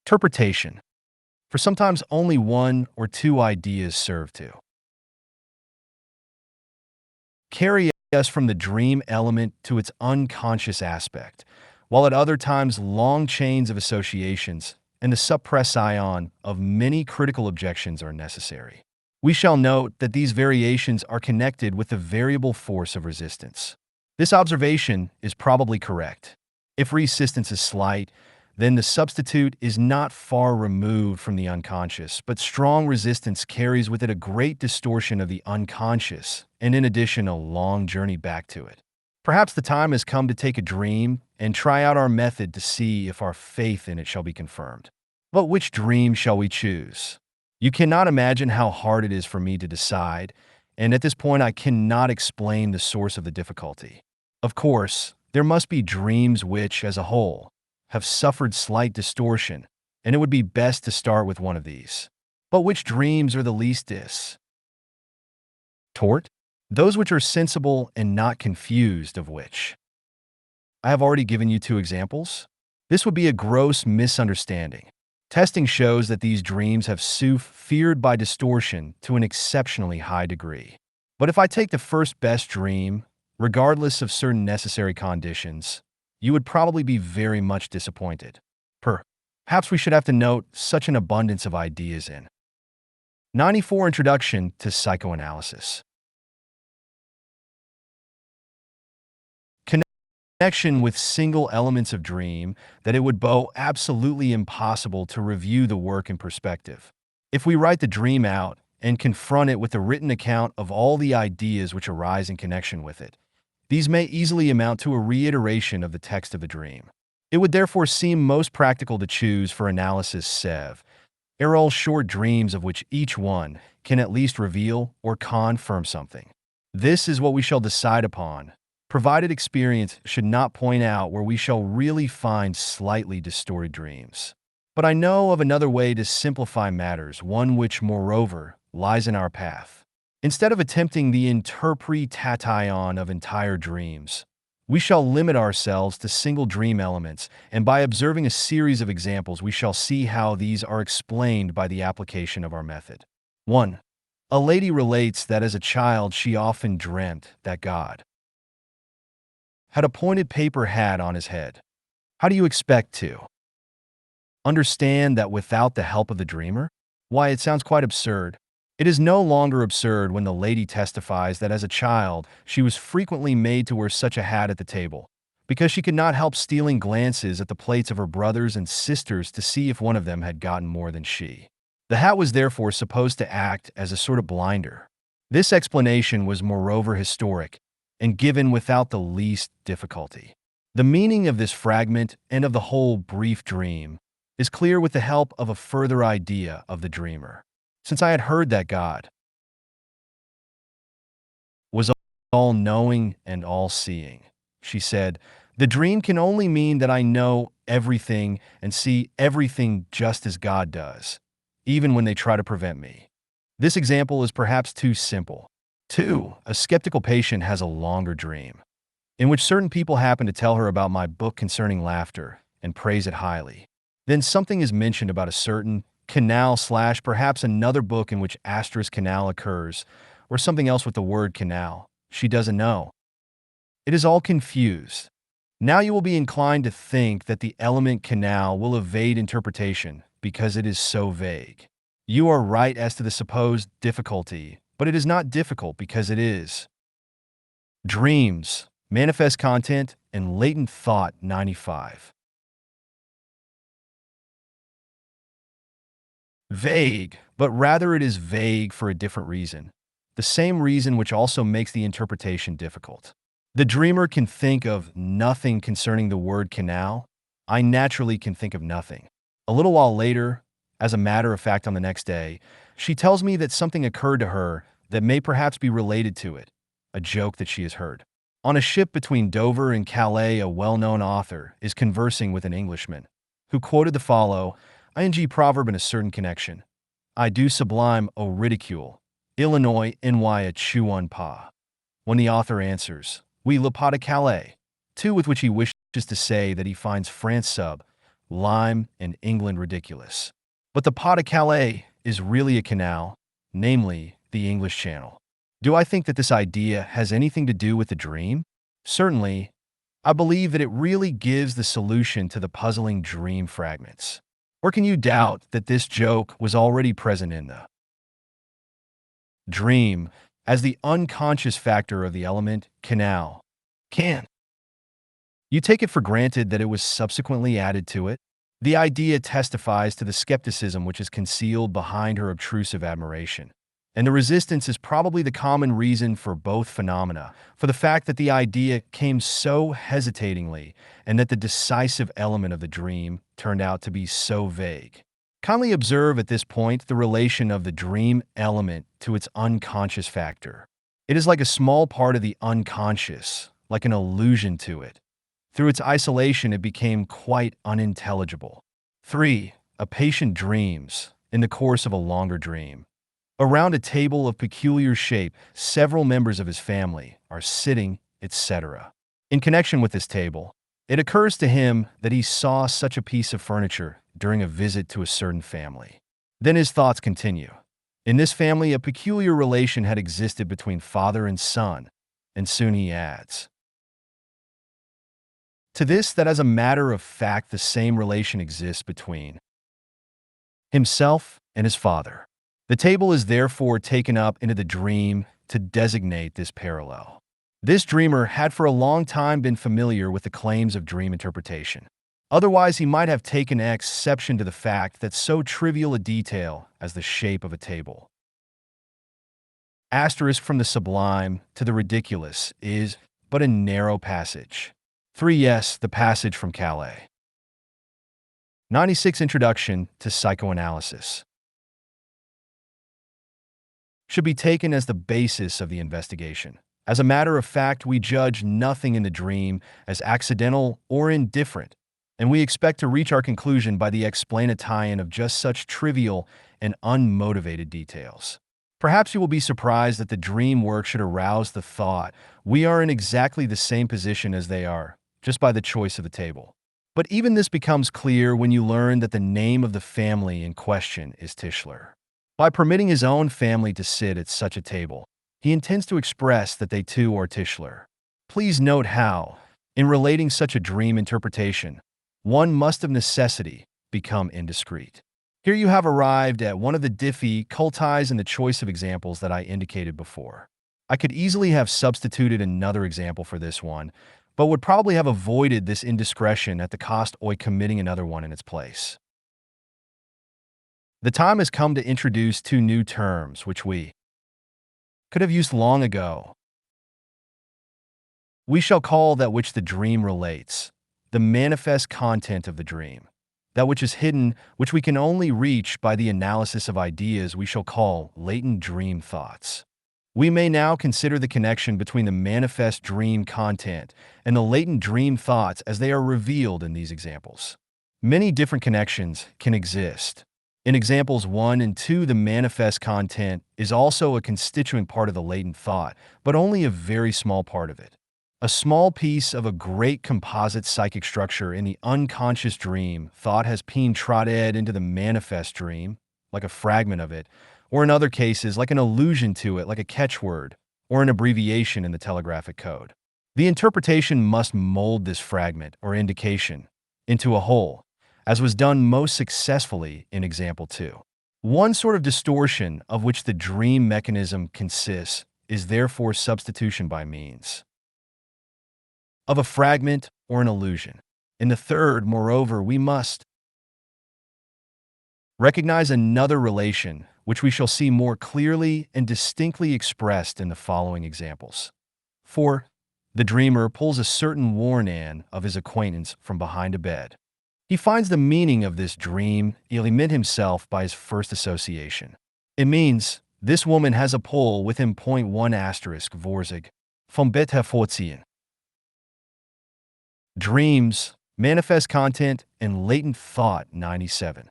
interpretation, for sometimes only one or two ideas serve to carry us from the dream element to its unconscious aspect, while at other times long chains of associations and the suppression of many critical objections are necessary. We shall note that these variations are connected with the variable force of resistance. This observation is probably correct. If resistance is slight, then the substitute is not far removed from the unconscious, but strong resistance carries with it a great distortion of the unconscious, and in addition a long journey back to it. Perhaps the time has come to take a dream and try out our method to see if our faith in it shall be confirmed. But which dream shall we choose? You cannot imagine how hard it is for me to decide, and at this point I cannot explain the source of the difficulty. Of course, there must be dreams which, as a whole, have suffered slight distortion, and it would be best to start with one of these. But which dreams are the least distort? Those which are sensible and not confused, of which I have already given you two examples. This would be a gross misunderstanding. Testing shows that these dreams have feared by distortion to an exceptionally high degree. But if I take the first best dream, regardless of certain necessary conditions, you would probably be very much disappointed. Perhaps we should have to note such an abundance of ideas in 94 Introduction to Psychoanalysis. Connection with single elements of dream that it would be absolutely impossible to review the work in perspective. If we write the dream out and confront it with a written account of all the ideas which arise in connection with it, these may easily amount to a reiteration of the text of the dream. It would therefore seem most practical to choose for analysis several short dreams of which each one can at least reveal or confirm something. This is what we shall decide upon, provided experience should not point out where we shall really find slightly distorted dreams. But I know of another way to simplify matters, one which, moreover, lies in our path. Instead of attempting the interpretation of entire dreams, we shall limit ourselves to single dream elements, and by observing a series of examples, we shall see how these are explained by the application of our method. 1. A lady relates that as a child she often dreamt that God had a pointed paper hat on his head. How do you expect to understand that without the help of the dreamer? Why, it sounds quite absurd. It is no longer absurd when the lady testifies that as a child, she was frequently made to wear such a hat at the table, because she could not help stealing glances at the plates of her brothers and sisters to see if one of them had gotten more than she. The hat was therefore supposed to act as a sort of blinder. This explanation was moreover historic and given without the least difficulty. The meaning of this fragment and of the whole brief dream is clear with the help of a further idea of the dreamer. Since I had heard that God was all-knowing and all-seeing, she said, the dream can only mean that I know everything and see everything just as God does, even when they try to prevent me. This example is perhaps too simple. 2. A skeptical patient has a longer dream, in which certain people happen to tell her about my book concerning laughter and praise it highly. Then something is mentioned about a certain canal / perhaps another book in which asterisk canal occurs, or something else with the word canal. She doesn't know. It is all confused. Now you will be inclined to think that the element canal will evade interpretation because it is so vague. You are right as to the supposed difficulty, but it is not difficult because it is. Dreams, manifest content, and latent thought 95. Vague, but rather it is vague for a different reason. The same reason which also makes the interpretation difficult. The dreamer can think of nothing concerning the word canal. I naturally can think of nothing. A little while later, as a matter of fact on the next day, she tells me that something occurred to her that may perhaps be related to it, a joke that she has heard. On a ship between Dover and Calais, a well-known author is conversing with an Englishman, who quoted the following ing proverb in a certain connection. I do sublime, o ridicule, Illinois ny a chuan pa. When the author answers, oui le pas de Calais, two with which he wishes to say that he finds France sublime and England ridiculous. But the pas de Calais is really a canal, namely the English Channel. Do I think that this idea has anything to do with the dream? Certainly, I believe that it really gives the solution to the puzzling dream fragments. Or can you doubt that this joke was already present in the dream as the unconscious factor of the element canal? Can you take it for granted that it was subsequently added to it? The idea testifies to the skepticism which is concealed behind her obtrusive admiration. And the resistance is probably the common reason for both phenomena, for the fact that the idea came so hesitatingly and that the decisive element of the dream turned out to be so vague. Kindly observe at this point the relation of the dream element to its unconscious factor. It is like a small part of the unconscious, like an allusion to it. Through its isolation, it became quite unintelligible. 3. A patient dreams, in the course of a longer dream. Around a table of peculiar shape, several members of his family are sitting, etc. In connection with this table, it occurs to him that he saw such a piece of furniture during a visit to a certain family. Then his thoughts continue. In this family, a peculiar relation had existed between father and son, and soon he adds to this that as a matter of fact the same relation exists between himself and his father. The table is therefore taken up into the dream to designate this parallel. This dreamer had for a long time been familiar with the claims of dream interpretation. Otherwise, he might have taken exception to the fact that so trivial a detail as the shape of a table, asterisk from the sublime to the ridiculous, is but a narrow passage. 3. Yes, the passage from Calais. 96. Introduction to Psychoanalysis should be taken as the basis of the investigation. As a matter of fact, we judge nothing in the dream as accidental or indifferent, and we expect to reach our conclusion by the explanation of just such trivial and unmotivated details. Perhaps you will be surprised that the dream work should arouse the thought we are in exactly the same position as they are, just by the choice of the table. But even this becomes clear when you learn that the name of the family in question is Tischler. By permitting his own family to sit at such a table, he intends to express that they too are Tischler. Please note how, In relating such a dream interpretation, one must of necessity become indiscreet. Here you have arrived at one of the difficulties in the choice of examples that I indicated before. I could easily have substituted another example for this one, but would probably have avoided this indiscretion at the cost of committing another one in its place. The time has come to introduce two new terms which we could have used long ago. We shall call that which the dream relates, the manifest content of the dream. That which is hidden, which we can only reach by the analysis of ideas, we shall call latent dream thoughts. We may now consider the connection between the manifest dream content and the latent dream thoughts as they are revealed in these examples. Many different connections can exist. In examples 1 and 2, the manifest content is also a constituent part of the latent thought, but only a very small part of it. A small piece of a great composite psychic structure in the unconscious dream thought has been trotted into the manifest dream, like a fragment of it, or in other cases, like an allusion to it, like a catchword, or an abbreviation in the telegraphic code. The interpretation must mold this fragment or indication into a whole, as was done most successfully in example 2. One sort of distortion of which the dream mechanism consists is therefore substitution by means of a fragment or an illusion. In the third, moreover, we must recognize another relation, which we shall see more clearly and distinctly expressed in the following examples. For the dreamer pulls a certain warning of his acquaintance from behind a bed. He finds the meaning of this dream elimine himself by his first association. It means this woman has a pull within .1 asterisk Vorzig vom Beta vorziehen. Dreams, manifest content, and latent thought 97.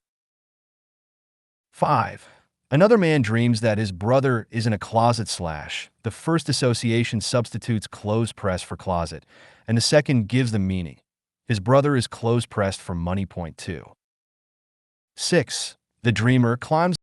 5. Another man dreams that his brother is in a closet / the first association substitutes clothes press for closet, and the second gives the meaning. His brother is clothes pressed for money. 2. 6. The dreamer climbs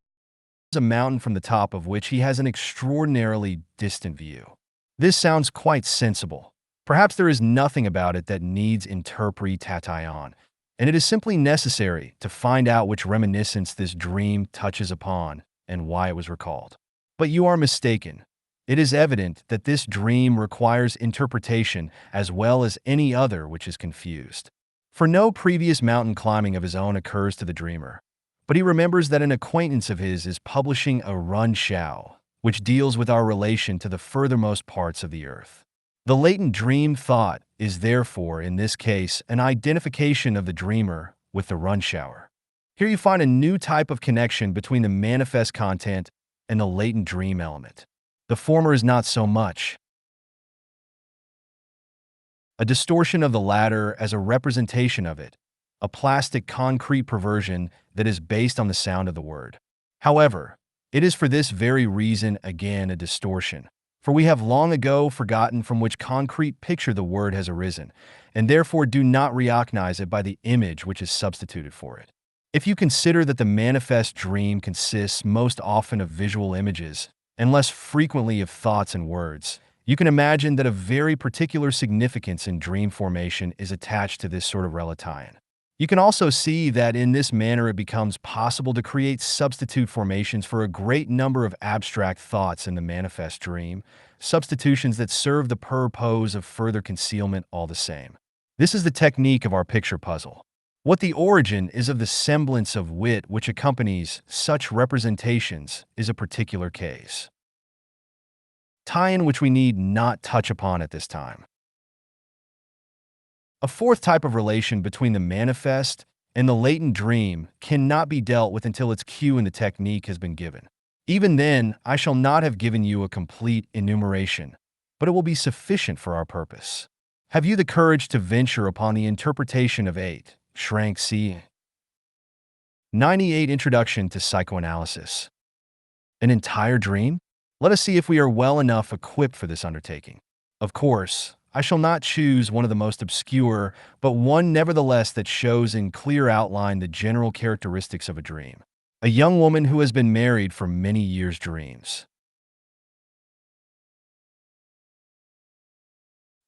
a mountain from the top of which he has an extraordinarily distant view. This sounds quite sensible. Perhaps there is nothing about it that needs interpretation, and it is simply necessary to find out which reminiscence this dream touches upon and why it was recalled. But you are mistaken. It is evident that this dream requires interpretation as well as any other which is confused. For no previous mountain climbing of his own occurs to the dreamer, but he remembers that an acquaintance of his is publishing a Rundschau, which deals with our relation to the furthermost parts of the earth. The latent dream thought is therefore, in this case, an identification of the dreamer with the Rundschau. Here you find a new type of connection between the manifest content and the latent dream element. The former is not so much a distortion of the latter as a representation of it, a plastic concrete perversion that is based on the sound of the word. However, it is for this very reason again a distortion, for we have long ago forgotten from which concrete picture the word has arisen, and therefore do not recognize it by the image which is substituted for it. If you consider that the manifest dream consists most often of visual images, and less frequently of thoughts and words, you can imagine that a very particular significance in dream formation is attached to this sort of relation. You can also see that in this manner it becomes possible to create substitute formations for a great number of abstract thoughts in the manifest dream, substitutions that serve the purpose of further concealment all the same. This is the technique of our picture puzzle. What the origin is of the semblance of wit which accompanies such representations is a particular case, tie-in which we need not touch upon at this time. A fourth type of relation between the manifest and the latent dream cannot be dealt with until its cue in the technique has been given. Even then, I shall not have given you a complete enumeration, but it will be sufficient for our purpose. Have you the courage to venture upon the interpretation of 8, Schrank C. 98 Introduction to Psychoanalysis? An entire dream? Let us see if we are well enough equipped for this undertaking. Of course, I shall not choose one of the most obscure, but one nevertheless that shows in clear outline the general characteristics of a dream. A young woman who has been married for many years dreams.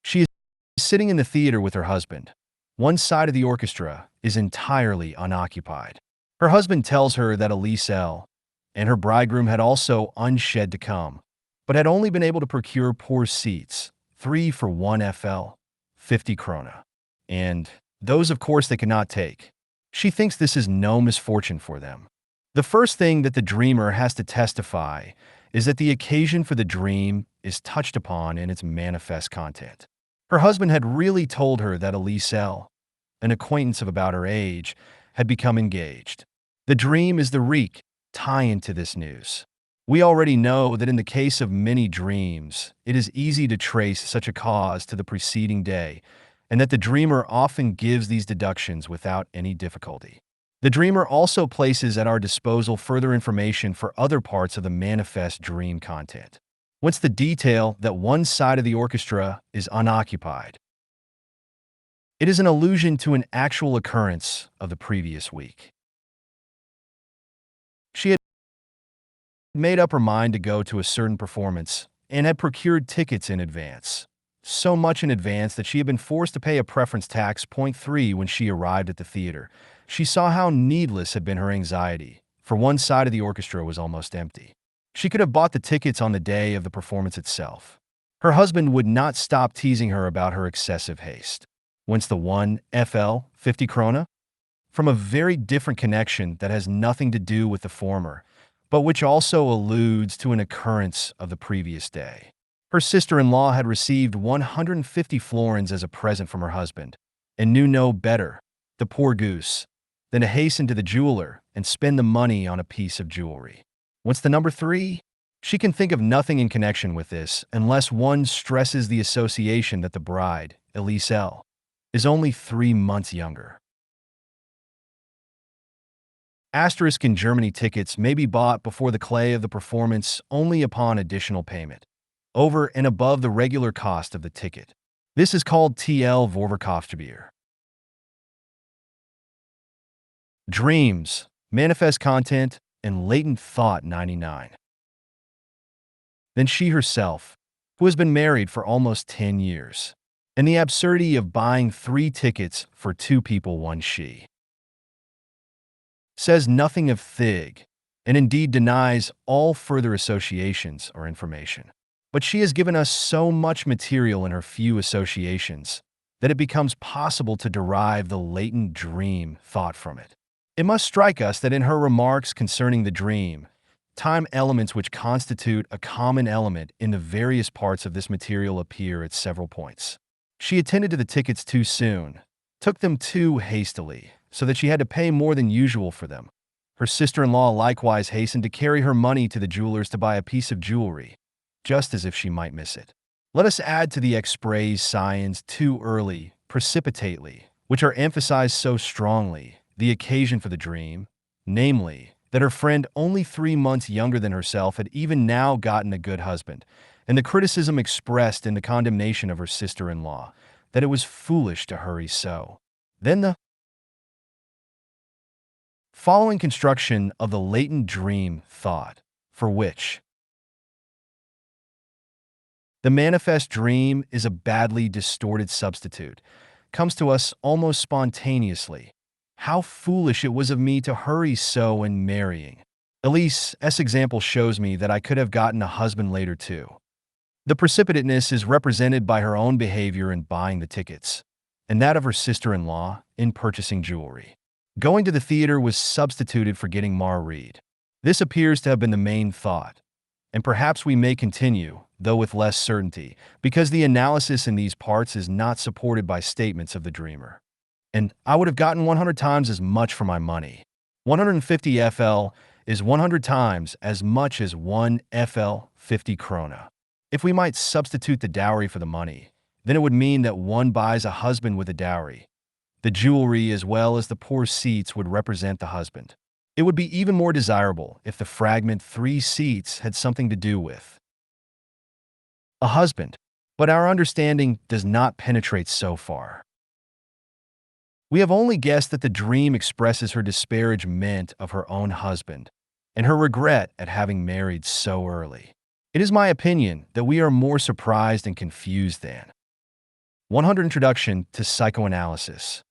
She is sitting in the theater with her husband. One side of the orchestra is entirely unoccupied. Her husband tells her that Elise L. and her bridegroom had also unshed to come, but had only been able to procure poor seats, 3 for 1 FL, 50 krona. And those, of course, they could not take. She thinks this is no misfortune for them. The first thing that the dreamer has to testify is that the occasion for the dream is touched upon in its manifest content. Her husband had really told her that Elise L., an acquaintance of about her age, had become engaged. The dream is the reek tie-in to this news. We already know that in the case of many dreams, it is easy to trace such a cause to the preceding day, and that the dreamer often gives these deductions without any difficulty. The dreamer also places at our disposal further information for other parts of the manifest dream content. What's the detail that one side of the orchestra is unoccupied? It is an allusion to an actual occurrence of the previous week. She had made up her mind to go to a certain performance and had procured tickets in advance. So much in advance that she had been forced to pay a preference tax .3 when she arrived at the theater. She saw how needless had been her anxiety, for one side of the orchestra was almost empty. She could have bought the tickets on the day of the performance itself. Her husband would not stop teasing her about her excessive haste. Whence the 1 FL 50 krona? From a very different connection that has nothing to do with the former, but which also alludes to an occurrence of the previous day. Her sister-in-law had received 150 florins as a present from her husband, and knew no better, the poor goose, than to hasten to the jeweler and spend the money on a piece of jewelry. What's the number 3? She can think of nothing in connection with this unless one stresses the association that the bride, Elise L., is only 3 months younger. Asterisk in Germany, tickets may be bought before the clay of the performance only upon additional payment, over and above the regular cost of the ticket. This is called TL Vorverkaufsgebühr. Dreams, manifest content, and latent thought 99. Then she herself, who has been married for almost 10 years, and the absurdity of buying 3 tickets for 2 people, one she, says nothing of Thig, and indeed denies all further associations or information. But she has given us so much material in her few associations that it becomes possible to derive the latent dream thought from it. It must strike us that in her remarks concerning the dream, time elements which constitute a common element in the various parts of this material appear at several points. She attended to the tickets too soon, took them too hastily, so that she had to pay more than usual for them. Her sister-in-law likewise hastened to carry her money to the jeweler's to buy a piece of jewelry, just as if she might miss it. Let us add to the express signs too early, precipitately, which are emphasized so strongly, the occasion for the dream, namely, that her friend only 3 months younger than herself had even now gotten a good husband, and the criticism expressed in the condemnation of her sister-in-law, that it was foolish to hurry so. Then the following construction of the latent dream thought, for which the manifest dream is a badly distorted substitute, comes to us almost spontaneously. How foolish it was of me to hurry so in marrying. Elise's example shows me that I could have gotten a husband later too. The precipitateness is represented by her own behavior in buying the tickets, and that of her sister-in-law in purchasing jewelry. Going to the theater was substituted for getting Mar read. This appears to have been the main thought, and perhaps we may continue, though with less certainty, because the analysis in these parts is not supported by statements of the dreamer. And I would have gotten 100 times as much for my money. 150 FL is 100 times as much as 1 FL 50 krona. If we might substitute the dowry for the money, then it would mean that one buys a husband with a dowry. The jewelry as well as the poor seats would represent the husband. It would be even more desirable if the fragment 3 seats had something to do with a husband, but our understanding does not penetrate so far. We have only guessed that the dream expresses her disparagement of her own husband and her regret at having married so early. It is my opinion that we are more surprised and confused than 100 Introduction to Psychoanalysis.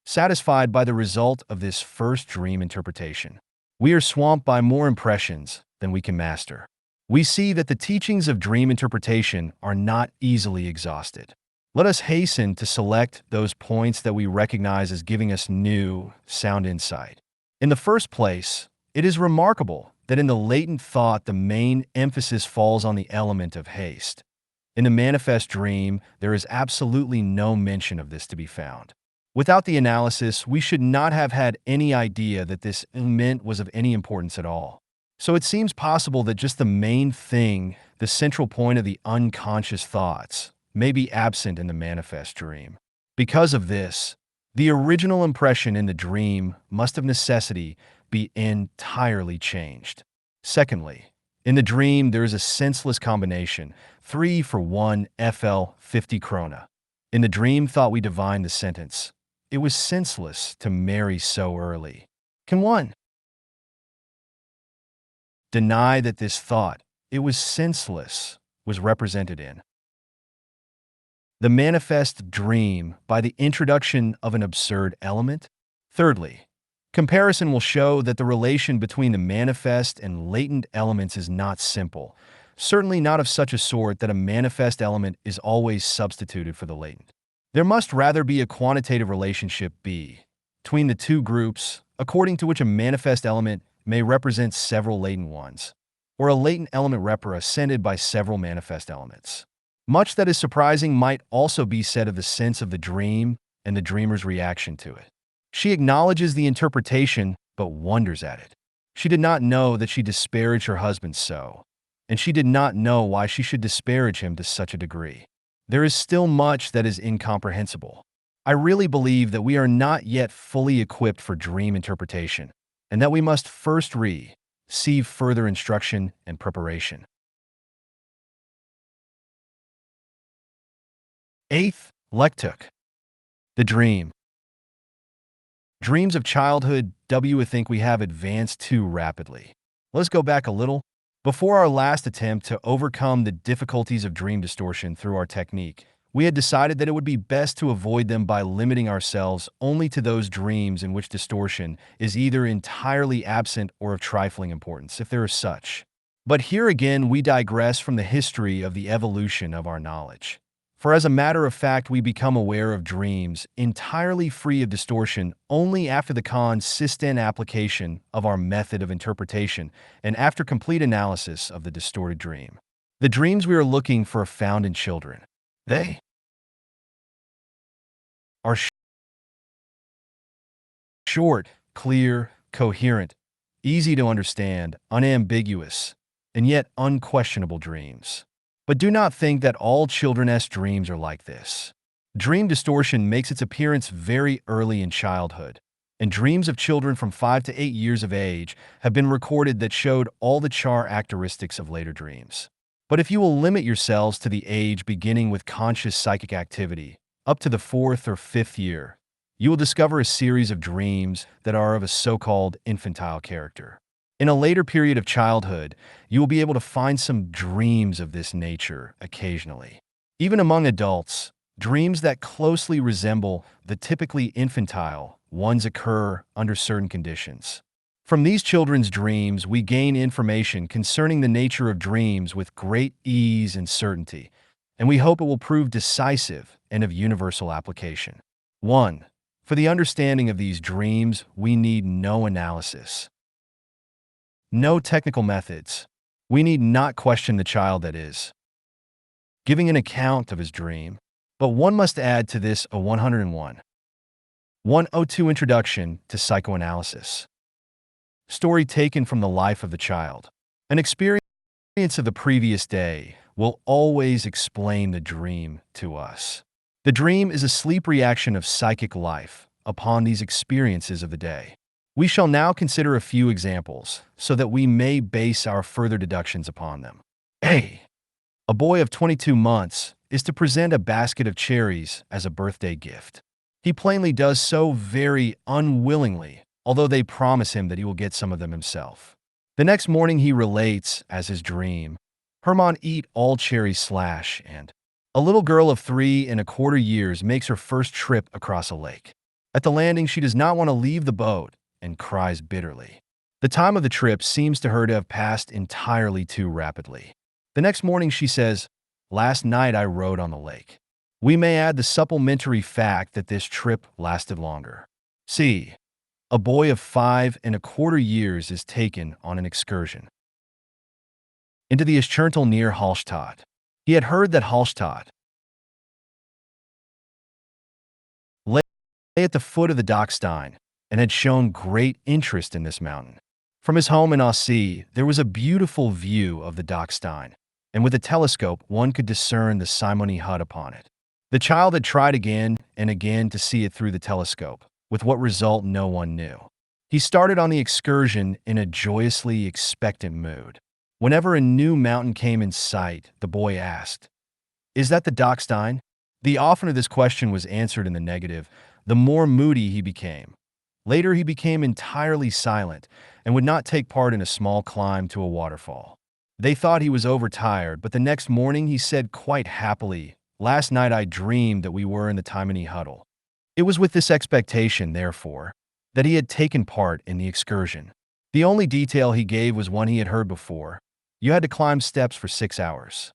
Satisfied by the result of this first dream interpretation, we are swamped by more impressions than we can master. We see that the teachings of dream interpretation are not easily exhausted. Let us hasten to select those points that we recognize as giving us new, sound insight. In the first place, it is remarkable that in the latent thought the main emphasis falls on the element of haste. In the manifest dream, there is absolutely no mention of this to be found. Without the analysis, we should not have had any idea that this element was of any importance at all. So it seems possible that just the main thing, the central point of the unconscious thoughts, may be absent in the manifest dream. Because of this, the original impression in the dream must of necessity be entirely changed. Secondly, in the dream there is a senseless combination, 3 for 1 FL 50 krona. In the dream thought we divined the sentence, "It was senseless to marry so early." Can one deny that this thought, "It was senseless," was represented in the manifest dream by the introduction of an absurd element? Thirdly, comparison will show that the relation between the manifest and latent elements is not simple, certainly not of such a sort that a manifest element is always substituted for the latent. There must rather be a quantitative relationship between the two groups, according to which a manifest element may represent several latent ones, or a latent element represented by several manifest elements. Much that is surprising might also be said of the sense of the dream and the dreamer's reaction to it. She acknowledges the interpretation, but wonders at it. She did not know that she disparaged her husband so, and she did not know why she should disparage him to such a degree. There is still much that is incomprehensible. I really believe that we are not yet fully equipped for dream interpretation, and that we must first receive further instruction and preparation. Eighth, Lectuk. The dream. Dreams of childhood, we think we have advanced too rapidly. Let's go back a little. Before our last attempt to overcome the difficulties of dream distortion through our technique, we had decided that it would be best to avoid them by limiting ourselves only to those dreams in which distortion is either entirely absent or of trifling importance, if there is such. But here again we digress from the history of the evolution of our knowledge. For as a matter of fact, we become aware of dreams entirely free of distortion only after the consistent application of our method of interpretation and after complete analysis of the distorted dream. The dreams we are looking for are found in children. They are short, clear, coherent, easy to understand, unambiguous, and yet unquestionable dreams. But do not think that all children's dreams are like this. Dream distortion makes its appearance very early in childhood, and dreams of children from 5 to 8 years of age have been recorded that showed all the characteristics of later dreams. But if you will limit yourselves to the age beginning with conscious psychic activity, up to the 4th or 5th year, you will discover a series of dreams that are of a so-called infantile character. In a later period of childhood, you will be able to find some dreams of this nature occasionally. Even among adults, dreams that closely resemble the typically infantile ones occur under certain conditions. From these children's dreams, we gain information concerning the nature of dreams with great ease and certainty, and we hope it will prove decisive and of universal application. 1. For the understanding of these dreams, we need no analysis. No technical methods. We need not question the child that is giving an account of his dream. But one must add to this a 101. 102 Introduction to Psychoanalysis. Story taken from the life of the child. An experience of the previous day will always explain the dream to us. The dream is a sleep reaction of psychic life upon these experiences of the day. We shall now consider a few examples, so that we may base our further deductions upon them. A. A boy of 22 months is to present a basket of cherries as a birthday gift. He plainly does so very unwillingly, although they promise him that he will get some of them himself. The next morning he relates, as his dream, Hermann eat all cherries / and A little girl of 3¼ years makes her first trip across a lake. At the landing, she does not want to leave the boat and cries bitterly. The time of the trip seems to her to have passed entirely too rapidly. The next morning, she says, "Last night I rode on the lake." We may add the supplementary fact that this trip lasted longer. C. A boy of 5¼ years is taken on an excursion into the Escherntal near Hallstatt. He had heard that Hallstatt lay at the foot of the Dachstein and had shown great interest in this mountain. From his home in Aussee, there was a beautiful view of the Dachstein, and with a telescope one could discern the simony hut upon it. The child had tried again and again to see it through the telescope, with what result no one knew. He started on the excursion in a joyously expectant mood. Whenever a new mountain came in sight, the boy asked, "Is that the Dachstein?" The oftener this question was answered in the negative, the more moody he became. Later he became entirely silent and would not take part in a small climb to a waterfall. They thought he was overtired, but the next morning he said quite happily, "Last night I dreamed that we were in the Timony Huddle." It was with this expectation, therefore, that he had taken part in the excursion. The only detail he gave was one he had heard before. You had to climb steps for 6 hours.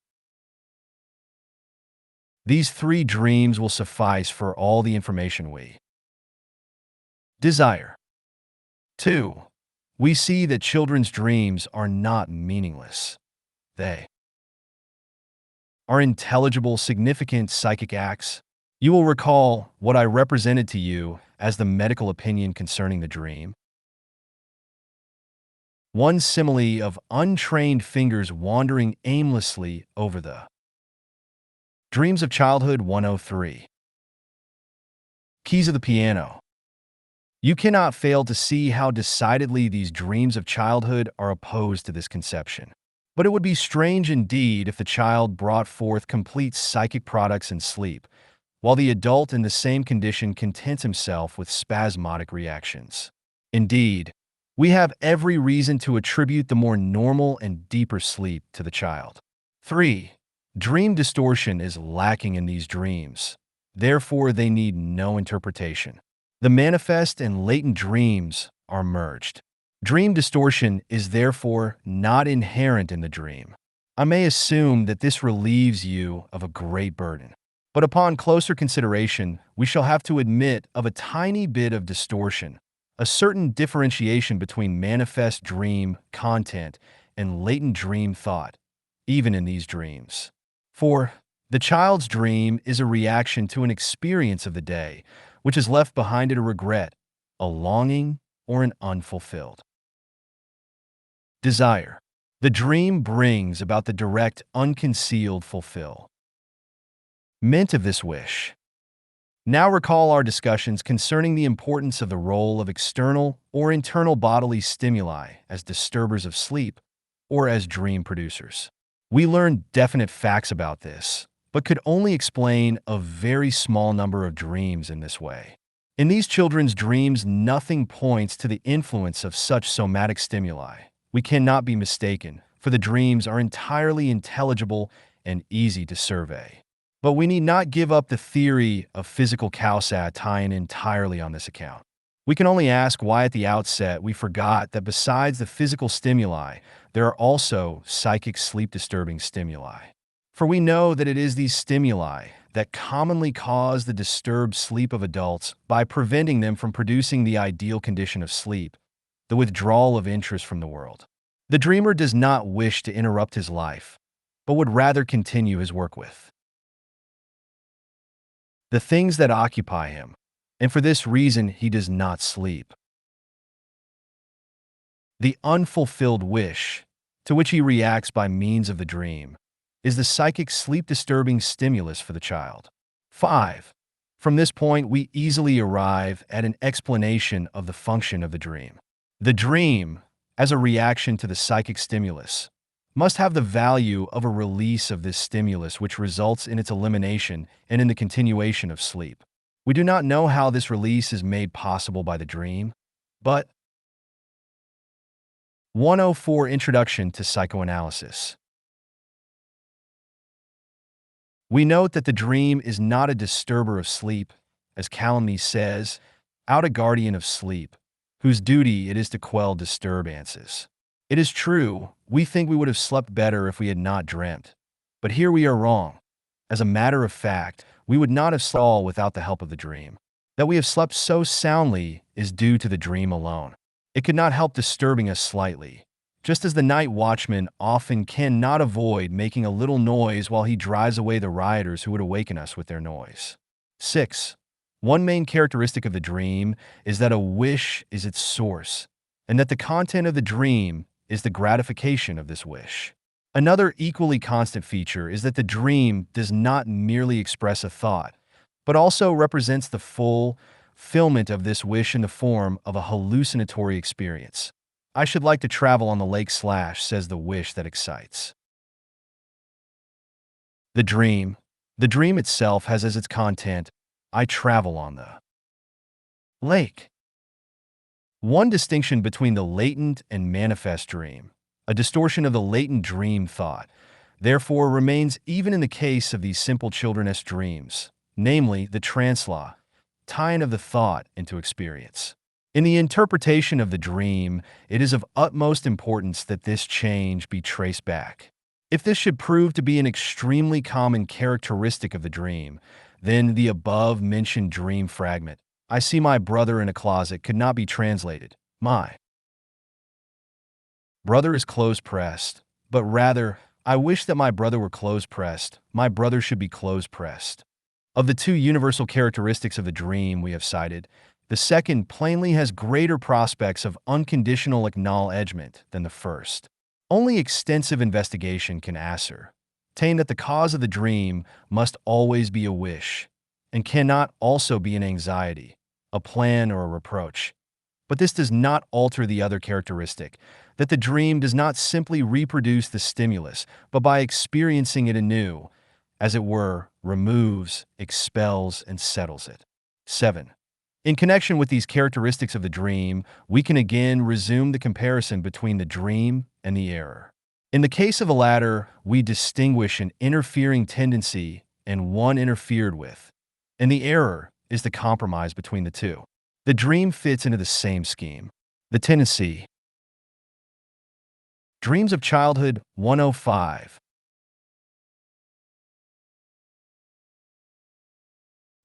These 3 dreams will suffice for all the information we desire. 2. We see that children's dreams are not meaningless. They are intelligible, significant psychic acts. You will recall what I represented to you as the medical opinion concerning the dream. One simile of untrained fingers wandering aimlessly over the dreams of childhood. 103. Keys of the piano. You cannot fail to see how decidedly these dreams of childhood are opposed to this conception. But it would be strange indeed if the child brought forth complete psychic products in sleep, while the adult in the same condition contents himself with spasmodic reactions. Indeed, we have every reason to attribute the more normal and deeper sleep to the child. 3. Dream distortion is lacking in these dreams. Therefore, they need no interpretation. The manifest and latent dreams are merged. Dream distortion is therefore not inherent in the dream. I may assume that this relieves you of a great burden. But upon closer consideration, we shall have to admit of a tiny bit of distortion, a certain differentiation between manifest dream content and latent dream thought, even in these dreams. For the child's dream is a reaction to an experience of the day, which has left behind it a regret, a longing, or an unfulfilled desire. The dream brings about the direct, unconcealed fulfillment of this wish. Now recall our discussions concerning the importance of the role of external or internal bodily stimuli as disturbers of sleep or as dream producers. We learned definite facts about this, but could only explain a very small number of dreams in this way. In these children's dreams, nothing points to the influence of such somatic stimuli. We cannot be mistaken, for the dreams are entirely intelligible and easy to survey. But we need not give up the theory of physical causality entirely on this account. We can only ask why at the outset we forgot that besides the physical stimuli, there are also psychic sleep-disturbing stimuli. For we know that it is these stimuli that commonly cause the disturbed sleep of adults by preventing them from producing the ideal condition of sleep, the withdrawal of interest from the world. The dreamer does not wish to interrupt his life, but would rather continue his work with the things that occupy him, and for this reason he does not sleep. The unfulfilled wish, to which he reacts by means of the dream, is the psychic sleep-disturbing stimulus for the child. 5. From this point, we easily arrive at an explanation of the function of the dream. The dream, as a reaction to the psychic stimulus, must have the value of a release of this stimulus which results in its elimination and in the continuation of sleep. We do not know how this release is made possible by the dream, but 104 Introduction to Psychoanalysis. We note that the dream is not a disturber of sleep, as Calumny says, out a guardian of sleep, whose duty it is to quell disturbances. It is true, we think we would have slept better if we had not dreamt. But here we are wrong. As a matter of fact, we would not have slept all without the help of the dream. That we have slept so soundly is due to the dream alone. It could not help disturbing us slightly, just as the night watchman often cannot avoid making a little noise while he drives away the rioters who would awaken us with their noise. 6. One main characteristic of the dream is that a wish is its source, and that the content of the dream is the gratification of this wish. Another equally constant feature is that the dream does not merely express a thought, but also represents the fulfillment of this wish in the form of a hallucinatory experience. I should like to travel on the lake / says the wish that excites. The dream. The dream itself has as its content, I travel on the lake. One distinction between the latent and manifest dream, a distortion of the latent dream thought, therefore remains even in the case of these simple children's dreams, namely the translation of the thought into experience. In the interpretation of the dream, it is of utmost importance that this change be traced back. If this should prove to be an extremely common characteristic of the dream, then the above-mentioned dream fragment, I see my brother in a closet, could not be translated, my brother is close-pressed, but rather, I wish that my brother were close-pressed, my brother should be close-pressed. Of the two universal characteristics of the dream we have cited, the second plainly has greater prospects of unconditional acknowledgement than the first. Only extensive investigation can ascertain that the cause of the dream must always be a wish, and cannot also be an anxiety, a plan, or a reproach. But this does not alter the other characteristic, that the dream does not simply reproduce the stimulus, but by experiencing it anew, as it were, removes, expels, and settles it. 7. In connection with these characteristics of the dream, we can again resume the comparison between the dream and the error. In the case of the latter, we distinguish an interfering tendency and one interfered with, and the error is the compromise between the two. The dream fits into the same scheme. The tendency. Dreams of Childhood 105.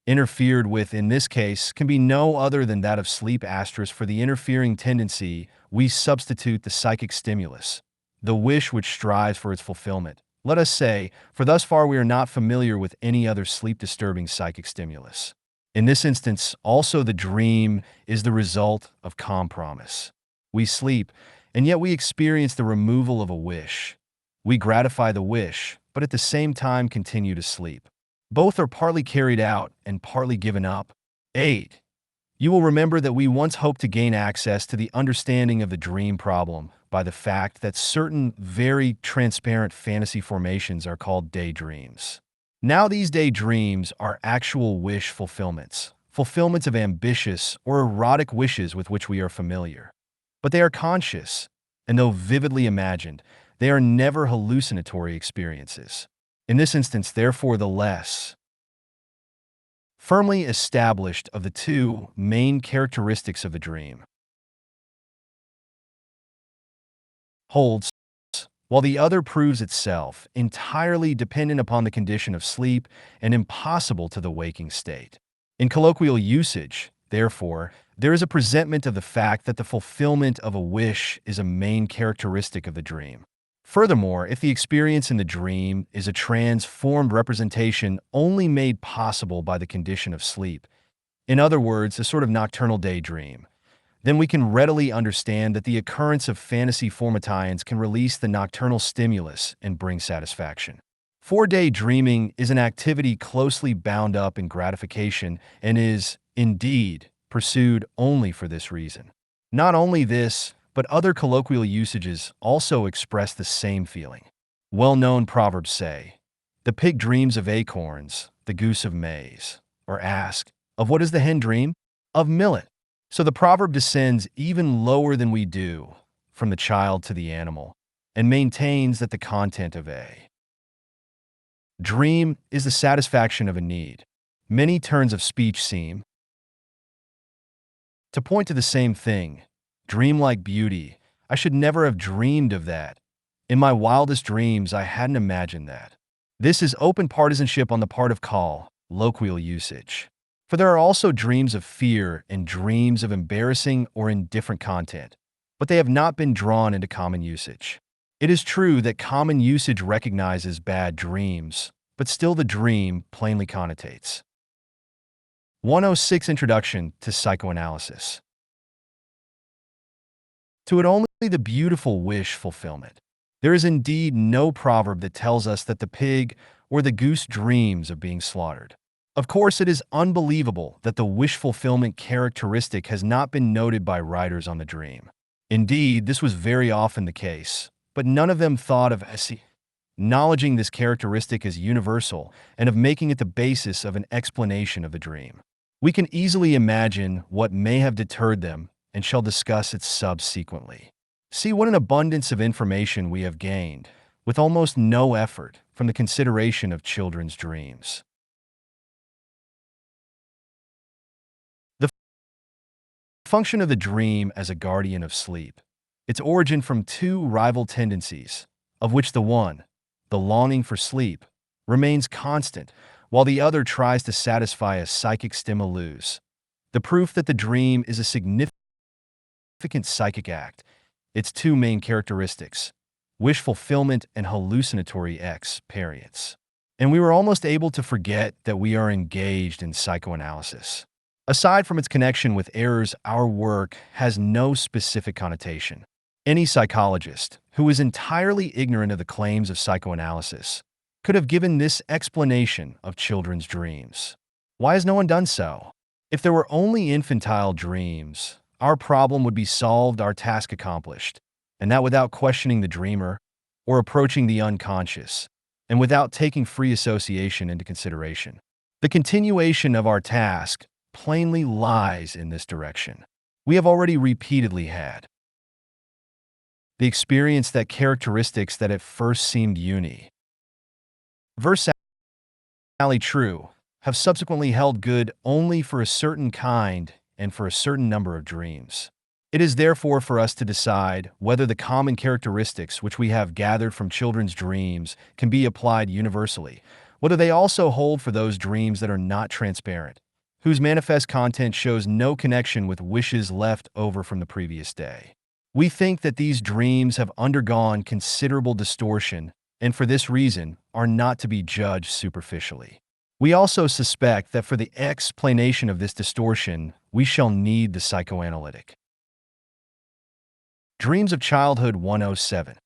Interfered with in this case can be no other than that of sleep. For the interfering tendency, we substitute the psychic stimulus, the wish which strives for its fulfillment. Let us say, for thus far we are not familiar with any other sleep-disturbing psychic stimulus. In this instance, also the dream is the result of compromise. We sleep, and yet we experience the removal of a wish. We gratify the wish, but at the same time continue to sleep. Both are partly carried out and partly given up. 8. You will remember that we once hoped to gain access to the understanding of the dream problem by the fact that certain very transparent fantasy formations are called daydreams. Now these daydreams are actual wish fulfillments of ambitious or erotic wishes with which we are familiar. But they are conscious, and though vividly imagined, they are never hallucinatory experiences. In this instance, therefore, the less firmly established of the two main characteristics of the dream holds, while the other proves itself entirely dependent upon the condition of sleep and impossible to the waking state. In colloquial usage, therefore, there is a presentment of the fact that the fulfillment of a wish is a main characteristic of the dream. Furthermore, if the experience in the dream is a transformed representation only made possible by the condition of sleep, in other words, a sort of nocturnal daydream, then we can readily understand that the occurrence of fantasy formations can release the nocturnal stimulus and bring satisfaction. For daydreaming is an activity closely bound up in gratification and is, indeed, pursued only for this reason. Not only this, but other colloquial usages also express the same feeling. Well-known proverbs say, "The pig dreams of acorns, the goose of maize," or ask, "Of what does the hen dream? Of millet." So the proverb descends even lower than we do, from the child to the animal, and maintains that the content of a Dream is the satisfaction of a need. Many turns of speech seem to point to the same thing. Dreamlike beauty. I should never have dreamed of that. In my wildest dreams, I hadn't imagined that. This is open partisanship on the part of colloquial usage. For there are also dreams of fear and dreams of embarrassing or indifferent content, but they have not been drawn into common usage. It is true that common usage recognizes bad dreams, but still the dream plainly connotates. 106 Introduction to Psychoanalysis. To it only the beautiful wish fulfillment. There is indeed no proverb that tells us that the pig or the goose dreams of being slaughtered. Of course, it is unbelievable that the wish fulfillment characteristic has not been noted by writers on the dream. Indeed, this was very often the case, but none of them thought of acknowledging this characteristic as universal and of making it the basis of an explanation of the dream. We can easily imagine what may have deterred them and shall discuss it subsequently. See what an abundance of information we have gained, with almost no effort, from the consideration of children's dreams. The function of the dream as a guardian of sleep. Its origin from two rival tendencies, of which the one, the longing for sleep, remains constant, while the other tries to satisfy a psychic stimulus. The proof that the dream is a significant psychic act, its two main characteristics, wish fulfillment and hallucinatory experience. And we were almost able to forget that we are engaged in psychoanalysis. Aside from its connection with errors, our work has no specific connotation. Any psychologist who is entirely ignorant of the claims of psychoanalysis could have given this explanation of children's dreams. Why has no one done so? If there were only infantile dreams, our problem would be solved, our task accomplished, and that without questioning the dreamer or approaching the unconscious, and without taking free association into consideration. The continuation of our task plainly lies in this direction. We have already repeatedly had the experience that characteristics that at first seemed universally true have subsequently held good only for a certain kind and for a certain number of dreams. It is therefore for us to decide whether the common characteristics which we have gathered from children's dreams can be applied universally, whether they also hold for those dreams that are not transparent, whose manifest content shows no connection with wishes left over from the previous day. We think that these dreams have undergone considerable distortion and for this reason are not to be judged superficially. We also suspect that for the explanation of this distortion, we shall need the psychoanalytic. Dreams of Childhood 107.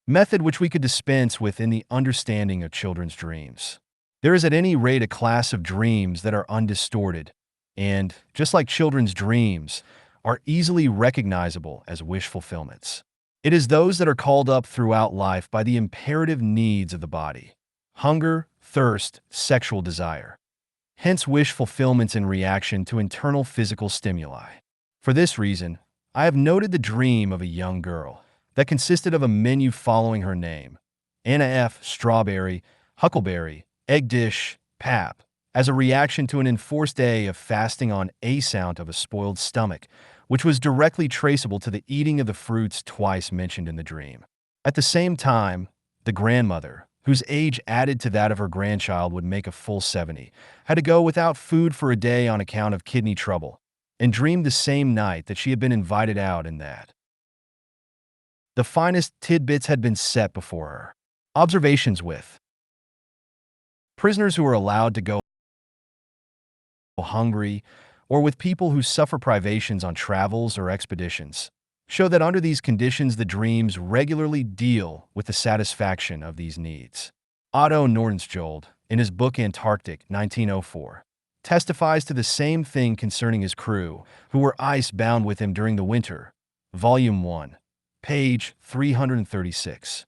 Method which we could dispense with in the understanding of children's dreams. There is at any rate a class of dreams that are undistorted and, just like children's dreams, are easily recognizable as wish fulfillments. It is those that are called up throughout life by the imperative needs of the body: hunger, thirst, sexual desire. Hence wish fulfillments in reaction to internal physical stimuli. For this reason, I have noted the dream of a young girl that consisted of a menu following her name: Anna F., strawberry, huckleberry, egg dish, pap, as a reaction to an enforced day of fasting on account of a spoiled stomach, which was directly traceable to the eating of the fruits twice mentioned in the dream. At the same time, the grandmother, whose age added to that of her grandchild would make a full 70, had to go without food for a day on account of kidney trouble, and dreamed the same night that she had been invited out and that the finest tidbits had been set before her. Observations with prisoners who are allowed to go hungry, or with people who suffer privations on travels or expeditions, show that under these conditions the dreams regularly deal with the satisfaction of these needs. Otto Nordenskjöld, in his book Antarctic, 1904, testifies to the same thing concerning his crew, who were ice-bound with him during the winter. Volume 1, page 336.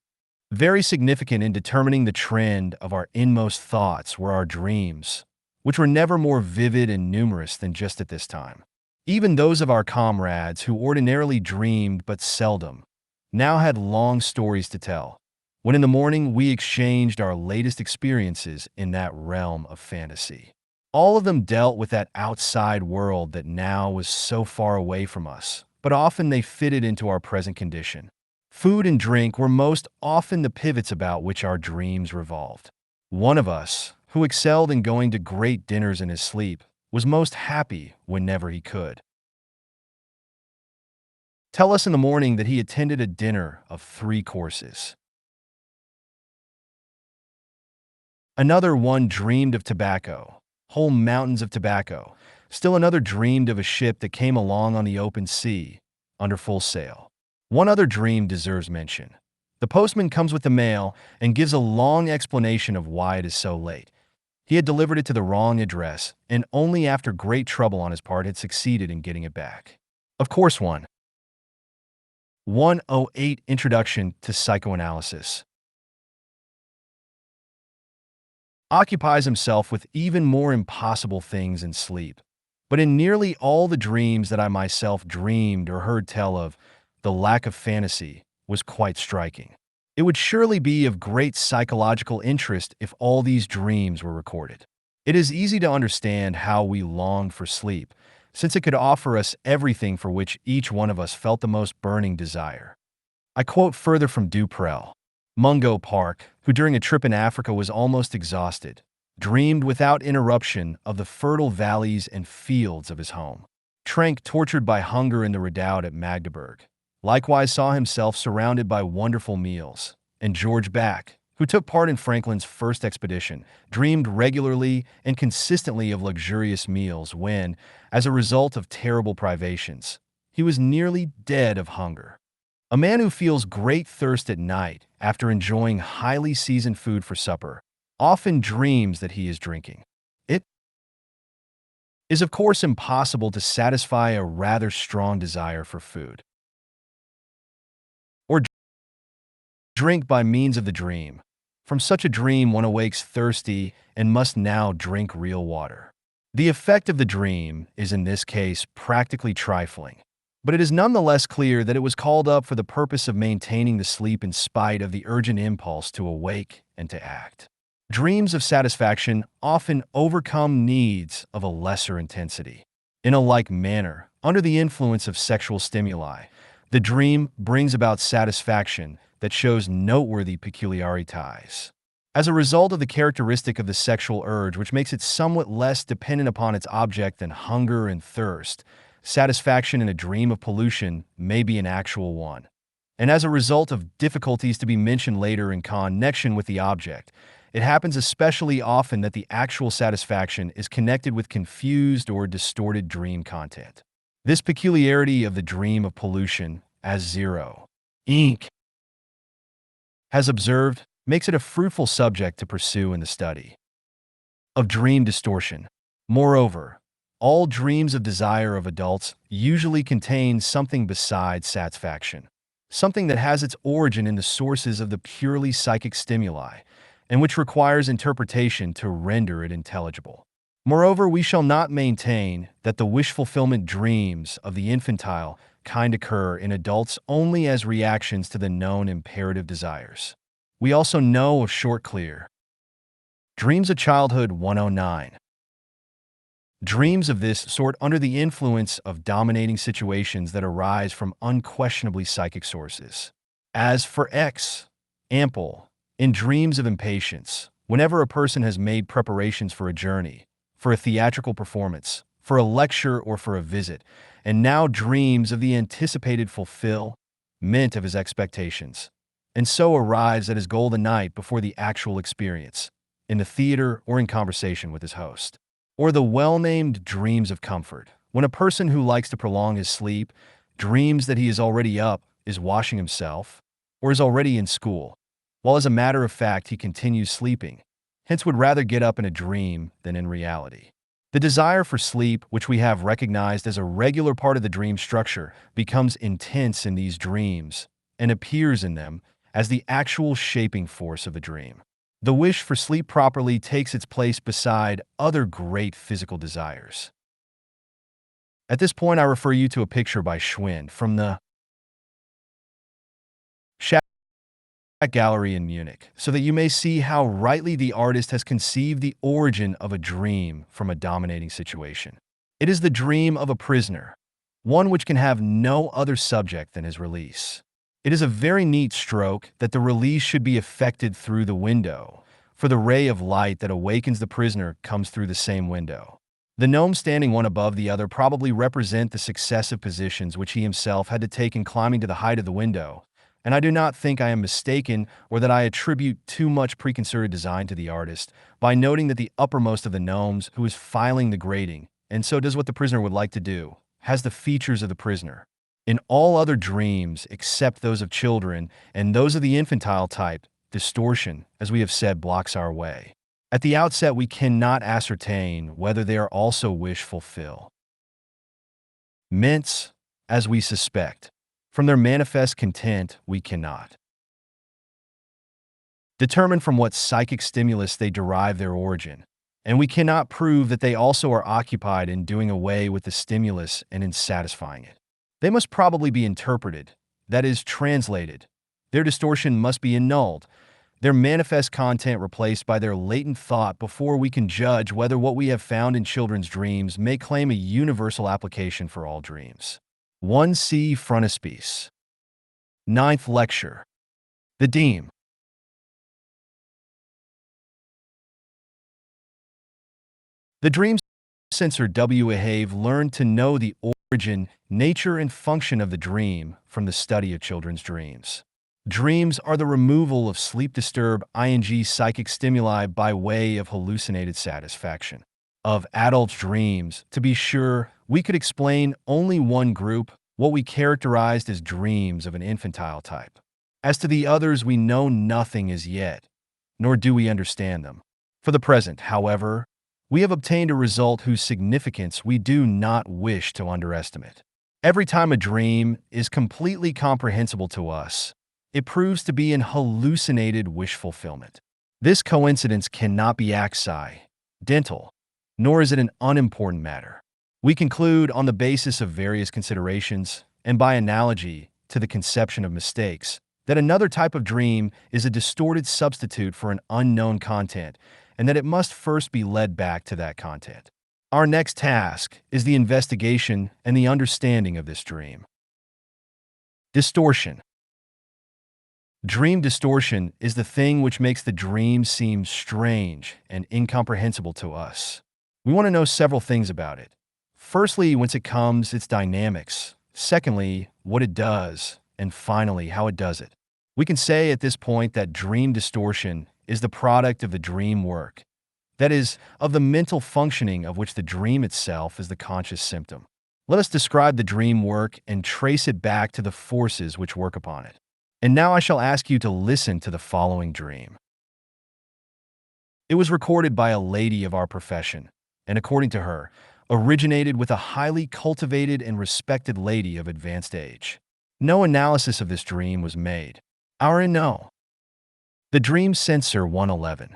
Very significant in determining the trend of our inmost thoughts were our dreams, which were never more vivid and numerous than just at this time. Even those of our comrades who ordinarily dreamed but seldom, now had long stories to tell, when in the morning we exchanged our latest experiences in that realm of fantasy. All of them dealt with that outside world that now was so far away from us, but often they fitted into our present condition. Food and drink were most often the pivots about which our dreams revolved. One of us, who excelled in going to great dinners in his sleep, was most happy whenever he could tell us in the morning that he attended a dinner of 3 courses. Another one dreamed of tobacco, whole mountains of tobacco. Still another dreamed of a ship that came along on the open sea, under full sail. One other dream deserves mention. The postman comes with the mail and gives a long explanation of why it is so late. He had delivered it to the wrong address, and only after great trouble on his part had succeeded in getting it back. Of course, 108 Introduction to Psychoanalysis occupies himself with even more impossible things in sleep. But in nearly all the dreams that I myself dreamed or heard tell of, the lack of fantasy was quite striking. It would surely be of great psychological interest if all these dreams were recorded. It is easy to understand how we longed for sleep, since it could offer us everything for which each one of us felt the most burning desire. I quote further from Duprel. Mungo Park, who during a trip in Africa was almost exhausted, dreamed without interruption of the fertile valleys and fields of his home. Trenck, tortured by hunger in the redoubt at Magdeburg, likewise saw himself surrounded by wonderful meals, and George Back, who took part in Franklin's first expedition, dreamed regularly and consistently of luxurious meals when, as a result of terrible privations, he was nearly dead of hunger. A man who feels great thirst at night after enjoying highly seasoned food for supper often dreams that he is drinking. It is, of course, impossible to satisfy a rather strong desire for food or drink by means of the dream. From such a dream, one awakes thirsty and must now drink real water. The effect of the dream is, in this case, practically trifling. But it is nonetheless clear that it was called up for the purpose of maintaining the sleep in spite of the urgent impulse to awake and to act. Dreams of satisfaction often overcome needs of a lesser intensity. In a like manner, under the influence of sexual stimuli, the dream brings about satisfaction that shows noteworthy peculiarities. As a result of the characteristic of the sexual urge, which makes it somewhat less dependent upon its object than hunger and thirst, satisfaction in a dream of pollution may be an actual one. And as a result of difficulties to be mentioned later in connection with the object, it happens especially often that the actual satisfaction is connected with confused or distorted dream content. This peculiarity of the dream of pollution, as Zero Inc. has observed, makes it a fruitful subject to pursue in the study of dream distortion. Moreover, all dreams of desire of adults usually contain something besides satisfaction, something that has its origin in the sources of the purely psychic stimuli, and which requires interpretation to render it intelligible. Moreover, we shall not maintain that the wish-fulfillment dreams of the infantile kind occur in adults only as reactions to the known imperative desires. We also know of short, clear dreams of childhood 109. Dreams of this sort under the influence of dominating situations that arise from unquestionably psychic sources. As for example, in dreams of impatience, whenever a person has made preparations for a journey, for a theatrical performance, for a lecture, or for a visit, and now dreams of the anticipated fulfillment of his expectations, and so arrives at his goal the night before the actual experience, in the theater or in conversation with his host. Or the well-named dreams of comfort, when a person who likes to prolong his sleep dreams that he is already up, is washing himself, or is already in school, while as a matter of fact he continues sleeping, hence would rather get up in a dream than in reality. The desire for sleep, which we have recognized as a regular part of the dream structure, becomes intense in these dreams and appears in them as the actual shaping force of the dream. The wish for sleep properly takes its place beside other great physical desires. At this point, I refer you to a picture by Schwind from the Gallery in Munich, so that you may see how rightly the artist has conceived the origin of a dream from a dominating situation. It is the dream of a prisoner, one which can have no other subject than his release. It is a very neat stroke that the release should be effected through the window, for the ray of light that awakens the prisoner comes through the same window. The gnomes standing one above the other probably represent the successive positions which he himself had to take in climbing to the height of the window, and I do not think I am mistaken or that I attribute too much preconcerted design to the artist by noting that the uppermost of the gnomes, who is filing the grating, and so does what the prisoner would like to do, has the features of the prisoner. In all other dreams, except those of children and those of the infantile type, distortion, as we have said, blocks our way. At the outset, we cannot ascertain whether they are also wish-fulfill. Mints, as we suspect. From their manifest content, we cannot determine from what psychic stimulus they derive their origin, and we cannot prove that they also are occupied in doing away with the stimulus and in satisfying it. They must probably be interpreted, that is, translated. Their distortion must be annulled, their manifest content replaced by their latent thought before we can judge whether what we have found in children's dreams may claim a universal application for all dreams. 1c Frontispiece. Ninth lecture. The Deem. The dream censor W. Have learned to know the origin, nature, and function of the dream from the study of children's dreams. Dreams are the removal of sleep-disturbed ing psychic stimuli by way of hallucinated satisfaction. Of adult dreams, to be sure, we could explain only one group, what we characterized as dreams of an infantile type. As to the others, we know nothing as yet, nor do we understand them. For the present, however, we have obtained a result whose significance we do not wish to underestimate. Every time a dream is completely comprehensible to us, it proves to be an hallucinated wish fulfillment. This coincidence cannot be accidental, nor is it an unimportant matter. We conclude on the basis of various considerations, and by analogy to the conception of mistakes, that another type of dream is a distorted substitute for an unknown content, and that it must first be led back to that content. Our next task is the investigation and the understanding of this dream. Distortion. Dream distortion is the thing which makes the dream seem strange and incomprehensible to us. We want to know several things about it. Firstly, whence it comes, its dynamics. Secondly, what it does. And finally, how it does it. We can say at this point that dream distortion is the product of the dream work. That is, of the mental functioning of which the dream itself is the conscious symptom. Let us describe the dream work and trace it back to the forces which work upon it. And now I shall ask you to listen to the following dream. It was recorded by a lady of our profession, and according to her, originated with a highly cultivated and respected lady of advanced age. No analysis of this dream was made. Our no. The Dream Censor 111.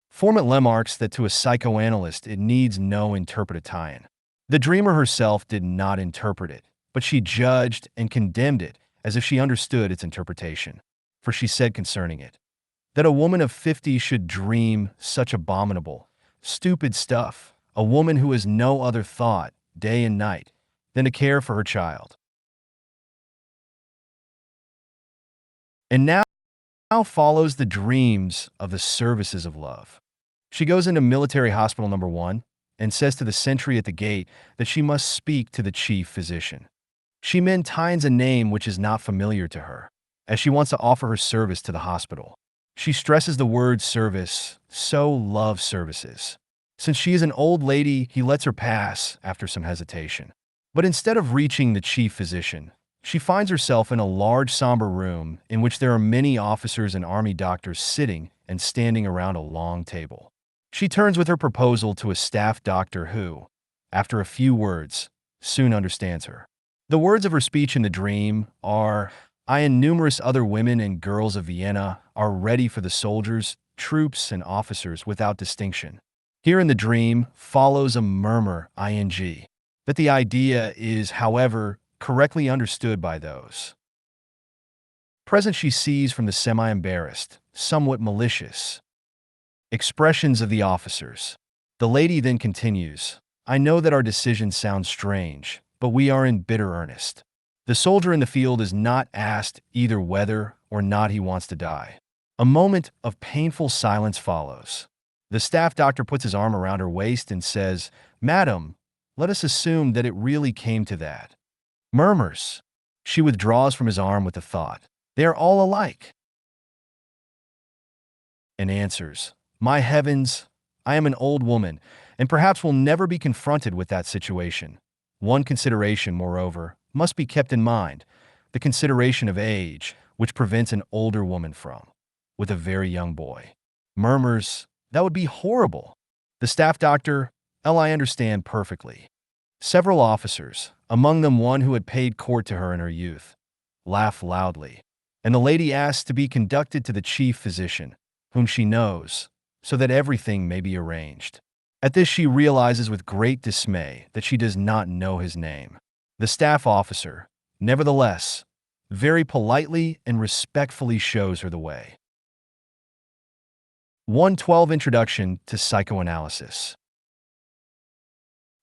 Format remarks that to a psychoanalyst it needs no interpretation. The dreamer herself did not interpret it, but she judged and condemned it as if she understood its interpretation. For she said concerning it, that a woman of 50 should dream such abominable, stupid stuff, a woman who has no other thought, day and night, than to care for her child. And now follows the dreams of the services of love. She goes into military hospital number 1 and says to the sentry at the gate that she must speak to the chief physician. She maintains a name which is not familiar to her, as she wants to offer her service to the hospital. She stresses the word service, so love services. Since she is an old lady, he lets her pass after some hesitation. But instead of reaching the chief physician, she finds herself in a large somber room in which there are many officers and army doctors sitting and standing around a long table. She turns with her proposal to a staff doctor who, after a few words, soon understands her. The words of her speech in the dream are, I and numerous other women and girls of Vienna are ready for the soldiers, troops, and officers without distinction. Here in the dream follows a murmur, ing, that the idea is, however, correctly understood by those Present she sees from the semi-embarrassed, somewhat malicious expressions of the officers. The lady then continues, I know that our decision sounds strange, but we are in bitter earnest. The soldier in the field is not asked either whether or not he wants to die. A moment of painful silence follows. The staff doctor puts his arm around her waist and says, Madam, let us assume that it really came to that. Murmurs. She withdraws from his arm with the thought, they are all alike. And answers, My heavens, I am an old woman, and perhaps will never be confronted with that situation. One consideration, moreover, must be kept in mind, the consideration of age, which prevents an older woman from, with a very young boy. Murmurs, that would be horrible. The staff doctor, I understand perfectly. Several officers, among them one who had paid court to her in her youth, laugh loudly, and the lady asks to be conducted to the chief physician, whom she knows, so that everything may be arranged. At this she realizes with great dismay that she does not know his name. The staff officer, nevertheless, very politely and respectfully shows her the way. 112 Introduction to Psychoanalysis.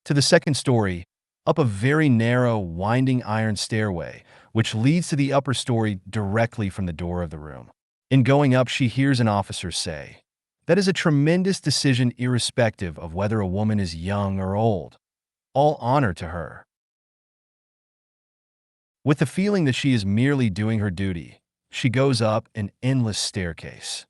To the second story, up a very narrow, winding iron stairway, which leads to the upper story directly from the door of the room. In going up, she hears an officer say, That is a tremendous decision irrespective of whether a woman is young or old. All honor to her. With the feeling that she is merely doing her duty, she goes up an endless staircase.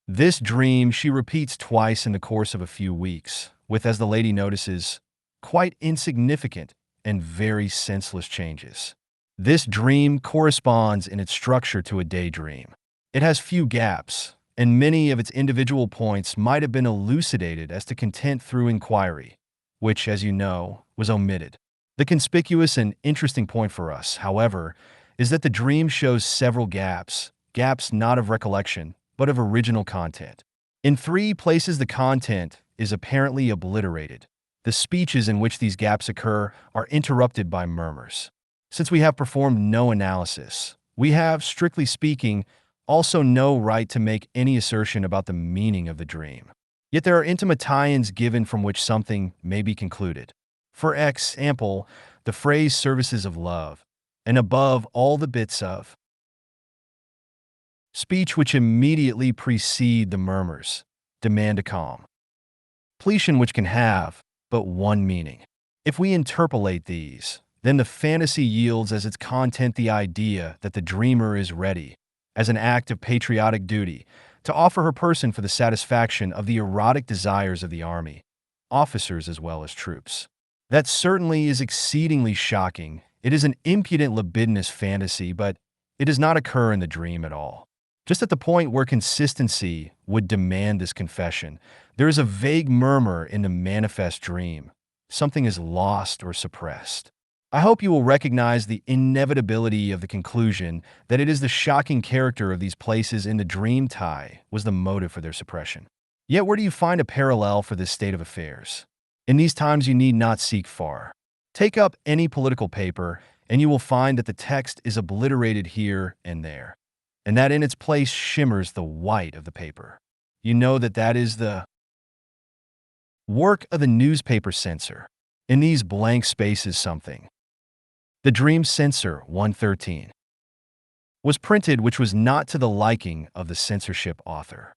This dream she repeats twice in the course of a few weeks, with, as the lady notices, quite insignificant and very senseless changes. This dream corresponds in its structure to a daydream. It has few gaps, and many of its individual points might have been elucidated as to content through inquiry, which, as you know, was omitted. The conspicuous and interesting point for us, however, is that the dream shows several gaps not of recollection, but of original content. In 3 places the content is apparently obliterated. The speeches in which these gaps occur are interrupted by murmurs. Since we have performed no analysis, we have, strictly speaking, also no right to make any assertion about the meaning of the dream. Yet there are intimate tie-ins given from which something may be concluded. For example, the phrase services of love, and above all the bits of speech which immediately precede the murmurs, demand a completion which can have but one meaning. If we interpolate these, then the phantasy yields as its content the idea that the dreamer is ready, as an act of patriotic duty, to offer her person for the satisfaction of the erotic desires of the army, officers as well as troops. That certainly is exceedingly shocking. It is an impudent libidinous fantasy, but it does not occur in the dream at all. Just at the point where consistency would demand this confession, there is a vague murmur in the manifest dream. Something is lost or suppressed. I hope you will recognize the inevitability of the conclusion that it is the shocking character of these places in the dream tie was the motive for their suppression. Yet where do you find a parallel for this state of affairs? In these times you need not seek far. Take up any political paper, and you will find that the text is obliterated here and there, and that in its place shimmers the white of the paper. You know that that is the work of the newspaper censor. In these blank spaces something. The Dream Censor 113 was printed, which was not to the liking of the censorship author.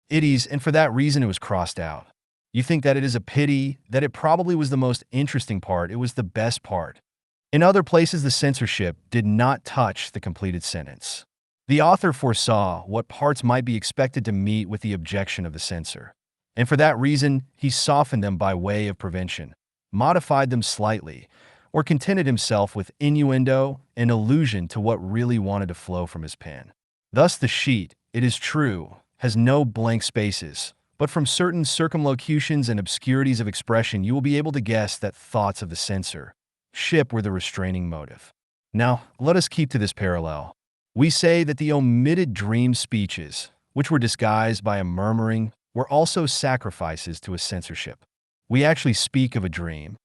It is, and for that reason it was crossed out. You think that it is a pity, that it probably was the most interesting part, it was the best part. In other places the censorship did not touch the completed sentence. The author foresaw what parts might be expected to meet with the objection of the censor, and for that reason he softened them by way of prevention, modified them slightly, or contented himself with innuendo and allusion to what really wanted to flow from his pen. Thus the sheet, it is true, has no blank spaces, but from certain circumlocutions and obscurities of expression you will be able to guess that thoughts of the censorship were the restraining motive. Now, let us keep to this parallel. We say that the omitted dream speeches, which were disguised by a murmuring, were also sacrifices to a censorship. We actually speak of a dream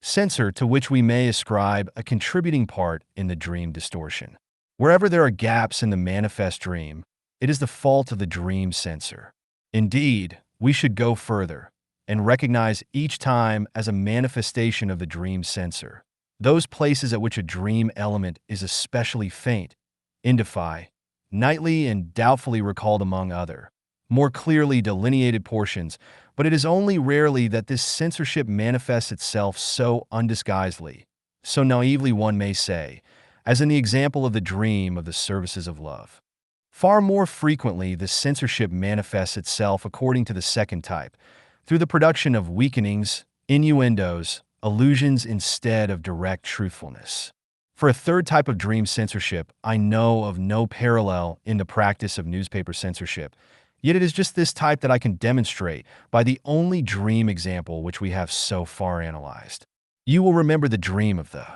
censor to which we may ascribe a contributing part in the dream distortion. Wherever there are gaps in the manifest dream, it is the fault of the dream censor. Indeed, we should go further and recognize each time as a manifestation of the dream censor. Those places at which a dream element is especially faint, indify, nightly and doubtfully recalled among other, more clearly delineated portions, but it is only rarely that this censorship manifests itself so undisguisedly, so naively one may say, as in the example of the dream of the services of love. Far more frequently, the censorship manifests itself according to the second type, through the production of weakenings, innuendos, illusions instead of direct truthfulness. For a third type of dream censorship, I know of no parallel in the practice of newspaper censorship, yet it is just this type that I can demonstrate by the only dream example which we have so far analyzed. You will remember the dream of the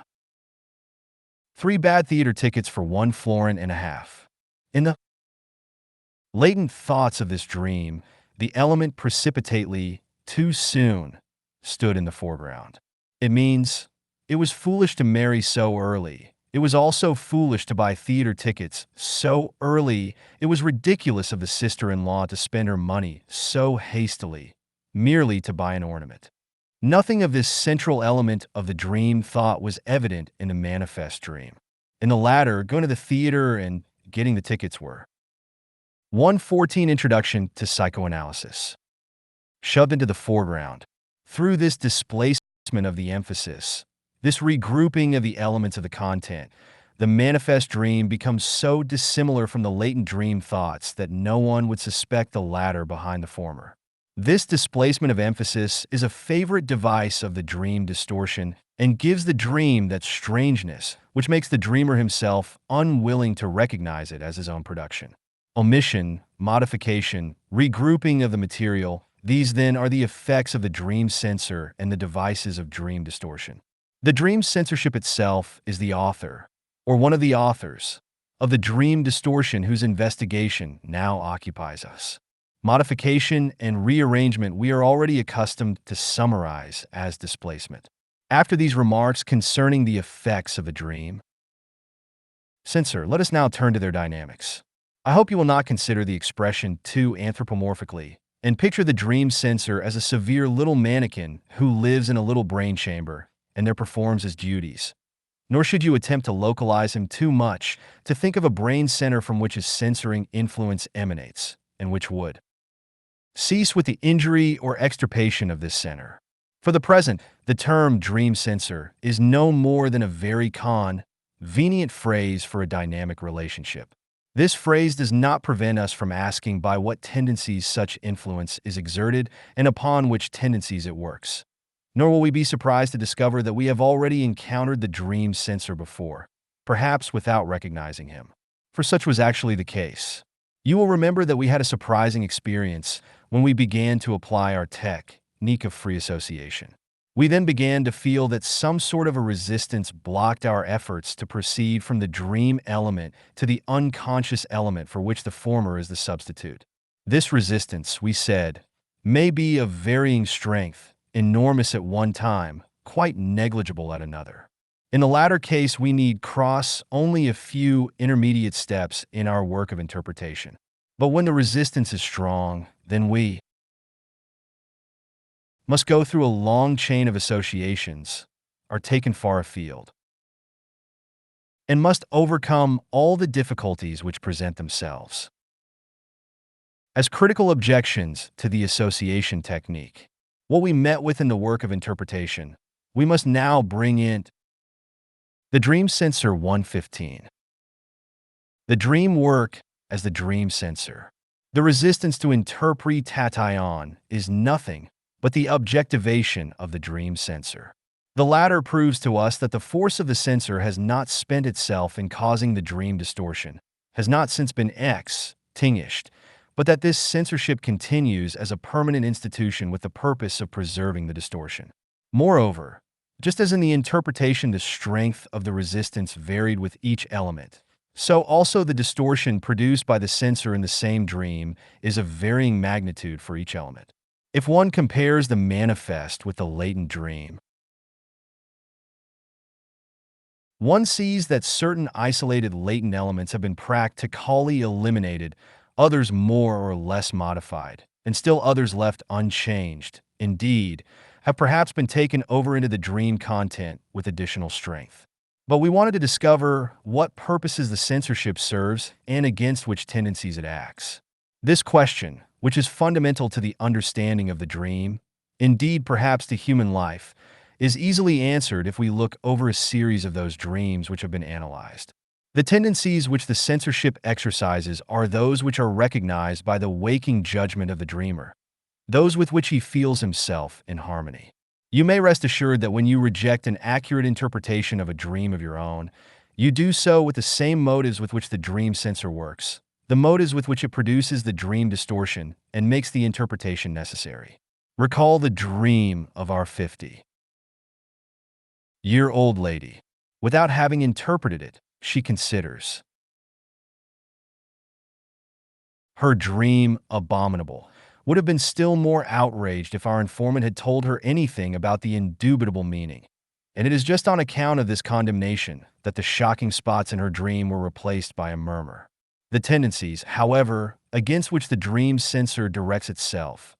3 bad theater tickets for 1.50 florin. In the latent thoughts of this dream, the element precipitately, too soon, stood in the foreground. It means, it was foolish to marry so early. It was also foolish to buy theater tickets so early. It was ridiculous of the sister-in-law to spend her money so hastily, merely to buy an ornament. Nothing of this central element of the dream thought was evident in the manifest dream. In the latter, going to the theater and getting the tickets were. 114 Introduction to Psychoanalysis. Shoved into the foreground. Through this displacement of the emphasis, this regrouping of the elements of the content, the manifest dream becomes so dissimilar from the latent dream thoughts that no one would suspect the latter behind the former. This displacement of emphasis is a favorite device of the dream distortion and gives the dream that strangeness which makes the dreamer himself unwilling to recognize it as his own production. Omission, modification, regrouping of the material, these then are the effects of the dream censor and the devices of dream distortion. The dream censorship itself is the author, or one of the authors, of the dream distortion whose investigation now occupies us. Modification and rearrangement we are already accustomed to summarize as displacement. After these remarks concerning the effects of a dream censor, let us now turn to their dynamics. I hope you will not consider the expression too anthropomorphically and picture the dream censor as a severe little mannequin who lives in a little brain chamber and there performs his duties. Nor should you attempt to localize him too much to think of a brain center from which his censoring influence emanates, and which would cease with the injury or extirpation of this center. For the present, the term dream censor is no more than a very convenient phrase for a dynamic relationship. This phrase does not prevent us from asking by what tendencies such influence is exerted and upon which tendencies it works. Nor will we be surprised to discover that we have already encountered the dream censor before, perhaps without recognizing him. For such was actually the case. You will remember that we had a surprising experience when we began to apply our technique of free association. We then began to feel that some sort of a resistance blocked our efforts to proceed from the dream element to the unconscious element for which the former is the substitute. This resistance, we said, may be of varying strength, enormous at one time, quite negligible at another. In the latter case, we need cross only a few intermediate steps in our work of interpretation. But when the resistance is strong, then we must go through a long chain of associations, are taken far afield, and must overcome all the difficulties which present themselves. As critical objections to the association technique, what we met with in the work of interpretation, we must now bring in the dream censor 115. The dream work as the dream censor. The resistance to interpretation is nothing but the objectivation of the dream censor. The latter proves to us that the force of the censor has not spent itself in causing the dream distortion, has not since been extinguished, but that this censorship continues as a permanent institution with the purpose of preserving the distortion. Moreover, just as in the interpretation the strength of the resistance varied with each element, so also the distortion produced by the censor in the same dream is of varying magnitude for each element. If one compares the manifest with the latent dream, One sees that certain isolated latent elements have been practically eliminated, others more or less modified, and still others left unchanged. Indeed, have perhaps been taken over into the dream content with additional strength. But we wanted to discover what purposes the censorship serves and against which tendencies it acts. This question, which is fundamental to the understanding of the dream, indeed perhaps to human life, is easily answered if we look over a series of those dreams which have been analyzed. The tendencies which the censorship exercises are those which are recognized by the waking judgment of the dreamer, those with which he feels himself in harmony. You may rest assured that when you reject an accurate interpretation of a dream of your own, you do so with the same motives with which the dream censor works, the motives with which it produces the dream distortion and makes the interpretation necessary. Recall the dream of our 50-year-old lady. Without having interpreted it, she considers her dream abominable. Would have been still more outraged if our informant had told her anything about the indubitable meaning. And it is just on account of this condemnation that the shocking spots in her dream were replaced by a murmur. The tendencies, however, against which the dream censor directs itself,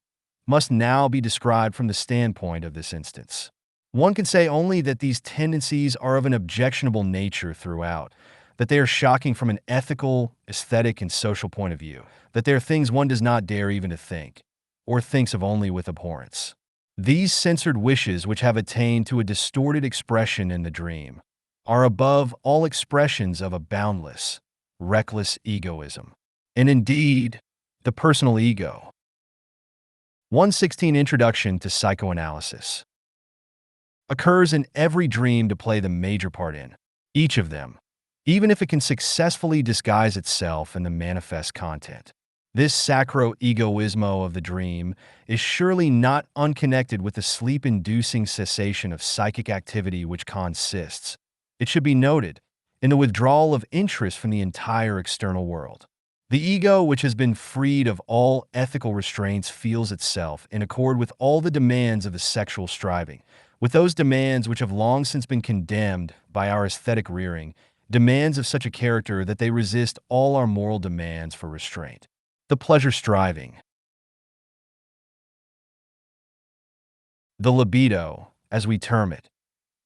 must now be described from the standpoint of this instance. One can say only that these tendencies are of an objectionable nature throughout, that they are shocking from an ethical, aesthetic, and social point of view, that they are things one does not dare even to think, or thinks of only with abhorrence. These censored wishes, which have attained to a distorted expression in the dream, are above all expressions of a boundless, reckless egoism, and indeed, the personal ego. 116 Introduction to Psychoanalysis occurs in every dream to play the major part in each of them, even if it can successfully disguise itself in the manifest content. This sacro-egoismo of the dream is surely not unconnected with the sleep-inducing cessation of psychic activity which consists, it should be noted, in the withdrawal of interest from the entire external world. The ego, which has been freed of all ethical restraints, feels itself in accord with all the demands of the sexual striving, with those demands which have long since been condemned by our aesthetic rearing, demands of such a character that they resist all our moral demands for restraint. The pleasure striving, the libido, as we term it,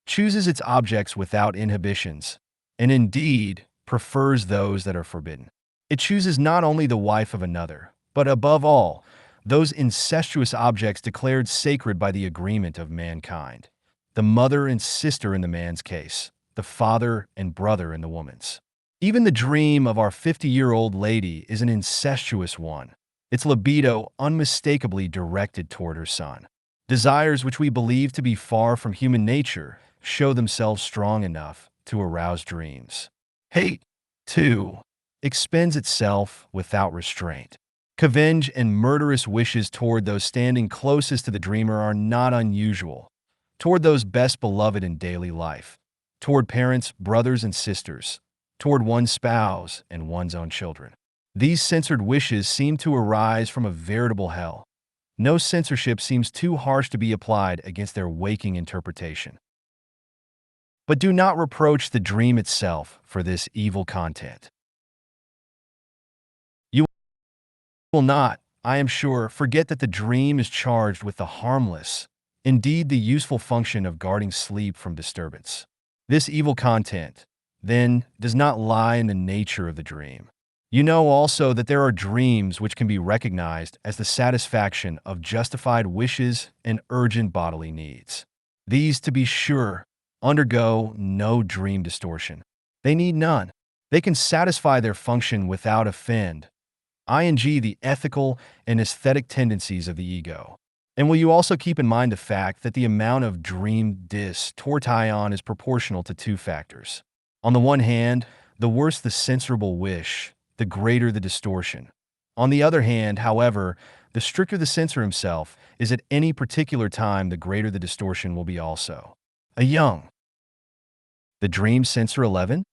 chooses its objects without inhibitions, and indeed prefers those that are forbidden. It chooses not only the wife of another, but above all, those incestuous objects declared sacred by the agreement of mankind, the mother and sister in the man's case, the father and brother in the woman's. Even the dream of our 50-year-old lady is an incestuous one, its libido unmistakably directed toward her son. Desires which we believe to be far from human nature show themselves strong enough to arouse dreams. Hate, too, expends itself without restraint. Revenge and murderous wishes toward those standing closest to the dreamer are not unusual, toward those best beloved in daily life, toward parents, brothers, and sisters, toward one's spouse and one's own children. These censored wishes seem to arise from a veritable hell. No censorship seems too harsh to be applied against their waking interpretation. But do not reproach the dream itself for this evil content. You will not, I am sure, forget that the dream is charged with the harmless, indeed the useful function of guarding sleep from disturbance. This evil content, then, does not lie in the nature of the dream. You know also that there are dreams which can be recognized as the satisfaction of justified wishes and urgent bodily needs. These, to be sure, undergo no dream distortion. They need none. They can satisfy their function without offend, i.e. the ethical and aesthetic tendencies of the ego. And will you also keep in mind the fact that the amount of dream distortion is proportional to two factors. On the one hand, the worse the censorable wish, the greater the distortion. On the other hand, however, the stricter the censor himself is at any particular time, the greater the distortion will be also. A young, the dream censor 11?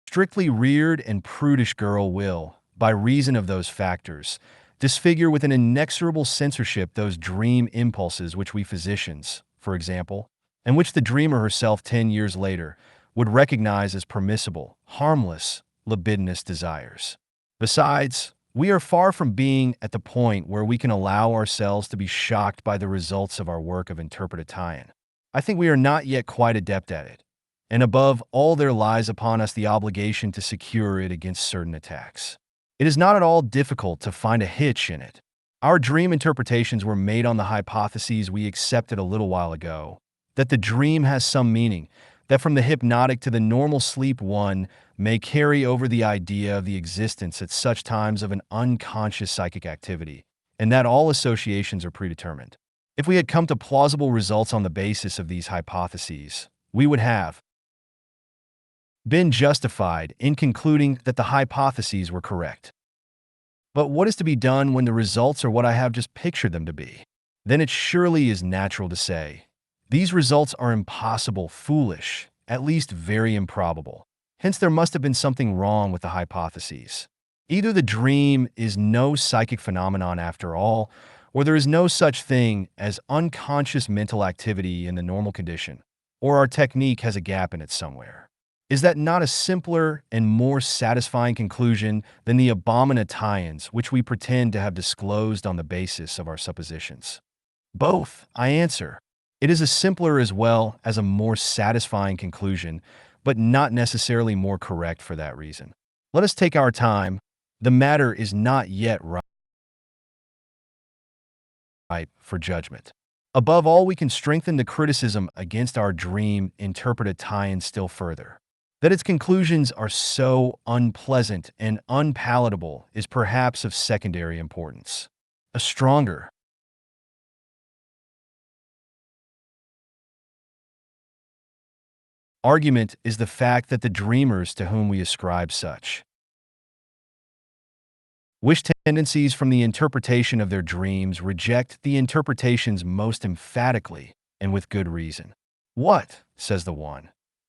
Strictly reared and prudish girl will, by reason of those factors, disfigure with an inexorable censorship those dream impulses which we physicians, for example, and which the dreamer herself 10 years later would recognize as permissible, harmless, libidinous desires. Besides, we are far from being at the point where we can allow ourselves to be shocked by the results of our work of interpretation. I think we are not yet quite adept at it, and above all there lies upon us the obligation to secure it against certain attacks. It is not at all difficult to find a hitch in it. Our dream interpretations were made on the hypotheses we accepted a little while ago, that the dream has some meaning, that from the hypnotic to the normal sleep one may carry over the idea of the existence at such times of an unconscious psychic activity, and that all associations are predetermined. If we had come to plausible results on the basis of these hypotheses, we would have been justified in concluding that the hypotheses were correct. But what is to be done when the results are what I have just pictured them to be? Then it surely is natural to say, these results are impossible, foolish, at least very improbable. Hence there must have been something wrong with the hypotheses. Either the dream is no psychic phenomenon after all, or there is no such thing as unconscious mental activity in the normal condition, or our technique has a gap in it somewhere. Is that not a simpler and more satisfying conclusion than the abominations which we pretend to have disclosed on the basis of our suppositions? Both, I answer. It is a simpler as well as a more satisfying conclusion, but not necessarily more correct for that reason. Let us take our time. The matter is not yet ripe for judgment. Above all, we can strengthen the criticism against our dream interpretation still further. That its conclusions are so unpleasant and unpalatable is perhaps of secondary importance. A stronger argument is the fact that the dreamers to whom we ascribe such wish tendencies from the interpretation of their dreams reject the interpretations most emphatically and with good reason. What, says the one,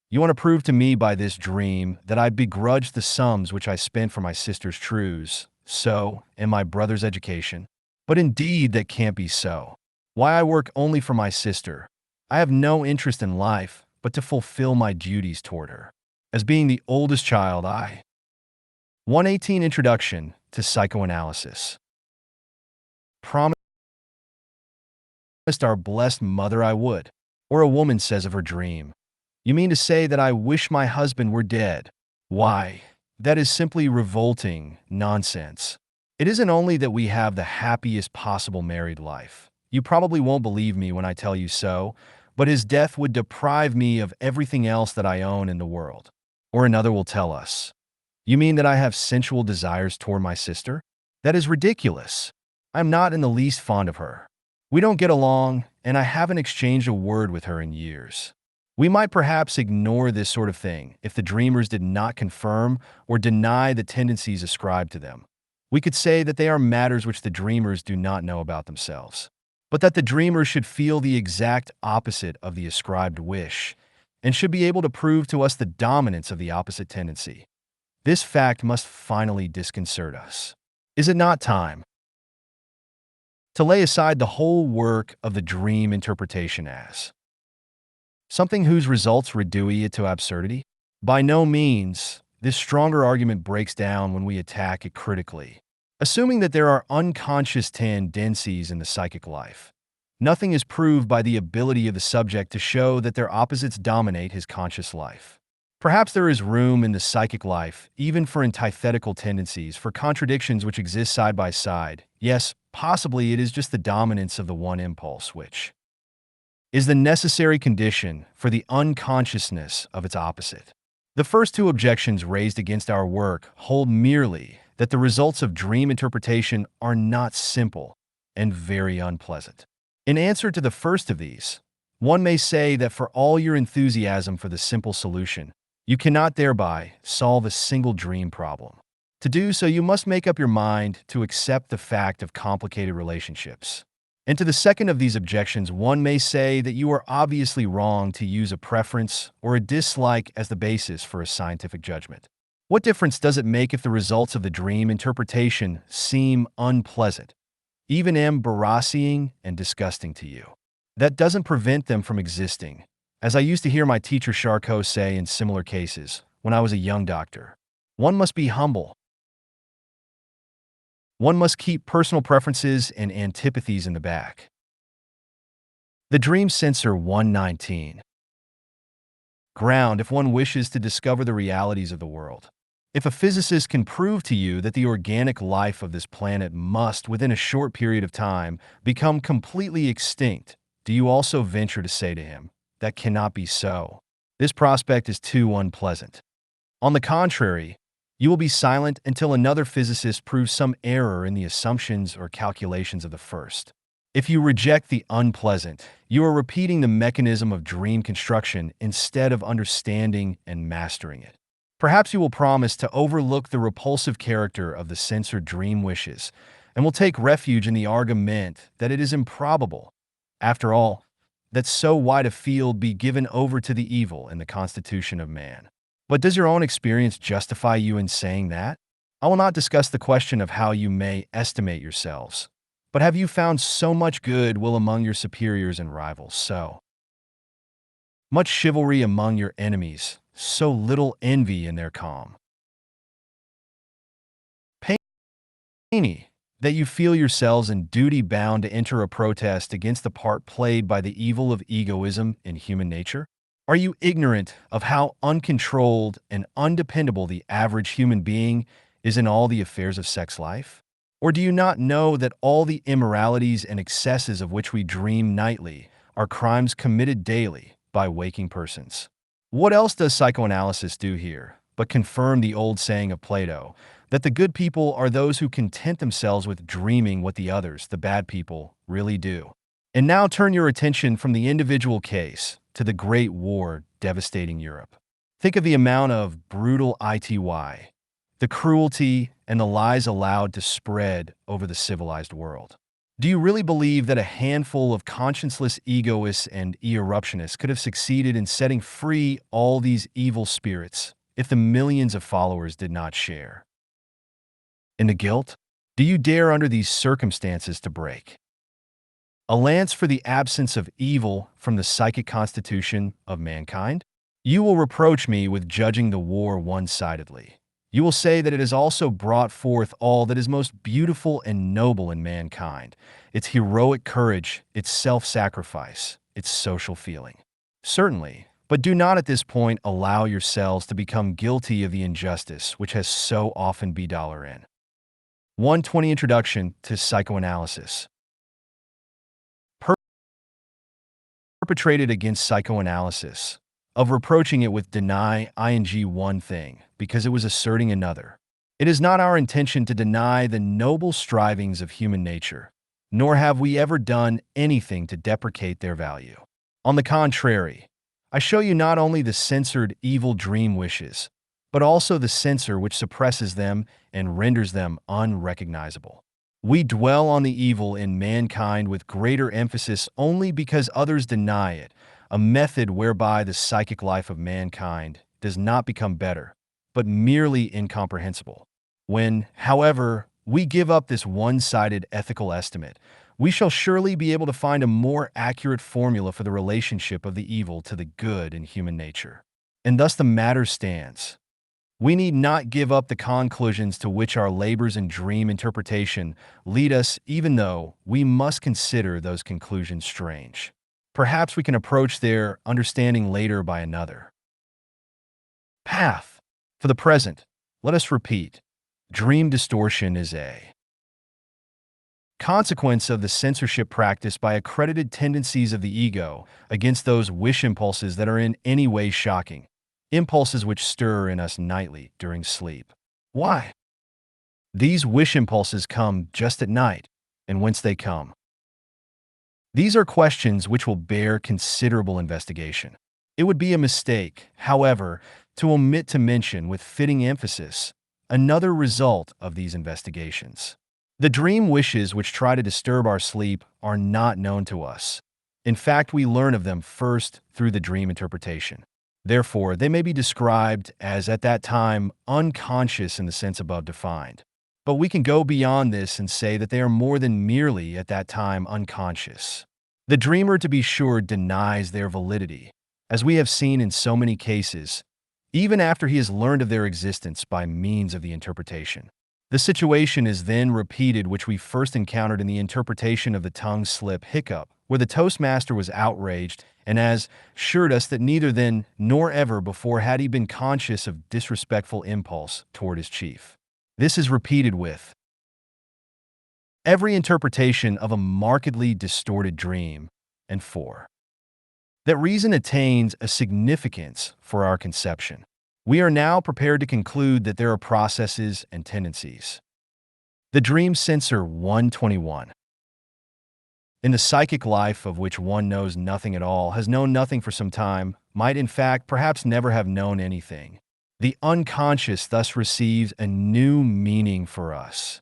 you want to prove to me by this dream that I begrudged the sums which I spent for my sister's truths, so, and my brother's education? But indeed that can't be so. Why, I work only for my sister. I have no interest in life but to fulfill my duties toward her. As being the oldest child, I 118 Introduction to Psychoanalysis. Promised our blessed mother I would. Or a woman says of her dream, you mean to say that I wish my husband were dead? Why, that is simply revolting nonsense. It isn't only that we have the happiest possible married life. You probably won't believe me when I tell you so, but his death would deprive me of everything else that I own in the world. Or another will tell us, you mean that I have sensual desires toward my sister? That is ridiculous. I'm not in the least fond of her. We don't get along, and I haven't exchanged a word with her in years. We might perhaps ignore this sort of thing if the dreamers did not confirm or deny the tendencies ascribed to them. We could say that they are matters which the dreamers do not know about themselves, but that the dreamers should feel the exact opposite of the ascribed wish, and should be able to prove to us the dominance of the opposite tendency. This fact must finally disconcert us. Is it not time to lay aside the whole work of the dream interpretation as something whose results reduce it to absurdity? By no means. This stronger argument breaks down when we attack it critically. Assuming that there are unconscious tendencies in the psychic life, nothing is proved by the ability of the subject to show that their opposites dominate his conscious life. Perhaps there is room in the psychic life, even for antithetical tendencies, for contradictions which exist side by side. Yes, possibly it is just the dominance of the one impulse which is the necessary condition for the unconsciousness of its opposite. The first two objections raised against our work hold merely that the results of dream interpretation are not simple and very unpleasant. In answer to the first of these, one may say that for all your enthusiasm for the simple solution, you cannot thereby solve a single dream problem. To do so, you must make up your mind to accept the fact of complicated relationships. And to the second of these objections, one may say that you are obviously wrong to use a preference or a dislike as the basis for a scientific judgment. What difference does it make if the results of the dream interpretation seem unpleasant, even embarrassing and disgusting to you? That doesn't prevent them from existing, As I used to hear my teacher Charcot say in similar cases when I was a young doctor, one must be humble. One must keep personal preferences and antipathies in the back. The Dream Censor 119. Ground if one wishes to discover the realities of the world. If a physicist can prove to you that the organic life of this planet must, within a short period of time, become completely extinct, do you also venture to say to him, that cannot be so? This prospect is too unpleasant. On the contrary, you will be silent until another physicist proves some error in the assumptions or calculations of the first. If you reject the unpleasant, you are repeating the mechanism of dream construction instead of understanding and mastering it. Perhaps you will promise to overlook the repulsive character of the censored dream wishes and will take refuge in the argument that it is improbable, after all, that so wide a field be given over to the evil in the constitution of man. But does your own experience justify you in saying that? I will not discuss the question of how you may estimate yourselves, but have you found so much goodwill among your superiors and rivals, so much chivalry among your enemies, so little envy in their calm? Painy, that you feel yourselves in duty bound to enter a protest against the part played by the evil of egoism in human nature? Are you ignorant of how uncontrolled and undependable the average human being is in all the affairs of sex life? Or do you not know that all the immoralities and excesses of which we dream nightly are crimes committed daily by waking persons? What else does psychoanalysis do here but confirm the old saying of Plato, that the good people are those who content themselves with dreaming what the others, the bad people, really do? And now turn your attention from the individual case to the Great War devastating Europe. Think of the amount of brutal ity, the cruelty and the lies allowed to spread over the civilized world. Do you really believe that a handful of conscienceless egoists and eruptionists could have succeeded in setting free all these evil spirits if the millions of followers did not share in the guilt? Do you dare under these circumstances to break a lance for the absence of evil from the psychic constitution of mankind? You will reproach me with judging the war one-sidedly. You will say that it has also brought forth all that is most beautiful and noble in mankind, its heroic courage, its self-sacrifice, its social feeling. Certainly, but do not at this point allow yourselves to become guilty of the injustice which has so often in. 120 Introduction to Psychoanalysis. Perpetrated against psychoanalysis, of reproaching it with deny one thing because it was asserting another. It is not our intention to deny the noble strivings of human nature, nor have we ever done anything to deprecate their value. On the contrary, I show you not only the censored evil dream wishes, but also the censor which suppresses them and renders them unrecognizable. We dwell on the evil in mankind with greater emphasis only because others deny it, a method whereby the psychic life of mankind does not become better, but merely incomprehensible. When, however, we give up this one-sided ethical estimate, we shall surely be able to find a more accurate formula for the relationship of the evil to the good in human nature. And thus the matter stands. We need not give up the conclusions to which our labors in dream interpretation lead us, even though we must consider those conclusions strange. Perhaps we can approach their understanding later by another path. For the present, let us repeat, dream distortion is a consequence of the censorship practiced by accredited tendencies of the ego against those wish impulses that are in any way shocking, impulses which stir in us nightly during sleep. Why? These wish impulses come just at night, and whence they come. These are questions which will bear considerable investigation. It would be a mistake, however, to omit to mention with fitting emphasis another result of these investigations. The dream wishes which try to disturb our sleep are not known to us. In fact, we learn of them first through the dream interpretation. Therefore, they may be described as at that time unconscious in the sense above defined. But we can go beyond this and say that they are more than merely at that time unconscious. The dreamer, to be sure, denies their validity, As we have seen in so many cases, even after he has learned of their existence by means of the interpretation. The situation is then repeated which we first encountered in the interpretation of the tongue slip hiccup, where the toastmaster was outraged and has assured us that neither then nor ever before had he been conscious of disrespectful impulse toward his chief. This is repeated with every interpretation of a markedly distorted dream, and 4. That reason attains a significance for our conception. We are now prepared to conclude that there are processes and tendencies. The dream censor 121. In the psychic life of which one knows nothing at all, has known nothing for some time, might in fact perhaps never have known anything. The unconscious thus receives a new meaning for us.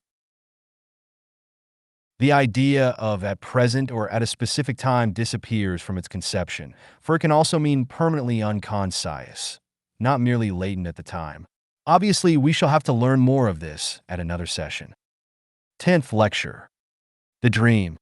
The idea of at present or at a specific time disappears from its conception, for it can also mean permanently unconscious, not merely latent at the time. Obviously, we shall have to learn more of this at another session. 10th lecture. The dream.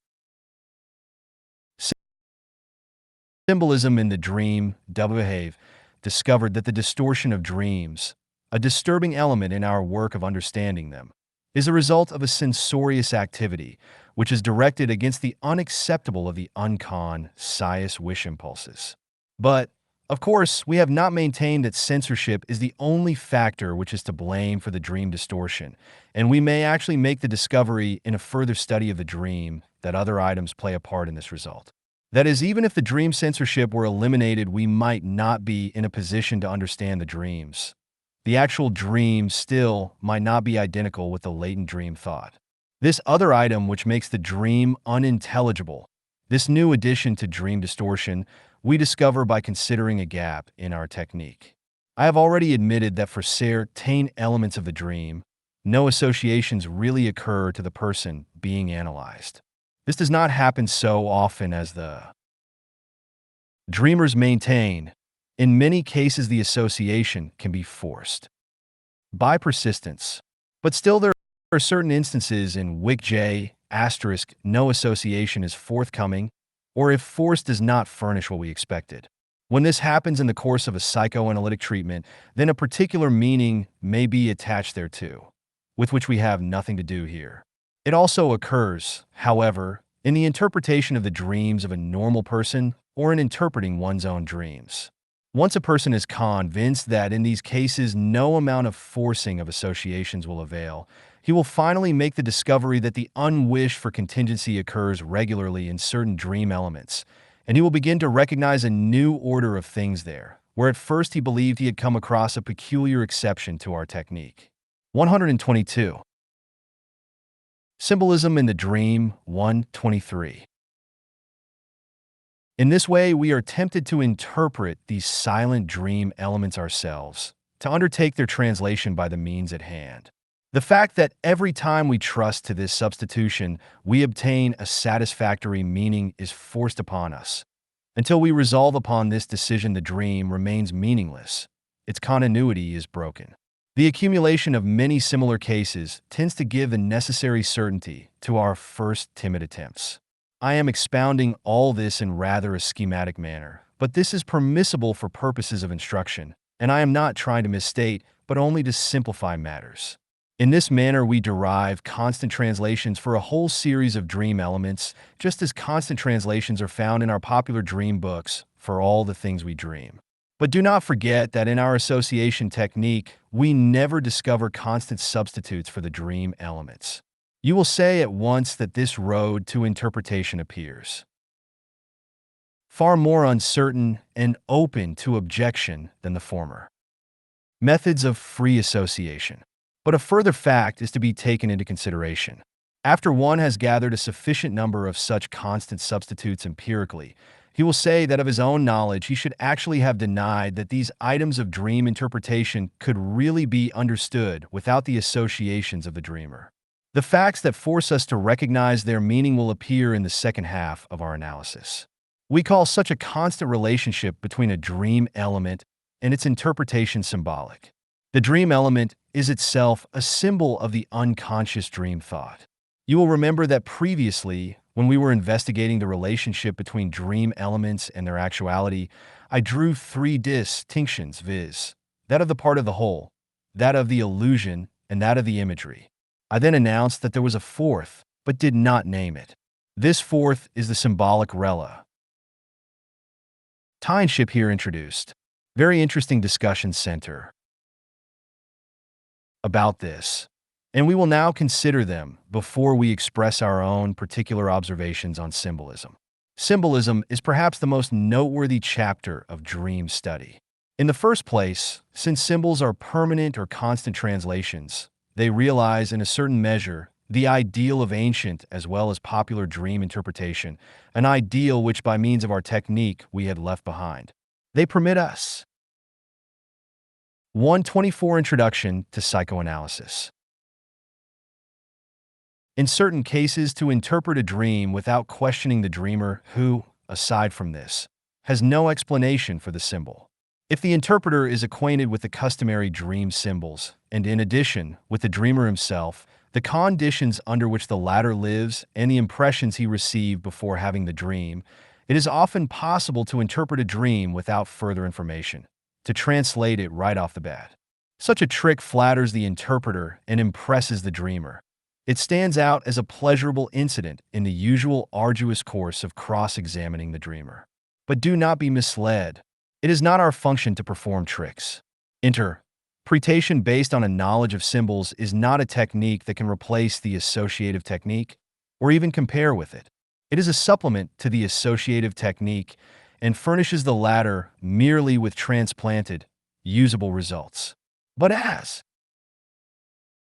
Symbolism in the dream, Goethe discovered that the distortion of dreams, a disturbing element in our work of understanding them, is a result of a censorious activity which is directed against the unacceptable of the unconscious wish impulses. But, of course, we have not maintained that censorship is the only factor which is to blame for the dream distortion, and we may actually make the discovery in a further study of the dream that other items play a part in this result. That is, even if the dream censorship were eliminated, we might not be in a position to understand the dreams. The actual dream still might not be identical with the latent dream thought. This other item which makes the dream unintelligible, this new addition to dream distortion, we discover by considering a gap in our technique. I have already admitted that for certain elements of the dream, no associations really occur to the person being analyzed. This does not happen so often as the dreamers maintain. In many cases, the association can be forced by persistence. But still, there are certain instances in which no association is forthcoming, or if force does not furnish what we expected. When this happens in the course of a psychoanalytic treatment, then a particular meaning may be attached thereto, with which we have nothing to do here. It also occurs, however, in the interpretation of the dreams of a normal person or in interpreting one's own dreams. Once a person is convinced that in these cases no amount of forcing of associations will avail, he will finally make the discovery that the unwished for contingency occurs regularly in certain dream elements, and he will begin to recognize a new order of things there, where at first he believed he had come across a peculiar exception to our technique. 122. Symbolism in the dream 123. In this way, we are tempted to interpret these silent dream elements ourselves, to undertake their translation by the means at hand. The fact that every time we trust to this substitution, we obtain a satisfactory meaning is forced upon us. Until we resolve upon this decision, the dream remains meaningless. Its continuity is broken. The accumulation of many similar cases tends to give the necessary certainty to our first timid attempts. I am expounding all this in rather a schematic manner, but this is permissible for purposes of instruction, and I am not trying to misstate, but only to simplify matters. In this manner, we derive constant translations for a whole series of dream elements, just as constant translations are found in our popular dream books for all the things we dream. But do not forget that in our association technique, we never discover constant substitutes for the dream elements. You will say at once that this road to interpretation appears far more uncertain and open to objection than the former methods of free association. But a further fact is to be taken into consideration. After one has gathered a sufficient number of such constant substitutes empirically, he will say that of his own knowledge he should actually have denied that these items of dream interpretation could really be understood without the associations of the dreamer. The facts that force us to recognize their meaning will appear in the second half of our analysis. We call such a constant relationship between a dream element and its interpretation symbolic. The dream element is itself a symbol of the unconscious dream thought. You will remember that previously, when we were investigating the relationship between dream elements and their actuality, I drew three distinctions, viz., that of the part of the whole, that of the illusion, and that of the imagery. I then announced that there was a fourth, but did not name it. This fourth is the symbolic rela. Tieship here introduced. Very interesting discussion center about this, and we will now consider them before we express our own particular observations on symbolism. Symbolism is perhaps the most noteworthy chapter of dream study. In the first place, since symbols are permanent or constant translations, they realize in a certain measure the ideal of ancient as well as popular dream interpretation, an ideal which by means of our technique we had left behind. They permit us 124 Introduction to Psychoanalysis. In certain cases, to interpret a dream without questioning the dreamer who, aside from this, has no explanation for the symbol. If the interpreter is acquainted with the customary dream symbols, and in addition, with the dreamer himself, the conditions under which the latter lives, and the impressions he received before having the dream, it is often possible to interpret a dream without further information, to translate it right off the bat. Such a trick flatters the interpreter and impresses the dreamer. It stands out as a pleasurable incident in the usual arduous course of cross-examining the dreamer. But do not be misled. It is not our function to perform tricks. Interpretation based on a knowledge of symbols is not a technique that can replace the associative technique or even compare with it. It is a supplement to the associative technique and furnishes the latter merely with transplanted, usable results. But as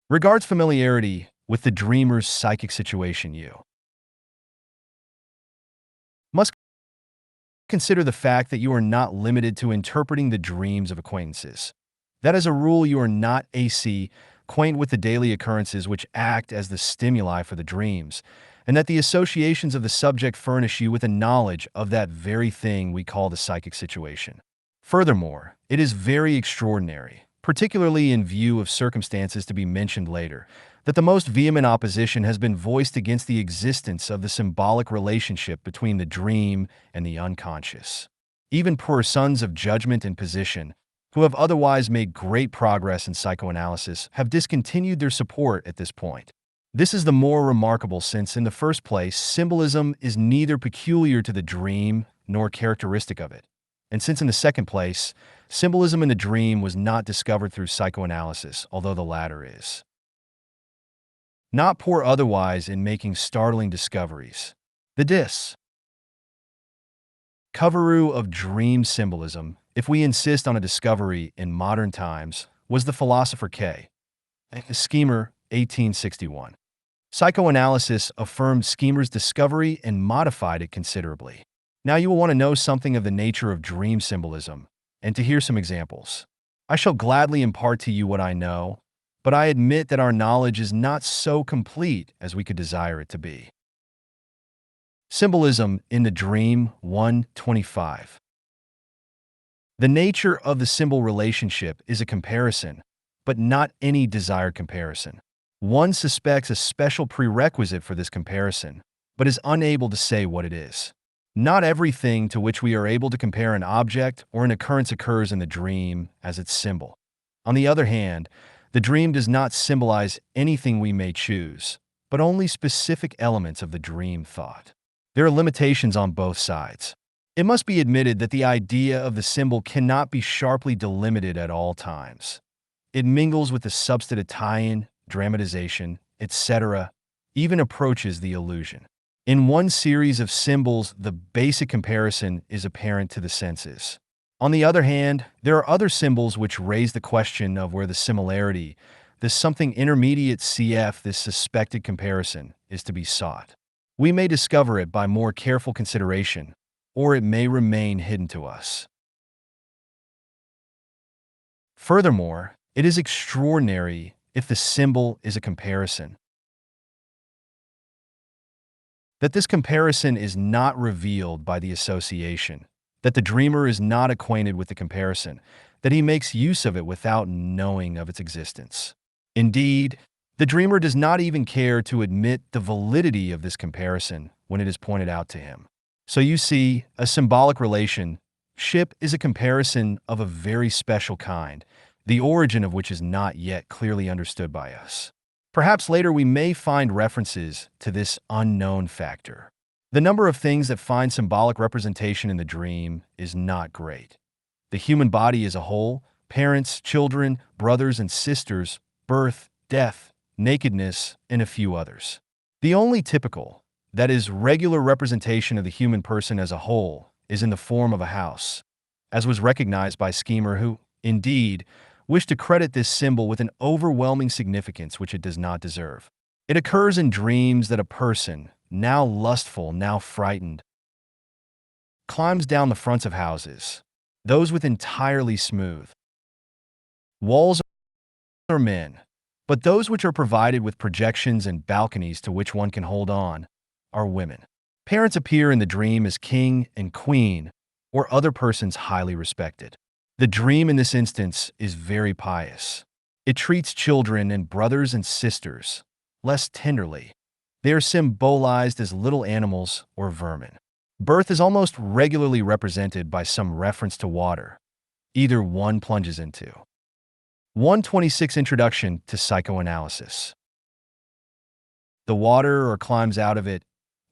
regards familiarity with the dreamer's psychic situation, you must consider the fact that you are not limited to interpreting the dreams of acquaintances. That as a rule, you are not acquainted with the daily occurrences which act as the stimuli for the dreams, and that the associations of the subject furnish you with a knowledge of that very thing we call the psychic situation. Furthermore, it is very extraordinary, particularly in view of circumstances to be mentioned later, that the most vehement opposition has been voiced against the existence of the symbolic relationship between the dream and the unconscious. Even poor sons of judgment and position, who have otherwise made great progress in psychoanalysis, have discontinued their support at this point. This is the more remarkable since, in the first place, symbolism is neither peculiar to the dream nor characteristic of it, and since, in the second place, symbolism in the dream was not discovered through psychoanalysis, although the latter is not poor otherwise in making startling discoveries. The discoverer of dream symbolism, if we insist on a discovery in modern times, was the philosopher Schemmer, 1861. Psychoanalysis affirmed Schemmer's discovery and modified it considerably. Now you will want to know something of the nature of dream symbolism, and to hear some examples. I shall gladly impart to you what I know, but I admit that our knowledge is not so complete as we could desire it to be. Symbolism in the Dream 125. The nature of the symbol relationship is a comparison, but not any desired comparison. One suspects a special prerequisite for this comparison, but is unable to say what it is. Not everything to which we are able to compare an object or an occurrence occurs in the dream as its symbol. On the other hand, the dream does not symbolize anything we may choose, but only specific elements of the dream thought. There are limitations on both sides. It must be admitted that the idea of the symbol cannot be sharply delimited at all times. It mingles with the substantiation, dramatization, etc., even approaches the illusion. In one series of symbols, the basic comparison is apparent to the senses. On the other hand, there are other symbols which raise the question of where the similarity, this something intermediate cf. This suspected comparison, is to be sought. We may discover it by more careful consideration, or it may remain hidden to us. Furthermore, it is extraordinary if the symbol is a comparison, that this comparison is not revealed by the association, that the dreamer is not acquainted with the comparison, that he makes use of it without knowing of its existence. Indeed, The dreamer does not even care to admit the validity of this comparison when it is pointed out to him. So you see, a symbolic relationship is a comparison of a very special kind, the origin of which is not yet clearly understood by us. Perhaps later we may find references to this unknown factor. The number of things that find symbolic representation in the dream is not great. The human body as a whole, parents, children, brothers and sisters, birth, death, nakedness, and a few others. The only typical, that is, regular representation of the human person as a whole is in the form of a house, as was recognized by Schema who, indeed, wished to credit this symbol with an overwhelming significance which it does not deserve. It occurs in dreams that a person, now lustful, now frightened, climbs down the fronts of houses, those with entirely smooth walls are men, but those which are provided with projections and balconies to which one can hold on are women. Parents appear in the dream as king and queen or other persons highly respected. The dream in this instance is very pious. It treats children and brothers and sisters less tenderly. They are symbolized as little animals or vermin. Birth is almost regularly represented by some reference to water. Either one plunges into 126 Introduction to Psychoanalysis. The water or climbs out of it,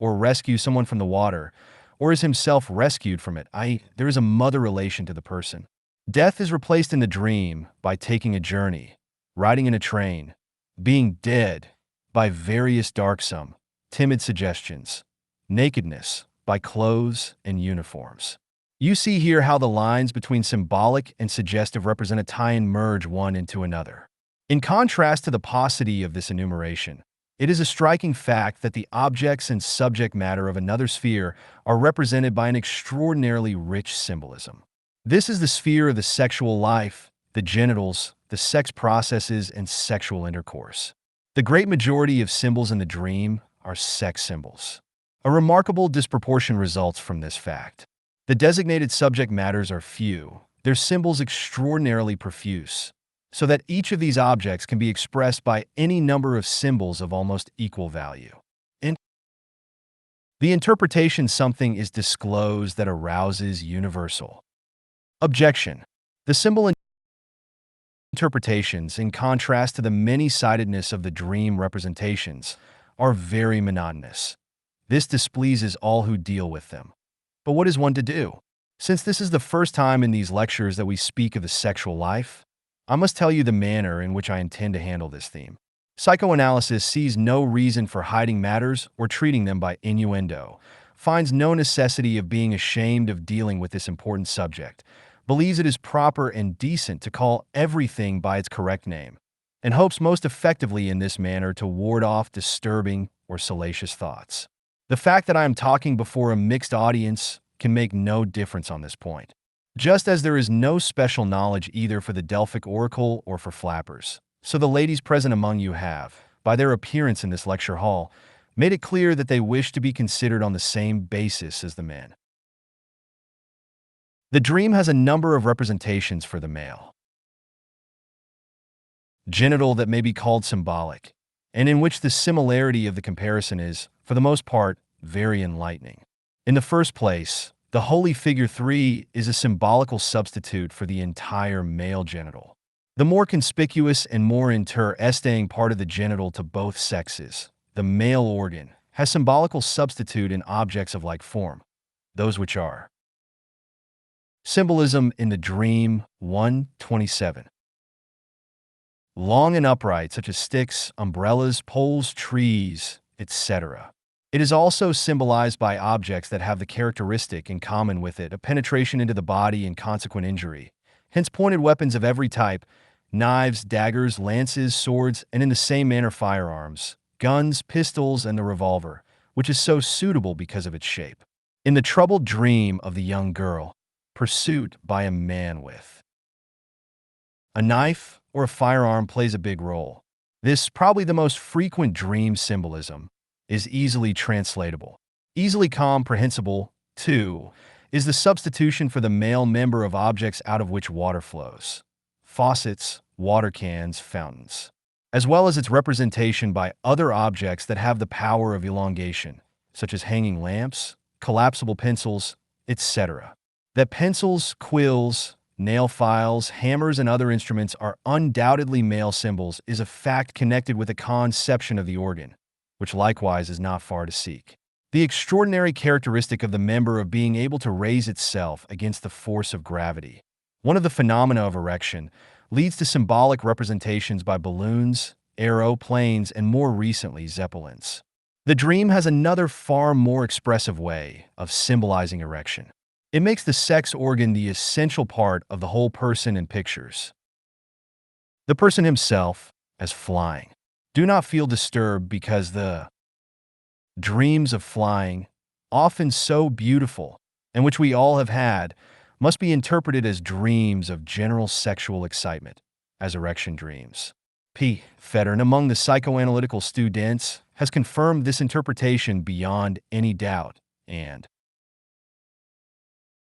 or rescues someone from the water, or is himself rescued from it, i.e., there is a mother relation to the person. Death is replaced in the dream by taking a journey, riding in a train, being dead by various darksome, timid suggestions, nakedness by clothes and uniforms. You see here how the lines between symbolic and suggestive represent a tie and merge one into another. In contrast to the paucity of this enumeration, it is a striking fact that the objects and subject matter of another sphere are represented by an extraordinarily rich symbolism. This is the sphere of the sexual life, the genitals, the sex processes, and sexual intercourse. The great majority of symbols in the dream are sex symbols. A remarkable disproportion results from this fact. The designated subject matters are few, their symbols extraordinarily profuse, so that each of these objects can be expressed by any number of symbols of almost equal value. In the interpretation, something is disclosed that arouses universal objection. The symbol interpretations, in contrast to the many-sidedness of the dream representations, are very monotonous. This displeases all who deal with them. But what is one to do? Since this is the first time in these lectures that we speak of the sexual life, I must tell you the manner in which I intend to handle this theme. Psychoanalysis sees no reason for hiding matters or treating them by innuendo, finds no necessity of being ashamed of dealing with this important subject, believes it is proper and decent to call everything by its correct name, and hopes most effectively in this manner to ward off disturbing or salacious thoughts. The fact that I am talking before a mixed audience can make no difference on this point. Just as there is no special knowledge either for the Delphic oracle or for flappers, so the ladies present among you have, by their appearance in this lecture hall, made it clear that they wish to be considered on the same basis as the men. The dream has a number of representations for the male genital that may be called symbolic, and in which the similarity of the comparison is, for the most part, very enlightening. In the first place, the holy figure 3 is a symbolical substitute for the entire male genital. The more conspicuous and more interesting part of the genital to both sexes, the male organ, has symbolical substitute in objects of like form, those which are symbolism in the dream 127. Long and upright, such as sticks, umbrellas, poles, trees, etc. It is also symbolized by objects that have the characteristic in common with it of penetration into the body and consequent injury, hence pointed weapons of every type, knives, daggers, lances, swords, and in the same manner firearms, guns, pistols, and the revolver, which is so suitable because of its shape. In the troubled dream of the young girl, pursuit by a man with a knife or a firearm plays a big role. This, probably the most frequent dream symbolism, is easily translatable. Easily comprehensible, too, is the substitution for the male member of objects out of which water flows. Faucets, water cans, fountains. as well as its representation by other objects that have the power of elongation, such as hanging lamps, collapsible pencils, etc. That pencils, quills, nail files, hammers, and other instruments are undoubtedly male symbols is a fact connected with a conception of the organ, which likewise is not far to seek. The extraordinary characteristic of the member of being able to raise itself against the force of gravity, one of the phenomena of erection, leads to symbolic representations by balloons, aeroplanes, and more recently, zeppelins. The dream has another far more expressive way of symbolizing erection. It makes the sex organ the essential part of the whole person in pictures. The person himself as flying. Do not feel disturbed because the dreams of flying, often so beautiful, and which we all have had, must be interpreted as dreams of general sexual excitement, as erection dreams. P. Federn, among the psychoanalytical students, has confirmed this interpretation beyond any doubt, and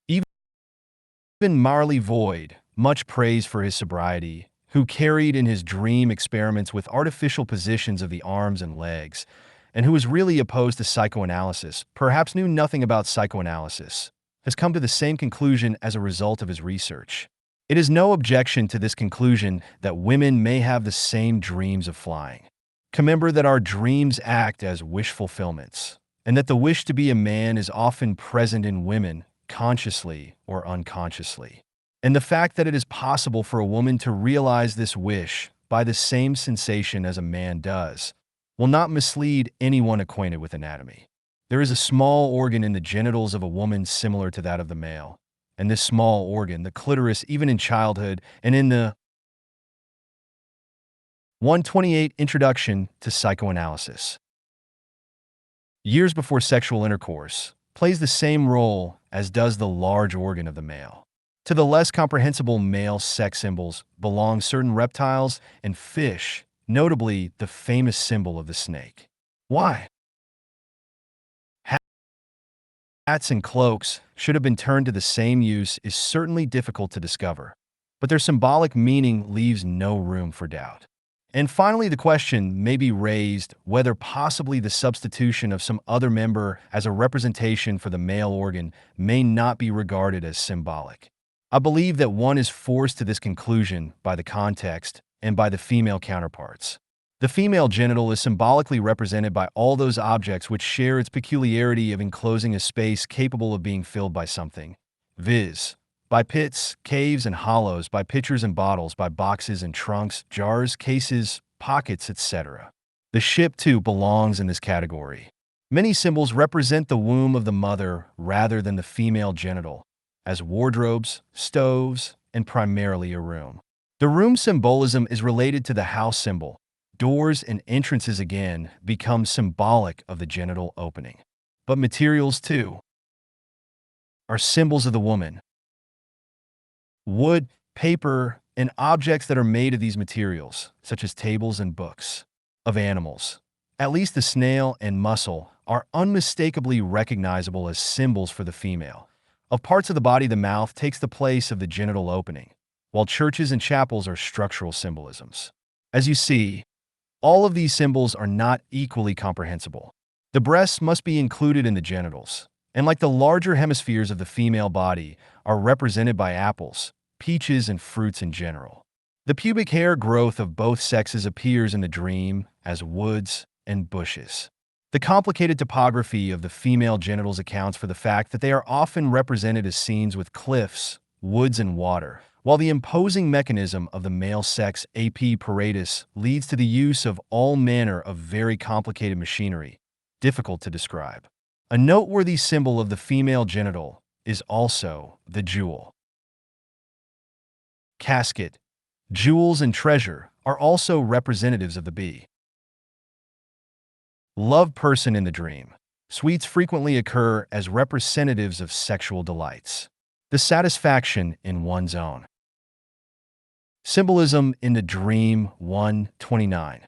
even Marley Void, much praise for his sobriety, who carried in his dream experiments with artificial positions of the arms and legs, and who was really opposed to psychoanalysis, perhaps knew nothing about psychoanalysis, has come to the same conclusion as a result of his research. It is no objection to this conclusion that women may have the same dreams of flying. Remember that our dreams act as wish fulfillments, and that the wish to be a man is often present in women, consciously or unconsciously. And the fact that it is possible for a woman to realize this wish by the same sensation as a man does will not mislead anyone acquainted with anatomy. There is a small organ in the genitals of a woman similar to that of the male, and this small organ, the clitoris, even in childhood, and in the 128 Introduction to Psychoanalysis, years before sexual intercourse, plays the same role as does the large organ of the male. To the less comprehensible male sex symbols belong certain reptiles and fish, notably the famous symbol of the snake. Why hats and cloaks should have been turned to the same use is certainly difficult to discover, but their symbolic meaning leaves no room for doubt. And finally, the question may be raised whether possibly the substitution of some other member as a representation for the male organ may not be regarded as symbolic. I believe that one is forced to this conclusion by the context and by the female counterparts. The female genital is symbolically represented by all those objects which share its peculiarity of enclosing a space capable of being filled by something, viz., by pits, caves, and hollows, by pitchers and bottles, by boxes and trunks, jars, cases, pockets, etc. The ship, too, belongs in this category. Many symbols represent the womb of the mother rather than the female genital, as wardrobes, stoves, and primarily a room. The room symbolism is related to the house symbol. Doors and entrances again become symbolic of the genital opening. But materials, too, are symbols of the woman. Wood, paper, and objects that are made of these materials, such as tables and books, of animals, at least the snail and mussel, are unmistakably recognizable as symbols for the female. Of parts of the body, the mouth takes the place of the genital opening, while churches and chapels are structural symbolisms. As you see, all of these symbols are not equally comprehensible. The breasts must be included in the genitals, and like the larger hemispheres of the female body, are represented by apples, peaches, and fruits in general. The pubic hair growth of both sexes appears in the dream as woods and bushes. The complicated topography of the female genitals accounts for the fact that they are often represented as scenes with cliffs, woods, and water, while the imposing mechanism of the male sex apparatus leads to the use of all manner of very complicated machinery, difficult to describe. A noteworthy symbol of the female genital is also the jewel. Casket, jewels, and treasure are also representatives of the bee. Love person in the dream. Sweets frequently occur as representatives of sexual delights. The satisfaction in one's own. Symbolism in the dream 129.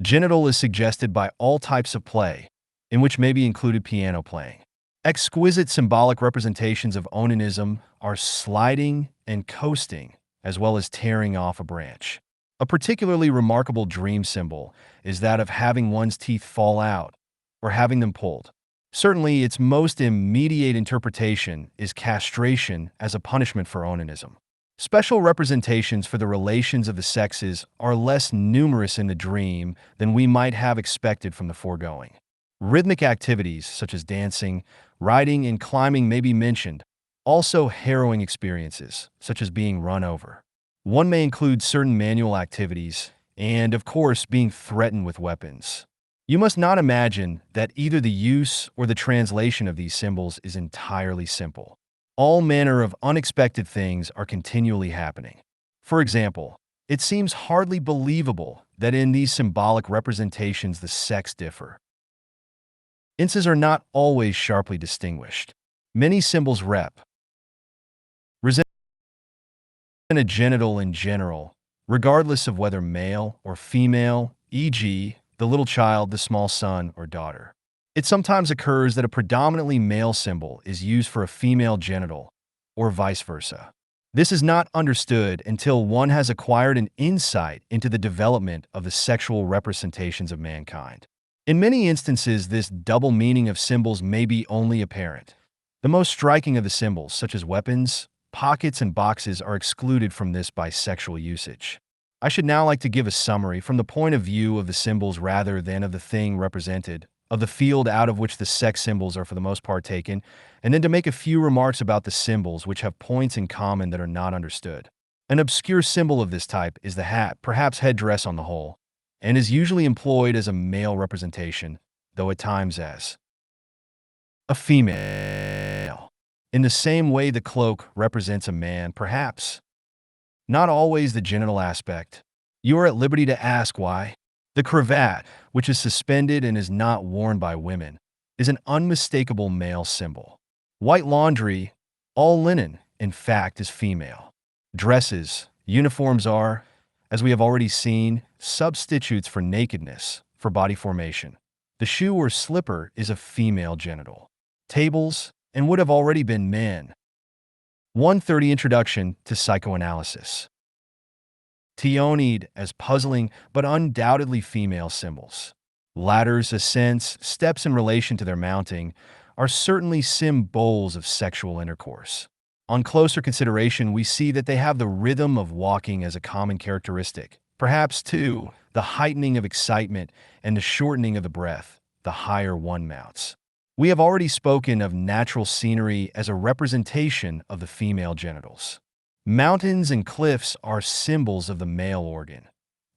Genital is suggested by all types of play, in which may be included piano playing. Exquisite symbolic representations of onanism are sliding and coasting, as well as tearing off a branch. A particularly remarkable dream symbol is that of having one's teeth fall out or having them pulled. Certainly, its most immediate interpretation is castration as a punishment for onanism. Special representations for the relations of the sexes are less numerous in the dream than we might have expected from the foregoing. Rhythmic activities such as dancing, riding, and climbing may be mentioned. Also, harrowing experiences such as being run over. One may include certain manual activities and, of course, being threatened with weapons. You must not imagine that either the use or the translation of these symbols is entirely simple. All manner of unexpected things are continually happening. For example, it seems hardly believable that in these symbolic representations the sex differ. Instances are not always sharply distinguished. Many symbols represent a genital in general, regardless of whether male or female, e.g., the little child, the small son or daughter. It sometimes occurs that a predominantly male symbol is used for a female genital, or vice versa. This is not understood until one has acquired an insight into the development of the sexual representations of mankind. In many instances, this double meaning of symbols may be only apparent. The most striking of the symbols, such as weapons, pockets, and boxes, are excluded from this by sexual usage. I should now like to give a summary from the point of view of the symbols rather than of the thing represented, of the field out of which the sex symbols are for the most part taken, and then to make a few remarks about the symbols which have points in common that are not understood. An obscure symbol of this type is the hat, perhaps headdress on the whole, and is usually employed as a male representation, though at times as a female. In the same way the cloak represents a man, perhaps not always the genital aspect. You are at liberty to ask why. The cravat, which is suspended and is not worn by women, is an unmistakable male symbol. White laundry, all linen, in fact, is female. Dresses, uniforms are, as we have already seen, substitutes for nakedness, for body formation. The shoe or slipper is a female genital. Tables, and would have already been men. 130 Introduction to Psychoanalysis. Tionid as puzzling but undoubtedly female symbols. Ladders, ascents, steps in relation to their mounting are certainly symbols of sexual intercourse. On closer consideration, we see that they have the rhythm of walking as a common characteristic. Perhaps, too, the heightening of excitement and the shortening of the breath, the higher one mounts. We have already spoken of natural scenery as a representation of the female genitals. Mountains and cliffs are symbols of the male organ.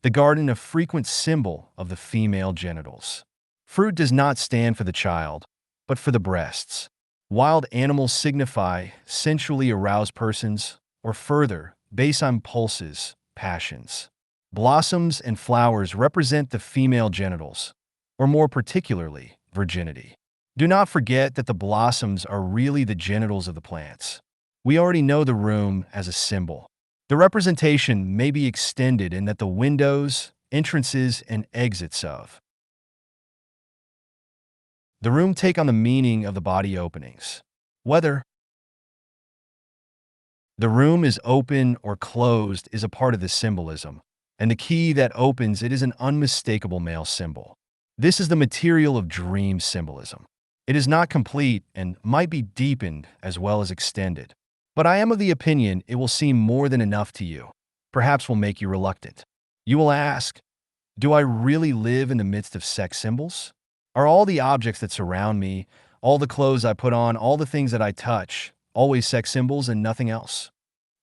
The garden a frequent symbol of the female genitals. Fruit does not stand for the child, but for the breasts. Wild animals signify sensually aroused persons, or further, base impulses, passions. Blossoms and flowers represent the female genitals, or more particularly, virginity. Do not forget that the blossoms are really the genitals of the plants. We already know the room as a symbol. The representation may be extended in that the windows, entrances, and exits of the room take on the meaning of the body openings. Whether the room is open or closed is a part of the symbolism, and the key that opens it is an unmistakable male symbol. This is the material of dream symbolism. It is not complete and might be deepened as well as extended. But I am of the opinion it will seem more than enough to you, perhaps will make you reluctant. You will ask, do I really live in the midst of sex symbols? Are all the objects that surround me, all the clothes I put on, all the things that I touch, always sex symbols and nothing else?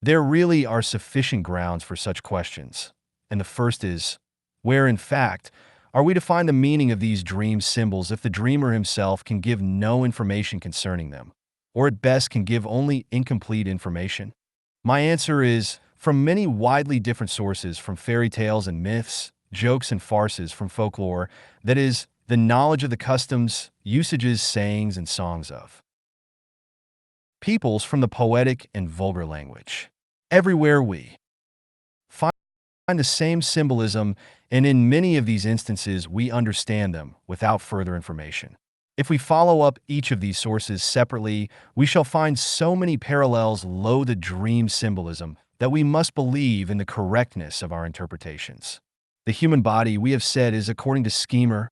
There really are sufficient grounds for such questions. And the first is, where in fact are we to find the meaning of these dream symbols if the dreamer himself can give no information concerning them, or at best can give only incomplete information? My answer is, from many widely different sources, from fairy tales and myths, jokes and farces, from folklore, that is, the knowledge of the customs, usages, sayings, and songs of peoples, from the poetic and vulgar language. Everywhere we find the same symbolism, and in many of these instances we understand them without further information. If we follow up each of these sources separately, we shall find so many parallels. Lo, the dream symbolism, that we must believe in the correctness of our interpretations. The human body, we have said, is, according to Schemer,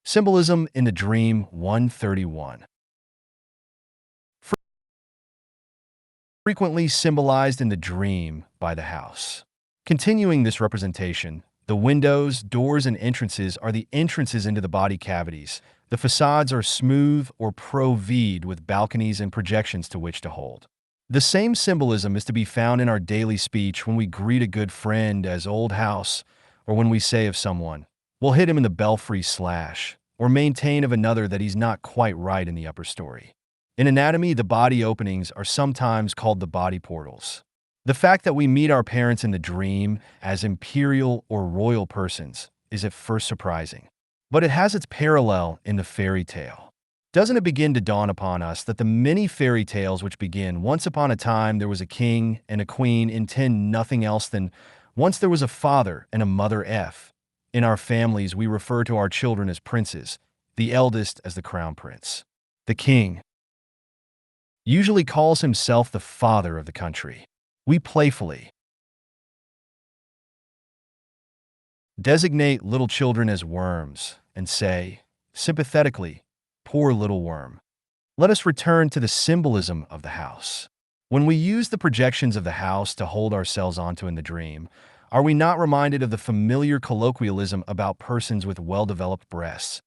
symbolism in the dream 131. Frequently symbolized in the dream by the house. Continuing this representation, the windows, doors, and entrances are the entrances into the body cavities. The facades are smooth or pro-V'd with balconies and projections to which to hold. The same symbolism is to be found in our daily speech when we greet a good friend as old house, or when we say of someone, we'll hit him in the belfry slash, or maintain of another that he's not quite right in the upper story. In anatomy, the body openings are sometimes called the body portals. The fact that we meet our parents in the dream as imperial or royal persons is at first surprising, but it has its parallel in the fairy tale. Doesn't it begin to dawn upon us that the many fairy tales which begin once upon a time there was a king and a queen intend nothing else than once there was a father and a mother F. In our families, we refer to our children as princes, the eldest as the crown prince. The king usually calls himself the father of the country. We playfully designate little children as worms and say, sympathetically, poor little worm. Let us return to the symbolism of the house. When we use the projections of the house to hold ourselves onto in the dream, are we not reminded of the familiar colloquialism about persons with well-developed breasts?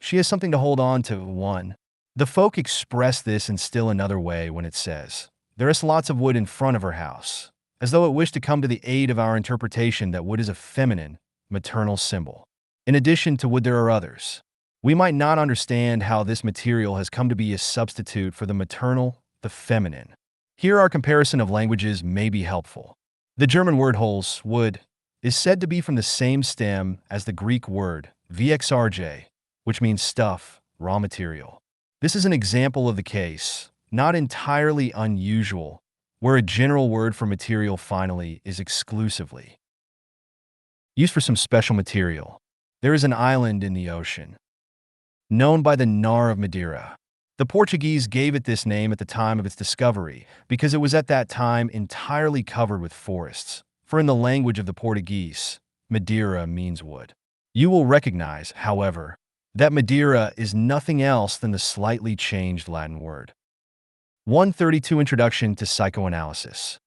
She has something to hold on to, one. The folk express this in still another way when it says, there is lots of wood in front of her house, as though it wished to come to the aid of our interpretation that wood is a feminine, maternal symbol. In addition to wood, there are others. We might not understand how this material has come to be a substitute for the maternal, the feminine. Here our comparison of languages may be helpful. The German word Holz, wood, is said to be from the same stem as the Greek word vxrj, which means stuff, raw material. This is an example of the case, not entirely unusual, where a general word for material finally is exclusively used for some special material. There is an island in the ocean, known by the Nar of Madeira. The Portuguese gave it this name at the time of its discovery because it was at that time entirely covered with forests, for in the language of the Portuguese, Madeira means wood. You will recognize, however, that Madeira is nothing else than the slightly changed Latin word. 132 Introduction to Psychoanalysis.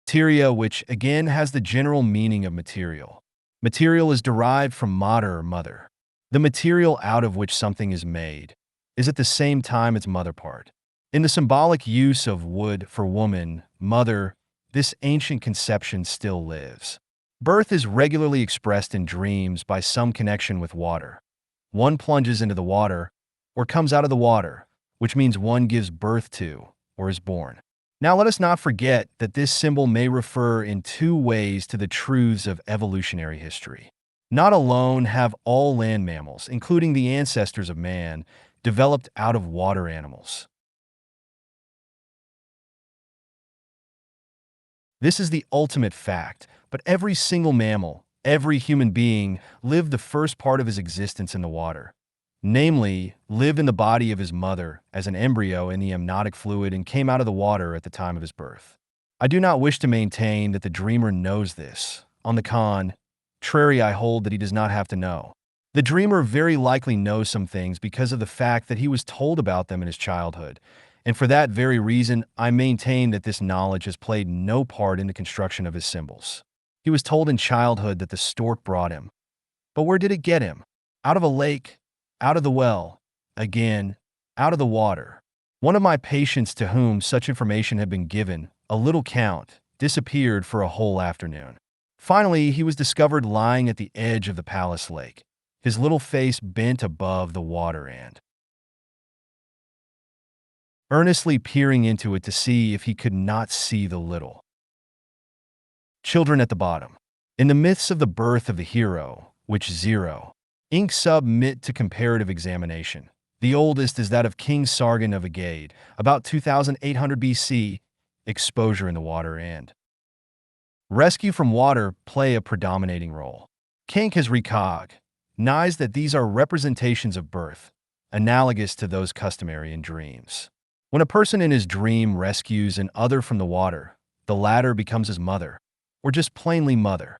Materia, which again has the general meaning of material. Material is derived from mater or mother. The material out of which something is made is at the same time its mother part. In the symbolic use of wood for woman, mother, this ancient conception still lives. Birth is regularly expressed in dreams by some connection with water. One plunges into the water, or comes out of the water, which means one gives birth to, or is born. Now let us not forget that this symbol may refer in two ways to the truths of evolutionary history. Not alone have all land mammals, including the ancestors of man, developed out of water animals. This is the ultimate fact, but every single mammal, every human being, lived the first part of his existence in the water. Namely, lived in the body of his mother as an embryo in the amniotic fluid and came out of the water at the time of his birth. I do not wish to maintain that the dreamer knows this. On the contrary, I hold that he does not have to know. The dreamer very likely knows some things because of the fact that he was told about them in his childhood, and for that very reason, I maintain that this knowledge has played no part in the construction of his symbols. He was told in childhood that the stork brought him. But where did it get him? Out of a lake, out of the well, again, out of the water. One of my patients to whom such information had been given, a little count, disappeared for a whole afternoon. Finally, he was discovered lying at the edge of the palace lake, his little face bent above the water and earnestly peering into it to see if he could not see the little children at the bottom. In the myths of the birth of the hero, which zero ink submit to comparative examination, the oldest is that of King Sargon of Agade, about 2800 BC, exposure in the water and rescue from water play a predominating role. Kink has recognized that these are representations of birth, analogous to those customary in dreams. When a person in his dream rescues an other from the water, the latter becomes his mother, or just plainly mother.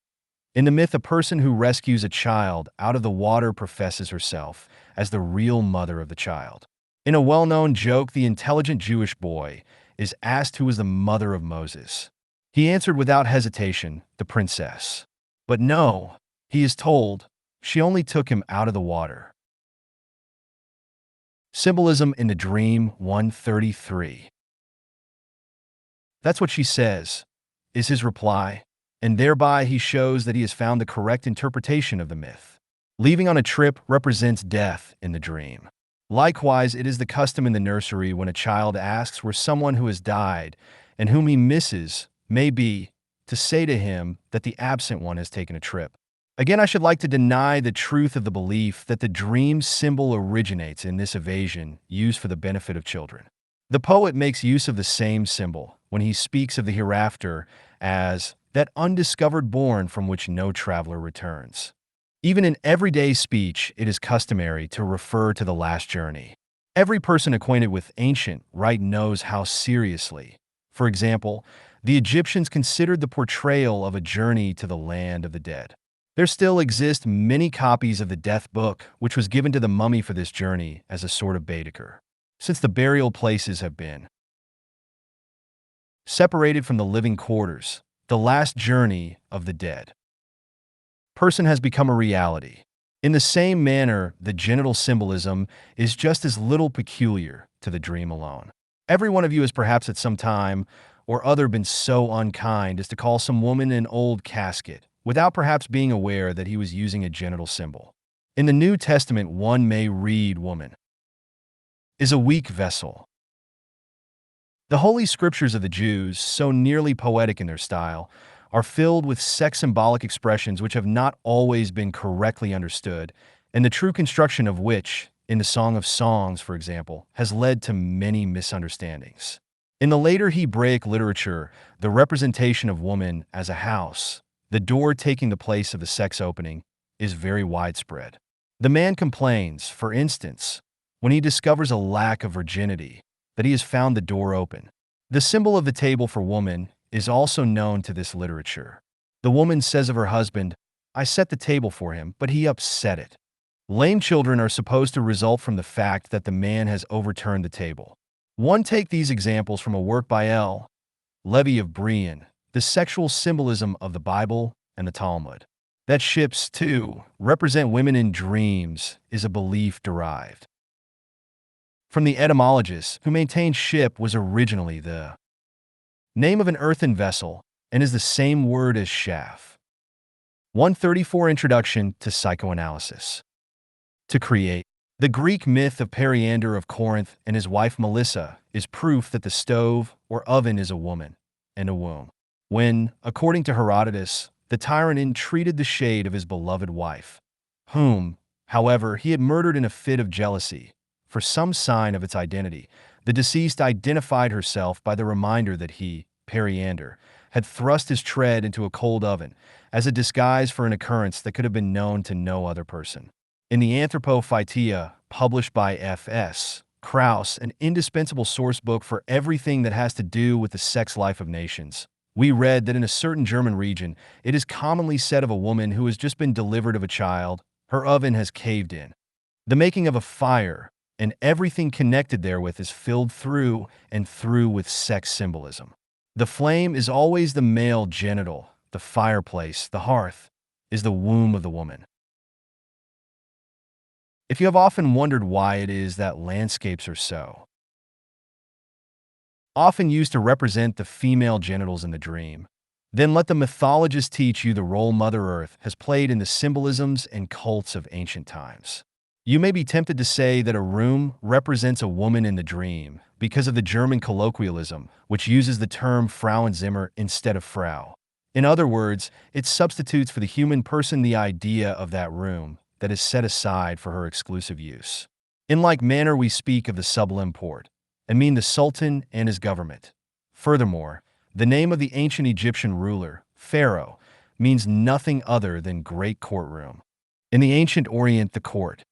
In the myth, a person who rescues a child out of the water professes herself as the real mother of the child. In a well-known joke, the intelligent Jewish boy is asked who was the mother of Moses. He answered without hesitation, the princess. But no, he is told, she only took him out of the water. Symbolism in the Dream 133. That's what she says, is his reply, and thereby he shows that he has found the correct interpretation of the myth. Leaving on a trip represents death in the dream. Likewise, it is the custom in the nursery when a child asks where someone who has died and whom he misses may be, to say to him that the absent one has taken a trip. Again, I should like to deny the truth of the belief that the dream symbol originates in this evasion used for the benefit of children. The poet makes use of the same symbol when he speaks of the hereafter as that undiscovered bourne from which no traveler returns. Even in everyday speech, it is customary to refer to the last journey. Every person acquainted with ancient rite knows how seriously. For example, the Egyptians considered the portrayal of a journey to the land of the dead. There still exist many copies of the death book, which was given to the mummy for this journey as a sort of Baedeker. Since the burial places have been separated from the living quarters, the last journey of the dead person has become a reality. In the same manner, the genital symbolism is just as little peculiar to the dream alone. Every one of you has perhaps at some time or other been so unkind as to call some woman an old casket, without perhaps being aware that he was using a genital symbol. In the New Testament, one may read woman is a weak vessel. The Holy Scriptures of the Jews, so nearly poetic in their style, are filled with sex-symbolic expressions which have not always been correctly understood, and the true construction of which, in the Song of Songs, for example, has led to many misunderstandings. In the later Hebraic literature, the representation of woman as a house, the door taking the place of the sex opening, is very widespread. The man complains, for instance, when he discovers a lack of virginity, that he has found the door open. The symbol of the table for woman is also known to this literature. The woman says of her husband, "I set the table for him, but he upset it." Lame children are supposed to result from the fact that the man has overturned the table. One take these examples from a work by L. Levy of Brienne, The Sexual Symbolism of the Bible and the Talmud. That ships, too, represent women in dreams is a belief derived from the etymologists who maintained ship was originally the name of an earthen vessel and is the same word as shaft. 134 Introduction to Psychoanalysis. To create. The Greek myth of Periander of Corinth and his wife Melissa is proof that the stove or oven is a woman and a womb. When, according to Herodotus, the tyrant entreated the shade of his beloved wife, whom, however, he had murdered in a fit of jealousy, for some sign of its identity, the deceased identified herself by the reminder that he, Periander, had thrust his tread into a cold oven as a disguise for an occurrence that could have been known to no other person. In the Anthropophyteia, published by F.S. Krauss, an indispensable source book for everything that has to do with the sex life of nations, we read that in a certain German region, it is commonly said of a woman who has just been delivered of a child, her oven has caved in. The making of a fire, and everything connected therewith, is filled through and through with sex symbolism. The flame is always the male genital, the fireplace, the hearth, is the womb of the woman. If you have often wondered why it is that landscapes are so often used to represent the female genitals in the dream, then let the mythologist teach you the role Mother Earth has played in the symbolisms and cults of ancient times. You may be tempted to say that a room represents a woman in the dream because of the German colloquialism, which uses the term Frauenzimmer instead of Frau. In other words, it substitutes for the human person the idea of that room that is set aside for her exclusive use. In like manner, we speak of the sublime porte and mean the Sultan and his government. Furthermore, the name of the ancient Egyptian ruler, Pharaoh, means nothing other than great courtroom. In the ancient Orient, the court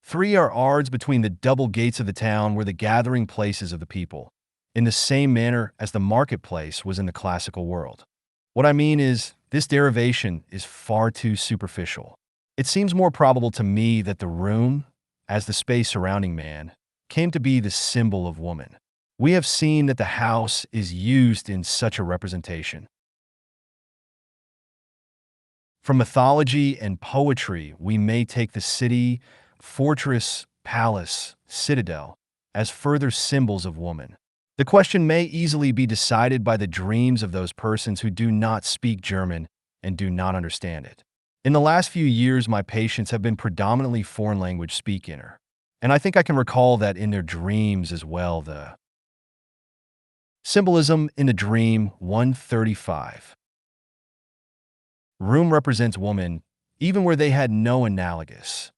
3 are ards between the double gates of the town were the gathering places of the people, in the same manner as the marketplace was in the classical world. What I mean is, this derivation is far too superficial. It seems more probable to me that the room, as the space surrounding man, came to be the symbol of woman. We have seen that the house is used in such a representation. From mythology and poetry, we may take the city, fortress, palace, citadel, as further symbols of woman. The question may easily be decided by the dreams of those persons who do not speak German and do not understand it. In the last few years, my patients have been predominantly foreign language speaker, and I think I can recall that in their dreams as well. The symbolism in the dream 135. Room represents woman, even where they had no analogous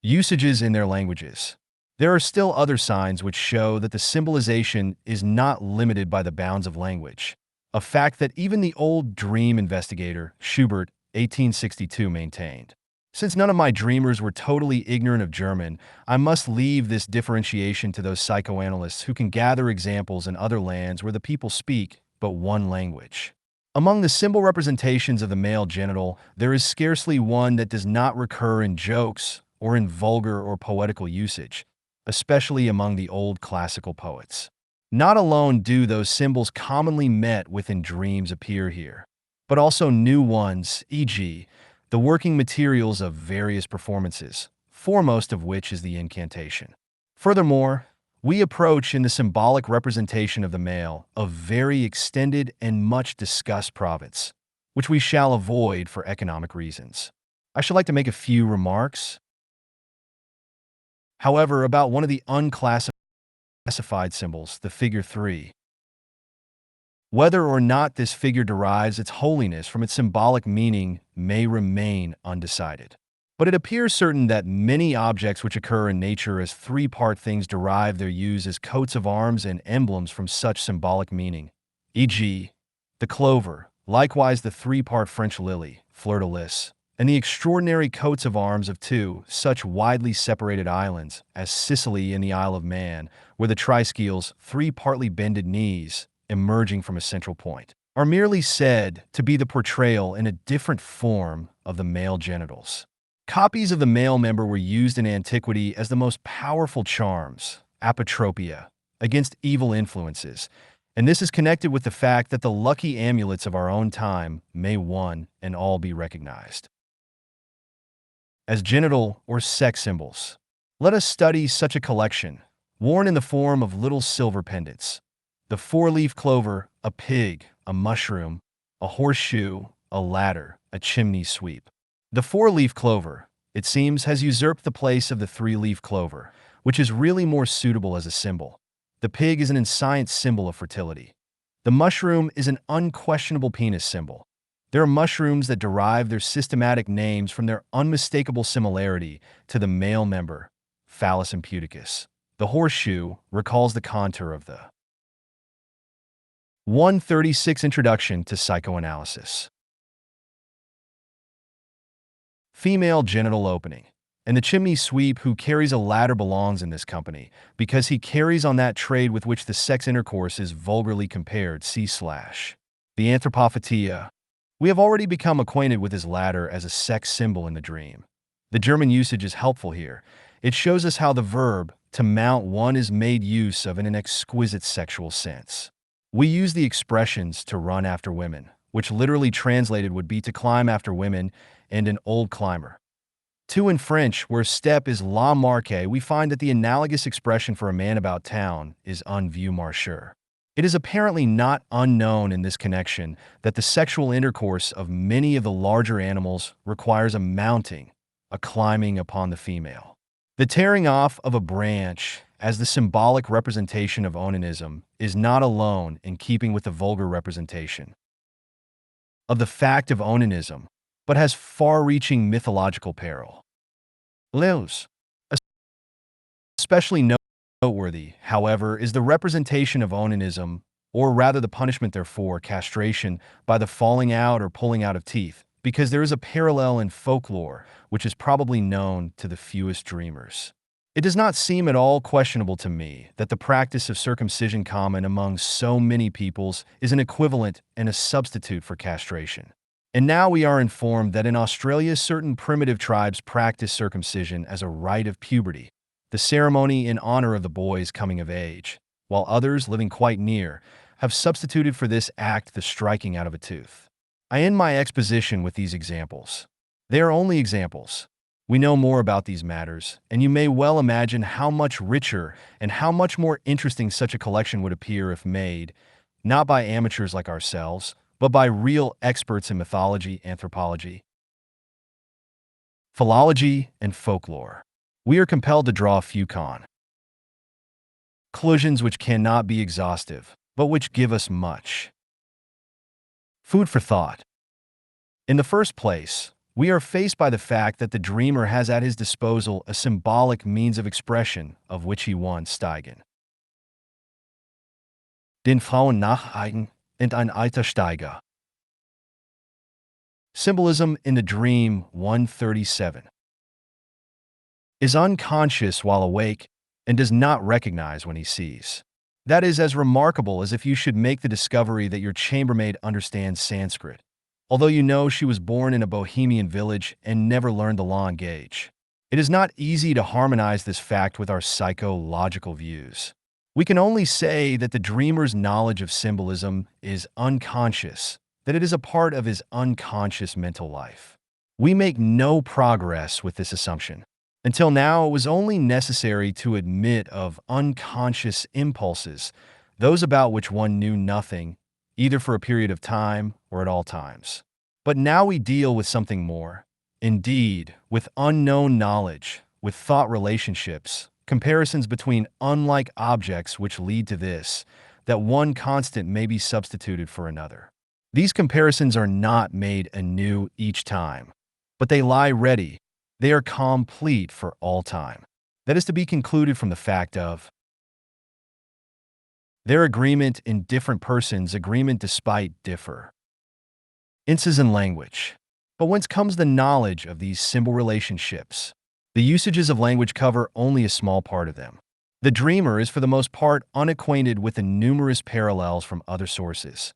usages in their languages. There are still other signs which show that the symbolization is not limited by the bounds of language, a fact that even the old dream investigator, Schubert, 1862, maintained. Since none of my dreamers were totally ignorant of German, I must leave this differentiation to those psychoanalysts who can gather examples in other lands where the people speak but one language. Among the symbol representations of the male genital, there is scarcely one that does not recur in jokes or in vulgar or poetical usage, especially among the old classical poets. Not alone do those symbols commonly met with in dreams appear here, but also new ones, e.g., the working materials of various performances, foremost of which is the incantation. Furthermore, we approach in the symbolic representation of the male a very extended and much discussed province, which we shall avoid for economic reasons. I should like to make a few remarks, however, about one of the unclassified symbols, the figure 3. Whether or not this figure derives its holiness from its symbolic meaning may remain undecided. But it appears certain that many objects which occur in nature as three-part things derive their use as coats of arms and emblems from such symbolic meaning, e.g., the clover, likewise the three-part French lily, fleur de lis, and the extraordinary coats of arms of two such widely separated islands as Sicily and the Isle of Man, where the triskele's three partly bended knees, emerging from a central point, are merely said to be the portrayal in a different form of the male genitals. Copies of the male member were used in antiquity as the most powerful charms, apotropia, against evil influences, and this is connected with the fact that the lucky amulets of our own time may one and all be recognized as genital or sex symbols. Let us study such a collection, worn in the form of little silver pendants. The four-leaf clover, a pig, a mushroom, a horseshoe, a ladder, a chimney sweep. The four-leaf clover, it seems, has usurped the place of the three-leaf clover, which is really more suitable as a symbol. The pig is an inscient symbol of fertility. The mushroom is an unquestionable penis symbol. There are mushrooms that derive their systematic names from their unmistakable similarity to the male member, phallus imputicus. The horseshoe recalls the contour of the 136 Introduction to Psychoanalysis. Female genital opening. And the chimney sweep who carries a ladder belongs in this company, because he carries on that trade with which the sex intercourse is vulgarly compared, c/. The anthropophatia. We have already become acquainted with his ladder as a sex symbol in the dream. The German usage is helpful here. It shows us how the verb, to mount one, is made use of in an exquisite sexual sense. We use the expressions to run after women, which literally translated would be to climb after women, and an old climber. 2 in French, where step is la marque, we find that the analogous expression for a man about town is un vieux marcheur. It is apparently not unknown in this connection that the sexual intercourse of many of the larger animals requires a mounting, a climbing upon the female. The tearing off of a branch as the symbolic representation of onanism is not alone in keeping with the vulgar representation of the fact of onanism, but has far-reaching mythological peril. Especially noteworthy, however, is the representation of onanism, or rather the punishment therefor, castration, by the falling out or pulling out of teeth, because there is a parallel in folklore which is probably known to the fewest dreamers. It does not seem at all questionable to me that the practice of circumcision common among so many peoples is an equivalent and a substitute for castration. And now we are informed that in Australia certain primitive tribes practice circumcision as a rite of puberty, the ceremony in honor of the boy's coming of age, while others, living quite near, have substituted for this act the striking out of a tooth. I end my exposition with these examples. They are only examples. We know more about these matters, and you may well imagine how much richer and how much more interesting such a collection would appear if made, not by amateurs like ourselves, but by real experts in mythology, anthropology, philology, and folklore. We are compelled to draw a few conclusions which cannot be exhaustive, but which give us much food for thought. In the first place, we are faced by the fact that the dreamer has at his disposal a symbolic means of expression of which he once steigen. Den Frauen nacheigen und ein Alter steiger. Symbolism in the Dream 137 is unconscious while awake and does not recognize when he sees. That is as remarkable as if you should make the discovery that your chambermaid understands Sanskrit, although you know she was born in a Bohemian village and never learned the language. It is not easy to harmonize this fact with our psychological views. We can only say that the dreamer's knowledge of symbolism is unconscious, that it is a part of his unconscious mental life. We make no progress with this assumption. Until now, it was only necessary to admit of unconscious impulses, those about which one knew nothing, either for a period of time or at all times. But now we deal with something more. Indeed, with unknown knowledge, with thought relationships, comparisons between unlike objects which lead to this, that one constant may be substituted for another. These comparisons are not made anew each time, but they lie ready. They are complete for all time. That is to be concluded from the fact of their agreement in different persons, agreement despite differ. Instances in language. But whence comes the knowledge of these symbol relationships? The usages of language cover only a small part of them. The dreamer is for the most part unacquainted with the numerous parallels from other sources.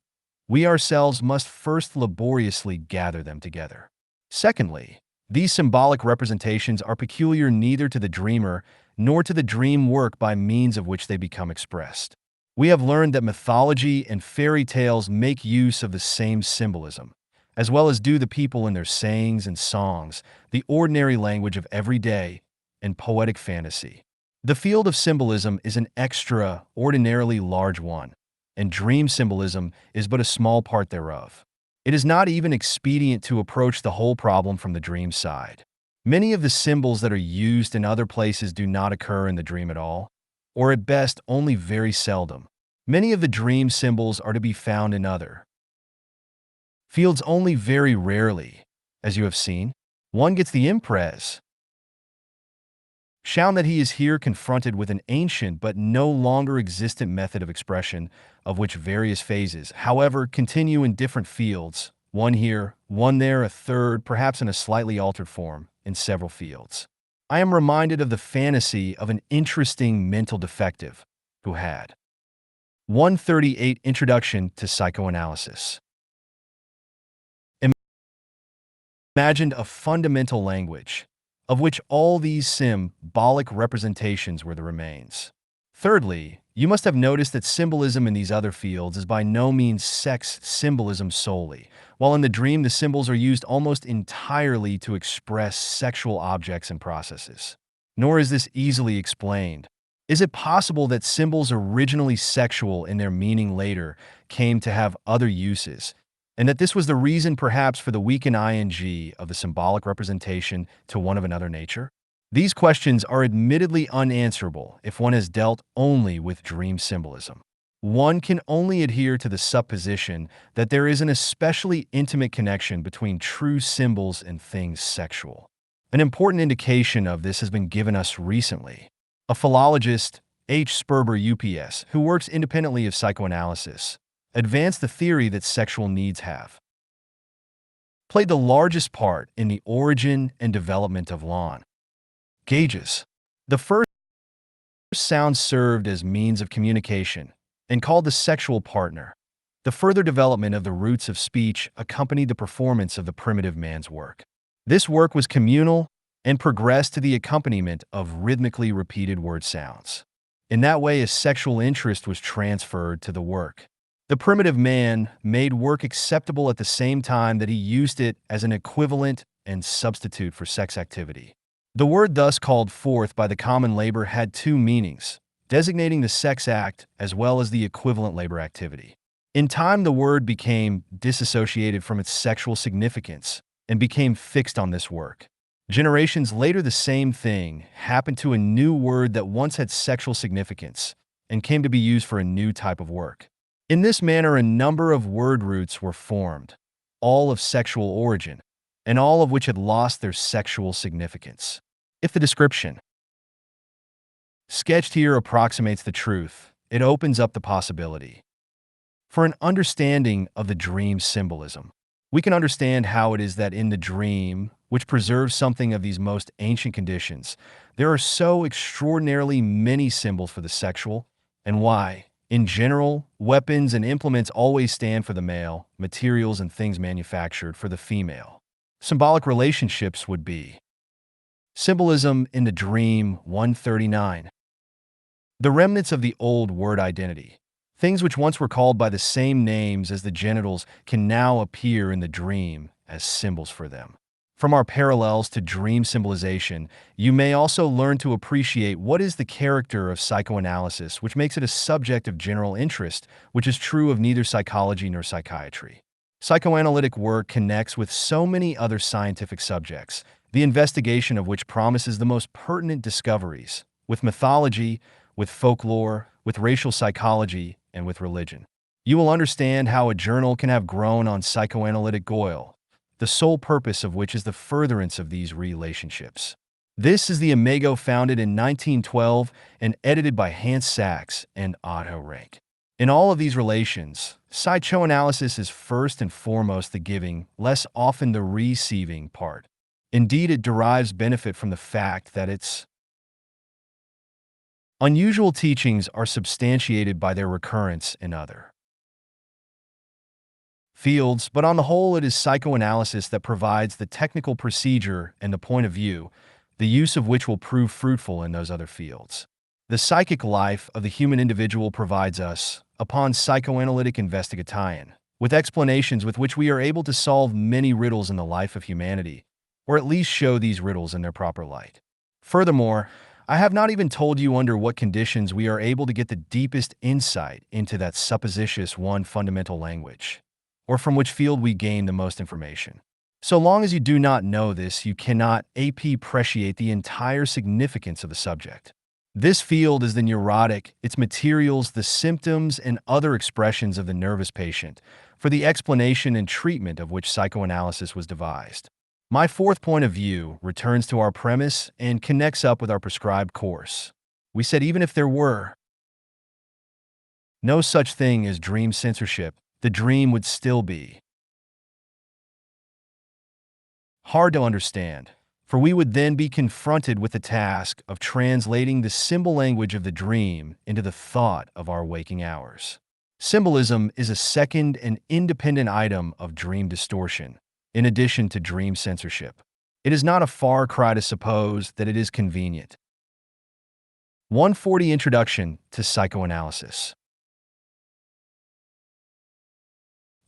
We ourselves must first laboriously gather them together. Secondly, these symbolic representations are peculiar neither to the dreamer nor to the dream work by means of which they become expressed. We have learned that mythology and fairy tales make use of the same symbolism, as well as do the people in their sayings and songs, the ordinary language of everyday and poetic fantasy. The field of symbolism is an extraordinarily large one, and dream symbolism is but a small part thereof. It is not even expedient to approach the whole problem from the dream side. Many of the symbols that are used in other places do not occur in the dream at all, or at best only very seldom. Many of the dream symbols are to be found in other fields only very rarely. As you have seen, one gets the impression that he is here confronted with an ancient but no longer existent method of expression, of which various phases, however, continue in different fields, one here, one there, a third, perhaps in a slightly altered form, in several fields. I am reminded of the fantasy of an interesting mental defective who had 138 Introduction to Psychoanalysis. Imagined a fundamental language, of which all these symbolic representations were the remains. Thirdly, you must have noticed that symbolism in these other fields is by no means sex symbolism solely, while in the dream the symbols are used almost entirely to express sexual objects and processes. Nor is this easily explained. Is it possible that symbols originally sexual in their meaning later came to have other uses, and that this was the reason perhaps for the weakened ing of the symbolic representation to one of another nature? These questions are admittedly unanswerable if one has dealt only with dream symbolism. One can only adhere to the supposition that there is an especially intimate connection between true symbols and things sexual. An important indication of this has been given us recently. A philologist, H. Sperber UPS, who works independently of psychoanalysis, advanced the theory that sexual needs have played the largest part in the origin and development of lawn gauges. The first sound served as means of communication and called the sexual partner. The further development of the roots of speech accompanied the performance of the primitive man's work. This work was communal and progressed to the accompaniment of rhythmically repeated word sounds. In that way, a sexual interest was transferred to the work. The primitive man made work acceptable at the same time that he used it as an equivalent and substitute for sex activity. The word thus called forth by the common labor had two meanings, designating the sex act as well as the equivalent labor activity. In time, the word became disassociated from its sexual significance and became fixed on this work. Generations later, the same thing happened to a new word that once had sexual significance and came to be used for a new type of work. In this manner, a number of word roots were formed, all of sexual origin, and all of which had lost their sexual significance. If the description sketched here approximates the truth, it opens up the possibility for an understanding of the dream's symbolism. We can understand how it is that in the dream, which preserves something of these most ancient conditions, there are so extraordinarily many symbols for the sexual, and why, in general, weapons and implements always stand for the male, materials and things manufactured for the female. Symbolic relationships would be symbolism in the dream 139. The remnants of the old word identity. Things which once were called by the same names as the genitals can now appear in the dream as symbols for them. From our parallels to dream symbolization, you may also learn to appreciate what is the character of psychoanalysis, which makes it a subject of general interest, which is true of neither psychology nor psychiatry. Psychoanalytic work connects with so many other scientific subjects, the investigation of which promises the most pertinent discoveries, with mythology, with folklore, with racial psychology, and with religion. You will understand how a journal can have grown on psychoanalytic Goethe, the sole purpose of which is the furtherance of these relationships. This is the Imago, founded in 1912 and edited by Hans Sachs and Otto Rank. In all of these relations, psychoanalysis is first and foremost the giving, less often the receiving part. Indeed, it derives benefit from the fact that its unusual teachings are substantiated by their recurrence in other fields, but on the whole, it is psychoanalysis that provides the technical procedure and the point of view, the use of which will prove fruitful in those other fields. The psychic life of the human individual provides us, upon psychoanalytic investigation, with explanations with which we are able to solve many riddles in the life of humanity, or at least show these riddles in their proper light. Furthermore, I have not even told you under what conditions we are able to get the deepest insight into that supposititious one fundamental language, or from which field we gain the most information. So long as you do not know this, you cannot appreciate the entire significance of the subject. This field is the neurotic, its materials, the symptoms, and other expressions of the nervous patient, for the explanation and treatment of which psychoanalysis was devised. My fourth point of view returns to our premise and connects up with our prescribed course. We said even if there were no such thing as dream censorship, the dream would still be hard to understand, for we would then be confronted with the task of translating the symbol language of the dream into the thought of our waking hours. Symbolism is a second and independent item of dream distortion, in addition to dream censorship. It is not a far cry to suppose that it is convenient. 140 Introduction to Psychoanalysis.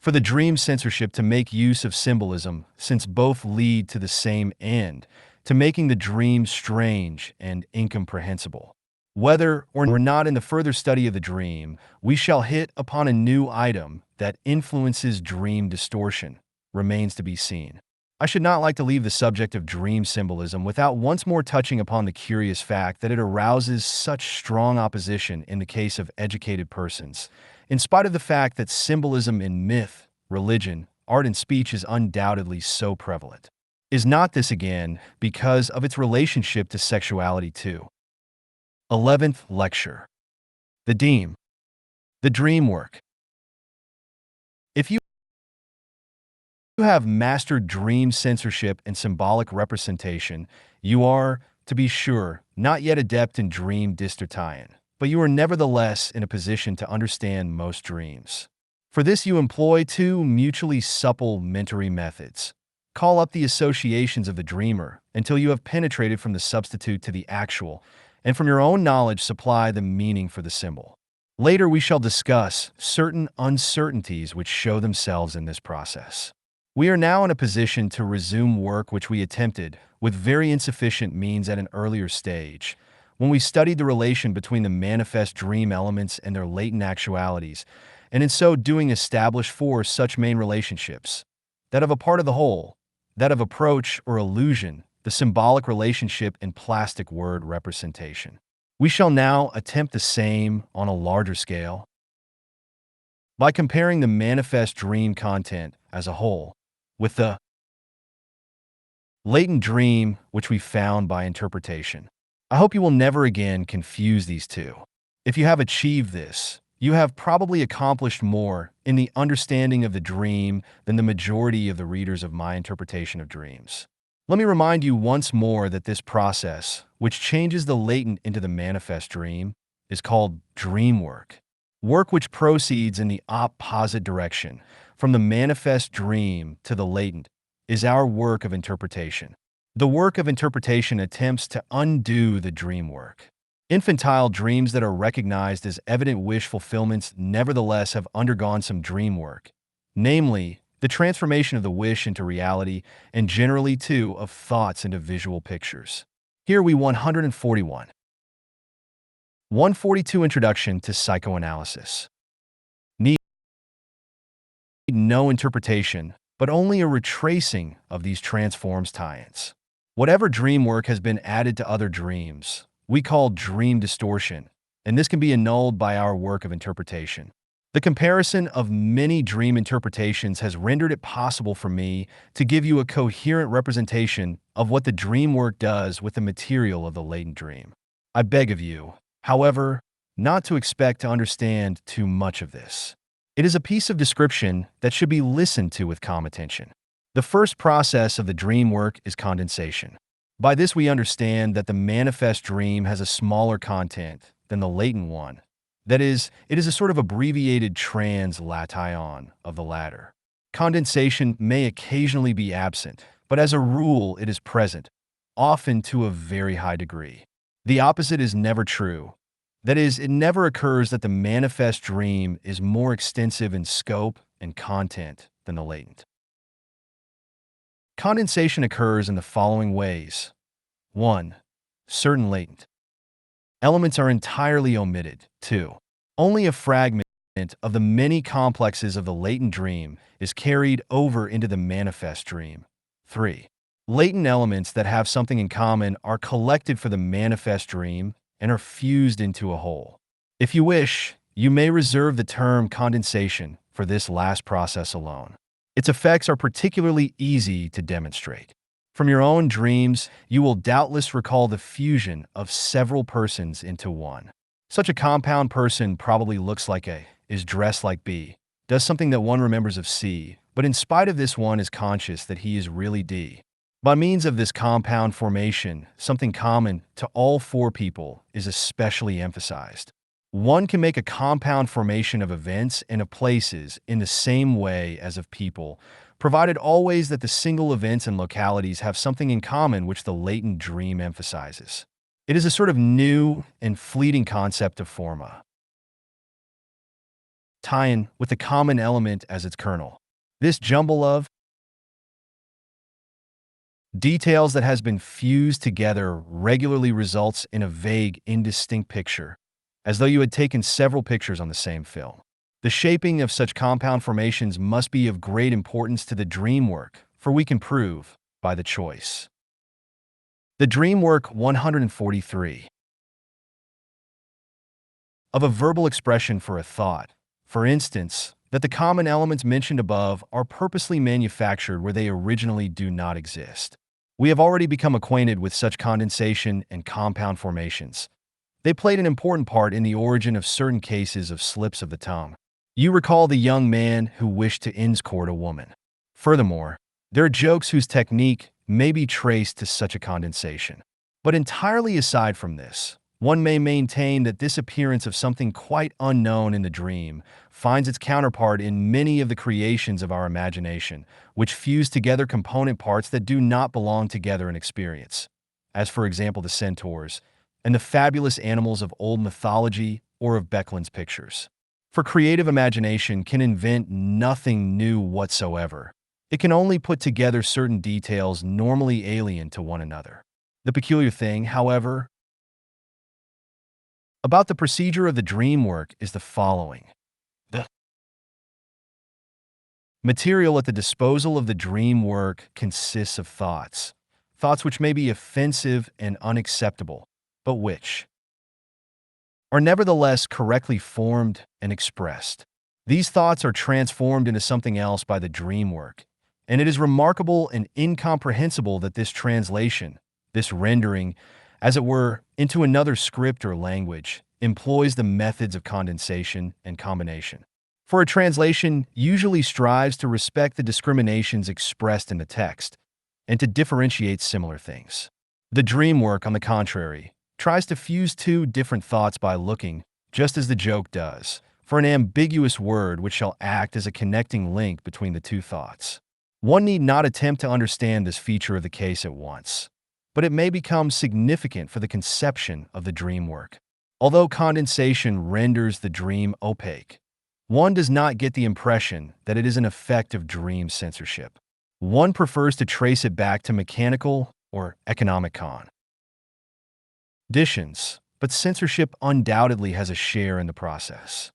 For the dream censorship to make use of symbolism, since both lead to the same end, to making the dream strange and incomprehensible. Whether or not in the further study of the dream, we shall hit upon a new item that influences dream distortion, remains to be seen. I should not like to leave the subject of dream symbolism without once more touching upon the curious fact that it arouses such strong opposition in the case of educated persons, in spite of the fact that symbolism in myth, religion, art, and speech is undoubtedly so prevalent. Is not this again because of its relationship to sexuality too? 11th Lecture. The Dream Work. If you You have mastered dream censorship and symbolic representation. You are, to be sure, not yet adept in dream discharge, but you are nevertheless in a position to understand most dreams. For this, you employ two mutually supplementary methods. Call up the associations of the dreamer until you have penetrated from the substitute to the actual, and from your own knowledge supply the meaning for the symbol. Later, we shall discuss certain uncertainties which show themselves in this process. We are now in a position to resume work which we attempted with very insufficient means at an earlier stage, when we studied the relation between the manifest dream elements and their latent actualities, and in so doing established four such main relationships: that of a part of the whole, that of approach or illusion, the symbolic relationship, and plastic word representation. We shall now attempt the same on a larger scale by comparing the manifest dream content as a whole with the latent dream which we found by interpretation. I hope you will never again confuse these two. If you have achieved this, you have probably accomplished more in the understanding of the dream than the majority of the readers of my interpretation of dreams. Let me remind you once more that this process, which changes the latent into the manifest dream, is called dream work. Work which proceeds in the opposite direction, from the manifest dream to the latent, is our work of interpretation. The work of interpretation attempts to undo the dream work. Infantile dreams that are recognized as evident wish fulfillments nevertheless have undergone some dream work, namely, the transformation of the wish into reality, and generally, too, of thoughts into visual pictures. Here we 141. 142 Introduction to Psychoanalysis. Need no interpretation, but only a retracing of these transforms tie-ins. Whatever dream work has been added to other dreams, we call dream distortion, and this can be annulled by our work of interpretation. The comparison of many dream interpretations has rendered it possible for me to give you a coherent representation of what the dream work does with the material of the latent dream. I beg of you, however, not to expect to understand too much of this. It is a piece of description that should be listened to with calm attention. The first process of the dream work is condensation. By this we understand that the manifest dream has a smaller content than the latent one. That is, it is a sort of abbreviated translation of the latter. Condensation may occasionally be absent, but as a rule it is present, often to a very high degree. The opposite is never true. That is, it never occurs that the manifest dream is more extensive in scope and content than the latent. Condensation occurs in the following ways. 1. Certain latent elements are entirely omitted. 2. Only a fragment of the many complexes of the latent dream is carried over into the manifest dream. 3. Latent elements that have something in common are collected for the manifest dream and are fused into a whole. If you wish, you may reserve the term condensation for this last process alone. Its effects are particularly easy to demonstrate. From your own dreams, you will doubtless recall the fusion of several persons into one. Such a compound person probably looks like A, is dressed like B, does something that one remembers of C, but in spite of this one is conscious that he is really D. By means of this compound formation, something common to all four people is especially emphasized. One can make a compound formation of events and of places in the same way as of people, provided always that the single events and localities have something in common which the latent dream emphasizes. It is a sort of new and fleeting concept of forma, tie-in with the common element as its kernel. This jumble of details that has been fused together regularly results in a vague, indistinct picture, as though you had taken several pictures on the same film. The shaping of such compound formations must be of great importance to the dream work, for we can prove, by the choice. The dream work 143 of a verbal expression for a thought, for instance, that the common elements mentioned above are purposely manufactured where they originally do not exist. We have already become acquainted with such condensation and compound formations. They played an important part in the origin of certain cases of slips of the tongue. You recall the young man who wished to inscourt a woman. Furthermore, there are jokes whose technique may be traced to such a condensation. But entirely aside from this, one may maintain that this appearance of something quite unknown in the dream finds its counterpart in many of the creations of our imagination, which fuse together component parts that do not belong together in experience, as for example the centaurs and the fabulous animals of old mythology or of Beckland's pictures. For creative imagination can invent nothing new whatsoever. It can only put together certain details normally alien to one another. The peculiar thing, however, about the procedure of the dream work is the following. The material at the disposal of the dream work consists of thoughts which may be offensive and unacceptable, but which are nevertheless correctly formed and expressed. These thoughts are transformed into something else by the dream work, and it is remarkable and incomprehensible that this translation, this rendering, as it were, into another script or language, employs the methods of condensation and combination. For a translation usually strives to respect the discriminations expressed in the text and to differentiate similar things. The dream work, on the contrary, tries to fuse two different thoughts by looking, just as the joke does, for an ambiguous word which shall act as a connecting link between the two thoughts. One need not attempt to understand this feature of the case at once, but it may become significant for the conception of the dream work. Although condensation renders the dream opaque, one does not get the impression that it is an effect of dream censorship. One prefers to trace it back to mechanical or economic conditions, but censorship undoubtedly has a share in the process.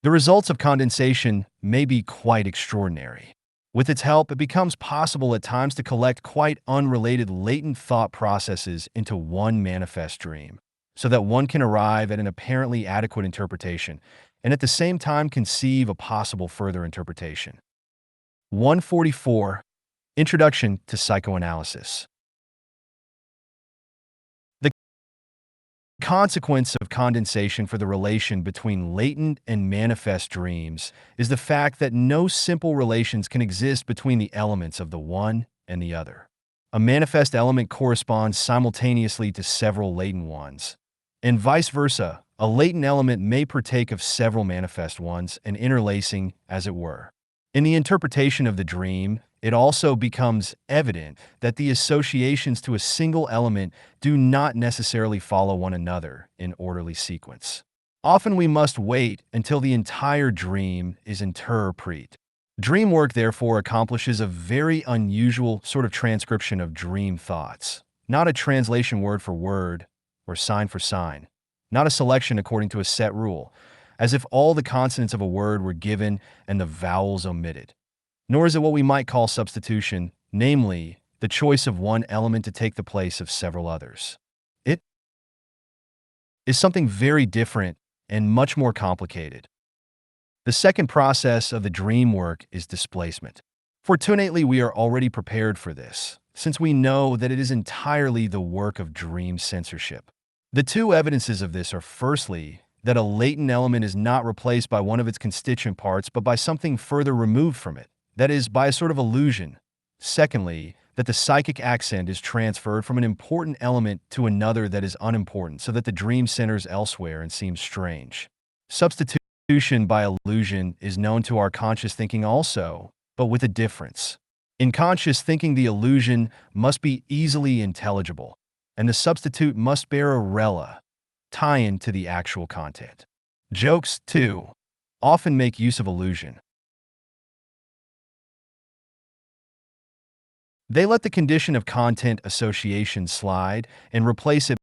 The results of condensation may be quite extraordinary. With its help, it becomes possible at times to collect quite unrelated latent thought processes into one manifest dream, so that one can arrive at an apparently adequate interpretation and at the same time conceive a possible further interpretation. 144. Introduction to Psychoanalysis. The consequence of condensation for the relation between latent and manifest dreams is the fact that no simple relations can exist between the elements of the one and the other. A manifest element corresponds simultaneously to several latent ones, and vice versa. A latent element may partake of several manifest ones, and interlacing, as it were. In the interpretation of the dream, it also becomes evident that the associations to a single element do not necessarily follow one another in orderly sequence. Often we must wait until the entire dream is interpreted. Dream work, therefore, accomplishes a very unusual sort of transcription of dream thoughts, not a translation word for word or sign for sign, not a selection according to a set rule, as if all the consonants of a word were given and the vowels omitted. Nor is it what we might call substitution, namely, the choice of one element to take the place of several others. It is something very different and much more complicated. The second process of the dream work is displacement. Fortunately, we are already prepared for this, since we know that it is entirely the work of dream censorship. The two evidences of this are, firstly, that a latent element is not replaced by one of its constituent parts but by something further removed from it, that is, by a sort of illusion. Secondly, that the psychic accent is transferred from an important element to another that is unimportant, so that the dream centers elsewhere and seems strange. Substitution by illusion is known to our conscious thinking also, but with a difference. In conscious thinking, the illusion must be easily intelligible, and the substitute must bear a tie-in to the actual content. Jokes, too, often make use of illusion. They let the condition of content association slide and replace it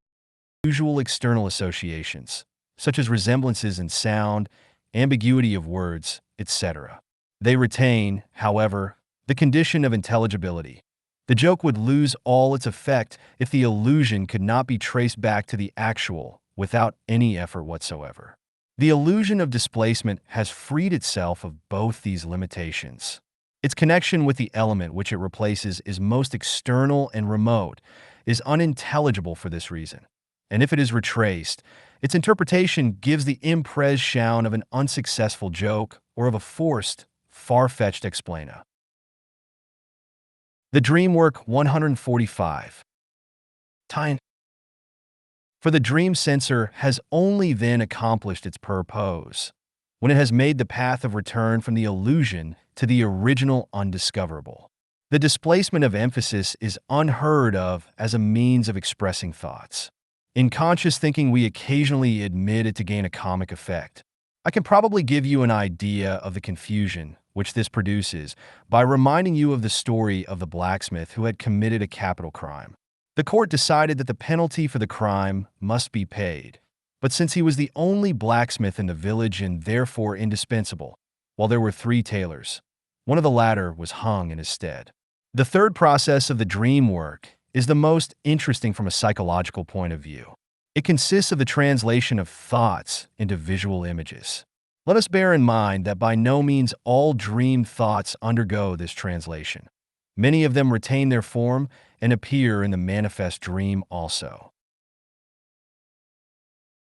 with usual external associations, such as resemblances in sound, ambiguity of words, etc. They retain, however, the condition of intelligibility. The joke would lose all its effect if the illusion could not be traced back to the actual without any effort whatsoever. The illusion of displacement has freed itself of both these limitations. Its connection with the element which it replaces is most external and remote, is unintelligible for this reason. And if it is retraced, its interpretation gives the impression of an unsuccessful joke or of a forced, far-fetched explainer. The dream work 145. Time. For the dream censor has only then accomplished its purpose, when it has made the path of return from the illusion to the original undiscoverable. The displacement of emphasis is unheard of as a means of expressing thoughts. In conscious thinking, we occasionally admit it to gain a comic effect. I can probably give you an idea of the confusion which this produces by reminding you of the story of the blacksmith who had committed a capital crime. The court decided that the penalty for the crime must be paid, but since he was the only blacksmith in the village and therefore indispensable, while there were 3 tailors, one of the latter was hung in his stead. The third process of the dream work is the most interesting from a psychological point of view. It consists of the translation of thoughts into visual images. Let us bear in mind that by no means all dream thoughts undergo this translation. Many of them retain their form and appear in the manifest dream also,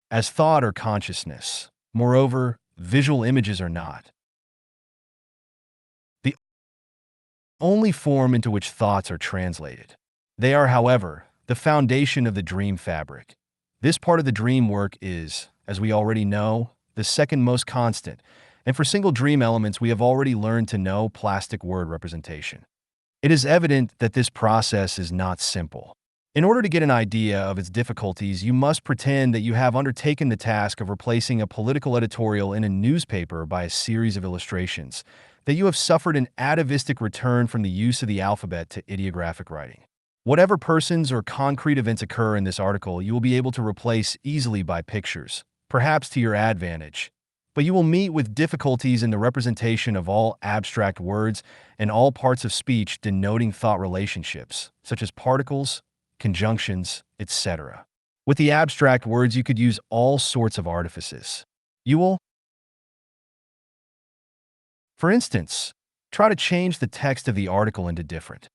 as thought or consciousness. Moreover, visual images are not the only form into which thoughts are translated. They are, however, the foundation of the dream fabric. This part of the dream work is, as we already know, the second most constant, and for single dream elements we have already learned to know plastic word representation. It is evident that this process is not simple. In order to get an idea of its difficulties, you must pretend that you have undertaken the task of replacing a political editorial in a newspaper by a series of illustrations, that you have suffered an atavistic return from the use of the alphabet to ideographic writing. Whatever persons or concrete events occur in this article, you will be able to replace easily by pictures, perhaps to your advantage. But you will meet with difficulties in the representation of all abstract words and all parts of speech denoting thought relationships, such as particles, conjunctions, etc. With the abstract words, you could use all sorts of artifices. You will, for instance, try to change the text of the article into different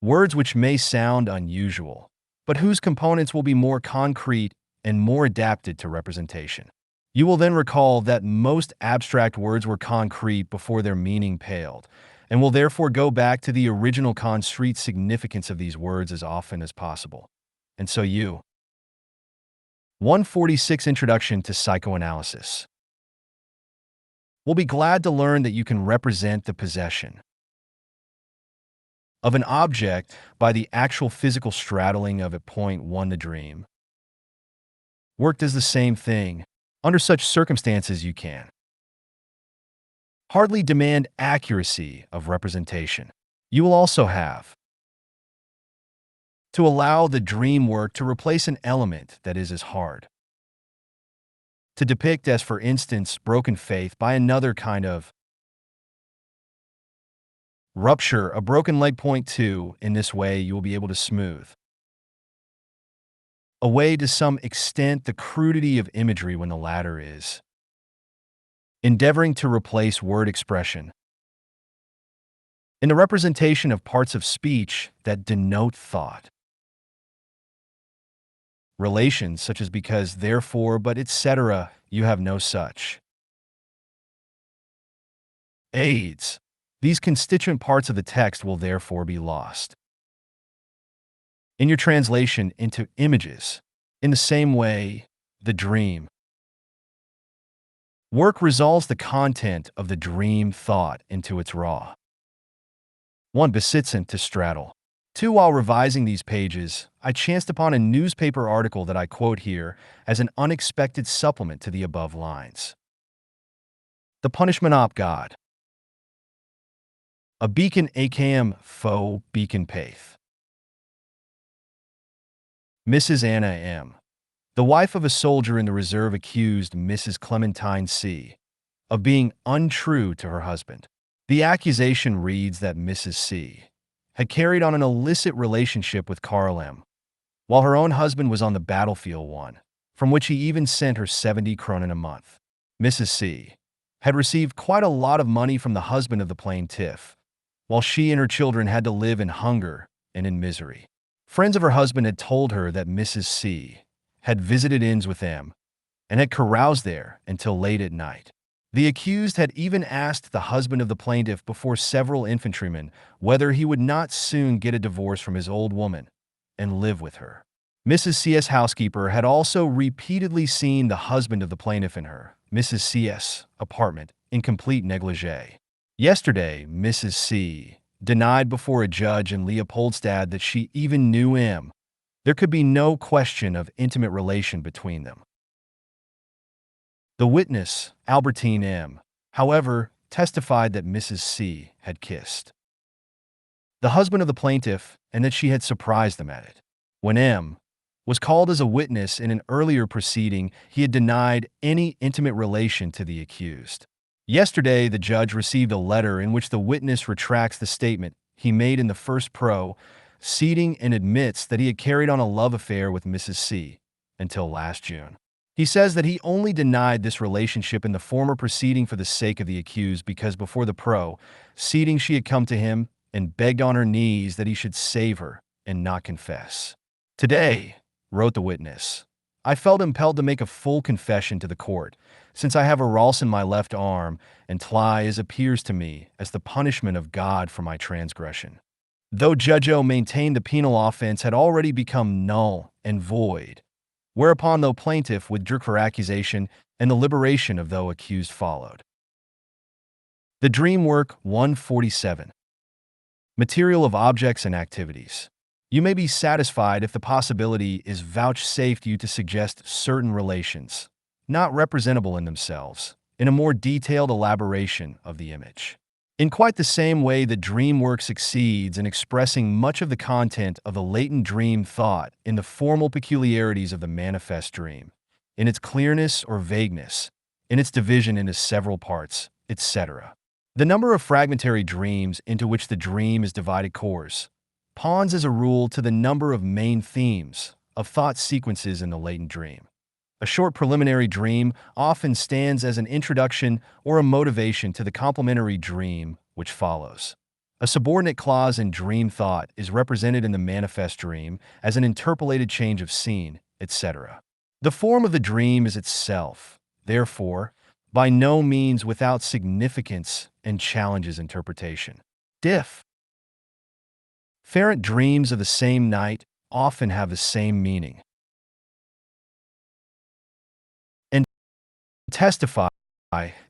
words which may sound unusual, but whose components will be more concrete and more adapted to representation. You will then recall that most abstract words were concrete before their meaning paled, and will therefore go back to the original concrete significance of these words as often as possible. And so you. 146 Introduction to Psychoanalysis. Will be glad to learn that you can represent the possession of an object by the actual physical straddling of it. Point 1. The dream work does the same thing. Under such circumstances, you can hardly demand accuracy of representation. You will also have to allow the dream work to replace an element that is as hard to depict as, for instance, broken faith by another kind of rupture, a broken leg. Point 2. In this way, you will be able to smooth away to some extent the crudity of imagery when the latter is endeavoring to replace word expression in the representation of parts of speech that denote thought relations, such as because, therefore, but, etc. You have no such aids. These constituent parts of the text will therefore be lost in your translation into images. In the same way, the dream work resolves the content of the dream thought into its raw 1. Besitzen to straddle. 2. While revising these pages, I chanced upon a newspaper article that I quote here as an unexpected supplement to the above lines. The punishment of God. A beacon acam faux beacon paith. Mrs. Anna M., the wife of a soldier in the reserve, accused Mrs. Clementine C. of being untrue to her husband. The accusation reads that Mrs. C. had carried on an illicit relationship with Carl M., while her own husband was on the battlefield, one, from which he even sent her 70 kronen a month. Mrs. C. had received quite a lot of money from the husband of the plaintiff, while she and her children had to live in hunger and in misery. Friends of her husband had told her that Mrs. C. had visited inns with them and had caroused there until late at night. The accused had even asked the husband of the plaintiff before several infantrymen whether he would not soon get a divorce from his old woman and live with her. Mrs. C.'s housekeeper had also repeatedly seen the husband of the plaintiff in her, Mrs. C.'s, apartment in complete negligee. Yesterday, Mrs. C. denied before a judge in Leopoldstadt that she even knew him. There could be no question of intimate relation between them. The witness, Albertine M., however, testified that Mrs. C. had kissed the husband of the plaintiff and that she had surprised them at it. When M. was called as a witness in an earlier proceeding, he had denied any intimate relation to the accused. Yesterday, the judge received a letter in which the witness retracts the statement he made in the first proceeding and admits that he had carried on a love affair with Mrs. C. until last June. He says that he only denied this relationship in the former proceeding for the sake of the accused because before the proceeding she had come to him and begged on her knees that he should save her and not confess. Today, wrote the witness, I felt impelled to make a full confession to the court, since I have a ralse in my left arm and tlie as appears to me as the punishment of God for my transgression. Though Judge O maintained the penal offense had already become null and void, whereupon the plaintiff withdrew her accusation and the liberation of the accused followed. The Dream Work 147. Material of objects and activities. You may be satisfied if the possibility is vouchsafed you to suggest certain relations, not representable in themselves, in a more detailed elaboration of the image. In quite the same way the dream work succeeds in expressing much of the content of the latent dream thought in the formal peculiarities of the manifest dream, in its clearness or vagueness, in its division into several parts, etc. The number of fragmentary dreams into which the dream is divided corresponds as a rule to the number of main themes of thought sequences in the latent dream. A short preliminary dream often stands as an introduction or a motivation to the complementary dream which follows. A subordinate clause in dream thought is represented in the manifest dream as an interpolated change of scene, etc. The form of the dream is itself, therefore, by no means without significance and challenges interpretation. Different dreams of the same night often have the same meaning and testify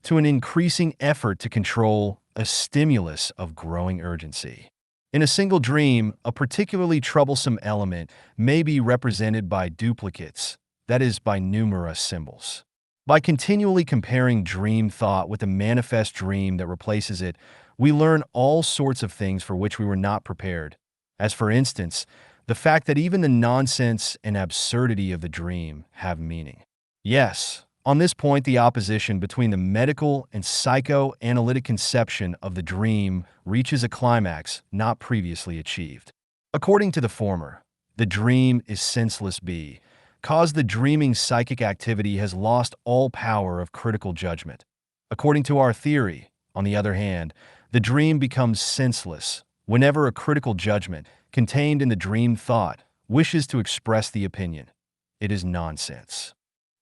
to an increasing effort to control a stimulus of growing urgency. In a single dream, a particularly troublesome element may be represented by duplicates, that is, by numerous symbols. By continually comparing dream thought with the manifest dream that replaces it, we learn all sorts of things for which we were not prepared, as for instance, the fact that even the nonsense and absurdity of the dream have meaning. Yes, on this point the opposition between the medical and psychoanalytic conception of the dream reaches a climax not previously achieved. According to the former, the dream is senseless because the dreaming psychic activity has lost all power of critical judgment. According to our theory, on the other hand, the dream becomes senseless whenever a critical judgment contained in the dream thought wishes to express the opinion. It is nonsense.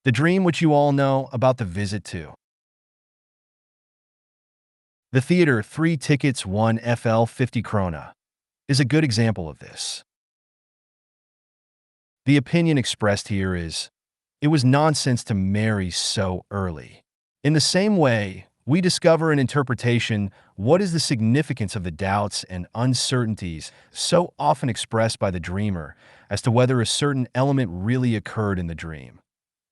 The dream which you all know about the visit to the theater, 3 tickets, 1 FL 50 krona, is a good example of this. The opinion expressed here is, it was nonsense to marry so early. In the same way, we discover in interpretation what is the significance of the doubts and uncertainties so often expressed by the dreamer as to whether a certain element really occurred in the dream,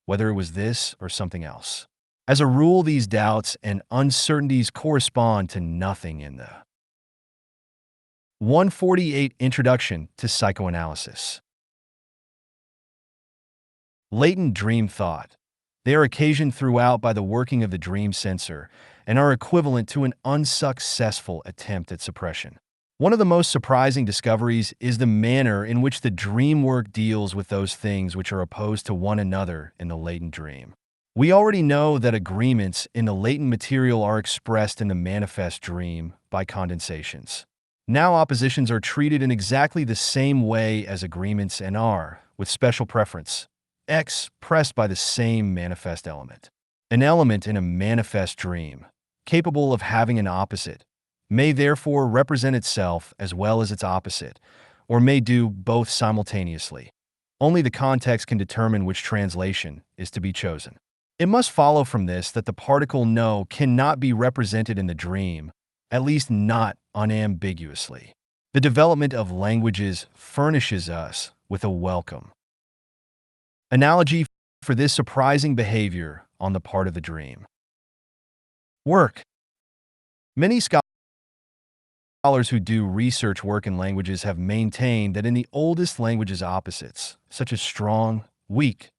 whether it was this or something else. As a rule, these doubts and uncertainties correspond to nothing in the 148 Introduction to Psychoanalysis. Latent dream thought. They are occasioned throughout by the working of the dream censor and are equivalent to an unsuccessful attempt at suppression. One of the most surprising discoveries is the manner in which the dream work deals with those things which are opposed to one another in the latent dream. We already know that agreements in the latent material are expressed in the manifest dream by condensations. Now oppositions are treated in exactly the same way as agreements and are, with special preference, expressed by the same manifest element. An element in a manifest dream, capable of having an opposite, may therefore represent itself as well as its opposite, or may do both simultaneously. Only the context can determine which translation is to be chosen. It must follow from this that the particle no cannot be represented in the dream, at least not unambiguously. The development of languages furnishes us with a welcome analogy for this surprising behavior on the part of the dream. Work. Many scholars who do research work in languages have maintained that in the oldest languages opposites, such as strong, weak,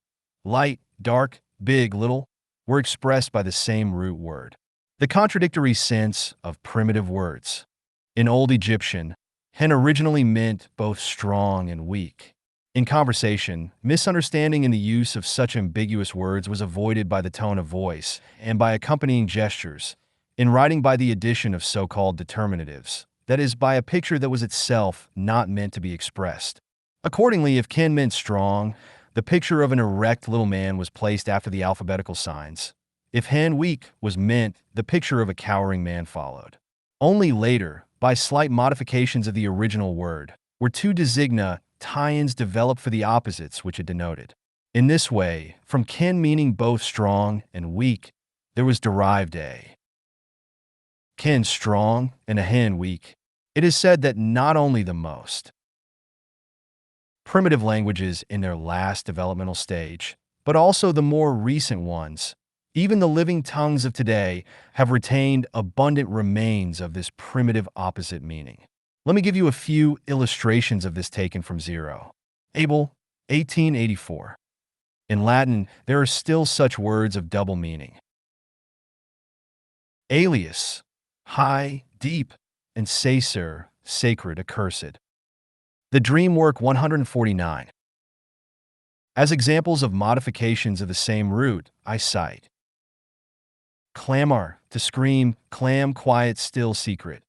light, dark, big, little, were expressed by the same root word. The contradictory sense of primitive words. In Old Egyptian, hen originally meant both strong and weak. In conversation, misunderstanding in the use of such ambiguous words was avoided by the tone of voice and by accompanying gestures. In writing, by the addition of so-called determinatives, that is, by a picture that was itself not meant to be expressed. Accordingly, if ken meant strong, the picture of an erect little man was placed after the alphabetical signs. If hen weak was meant, the picture of a cowering man followed. Only later, by slight modifications of the original word, were two designa tie-ins developed for the opposites which it denoted. In this way, from ken meaning both strong and weak, there was derived a ken strong and a hen weak. It is said that not only the most primitive languages in their last developmental stage, but also the more recent ones, even the living tongues of today, have retained abundant remains of this primitive opposite meaning. Let me give you a few illustrations of this taken from Zero. Abel, 1884. In Latin, there are still such words of double meaning. Alias, high, deep, and censor, sacred, accursed. The Dream Work 149. As examples of modifications of the same root, I cite clamor, to scream, clam, quiet, still, secret.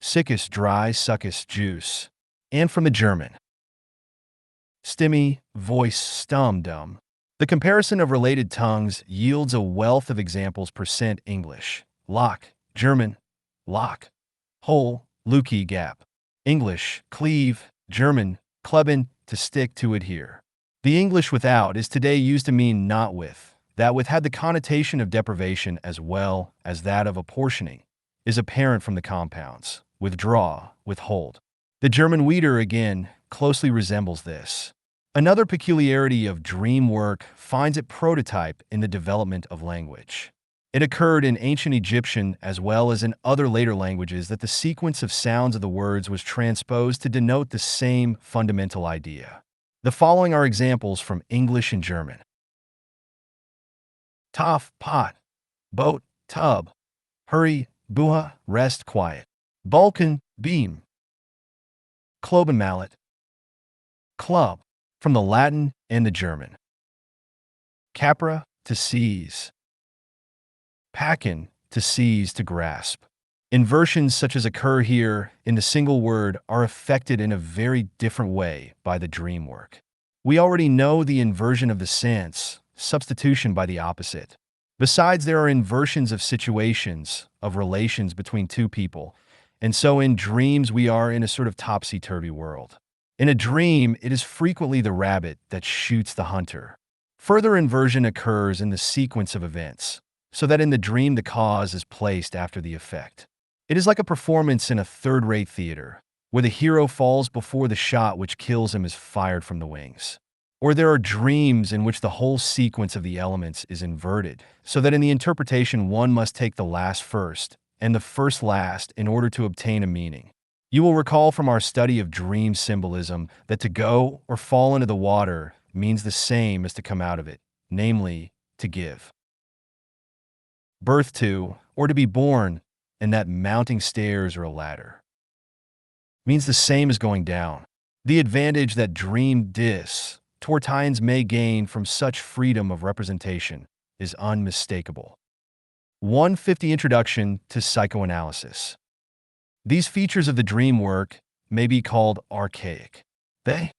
Sickest, dry, suckest, juice. And from the German. Stimme, voice, stum, dumb. The comparison of related tongues yields a wealth of examples. Percent English, lock, German, lock, hole, lukey, gap. English, cleave, German, kleben, to stick, to adhere. The English without is today used to mean not with. That with had the connotation of deprivation as well as that of apportioning, is apparent from the compounds, withdraw, withhold. The German wieder, again, closely resembles this. Another peculiarity of dream work finds its prototype in the development of language. It occurred in ancient Egyptian as well as in other later languages that the sequence of sounds of the words was transposed to denote the same fundamental idea. The following are examples from English and German. Topf, pot. Boat, tub. Hurry, buha, rest, quiet. Balkan, beam. Kloben, mallet. Club, from the Latin and the German. Capra, to seize. Packen, to seize, to grasp. Inversions such as occur here in the single word are affected in a very different way by the dream work. We already know the inversion of the sense, substitution by the opposite. Besides, there are inversions of situations, of relations between two people, and so in dreams we are in a sort of topsy-turvy world. In a dream, it is frequently the rabbit that shoots the hunter. Further inversion occurs in the sequence of events, so that in the dream the cause is placed after the effect. It is like a performance in a third-rate theater, where the hero falls before the shot which kills him is fired from the wings. Or there are dreams in which the whole sequence of the elements is inverted, so that in the interpretation one must take the last first, and the first last in order to obtain a meaning. You will recall from our study of dream symbolism that to go or fall into the water means the same as to come out of it, namely, to give birth to, or to be born, and that mounting stairs or a ladder means the same as going down. The advantage that dream tortines may gain from such freedom of representation is unmistakable. 150 Introduction to Psychoanalysis. These features of the dream work may be called archaic. They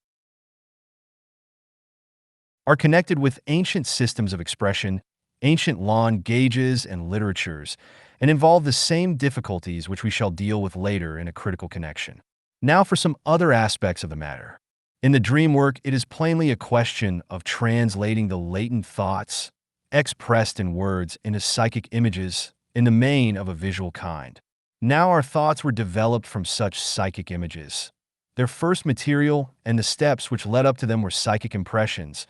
are connected with ancient systems of expression ancient lawn gauges, and literatures, and involve the same difficulties which we shall deal with later in a critical connection. Now for some other aspects of the matter. In the dream work, it is plainly a question of translating the latent thoughts, expressed in words, into psychic images, in the main of a visual kind. Now our thoughts were developed from such psychic images. Their first material and the steps which led up to them were psychic impressions,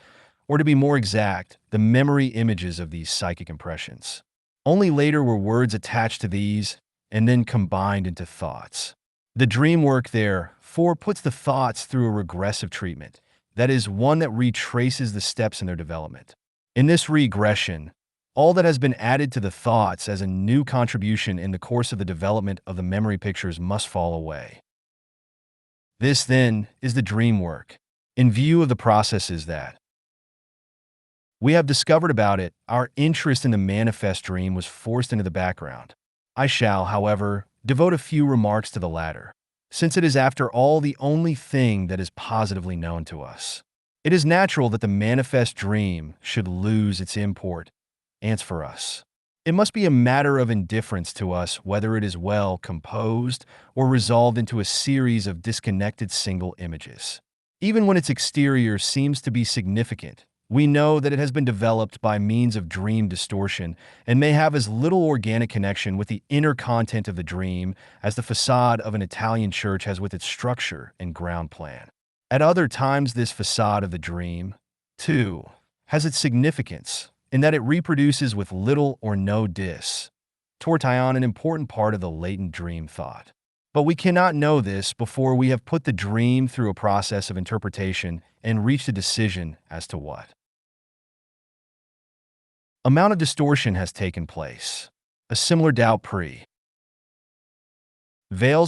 or to be more exact, the memory images of these psychic impressions. Only later were words attached to these and then combined into thoughts. The dream work, therefore, puts the thoughts through a regressive treatment, that is, one that retraces the steps in their development. In this regression, all that has been added to the thoughts as a new contribution in the course of the development of the memory pictures must fall away. This, then, is the dream work. In view of the processes that we have discovered about it, our interest in the manifest dream was forced into the background. I shall, however, devote a few remarks to the latter, since it is after all the only thing that is positively known to us. It is natural that the manifest dream should lose its import for us. It must be a matter of indifference to us whether it is well composed or resolved into a series of disconnected single images. Even when its exterior seems to be significant, we know that it has been developed by means of dream distortion and may have as little organic connection with the inner content of the dream as the facade of an Italian church has with its structure and ground plan. At other times, this facade of the dream, too, has its significance in that it reproduces with little or no distortion an important part of the latent dream thought. But we cannot know this before we have put the dream through a process of interpretation and reached a decision as to what amount of distortion has taken place. A similar doubt prevails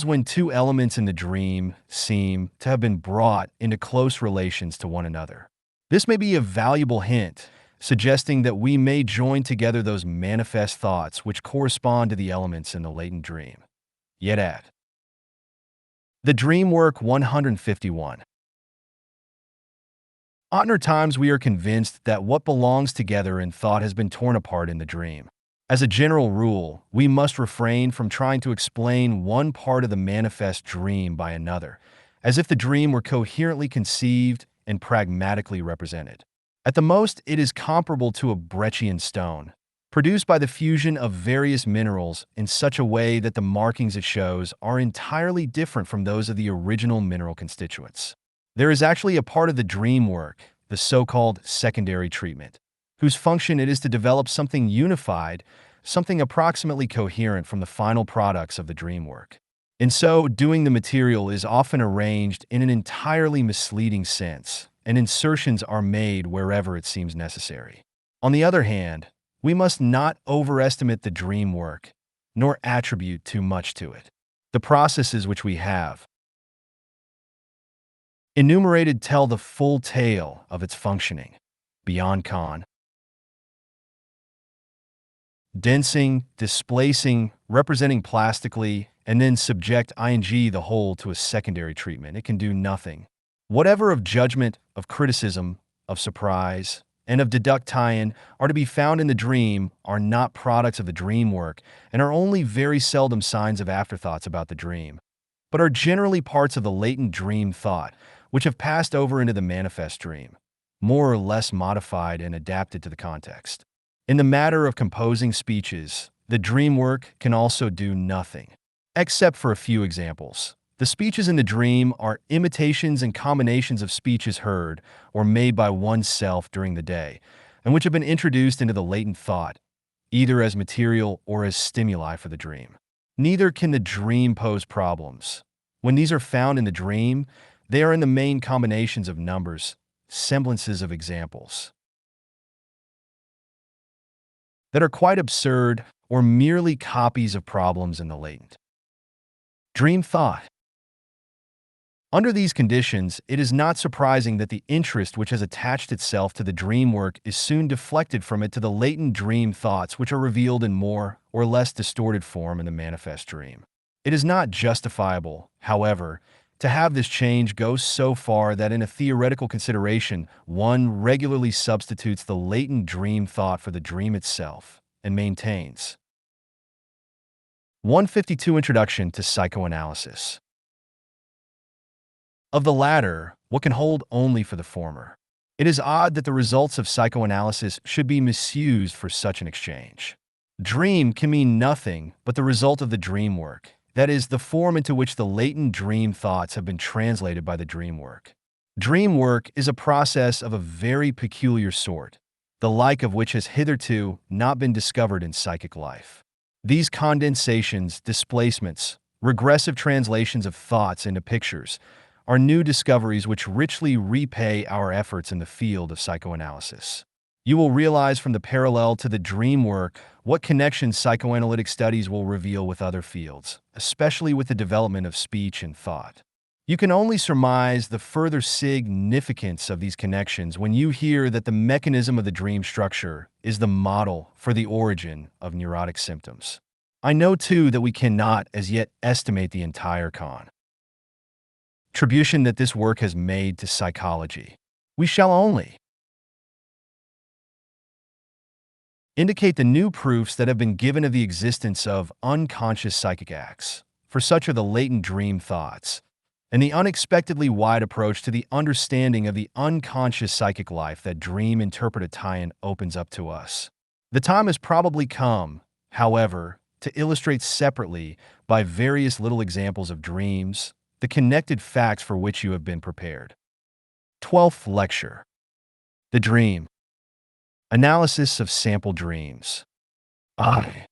when two elements in the dream seem to have been brought into close relations to one another. This may be a valuable hint, suggesting that we may join together those manifest thoughts which correspond to the elements in the latent dream. Yet at the dream work 151. Oftener times we are convinced that what belongs together in thought has been torn apart in the dream. As a general rule, we must refrain from trying to explain one part of the manifest dream by another, as if the dream were coherently conceived and pragmatically represented. At the most, it is comparable to a Breccian stone, produced by the fusion of various minerals in such a way that the markings it shows are entirely different from those of the original mineral constituents. There is actually a part of the dream work, the so-called secondary treatment, whose function it is to develop something unified, something approximately coherent from the final products of the dream work. In so doing, the material is often arranged in an entirely misleading sense, and insertions are made wherever it seems necessary. On the other hand, we must not overestimate the dream work, nor attribute too much to it. The processes which we have enumerated tell the full tale of its functioning, beyond condensing, displacing, representing plastically, and then subject the whole to a secondary treatment. It can do nothing. Whatever of judgment, of criticism, of surprise, and of Dachstein are to be found in the dream are not products of the dream work and are only very seldom signs of afterthoughts about the dream, but are generally parts of the latent dream thought, which have passed over into the manifest dream, more or less modified and adapted to the context. In the matter of composing speeches, the dream work can also do nothing, except for a few examples. The speeches in the dream are imitations and combinations of speeches heard or made by oneself during the day, and which have been introduced into the latent thought, either as material or as stimuli for the dream. Neither can the dream pose problems. When these are found in the dream, they are in the main combinations of numbers, semblances of examples that are quite absurd or merely copies of problems in the latent dream thought. Under these conditions, it is not surprising that the interest which has attached itself to the dream work is soon deflected from it to the latent dream thoughts which are revealed in more or less distorted form in the manifest dream. It is not justifiable, however, To have this change goes so far that in a theoretical consideration, one regularly substitutes the latent dream thought for the dream itself and maintains. 152 Introduction to Psychoanalysis. Of the latter, what can hold only for the former? It is odd that the results of psychoanalysis should be misused for such an exchange. Dream can mean nothing but the result of the dream work, that is, the form into which the latent dream thoughts have been translated by the dream work. Dream work is a process of a very peculiar sort, the like of which has hitherto not been discovered in psychic life. These condensations, displacements, regressive translations of thoughts into pictures are new discoveries which richly repay our efforts in the field of psychoanalysis. You will realize from the parallel to the dream work what connections psychoanalytic studies will reveal with other fields, especially with the development of speech and thought. You can only surmise the further significance of these connections when you hear that the mechanism of the dream structure is the model for the origin of neurotic symptoms. I know, too, that we cannot as yet estimate the entire contribution that this work has made to psychology. We shall only indicate the new proofs that have been given of the existence of unconscious psychic acts, for such are the latent dream thoughts, and the unexpectedly wide approach to the understanding of the unconscious psychic life that dream interpretation opens up to us. The time has probably come, however, to illustrate separately, by various little examples of dreams, the connected facts for which you have been prepared. 12th Lecture. The Dream. Analysis of Sample Dreams. I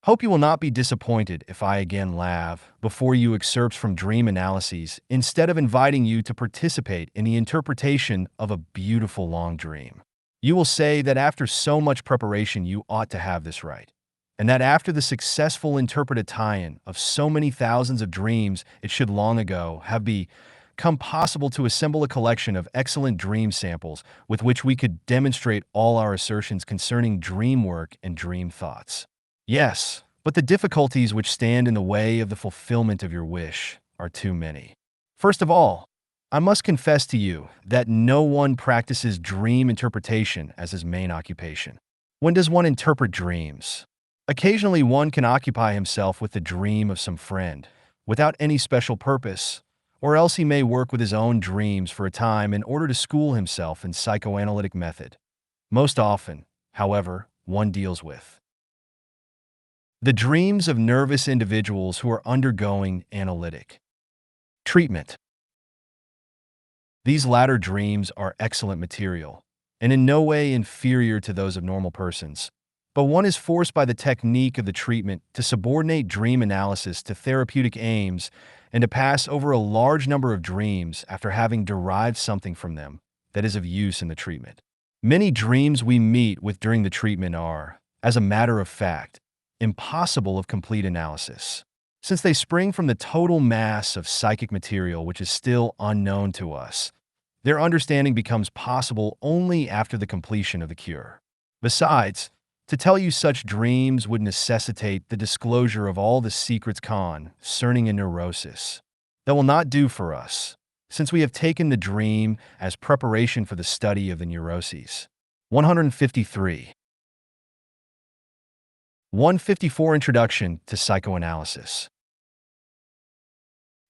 hope you will not be disappointed if I again laugh before you excerpts from dream analyses instead of inviting you to participate in the interpretation of a beautiful long dream. You will say that after so much preparation you ought to have this right, and that after the successful interpretation of so many thousands of dreams it should long ago have become possible to assemble a collection of excellent dream samples with which we could demonstrate all our assertions concerning dream work and dream thoughts. Yes, but the difficulties which stand in the way of the fulfillment of your wish are too many. First of all, I must confess to you that no one practices dream interpretation as his main occupation. When does one interpret dreams? Occasionally one can occupy himself with the dream of some friend, without any special purpose, or else he may work with his own dreams for a time in order to school himself in psychoanalytic method. Most often, however, one deals with the dreams of nervous individuals who are undergoing analytic treatment. These latter dreams are excellent material, and in no way inferior to those of normal persons. But one is forced by the technique of the treatment to subordinate dream analysis to therapeutic aims and to pass over a large number of dreams after having derived something from them that is of use in the treatment. Many dreams we meet with during the treatment are, as a matter of fact, impossible of complete analysis, since they spring from the total mass of psychic material which is still unknown to us. Their understanding becomes possible only after the completion of the cure. Besides, to tell you such dreams would necessitate the disclosure of all the secrets concerning a neurosis. That will not do for us, since we have taken the dream as preparation for the study of the neuroses. 153. 154 Introduction to Psychoanalysis.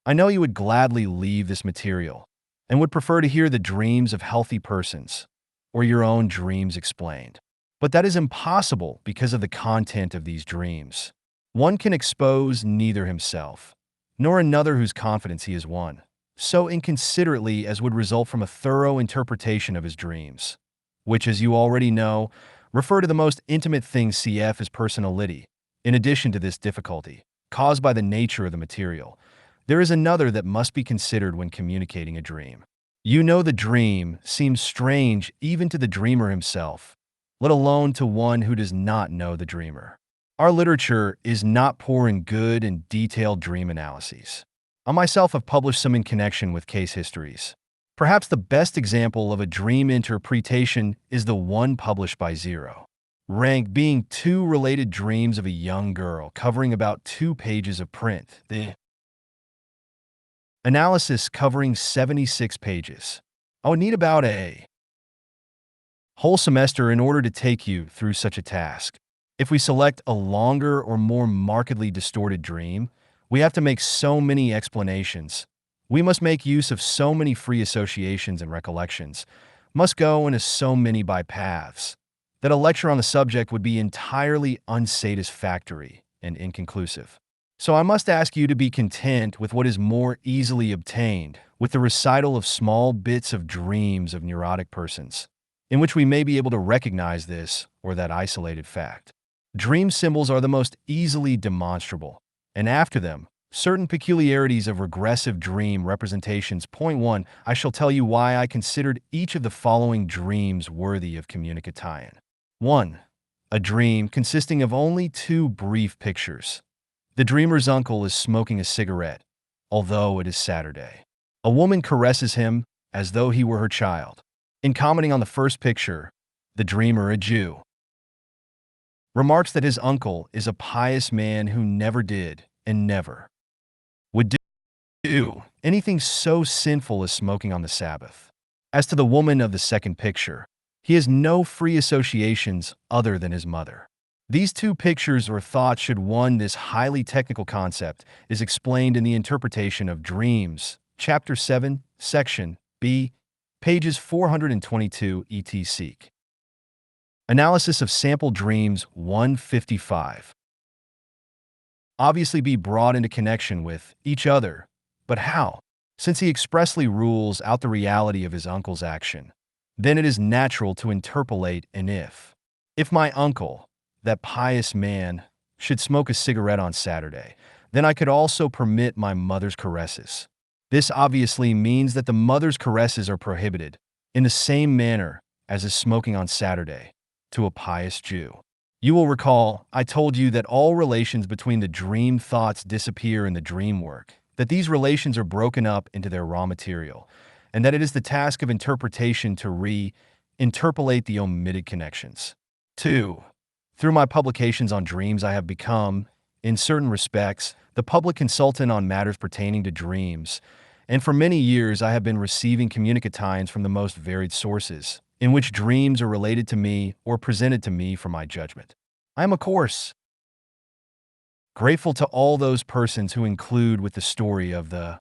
I know you would gladly leave this material and would prefer to hear the dreams of healthy persons, or your own dreams explained. But that is impossible because of the content of these dreams. One can expose neither himself, nor another whose confidence he has won, so inconsiderately as would result from a thorough interpretation of his dreams, which, as you already know, refer to the most intimate things cf. His personality. In addition to this difficulty, caused by the nature of the material, there is another that must be considered when communicating a dream. You know the dream seems strange even to the dreamer himself, let alone to one who does not know the dreamer. Our literature is not poor in good and detailed dream analyses. I myself have published some in connection with case histories. Perhaps the best example of a dream interpretation is the one published by Zero Rank, being two related dreams of a young girl covering about 2 pages of print. The Analysis covering 76 pages. I would need about a whole semester in order to take you through such a task. If we select a longer or more markedly distorted dream, we have to make so many explanations. We must make use of so many free associations and recollections, must go into so many bypaths, that a lecture on the subject would be entirely unsatisfactory and inconclusive. So I must ask you to be content with what is more easily obtained, with the recital of small bits of dreams of neurotic persons, in which we may be able to recognize this or that isolated fact. Dream symbols are the most easily demonstrable, and after them, certain peculiarities of regressive dream representations. Point 1. I shall tell you why I considered each of the following dreams worthy of communication. 1. A dream consisting of only 2 brief pictures. The dreamer's uncle is smoking a cigarette, although it is Saturday. A woman caresses him as though he were her child. In commenting on the first picture, the dreamer, a Jew, remarks that his uncle is a pious man who never did and never would do anything so sinful as smoking on the Sabbath. As to the woman of the second picture, he has no free associations other than his mother. These 2 pictures or thoughts should one this highly technical concept is explained in the interpretation of dreams, Chapter 7, Section B, pages 422 etc. Analysis of sample dreams 155. Obviously be brought into connection with each other, but how? Since he expressly rules out the reality of his uncle's action, then it is natural to interpolate an if. If my uncle, that pious man, should smoke a cigarette on Saturday, then I could also permit my mother's caresses. This obviously means that the mother's caresses are prohibited, in the same manner as is smoking on Saturday, to a pious Jew. You will recall, I told you that all relations between the dream thoughts disappear in the dream work, that these relations are broken up into their raw material, and that it is the task of interpretation to re-interpolate the omitted connections. 2. Through my publications on dreams, I have become, in certain respects, the public consultant on matters pertaining to dreams, and for many years I have been receiving communicatines from the most varied sources, in which dreams are related to me or presented to me for my judgment. I am, of course, grateful to all those persons who include with the story of the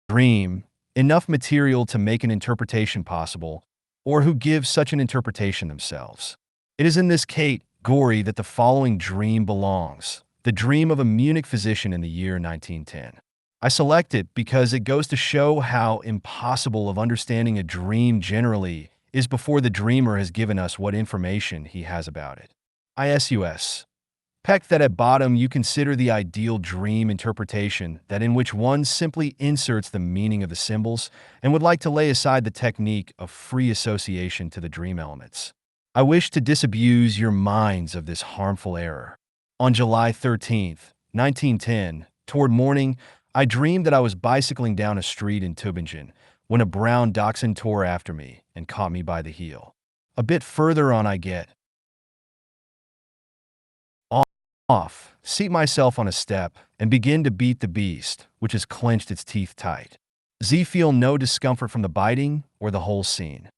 dream enough material to make an interpretation possible, or who give such an interpretation themselves. It is in this category that the following dream belongs, the dream of a Munich physician in the year 1910. I select it because it goes to show how impossible of understanding a dream generally is before the dreamer has given us what information he has about it. I suspect that at bottom you consider the ideal dream interpretation, that in which one simply inserts the meaning of the symbols and would like to lay aside the technique of free association to the dream elements. I wish to disabuse your minds of this harmful error. On July 13th, 1910, toward morning, I dreamed that I was bicycling down a street in Tübingen when a brown dachshund tore after me and caught me by the heel. A bit further on I get off, seat myself on a step, and begin to beat the beast, which has clenched its teeth tight. Feel no discomfort from the biting or the whole scene.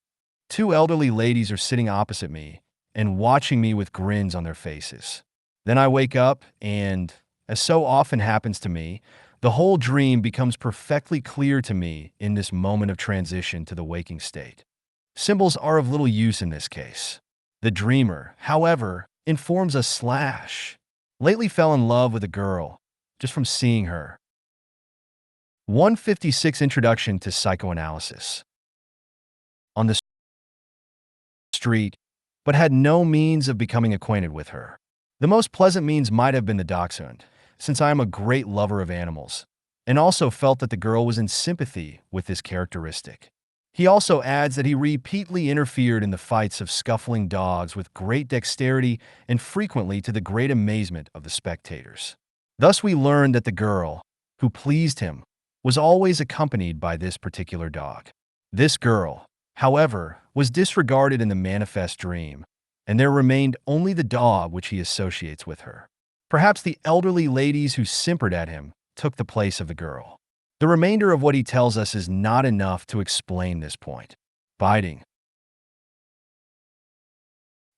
2 elderly ladies are sitting opposite me and watching me with grins on their faces. Then I wake up and, as so often happens to me, the whole dream becomes perfectly clear to me in this moment of transition to the waking state. Symbols are of little use in this case. The dreamer, however, informs us lately fell in love with a girl, just from seeing her. 156 Introduction to Psychoanalysis. On the street, but had no means of becoming acquainted with her. The most pleasant means might have been the Dachshund, since I am a great lover of animals, and also felt that the girl was in sympathy with this characteristic. He also adds that he repeatedly interfered in the fights of scuffling dogs with great dexterity and frequently to the great amazement of the spectators. Thus we learn that the girl, who pleased him, was always accompanied by this particular dog. This girl, however, was disregarded in the manifest dream, and there remained only the dog which he associates with her. Perhaps the elderly ladies who simpered at him took the place of the girl. The remainder of what he tells us is not enough to explain this point. Biting.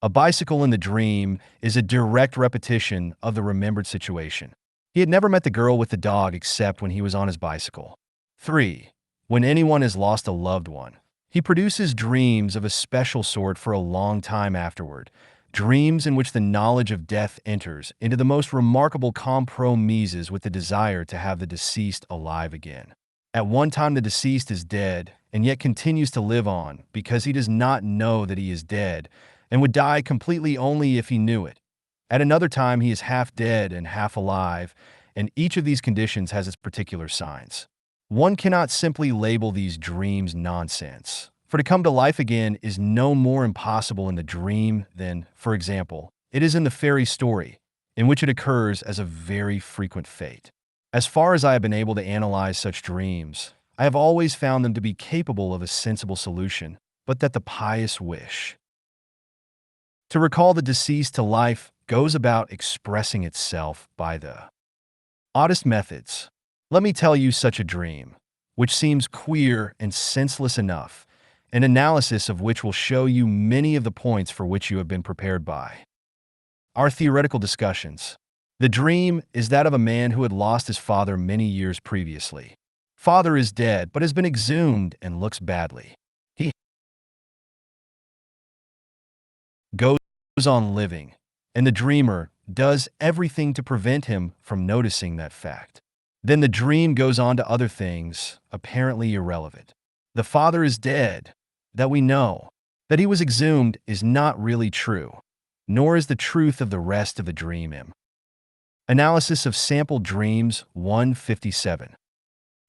A bicycle in the dream is a direct repetition of the remembered situation. He had never met the girl with the dog except when he was on his bicycle. 3. When anyone has lost a loved one, he produces dreams of a special sort for a long time afterward, dreams in which the knowledge of death enters into the most remarkable compromises with the desire to have the deceased alive again. At one time the deceased is dead and yet continues to live on because he does not know that he is dead and would die completely only if he knew it. At another time he is half dead and half alive, and each of these conditions has its particular signs. One cannot simply label these dreams nonsense, for to come to life again is no more impossible in the dream than, for example, it is in the fairy story, in which it occurs as a very frequent fate. As far as I have been able to analyze such dreams, I have always found them to be capable of a sensible solution, but that the pious wish to recall the deceased to life goes about expressing itself by the oddest methods. Let me tell you such a dream, which seems queer and senseless enough, an analysis of which will show you many of the points for which you have been prepared by our theoretical discussions. The dream is that of a man who had lost his father many years previously. Father is dead, but has been exhumed and looks badly. He goes on living, and the dreamer does everything to prevent him from noticing that fact. Then the dream goes on to other things, apparently irrelevant. The father is dead. That we know. That he was exhumed is not really true, nor is the truth of the rest of the dream him. Analysis of sample dreams 157.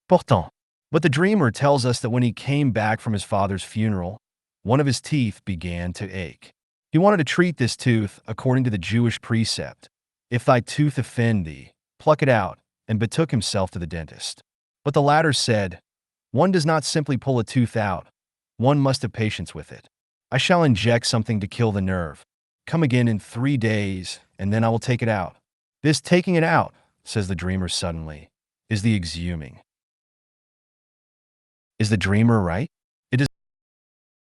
Pourtant, but the dreamer tells us that when he came back from his father's funeral, one of his teeth began to ache. He wanted to treat this tooth according to the Jewish precept, "If thy tooth offend thee, pluck it out," and betook himself to the dentist. But the latter said, "One does not simply pull a tooth out. One must have patience with it. I shall inject something to kill the nerve. Come again in 3 days, and then I will take it out." This taking it out, says the dreamer suddenly, is the exhuming. Is the dreamer right? It does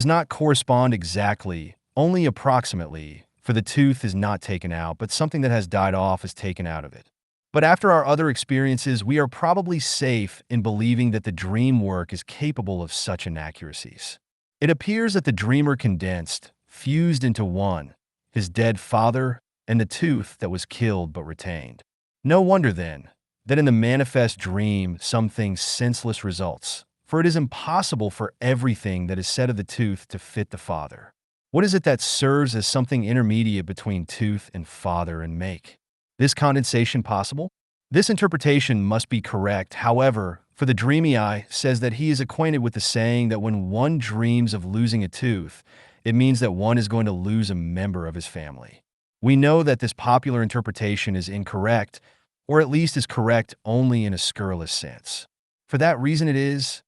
not correspond exactly, only approximately, for the tooth is not taken out, but something that has died off is taken out of it. But after our other experiences, we are probably safe in believing that the dream work is capable of such inaccuracies. It appears that the dreamer condensed, fused into one, his dead father and the tooth that was killed but retained. No wonder, then, that in the manifest dream something senseless results, for it is impossible for everything that is said of the tooth to fit the father. What is it that serves as something intermediate between tooth and father and make this condensation possible? This interpretation must be correct, however, for the dreamy eye says that he is acquainted with the saying that when one dreams of losing a tooth, it means that one is going to lose a member of his family. We know that this popular interpretation is incorrect, or at least is correct only in a scurrilous sense. For that reason it is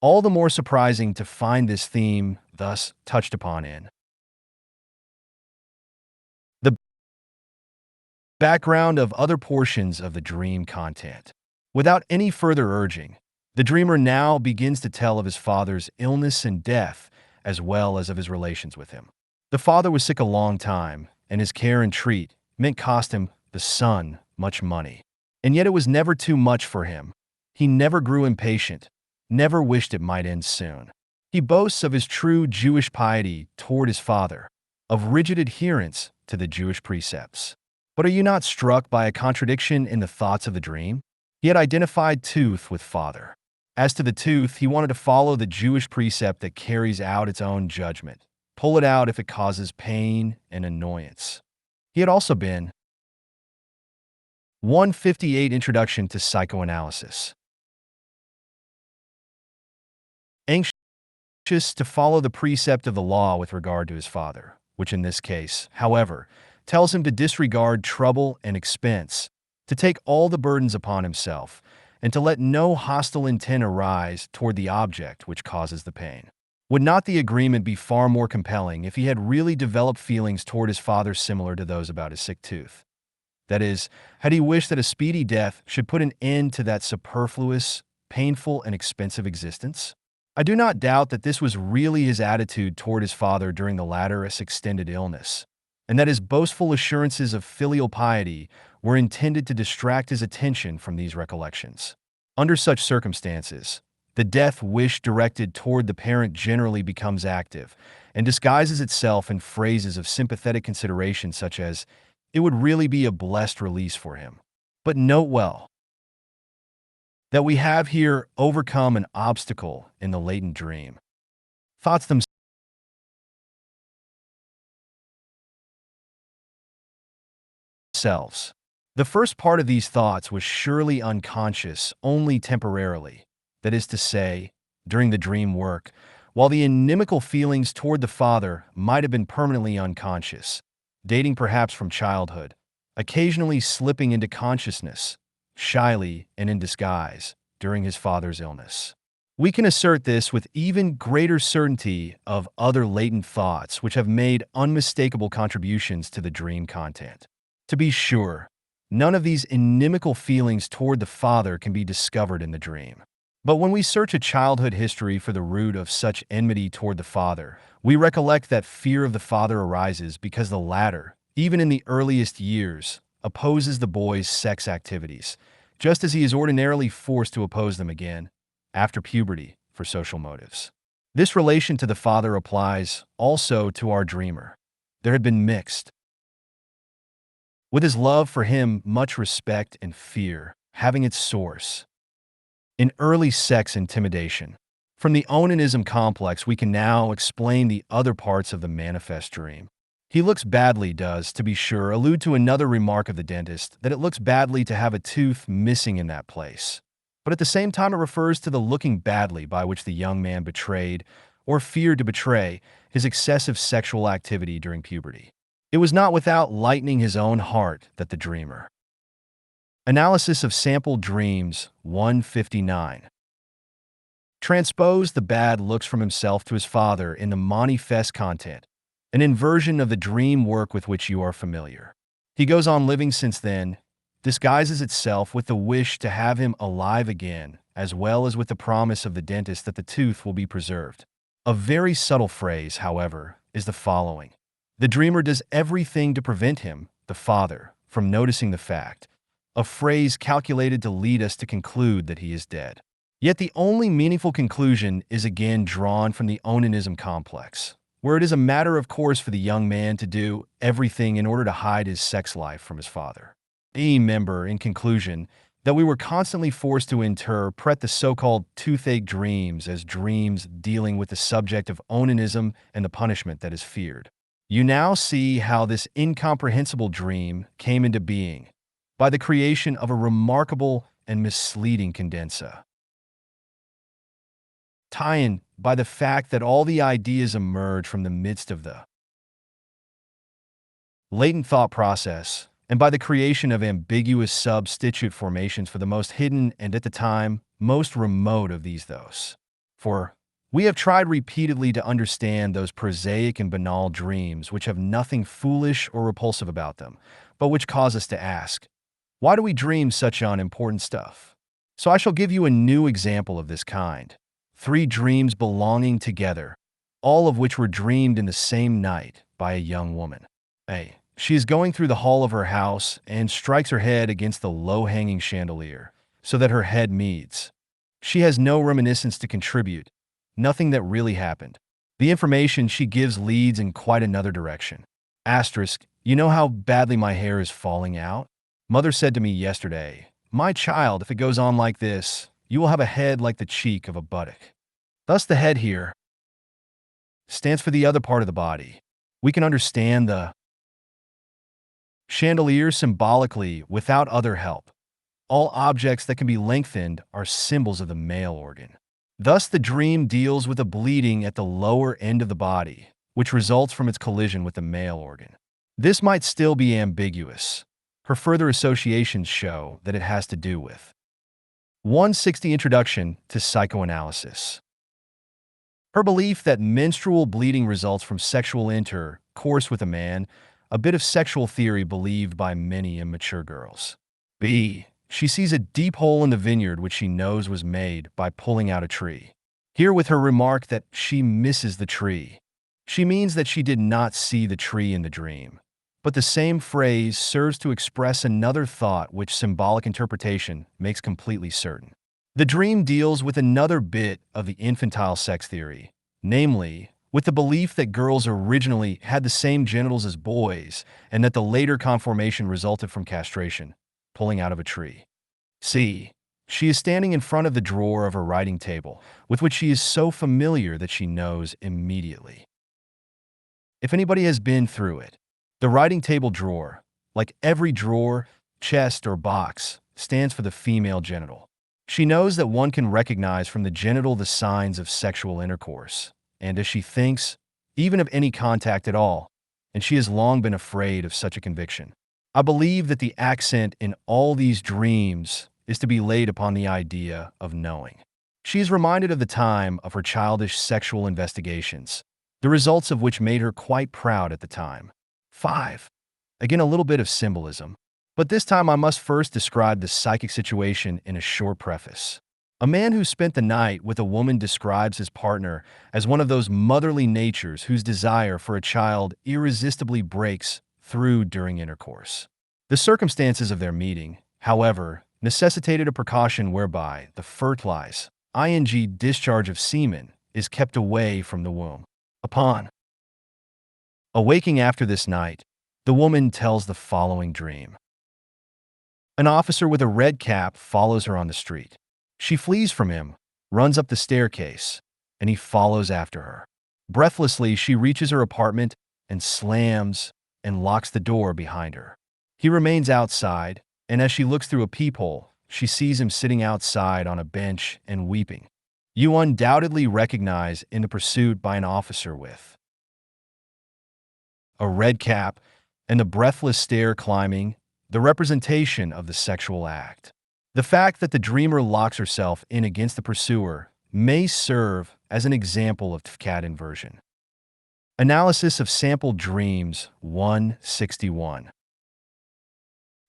all the more surprising to find this theme thus touched upon in the background of other portions of the dream content. Without any further urging, the dreamer now begins to tell of his father's illness and death, as well as of his relations with him. The father was sick a long time, and his care and treat meant cost him, the son, much money. And yet it was never too much for him. He never grew impatient, never wished it might end soon. He boasts of his true Jewish piety toward his father, of rigid adherence to the Jewish precepts. But are you not struck by a contradiction in the thoughts of the dream? He had identified tooth with father. As to the tooth, he wanted to follow the Jewish precept that carries out its own judgment. Pull it out if it causes pain and annoyance. He had also been 158 Introduction to Psychoanalysis. Anxious to follow the precept of the law with regard to his father, which in this case, however, tells him to disregard trouble and expense, to take all the burdens upon himself, and to let no hostile intent arise toward the object which causes the pain. Would not the agreement be far more compelling if he had really developed feelings toward his father similar to those about his sick tooth? That is, had he wished that a speedy death should put an end to that superfluous, painful, and expensive existence? I do not doubt that this was really his attitude toward his father during the latter's extended illness, and that his boastful assurances of filial piety were intended to distract his attention from these recollections. Under such circumstances, the death wish directed toward the parent generally becomes active and disguises itself in phrases of sympathetic consideration such as, "It would really be a blessed release for him." But note well that we have here overcome an obstacle in the latent dream. Thoughts themselves. The first part of these thoughts was surely unconscious only temporarily, that is to say, during the dream work, while the inimical feelings toward the father might have been permanently unconscious, dating perhaps from childhood, occasionally slipping into consciousness, shyly and in disguise, during his father's illness. We can assert this with even greater certainty of other latent thoughts which have made unmistakable contributions to the dream content. To be sure, none of these inimical feelings toward the father can be discovered in the dream. But when we search a childhood history for the root of such enmity toward the father, we recollect that fear of the father arises because the latter, even in the earliest years, opposes the boy's sex activities, just as he is ordinarily forced to oppose them again, after puberty, for social motives. This relation to the father applies also to our dreamer. There had been mixed, with his love for him, much respect and fear, having its source in early sex intimidation. From the onanism complex, we can now explain the other parts of the manifest dream. He looks badly does, to be sure, allude to another remark of the dentist, that it looks badly to have a tooth missing in that place. But at the same time it refers to the looking badly by which the young man betrayed, or feared to betray, his excessive sexual activity during puberty. It was not without lightening his own heart that the dreamer. Analysis of Sample Dreams 159 transposed the bad looks from himself to his father in the manifest content, an inversion of the dream work with which you are familiar. He goes on living since then, disguises itself with the wish to have him alive again, as well as with the promise of the dentist that the tooth will be preserved. A very subtle phrase, however, is the following. The dreamer does everything to prevent him, the father, from noticing the fact, a phrase calculated to lead us to conclude that he is dead. Yet the only meaningful conclusion is again drawn from the onanism complex, where it is a matter of course for the young man to do everything in order to hide his sex life from his father. Remember, in conclusion, that we were constantly forced to interpret the so-called toothache dreams as dreams dealing with the subject of onanism and the punishment that is feared. You now see how this incomprehensible dream came into being by the creation of a remarkable and misleading condensa. Tie-in by the fact that all the ideas emerge from the midst of the latent thought process, and by the creation of ambiguous substitute formations for the most hidden and, at the time, most remote of those. For we have tried repeatedly to understand those prosaic and banal dreams which have nothing foolish or repulsive about them, but which cause us to ask, why do we dream such unimportant stuff? So I shall give you a new example of this kind. 3 dreams belonging together, all of which were dreamed in the same night by a young woman. A. She is going through the hall of her house and strikes her head against the low-hanging chandelier, so that her head meets. She has no reminiscence to contribute, nothing that really happened. The information she gives leads in quite another direction. Asterisk, you know how badly my hair is falling out? Mother said to me yesterday, my child, if it goes on like this, you will have a head like the cheek of a buttock. Thus the head here stands for the other part of the body. We can understand the chandelier symbolically without other help. All objects that can be lengthened are symbols of the male organ. Thus the dream deals with a bleeding at the lower end of the body, which results from its collision with the male organ. This might still be ambiguous. Her further associations show that it has to do with 160 Introduction to Psychoanalysis. Her belief that menstrual bleeding results from sexual intercourse with a man, a bit of sexual theory believed by many immature girls. B. She sees a deep hole in the vineyard which she knows was made by pulling out a tree. Here with her remark that she misses the tree. She means that she did not see the tree in the dream. But the same phrase serves to express another thought which symbolic interpretation makes completely certain. The dream deals with another bit of the infantile sex theory, namely, with the belief that girls originally had the same genitals as boys and that the later conformation resulted from castration, pulling out of a tree. C. She is standing in front of the drawer of her writing table, with which she is so familiar that she knows immediately. If anybody has been through it, the writing table drawer, like every drawer, chest, or box, stands for the female genital. She knows that one can recognize from the genital the signs of sexual intercourse, and as she thinks, even of any contact at all, and she has long been afraid of such a conviction. I believe that the accent in all these dreams is to be laid upon the idea of knowing. She is reminded of the time of her childish sexual investigations, the results of which made her quite proud at the time. 5. Again, a little bit of symbolism. But this time I must first describe the psychic situation in a short preface. A man who spent the night with a woman describes his partner as one of those motherly natures whose desire for a child irresistibly breaks through during intercourse. The circumstances of their meeting, however, necessitated a precaution whereby the fertilized, discharge of semen is kept away from the womb. Upon awaking after this night, the woman tells the following dream. An officer with a red cap follows her on the street. She flees from him, runs up the staircase, and he follows after her. Breathlessly, she reaches her apartment and slams and locks the door behind her. He remains outside, and as she looks through a peephole, she sees him sitting outside on a bench and weeping. You undoubtedly recognize in the pursuit by an officer with a red cap and the breathless stair climbing, the representation of the sexual act. The fact that the dreamer locks herself in against the pursuer may serve as an example of cat inversion. Analysis of sample dreams 161,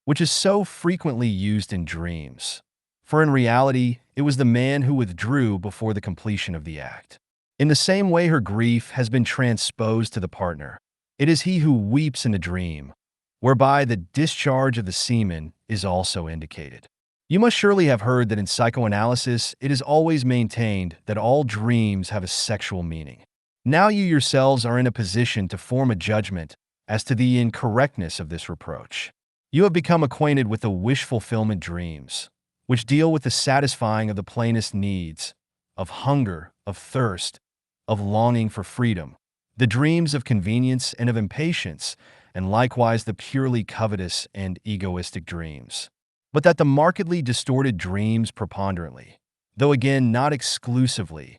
which is so frequently used in dreams, for in reality, it was the man who withdrew before the completion of the act. In the same way her grief has been transposed to the partner, it is he who weeps in the dream, whereby the discharge of the semen is also indicated. You must surely have heard that in psychoanalysis, it is always maintained that all dreams have a sexual meaning. Now you yourselves are in a position to form a judgment as to the incorrectness of this reproach. You have become acquainted with the wish fulfillment dreams, which deal with the satisfying of the plainest needs, of hunger, of thirst, of longing for freedom, the dreams of convenience and of impatience, and likewise the purely covetous and egoistic dreams. But that the markedly distorted dreams preponderantly, though again not exclusively,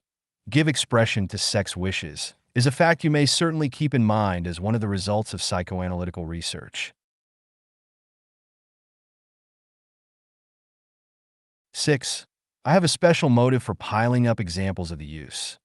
give expression to sex wishes, is a fact you may certainly keep in mind as one of the results of psychoanalytical research. 6. I have a special motive for piling up examples of the use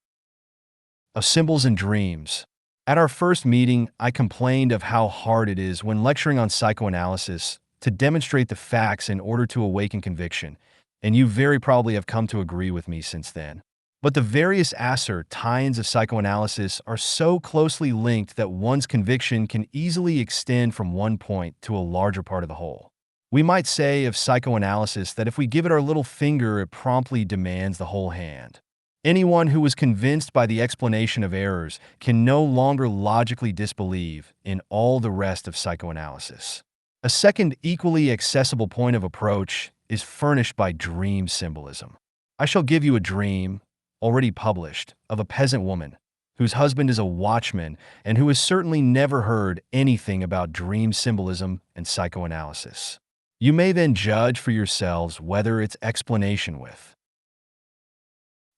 of symbols in dreams. At our first meeting, I complained of how hard it is when lecturing on psychoanalysis to demonstrate the facts in order to awaken conviction, and you very probably have come to agree with me since then. But the various assertions of psychoanalysis are so closely linked that one's conviction can easily extend from one point to a larger part of the whole. We might say of psychoanalysis that if we give it our little finger, it promptly demands the whole hand. Anyone who is convinced by the explanation of errors can no longer logically disbelieve in all the rest of psychoanalysis. A second equally accessible point of approach is furnished by dream symbolism. I shall give you a dream, already published, of a peasant woman whose husband is a watchman and who has certainly never heard anything about dream symbolism and psychoanalysis. You may then judge for yourselves whether its explanation with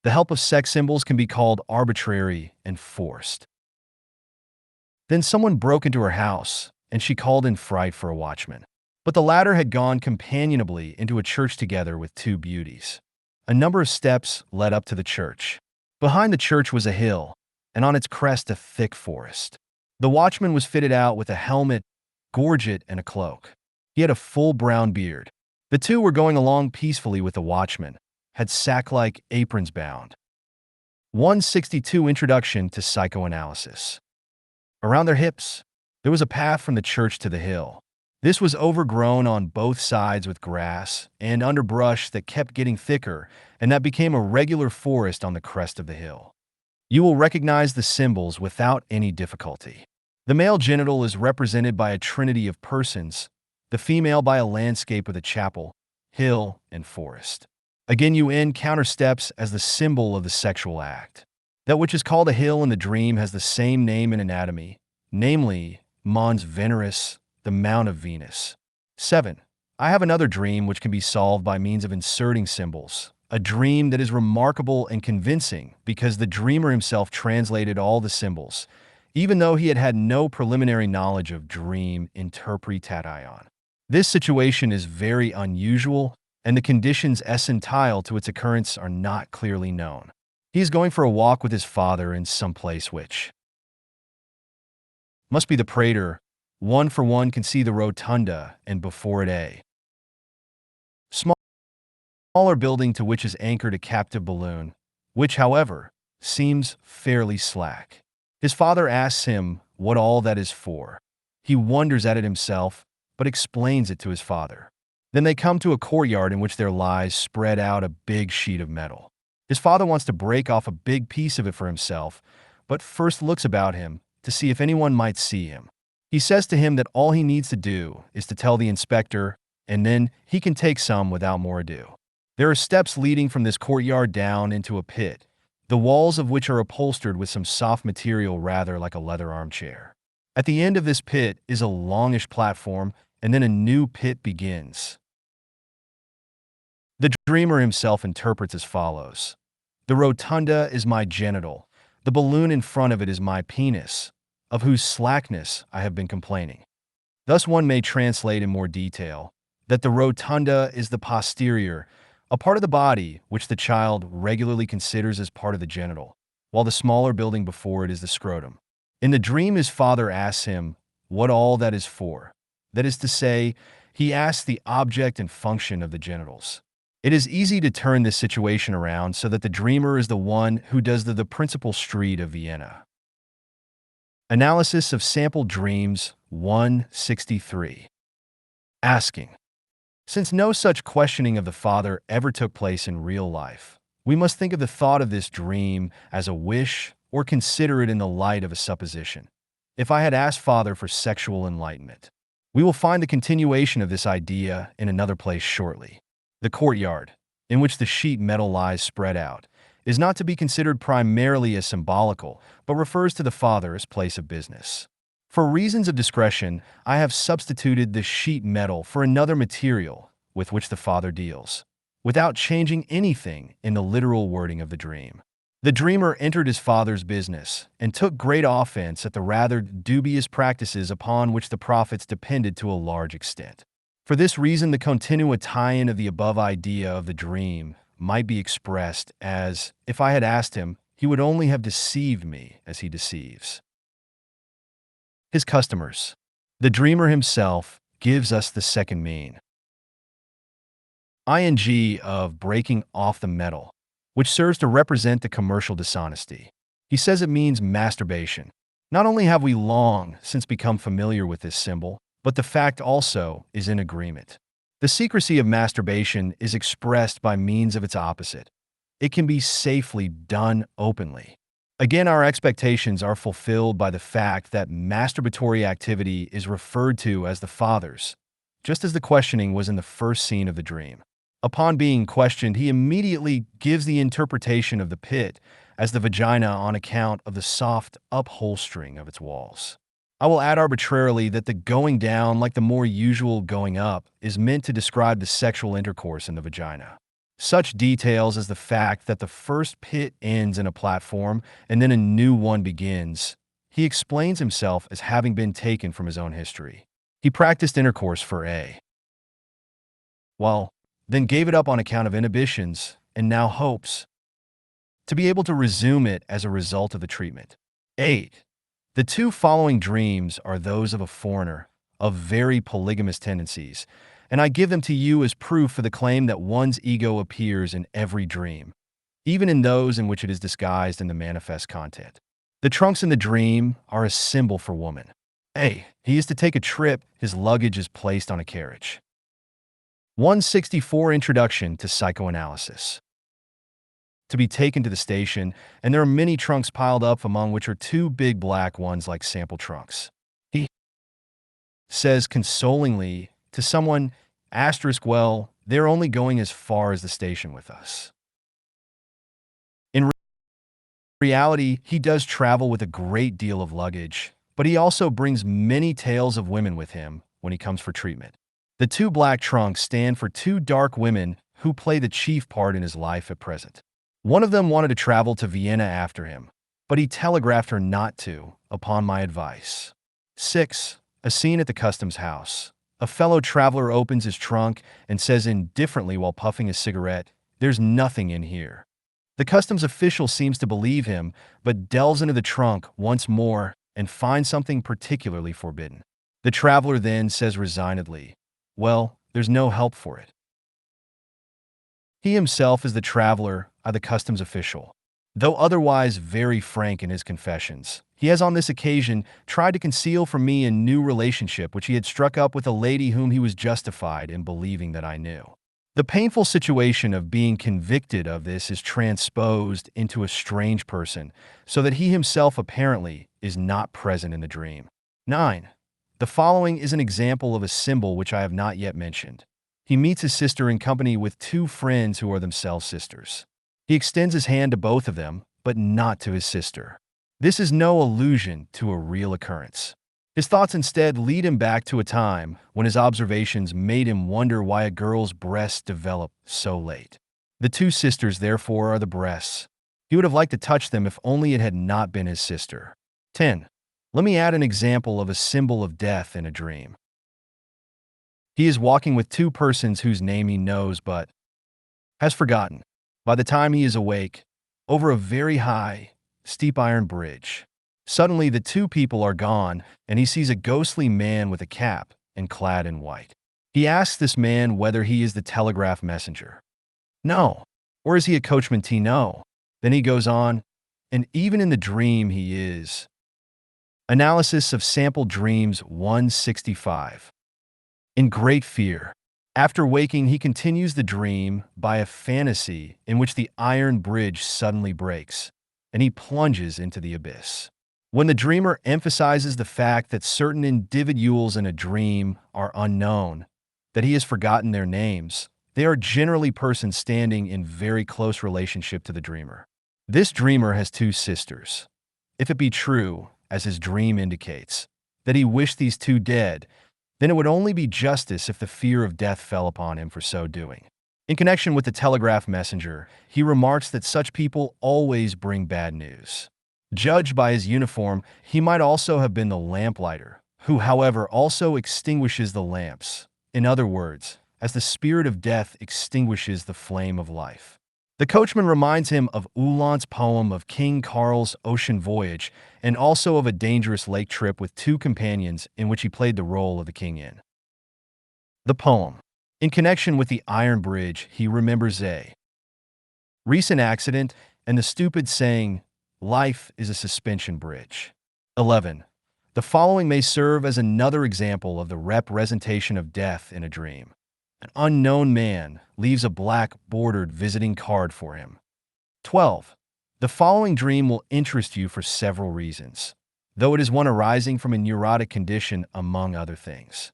the help of sex symbols can be called arbitrary and forced. Then someone broke into her house, and she called in fright for a watchman. But the latter had gone companionably into a church together with two beauties. A number of steps led up to the church. Behind the church was a hill, and on its crest a thick forest. The watchman was fitted out with a helmet gorget and a cloak. He had a full brown beard. The two were going along peacefully with the watchman, had sack-like aprons bound. 162 Introduction to Psychoanalysis. Around their hips, there was a path from the church to the hill. This was overgrown on both sides with grass and underbrush that kept getting thicker, and that became a regular forest on the crest of the hill. You will recognize the symbols without any difficulty. The male genital is represented by a trinity of persons, the female by a landscape with a chapel, hill, and forest. Again, you encounter steps as the symbol of the sexual act. That which is called a hill in the dream has the same name in anatomy, namely Mons Veneris, the Mount of Venus. 7. I have another dream which can be solved by means of inserting symbols. A dream that is remarkable and convincing because the dreamer himself translated all the symbols, even though he had had no preliminary knowledge of dream interpretation. This situation is very unusual, and the conditions essential to its occurrence are not clearly known. He is going for a walk with his father in some place which must be the Prater. One for one can see the rotunda, and before it a smaller building to which is anchored a captive balloon, which, however, seems fairly slack. His father asks him what all that is for. He wonders at it himself, but explains it to his father. Then they come to a courtyard in which there lies spread out a big sheet of metal. His father wants to break off a big piece of it for himself, but first looks about him to see if anyone might see him. He says to him that all he needs to do is to tell the inspector, and then he can take some without more ado. There are steps leading from this courtyard down into a pit, the walls of which are upholstered with some soft material rather like a leather armchair. At the end of this pit is a longish platform, and then a new pit begins. The dreamer himself interprets as follows. The rotunda is my genital. The balloon in front of it is my penis, of whose slackness I have been complaining. Thus one may translate in more detail that the rotunda is the posterior, a part of the body which the child regularly considers as part of the genital, while the smaller building before it is the scrotum. In the dream, his father asks him what all that is for. That is to say, he asks the object and function of the genitals. It is easy to turn this situation around so that the dreamer is the one who does the principal street of Vienna. Analysis of sample dreams 163. Asking. Since no such questioning of the father ever took place in real life, we must think of the thought of this dream as a wish or consider it in the light of a supposition. If I had asked father for sexual enlightenment, we will find the continuation of this idea in another place shortly. The courtyard, in which the sheet metal lies spread out, is not to be considered primarily as symbolical, but refers to the father as place of business. For reasons of discretion, I have substituted the sheet metal for another material with which the father deals, without changing anything in the literal wording of the dream. The dreamer entered his father's business and took great offense at the rather dubious practices upon which the prophets depended to a large extent. For this reason, the continuation of the above idea of the dream might be expressed as, if I had asked him, he would only have deceived me as he deceives his customers. The dreamer himself gives us the second mean. Ing of breaking off the metal, which serves to represent the commercial dishonesty. He says it means masturbation. Not only have we long since become familiar with this symbol, but the fact also is in agreement. The secrecy of masturbation is expressed by means of its opposite. It can be safely done openly. Again, our expectations are fulfilled by the fact that masturbatory activity is referred to as the father's, just as the questioning was in the first scene of the dream. Upon being questioned, he immediately gives the interpretation of the pit as the vagina on account of the soft upholstering of its walls. I will add arbitrarily that the going down, like the more usual going up, is meant to describe the sexual intercourse in the vagina. Such details as the fact that the first pit ends in a platform and then a new one begins, he explains himself as having been taken from his own history. He practiced intercourse for a while, then gave it up on account of inhibitions, and now hopes to be able to resume it as a result of the treatment. 8. The two following dreams are those of a foreigner, of very polygamous tendencies, and I give them to you as proof for the claim that one's ego appears in every dream, even in those in which it is disguised in the manifest content. The trunks in the dream are a symbol for woman. A. He is to take a trip, his luggage is placed on a carriage. 164 Introduction to Psychoanalysis. To be taken to the station, and there are many trunks piled up, among which are two big black ones like sample trunks. He says consolingly to someone, well, they're only going as far as the station with us. In reality, he does travel with a great deal of luggage, but he also brings many tales of women with him when he comes for treatment. The two black trunks stand for two dark women who play the chief part in his life at present. One of them wanted to travel to Vienna after him, but he telegraphed her not to, upon my advice. 6. A scene at the customs house. A fellow traveler opens his trunk and says indifferently while puffing a cigarette, "There's nothing in here." The customs official seems to believe him, but delves into the trunk once more and finds something particularly forbidden. The traveler then says resignedly, "Well, there's no help for it." He himself is the traveler, I the customs official. Though otherwise very frank in his confessions, he has on this occasion tried to conceal from me a new relationship which he had struck up with a lady whom he was justified in believing that I knew. The painful situation of being convicted of this is transposed into a strange person, so that he himself apparently is not present in the dream. 9. The following is an example of a symbol which I have not yet mentioned. He meets his sister in company with two friends who are themselves sisters. He extends his hand to both of them, but not to his sister. This is no allusion to a real occurrence. His thoughts instead lead him back to a time when his observations made him wonder why a girl's breasts develop so late. The two sisters, therefore, are the breasts. He would have liked to touch them if only it had not been his sister. 10. Let me add an example of a symbol of death in a dream. He is walking with two persons whose name he knows but has forgotten. By the time he is awake, over a very high, steep iron bridge. Suddenly the two people are gone, and he sees a ghostly man with a cap and clad in white. He asks this man whether he is the telegraph messenger. No. Or is he a coachman? No. Then he goes on, and even in the dream he is. Analysis of Sample Dreams 165. In great fear. After waking, he continues the dream by a phantasy in which the iron bridge suddenly breaks, and he plunges into the abyss. When the dreamer emphasizes the fact that certain individuals in a dream are unknown, that he has forgotten their names, they are generally persons standing in very close relationship to the dreamer. This dreamer has two sisters. If it be true, as his dream indicates, that he wished these two dead, then it would only be justice if the fear of death fell upon him for so doing. In connection with the telegraph messenger, he remarks that such people always bring bad news. Judged by his uniform, he might also have been the lamplighter, who, however, also extinguishes the lamps. In other words, as the spirit of death extinguishes the flame of life. The coachman reminds him of Uhland's poem of King Karl's ocean voyage, and also of a dangerous lake trip with two companions in which he played the role of the king in. The poem. In connection with the iron bridge, he remembers a recent accident and the stupid saying, "Life is a suspension bridge." 11. The following may serve as another example of the representation of death in a dream. An unknown man leaves a black bordered visiting card for him. 12. The following dream will interest you for several reasons, though it is one arising from a neurotic condition among other things.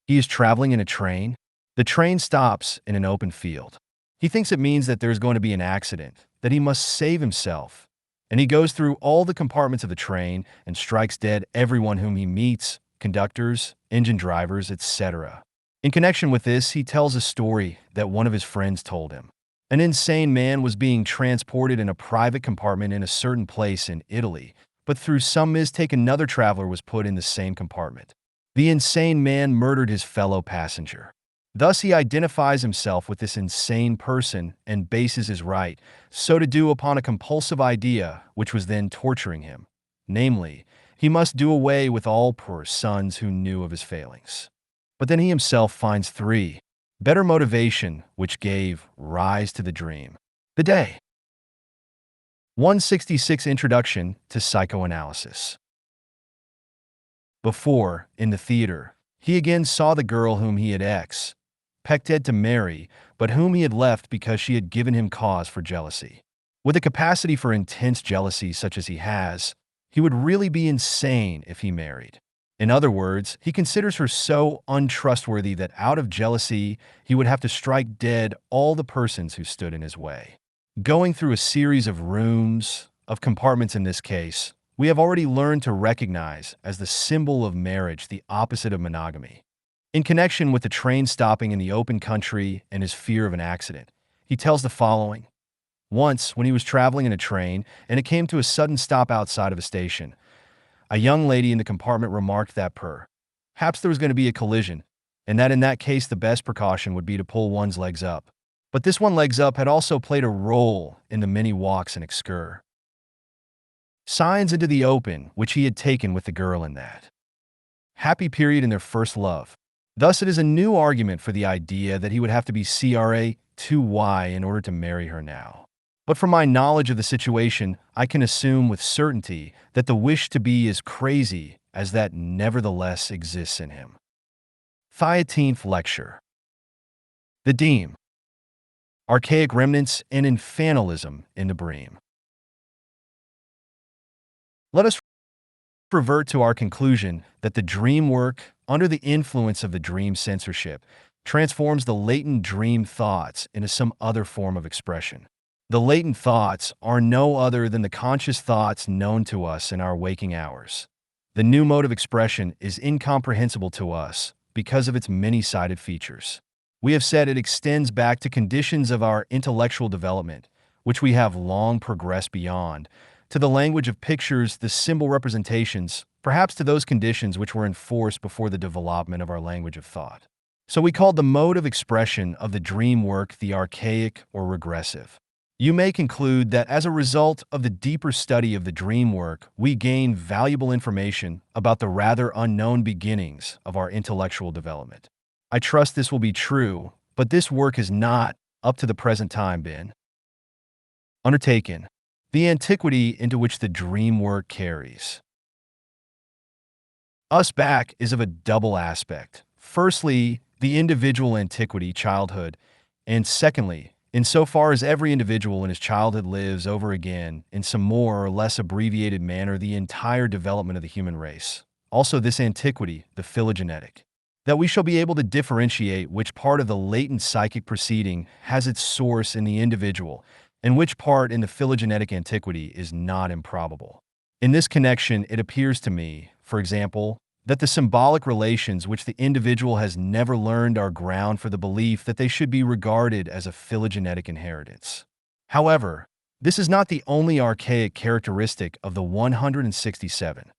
He is traveling in a train. The train stops in an open field. He thinks it means that there is going to be an accident, that he must save himself, and he goes through all the compartments of the train and strikes dead everyone whom he meets, conductors, engine drivers, etc. In connection with this, he tells a story that one of his friends told him. An insane man was being transported in a private compartment in a certain place in Italy, but through some mistake another traveler was put in the same compartment. The insane man murdered his fellow passenger. Thus he identifies himself with this insane person and bases his right so to do upon a compulsive idea which was then torturing him. Namely, He must do away with all poor sons who knew of his failings. But then he himself finds three. Better motivation, which gave rise to the dream. The day. 166 Introduction to Psychoanalysis. Before, in the theater, he again saw the girl whom he had expected to marry, but whom he had left because she had given him cause for jealousy. With a capacity for intense jealousy such as he has, he would really be insane if he married. In other words, he considers her so untrustworthy that out of jealousy, he would have to strike dead all the persons who stood in his way. Going through a series of rooms, of compartments in this case, we have already learned to recognize as the symbol of marriage the opposite of monogamy. In connection with the train stopping in the open country and his fear of an accident, he tells the following. Once, when he was traveling in a train and it came to a sudden stop outside of a station, a young lady in the compartment remarked that perhaps there was going to be a collision, and that in that case the best precaution would be to pull one's legs up. But this one legs up had also played a role in the many walks and excursions into the open which he had taken with the girl in that happy period in their first love. Thus it is a new argument for the idea that he would have to be CRA2Y in order to marry her now. But from my knowledge of the situation, I can assume with certainty that the wish to be as crazy as that nevertheless exists in him. 13th Lecture. The Deme. Archaic Remnants and Infantilism in the Bream. Let us revert to our conclusion that the dream work, under the influence of the dream censorship, transforms the latent dream thoughts into some other form of expression. The latent thoughts are no other than the conscious thoughts known to us in our waking hours. The new mode of expression is incomprehensible to us because of its many-sided features. We have said it extends back to conditions of our intellectual development, which we have long progressed beyond, to the language of pictures, the symbol representations, perhaps to those conditions which were enforced before the development of our language of thought. So we called the mode of expression of the dream work the archaic or regressive. You may conclude that as a result of the deeper study of the dream work, we gain valuable information about the rather unknown beginnings of our intellectual development. I trust this will be true, but this work has not, up to the present time, been undertaken. The antiquity into which the dream work carries us back is of a double aspect. Firstly, the individual antiquity, childhood, and secondly, insofar as every individual in his childhood lives over again, in some more or less abbreviated manner, the entire development of the human race. Also this antiquity, the phylogenetic, that we shall be able to differentiate which part of the latent psychic proceeding has its source in the individual, and which part in the phylogenetic antiquity is not improbable. In this connection, it appears to me, for example, that the symbolic relations which the individual has never learned are ground for the belief that they should be regarded as a phylogenetic inheritance. However, this is not the only archaic characteristic of the 167.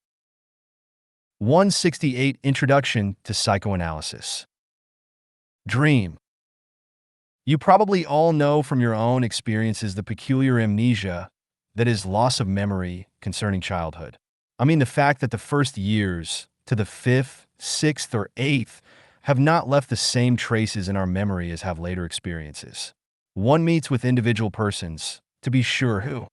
168 Introduction to Psychoanalysis. Dream. You probably all know from your own experiences the peculiar amnesia, that is, loss of memory concerning childhood. I mean the fact that the first years, to the 5th, 6th, or 8th, have not left the same traces in our memory as have later experiences. One meets with individual persons, to be sure, who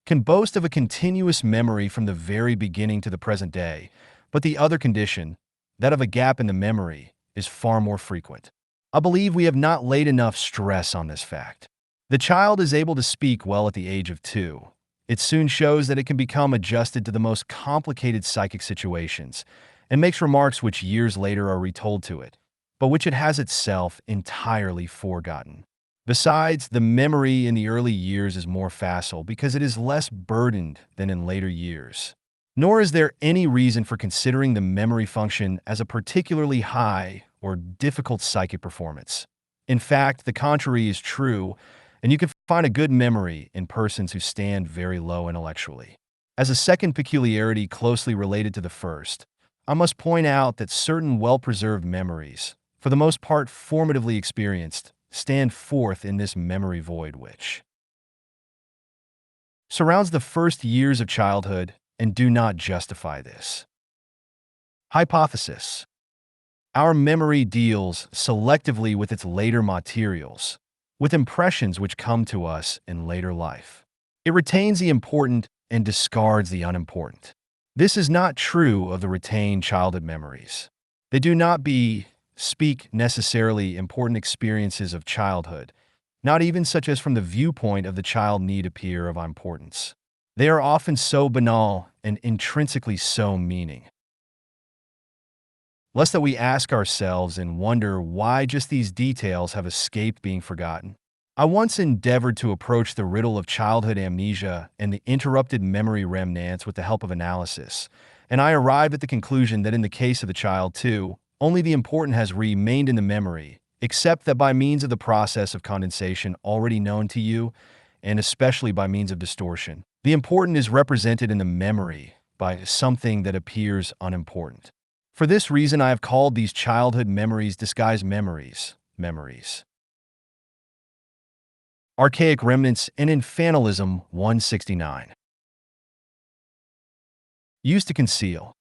can boast of a continuous memory from the very beginning to the present day, but the other condition, that of a gap in the memory, is far more frequent. I believe we have not laid enough stress on this fact. The child is able to speak well at the age of 2. It soon shows that it can become adjusted to the most complicated psychic situations and makes remarks which years later are retold to it, but which it has itself entirely forgotten. Besides, the memory in the early years is more facile because it is less burdened than in later years. Nor is there any reason for considering the memory function as a particularly high or difficult psychic performance. In fact, the contrary is true, and you can find a good memory in persons who stand very low intellectually. As a second peculiarity closely related to the first, I must point out that certain well-preserved memories, for the most part formatively experienced, stand forth in this memory void which surrounds the first years of childhood and do not justify this. Hypothesis. Our memory deals selectively with its later materials, with impressions which come to us in later life. It retains the important and discards the unimportant. This is not true of the retained childhood memories. They do not speak necessarily important experiences of childhood, not even such as from the viewpoint of the child need appear of importance. They are often so banal and intrinsically so meaning. Lest that we ask ourselves and wonder why just these details have escaped being forgotten. I once endeavored to approach the riddle of childhood amnesia and the interrupted memory remnants with the help of analysis, and I arrived at the conclusion that in the case of the child too, only the important has remained in the memory, except that by means of the process of condensation already known to you, and especially by means of distortion, the important is represented in the memory by something that appears unimportant. For this reason, I have called these childhood memories disguised memories. Archaic remnants in infantilism 169. Used to conceal.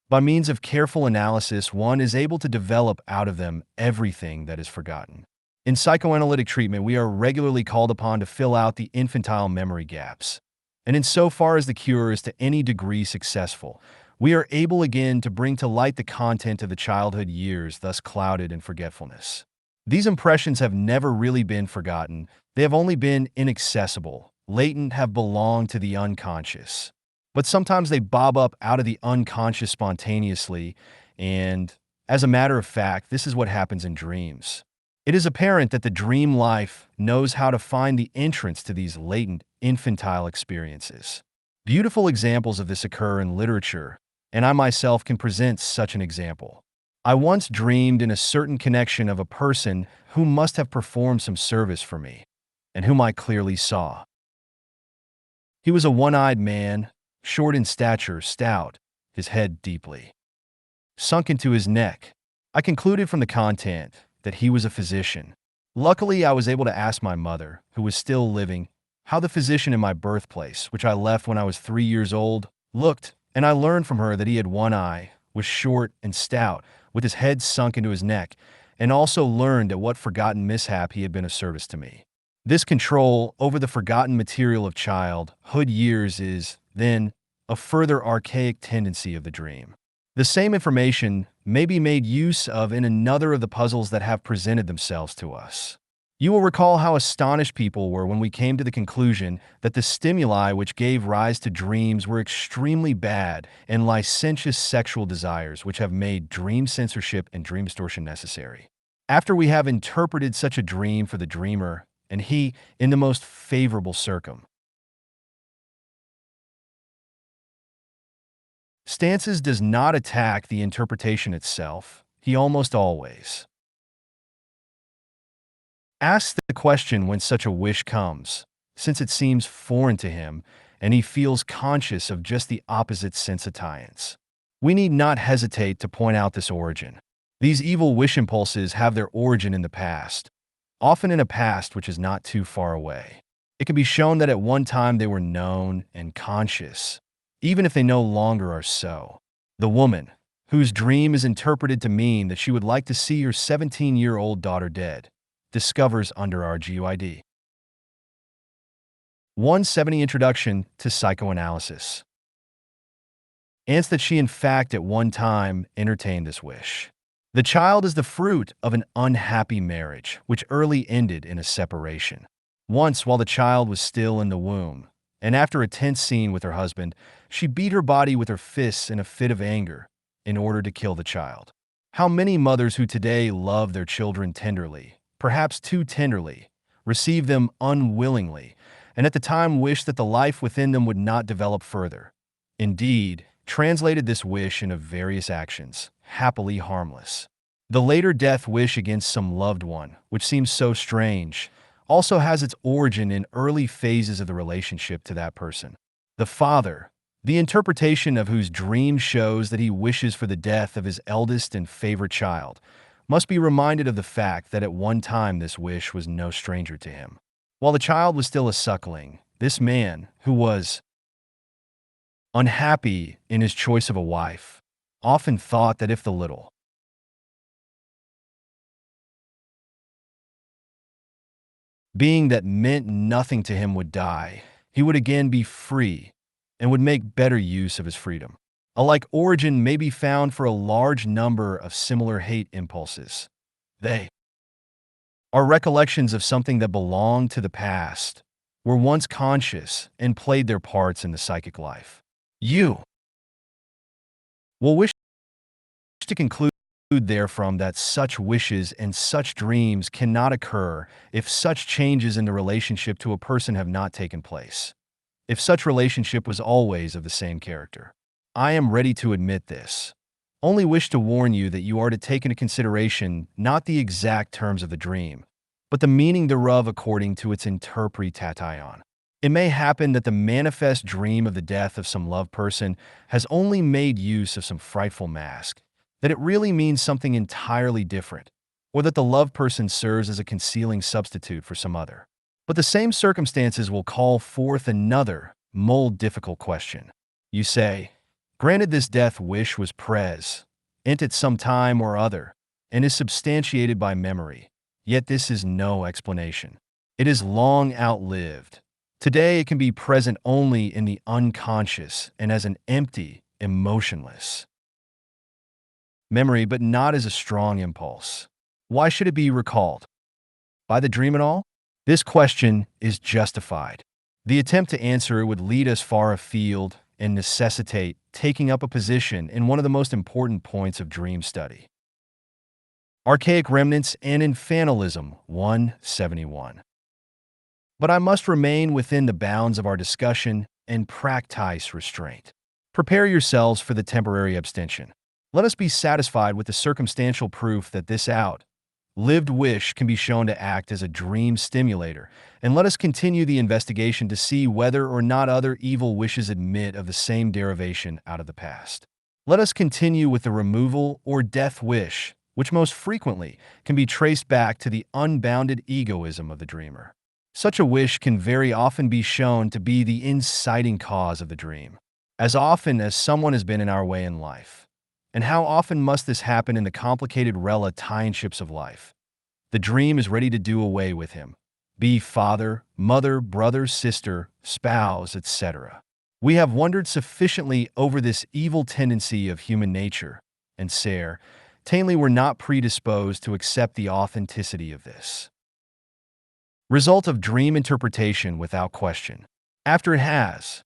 By means of careful analysis, one is able to develop out of them everything that is forgotten. In psychoanalytic treatment, we are regularly called upon to fill out the infantile memory gaps. And insofar as the cure is to any degree successful, we are able again to bring to light the content of the childhood years thus clouded in forgetfulness. These impressions have never really been forgotten. They have only been inaccessible, latent, have belonged to the unconscious. But sometimes they bob up out of the unconscious spontaneously, and as a matter of fact, this is what happens in dreams. It is apparent that the dream life knows how to find the entrance to these latent, infantile experiences. Beautiful examples of this occur in literature, and I myself can present such an example. I once dreamed in a certain connection of a person who must have performed some service for me, and whom I clearly saw. He was a one-eyed man, short in stature, stout, his head deeply sunk into his neck. I concluded from the content that he was a physician. Luckily, I was able to ask my mother, who was still living, how the physician in my birthplace, which I left when I was 3 years old, looked, and I learned from her that he had one eye, was short and stout, with his head sunk into his neck, and also learned at what forgotten mishap he had been of service to me. This control over the forgotten material of childhood years is, then, a further archaic tendency of the dream. The same information may be made use of in another of the puzzles that have presented themselves to us. You will recall how astonished people were when we came to the conclusion that the stimuli which gave rise to dreams were extremely bad and licentious sexual desires which have made dream censorship and dream distortion necessary. After we have interpreted such a dream for the dreamer, and he, in the most favorable circumstances, does not attack the interpretation itself, he almost always asks the question when such a wish comes, since it seems foreign to him and he feels conscious of just the opposite sensitience. We need not hesitate to point out this origin. These evil wish impulses have their origin in the past, often in a past which is not too far away. It can be shown that at one time they were known and conscious, even if they no longer are so. The woman, whose dream is interpreted to mean that she would like to see her 17-year-old daughter dead, discovers under our GUID 170 Introduction to Psychoanalysis, and that she in fact at one time entertained this wish. The child is the fruit of an unhappy marriage, which early ended in a separation. Once, while the child was still in the womb, and after a tense scene with her husband, she beat her body with her fists in a fit of anger in order to kill the child. How many mothers who today love their children tenderly, perhaps too tenderly, receive them unwillingly, and at the time wish that the life within them would not develop further. Indeed, translated this wish into various actions, happily harmless. The later death wish against some loved one, which seems so strange, also has its origin in early phases of the relationship to that person. The father, the interpretation of whose dream shows that he wishes for the death of his eldest and favorite child, must be reminded of the fact that at one time this wish was no stranger to him. While the child was still a suckling, this man, who was unhappy in his choice of a wife, often thought that if the little being that meant nothing to him would die, he would again be free and would make better use of his freedom. A like origin may be found for a large number of similar hate impulses. They are recollections of something that belonged to the past, were once conscious, and played their parts in the psychic life. You will wish to conclude therefrom that such wishes and such dreams cannot occur if such changes in the relationship to a person have not taken place, if such relationship was always of the same character. I am ready to admit this. Only wish to warn you that you are to take into consideration not the exact terms of the dream, but the meaning thereof according to its interpretation. It may happen that the manifest dream of the death of some loved person has only made use of some frightful mask, that it really means something entirely different, or that the loved person serves as a concealing substitute for some other. But the same circumstances will call forth another, more difficult question. You say, granted this death wish was present at some time or other, and is substantiated by memory, yet this is no explanation. It is long outlived. Today it can be present only in the unconscious and as an empty, emotionless memory, but not as a strong impulse. Why should it be recalled? By the dream at all? This question is justified. The attempt to answer it would lead us far afield and necessitate taking up a position in one of the most important points of dream study. Archaic Remnants and Infantilism, 171. But I must remain within the bounds of our discussion and practice restraint. Prepare yourselves for the temporary abstention. Let us be satisfied with the circumstantial proof that this outlived wish can be shown to act as a dream stimulator, and let us continue the investigation to see whether or not other evil wishes admit of the same derivation out of the past. Let us continue with the removal or death wish, which most frequently can be traced back to the unbounded egoism of the dreamer. Such a wish can very often be shown to be the inciting cause of the dream. As often as someone has been in our way in life, and how often must this happen in the complicated relationships of life? The dream is ready to do away with him, be father, mother, brother, sister, spouse, etc. We have wondered sufficiently over this evil tendency of human nature, and certainly we're not predisposed to accept the authenticity of this result of dream interpretation without question. After it has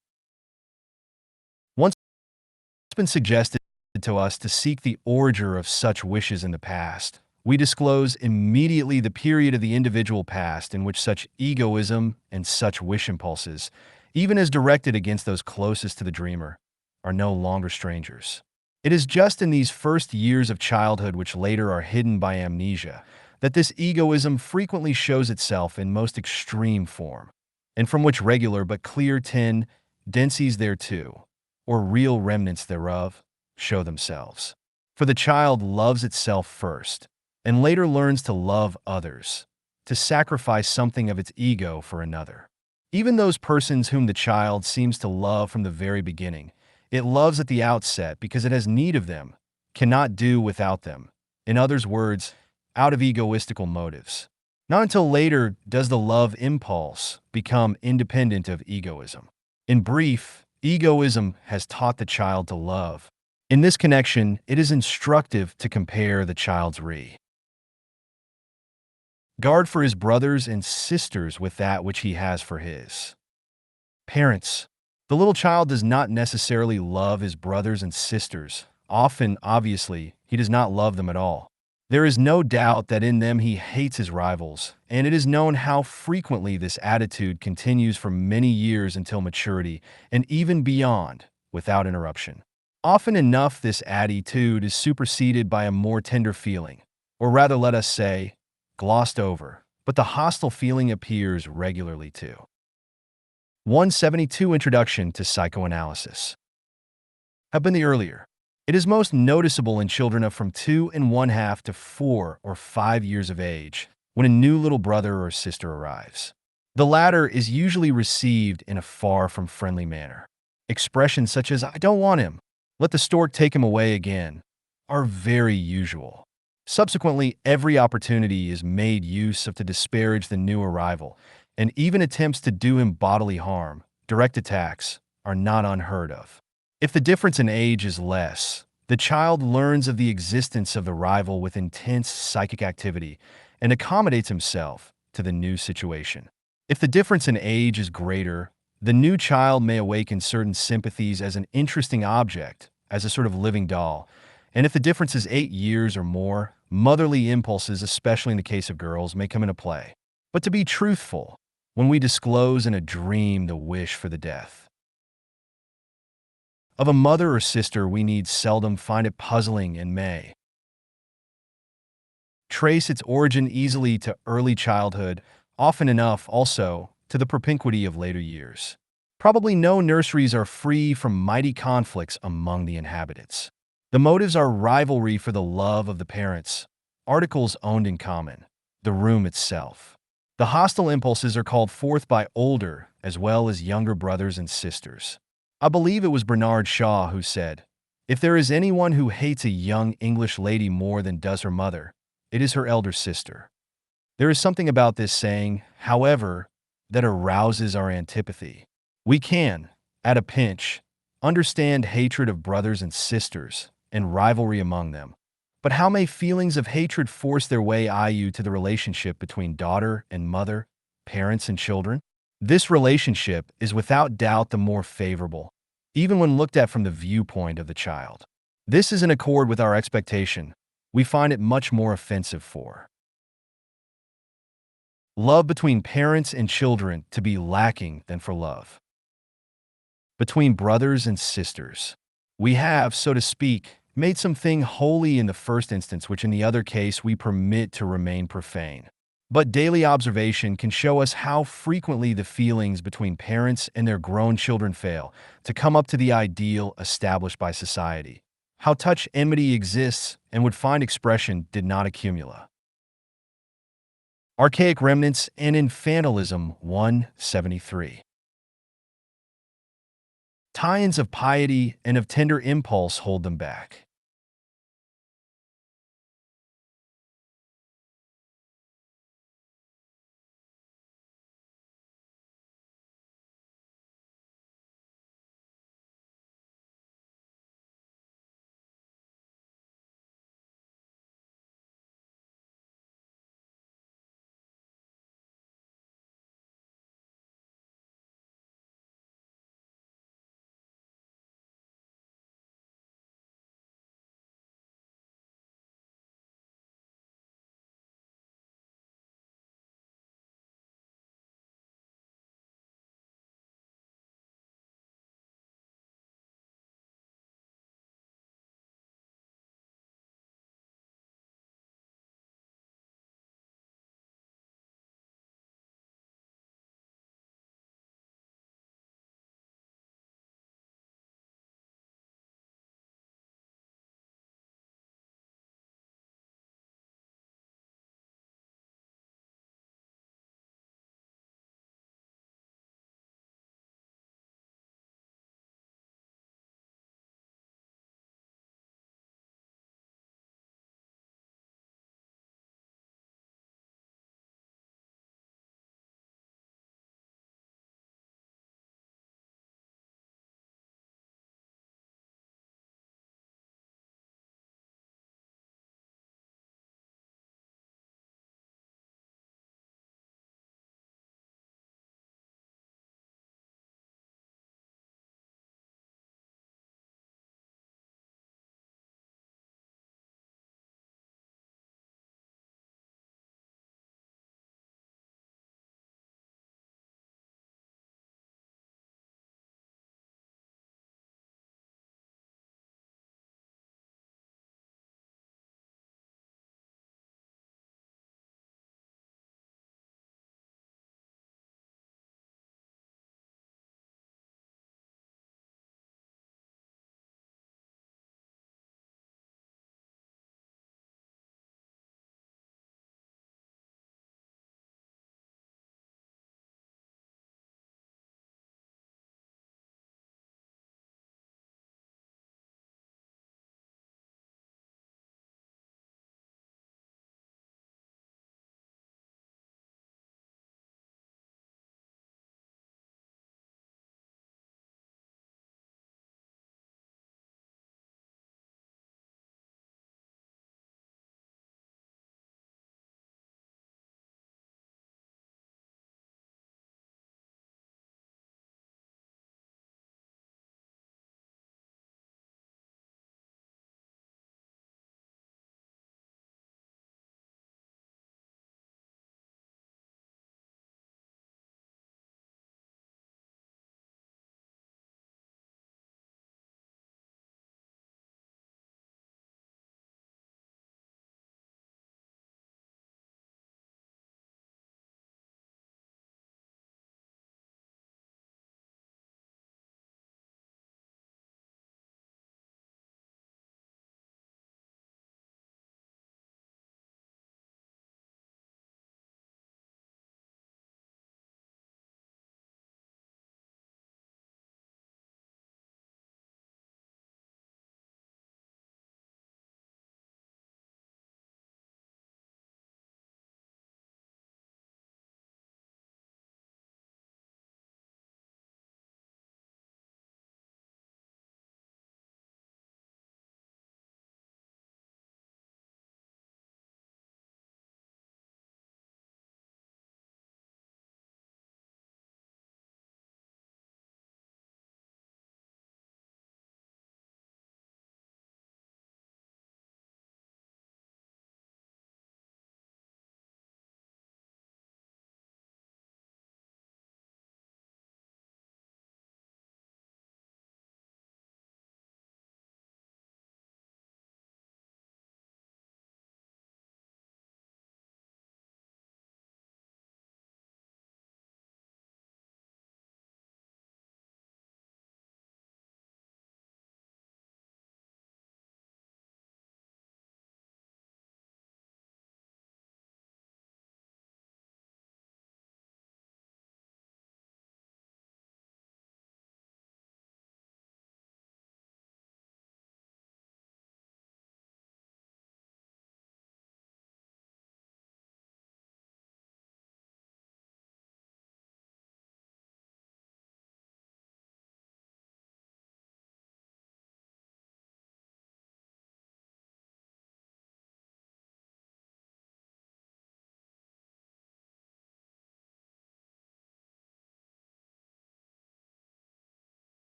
once been suggested to us to seek the origin of such wishes in the past, we disclose immediately the period of the individual past in which such egoism and such wish impulses, even as directed against those closest to the dreamer, are no longer strangers. It is just in these first years of childhood, which later are hidden by amnesia, that this egoism frequently shows itself in most extreme form, and from which regular but clear tendencies thereto, or real remnants thereof, show themselves. For the child loves itself first, and later learns to love others, to sacrifice something of its ego for another. Even those persons whom the child seems to love from the very beginning, it loves at the outset because it has need of them, cannot do without them. In others' words, out of egoistical motives. Not until later does the love impulse become independent of egoism. In brief, egoism has taught the child to love. In this connection, it is instructive to compare the child's regard for his brothers and sisters with that which he has for his parents. The little child does not necessarily love his brothers and sisters. Often, obviously, he does not love them at all. There is no doubt that in them he hates his rivals, and it is known how frequently this attitude continues for many years until maturity, and even beyond, without interruption. Often enough, this attitude is superseded by a more tender feeling, or rather, let us say, glossed over, but the hostile feeling appears regularly too. 172 Introduction to Psychoanalysis have been the earlier. It is most noticeable in children of from 2½ to 4 or 5 years of age, when a new little brother or sister arrives. The latter is usually received in a far from friendly manner. Expressions such as, "I don't want him," "Let the stork take him away again," are very usual. Subsequently, every opportunity is made use of to disparage the new arrival, and even attempts to do him bodily harm, direct attacks, are not unheard of. If the difference in age is less, the child learns of the existence of the rival with intense psychic activity and accommodates himself to the new situation. If the difference in age is greater, the new child may awaken certain sympathies as an interesting object, as a sort of living doll. And if the difference is 8 years or more, motherly impulses, especially in the case of girls, may come into play. But to be truthful, when we disclose in a dream the wish for the death of a mother or sister, we need seldom find it puzzling and may trace its origin easily to early childhood, often enough also to the propinquity of later years. Probably no nurseries are free from mighty conflicts among the inhabitants. The motives are rivalry for the love of the parents, articles owned in common, the room itself. The hostile impulses are called forth by older as well as younger brothers and sisters. I believe it was Bernard Shaw who said, "If there is anyone who hates a young English lady more than does her mother, it is her elder sister." There is something about this saying, however, that arouses our antipathy. We can, at a pinch, understand hatred of brothers and sisters and rivalry among them. But how may feelings of hatred force their way to the relationship between daughter and mother, parents and children? This relationship is without doubt the more favorable, even when looked at from the viewpoint of the child. This is in accord with our expectation. We find it much more offensive for love between parents and children to be lacking than for love between brothers and sisters. We have, so to speak, made something holy in the first instance, which in the other case we permit to remain profane. But daily observation can show us how frequently the feelings between parents and their grown children fail to come up to the ideal established by society. How touch enmity exists and would find expression did not accumulate. Archaic Remnants and Infantilism 173. Tie-ins of piety and of tender impulse hold them back.